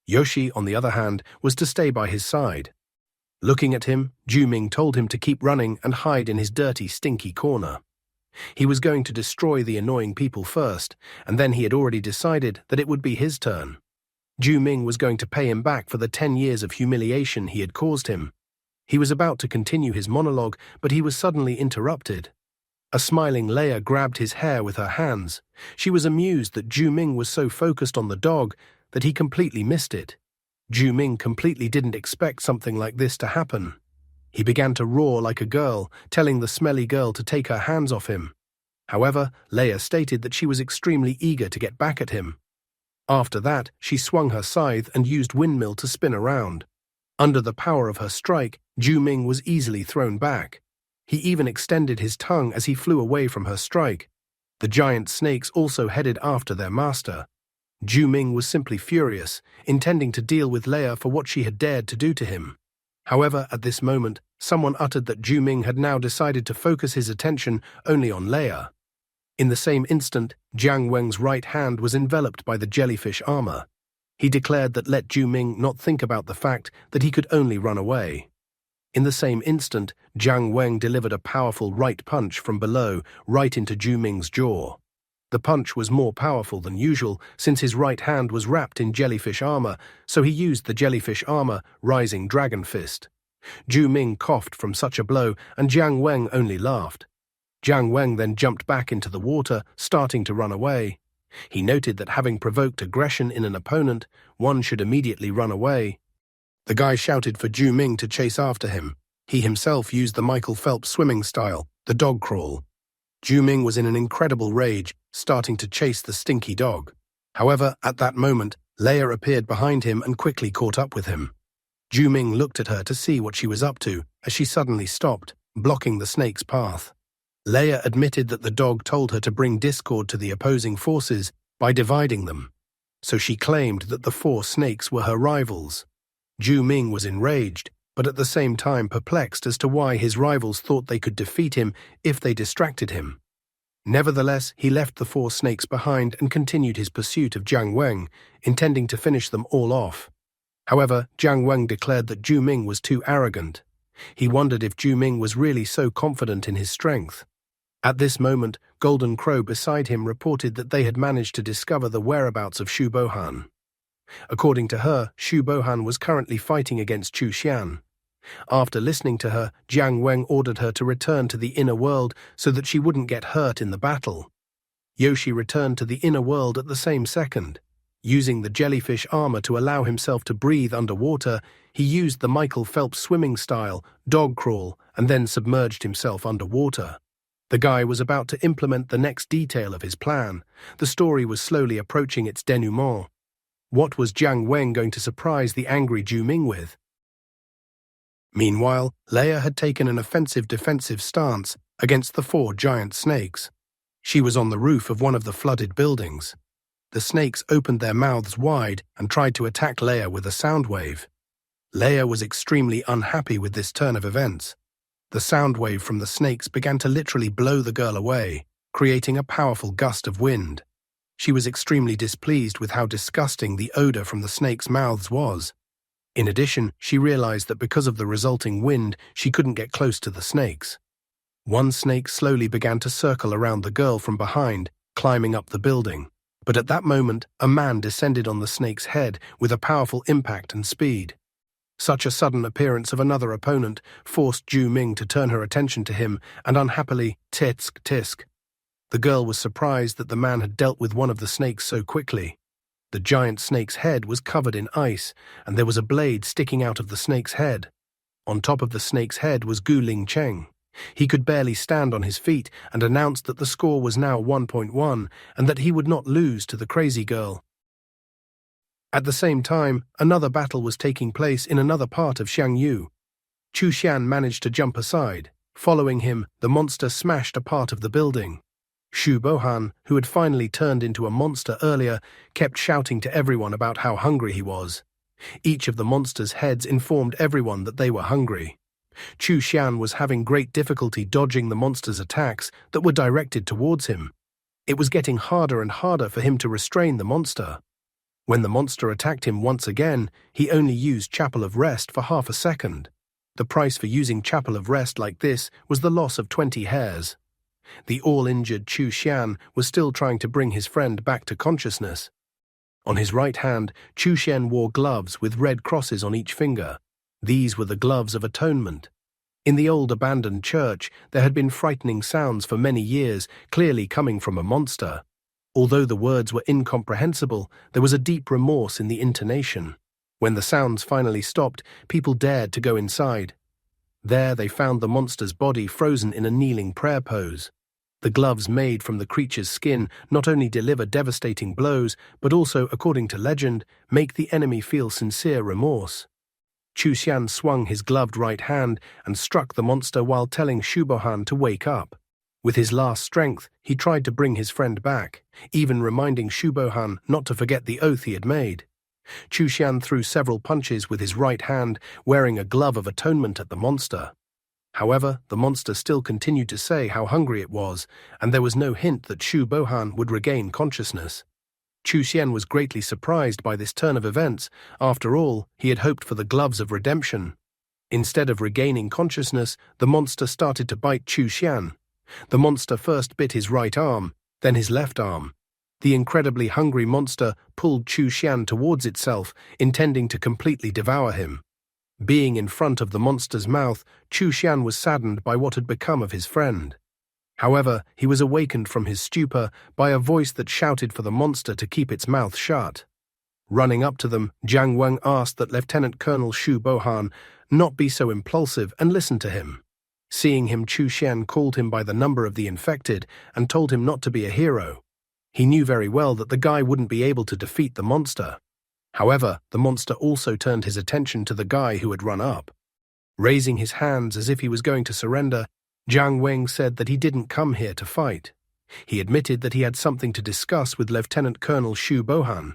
Yoshi, on the other hand, was to stay by his side. Looking at him, Ju Ming told him to keep running and hide in his dirty, stinky corner. He was going to destroy the annoying people first, and then he had already decided that it would be his turn. Ju Ming was going to pay him back for the 10 years of humiliation he had caused him. He was about to continue his monologue, but he was suddenly interrupted. A smiling Leia grabbed his hair with her hands. She was amused that Ju Ming was so focused on the dog that he completely missed it. Ju Ming completely didn't expect something like this to happen. He began to roar like a girl, telling the smelly girl to take her hands off him. However, Leia stated that she was extremely eager to get back at him. After that, she swung her scythe and used windmill to spin around. Under the power of her strike, Ju Ming was easily thrown back. He even extended his tongue as he flew away from her strike. The giant snakes also headed after their master. Ju Ming was simply furious, intending to deal with Leia for what she had dared to do to him. However, at this moment, someone uttered that Ju Ming had now decided to focus his attention only on Leia. In the same instant, Jiang Weng's right hand was enveloped by the jellyfish armor. He declared that let Ju Ming not think about the fact that he could only run away. In the same instant, Jiang Weng delivered a powerful right punch from below right into Ju Ming's jaw. The punch was more powerful than usual since his right hand was wrapped in jellyfish armor, so he used the jellyfish armor Rising Dragon Fist. Ju Ming coughed from such a blow and Jiang Weng only laughed. Jiang Weng then jumped back into the water, starting to run away. He noted that having provoked aggression in an opponent, one should immediately run away. The guy shouted for Ju Ming to chase after him. He himself used the Michael Phelps swimming style, the dog crawl. Ming was in an incredible rage, starting to chase the stinky dog. However, at that moment, Leia appeared behind him and quickly caught up with him. Ming looked at her to see what she was up to as she suddenly stopped, blocking the snake's path. Leia admitted that the dog told her to bring discord to the opposing forces by dividing them. So she claimed that the 4 snakes were her rivals. Ming was enraged, but at the same time perplexed as to why his rivals thought they could defeat him if they distracted him. Nevertheless, he left the 4 snakes behind and continued his pursuit of Jiang Weng, intending to finish them all off. However, Jiang Weng declared that Ming was too arrogant. He wondered if Ming was really so confident in his strength. At this moment, Golden Crow beside him reported that they had managed to discover the whereabouts of Shu Bohan. According to her, Shu Bohan was currently fighting against Chu Xian. After listening to her, Jiang Weng ordered her to return to the inner world so that she wouldn't get hurt in the battle. Yoshi returned to the inner world at the same second. Using the jellyfish armor to allow himself to breathe underwater, he used the Michael Phelps swimming style, dog crawl, and then submerged himself underwater. The guy was about to implement the next detail of his plan. The story was slowly approaching its denouement. What was Jiang Weng going to surprise the angry Ming with? Meanwhile, Leia had taken an offensive-defensive stance against the 4 giant snakes. She was on the roof of one of the flooded buildings. The snakes opened their mouths wide and tried to attack Leia with a sound wave. Leia was extremely unhappy with this turn of events. The sound wave from the snakes began to literally blow the girl away, creating a powerful gust of wind. She was extremely displeased with how disgusting the odor from the snakes' mouths was. In addition, she realized that because of the resulting wind, she couldn't get close to the snakes. One snake slowly began to circle around the girl from behind, climbing up the building. But at that moment, a man descended on the snake's head with a powerful impact and speed. Such a sudden appearance of another opponent forced Ming to turn her attention to him and unhappily, tisk tisk. The girl was surprised that the man had dealt with one of the snakes so quickly. The giant snake's head was covered in ice, and there was a blade sticking out of the snake's head. On top of the snake's head was Gu Ling Cheng. He could barely stand on his feet and announced that the score was now 1.1 and that he would not lose to the crazy girl. At the same time, another battle was taking place in another part of Xiangyu. Chu Xian managed to jump aside. Following him, the monster smashed a part of the building. Shu Bohan, who had finally turned into a monster earlier, kept shouting to everyone about how hungry he was. Each of the monster's heads informed everyone that they were hungry. Chu Xian was having great difficulty dodging the monster's attacks that were directed towards him. It was getting harder and harder for him to restrain the monster. When the monster attacked him once again, he only used Chapel of Rest for half a second. The price for using Chapel of Rest like this was the loss of 20 hairs. The all-injured Chu Xian was still trying to bring his friend back to consciousness. On his right hand, Chu Xian wore gloves with red crosses on each finger. These were the gloves of atonement. In the old abandoned church, there had been frightening sounds for many years, clearly coming from a monster. Although the words were incomprehensible, there was a deep remorse in the intonation. When the sounds finally stopped, people dared to go inside. There they found the monster's body frozen in a kneeling prayer pose. The gloves made from the creature's skin not only deliver devastating blows, but also, according to legend, make the enemy feel sincere remorse. Chu Xian swung his gloved right hand and struck the monster while telling Shu Bohan to wake up. With his last strength, he tried to bring his friend back, even reminding Shu Bohan not to forget the oath he had made. Chu Xian threw several punches with his right hand, wearing a glove of atonement at the monster. However, the monster still continued to say how hungry it was, and there was no hint that Shu Bohan would regain consciousness. Chu Xian was greatly surprised by this turn of events. After all, he had hoped for the gloves of redemption. Instead of regaining consciousness, the monster started to bite Chu Xian. The monster first bit his right arm, then his left arm. The incredibly hungry monster pulled Chu Xian towards itself, intending to completely devour him. Being in front of the monster's mouth, Chu Xian was saddened by what had become of his friend. However, he was awakened from his stupor by a voice that shouted for the monster to keep its mouth shut. Running up to them, Jiang Weng asked that Lieutenant Colonel Shu Bohan not be so impulsive and listen to him. Seeing him, Chu Xian called him by the number of the infected and told him not to be a hero. He knew very well that the guy wouldn't be able to defeat the monster. However, the monster also turned his attention to the guy who had run up. Raising his hands as if he was going to surrender, Jiang Weng said that he didn't come here to fight. He admitted that he had something to discuss with Lieutenant Colonel Xu Bohan.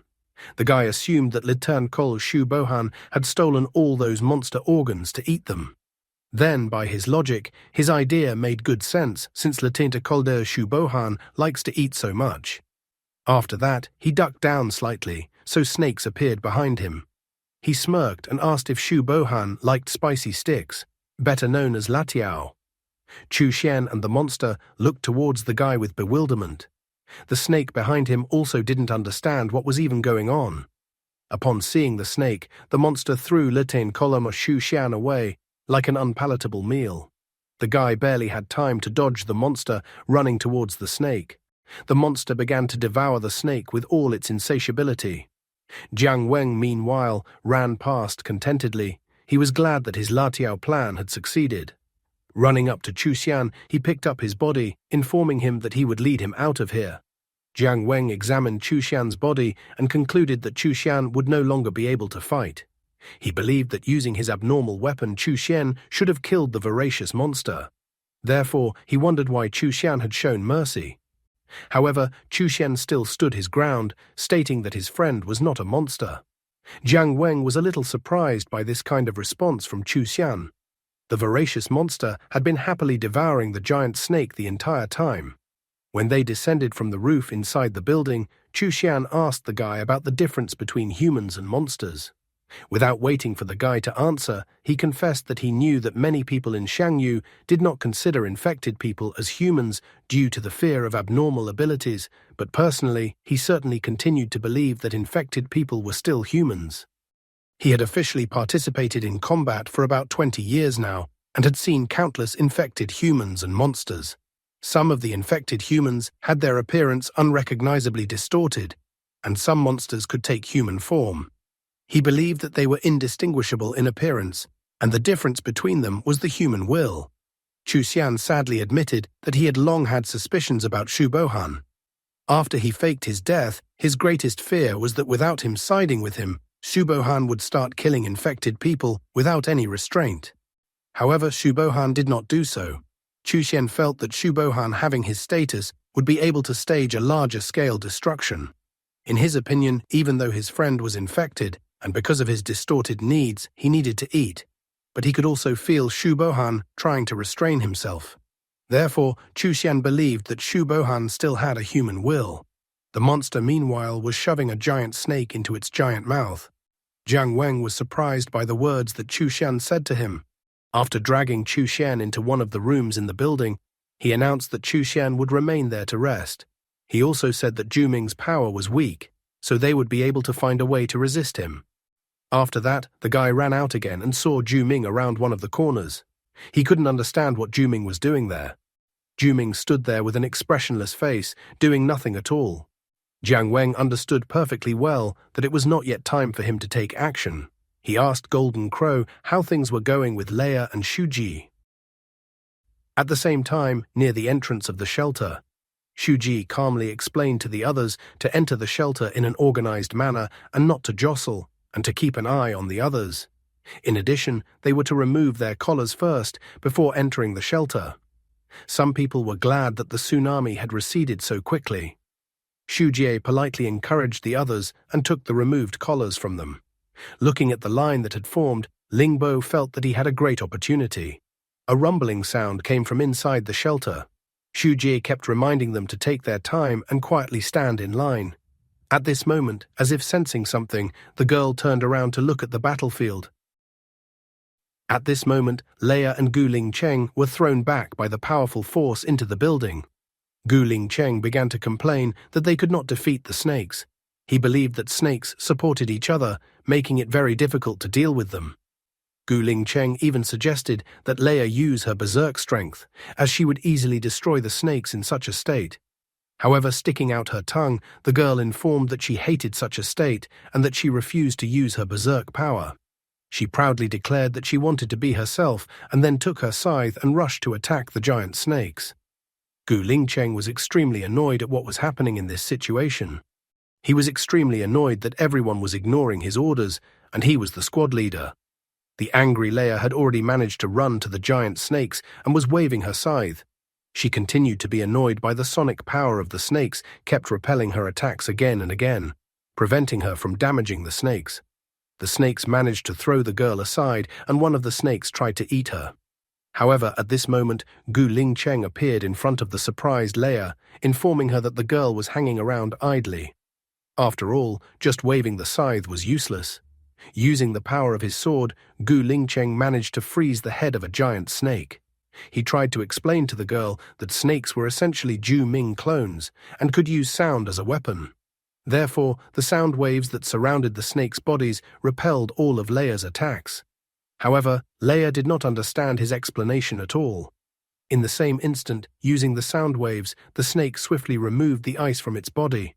The guy assumed that Lieutenant Colonel Xu Bohan had stolen all those monster organs to eat them. Then, by his logic, his idea made good sense since Lieutenant Colonel Xu Bohan likes to eat so much. After that, he ducked down slightly, so snakes appeared behind him. He smirked and asked if Xu Bohan liked spicy sticks, better known as latiao. Chu Xian and the monster looked towards the guy with bewilderment. The snake behind him also didn't understand what was even going on. Upon seeing the snake, the monster threw Lieutenant Colonel Xu Xian away like an unpalatable meal. The guy barely had time to dodge the monster running towards the snake. The monster began to devour the snake with all its insatiability. Jiang Weng, meanwhile, ran past contentedly. He was glad that his Latiao plan had succeeded. Running up to Chu Xian, he picked up his body, informing him that he would lead him out of here. Jiang Weng examined Chu Xian's body and concluded that Chu Xian would no longer be able to fight. He believed that using his abnormal weapon, Chu Xian should have killed the voracious monster. Therefore, he wondered why Chu Xian had shown mercy. However, Chu Xian still stood his ground, stating that his friend was not a monster. Jiang Weng was a little surprised by this kind of response from Chu Xian. The voracious monster had been happily devouring the giant snake the entire time. When they descended from the roof inside the building, Chu Xian asked the guy about the difference between humans and monsters. Without waiting for the guy to answer, he confessed that he knew that many people in Shangyu did not consider infected people as humans due to the fear of abnormal abilities, but personally, he certainly continued to believe that infected people were still humans. He had officially participated in combat for about 20 years now and had seen countless infected humans and monsters. Some of the infected humans had their appearance unrecognizably distorted, and some monsters could take human form. He believed that they were indistinguishable in appearance, and the difference between them was the human will. Chu Xian sadly admitted that he had long had suspicions about Xu Bohan. After he faked his death, his greatest fear was that without him siding with him, Xu Bohan would start killing infected people without any restraint. However, Xu Bohan did not do so. Chu Xian felt that Xu Bohan, having his status, would be able to stage a larger-scale destruction. In his opinion, even though his friend was infected, and because of his distorted needs, he needed to eat, but he could also feel Xu Bohan trying to restrain himself. Therefore, Chu Xian believed that Xu Bohan still had a human will. The monster, meanwhile, was shoving a giant snake into its giant mouth. Jiang Weng was surprised by the words that Chu Xian said to him. After dragging Chu Xian into one of the rooms in the building, he announced that Chu Xian would remain there to rest. He also said that Zhu Ming's power was weak, so they would be able to find a way to resist him. After that, the guy ran out again and saw Zhu Ming around one of the corners. He couldn't understand what Zhu Ming was doing there. Zhu Ming stood there with an expressionless face, doing nothing at all. Jiang Weng understood perfectly well that it was not yet time for him to take action. He asked Golden Crow how things were going with Leia and Shuji. At the same time, near the entrance of the shelter, Shuji calmly explained to the others to enter the shelter in an organized manner and not to jostle, and to keep an eye on the others. In addition, they were to remove their collars first before entering the shelter. Some people were glad that the tsunami had receded so quickly. Xu Jie politely encouraged the others and took the removed collars from them. Looking at the line that had formed, Lingbo felt that he had a great opportunity. A rumbling sound came from inside the shelter. Xu Jie kept reminding them to take their time and quietly stand in line. At this moment, as if sensing something, the girl turned around to look at the battlefield. At this moment, Leia and Gu Lingcheng were thrown back by the powerful force into the building. Gu Lingcheng began to complain that they could not defeat the snakes. He believed that snakes supported each other, making it very difficult to deal with them. Gu Lingcheng even suggested that Leia use her berserk strength, as she would easily destroy the snakes in such a state. However, sticking out her tongue, the girl informed that she hated such a state and that she refused to use her berserk power. She proudly declared that she wanted to be herself and then took her scythe and rushed to attack the giant snakes. Gu Lingcheng was extremely annoyed at what was happening in this situation. He was extremely annoyed that everyone was ignoring his orders and he was the squad leader. The angry Leia had already managed to run to the giant snakes and was waving her scythe. She continued to be annoyed by the sonic power of the snakes, kept repelling her attacks again and again, preventing her from damaging the snakes. The snakes managed to throw the girl aside, and one of the snakes tried to eat her. However, at this moment, Gu Lingcheng appeared in front of the surprised Leia, informing her that the girl was hanging around idly. After all, just waving the scythe was useless. Using the power of his sword, Gu Lingcheng managed to freeze the head of a giant snake. He tried to explain to the girl that snakes were essentially Ju Ming clones and could use sound as a weapon. Therefore, the sound waves that surrounded the snakes' bodies repelled all of Leia's attacks. However, Leia did not understand his explanation at all. In the same instant, using the sound waves, the snake swiftly removed the ice from its body.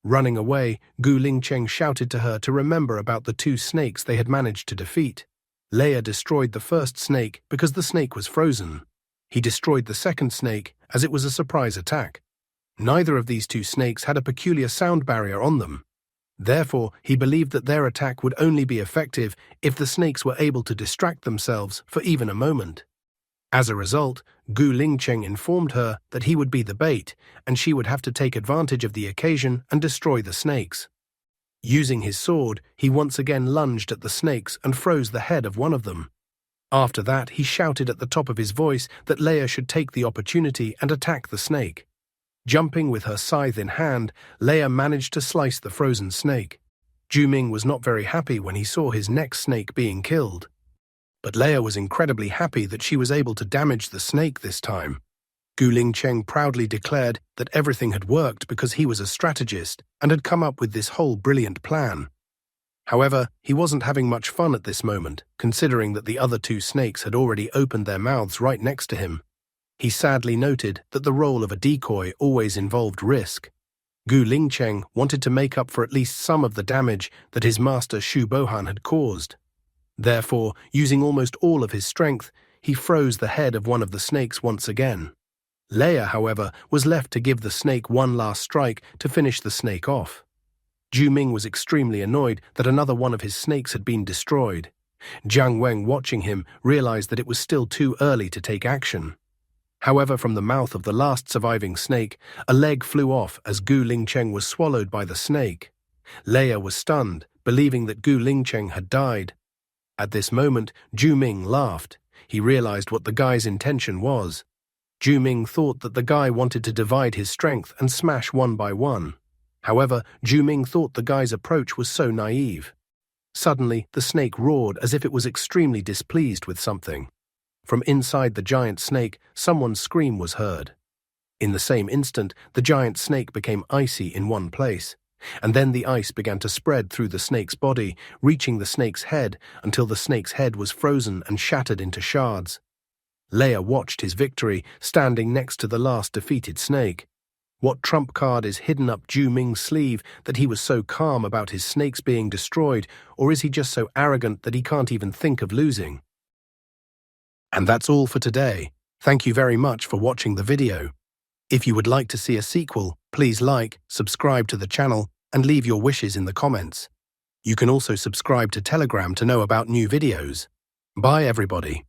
Running away, Gu Lingcheng shouted to her to remember about the two snakes they had managed to defeat. Leia destroyed the first snake because the snake was frozen. He destroyed the second snake as it was a surprise attack. Neither of these two snakes had a peculiar sound barrier on them. Therefore, he believed that their attack would only be effective if the snakes were able to distract themselves for even a moment. As a result, Gu Lingcheng informed her that he would be the bait, and she would have to take advantage of the occasion and destroy the snakes. Using his sword, he once again lunged at the snakes and froze the head of one of them. After that, he shouted at the top of his voice that Leia should take the opportunity and attack the snake. Jumping with her scythe in hand, Leia managed to slice the frozen snake. Ju Ming was not very happy when he saw his next snake being killed. But Leia was incredibly happy that she was able to damage the snake this time. Gu Lingcheng proudly declared that everything had worked because he was a strategist and had come up with this whole brilliant plan. However, he wasn't having much fun at this moment, considering that the other two snakes had already opened their mouths right next to him. He sadly noted that the role of a decoy always involved risk. Gu Lingcheng wanted to make up for at least some of the damage that his master Shu Bohan had caused. Therefore, using almost all of his strength, he froze the head of one of the snakes once again. Leia, however, was left to give the snake one last strike to finish the snake off. Ju Ming was extremely annoyed that another one of his snakes had been destroyed. Jiang Weng, watching him, realized that it was still too early to take action. However, from the mouth of the last surviving snake, a leg flew off as Gu Lingcheng was swallowed by the snake. Leia was stunned, believing that Gu Lingcheng had died. At this moment, Ju Ming laughed. He realized what the guy's intention was. Ju Ming thought that the guy wanted to divide his strength and smash one by one. However, Ju Ming thought the guy's approach was so naive. Suddenly, the snake roared as if it was extremely displeased with something. From inside the giant snake, someone's scream was heard. In the same instant, the giant snake became icy in one place, and then the ice began to spread through the snake's body, reaching the snake's head until the snake's head was frozen and shattered into shards. Leia watched his victory, standing next to the last defeated snake. What trump card is hidden up Ju Ming's sleeve that he was so calm about his snakes being destroyed, or is he just so arrogant that he can't even think of losing? And that's all for today. Thank you very much for watching the video. If you would like to see a sequel, please like, subscribe to the channel, and leave your wishes in the comments. You can also subscribe to Telegram to know about new videos. Bye everybody.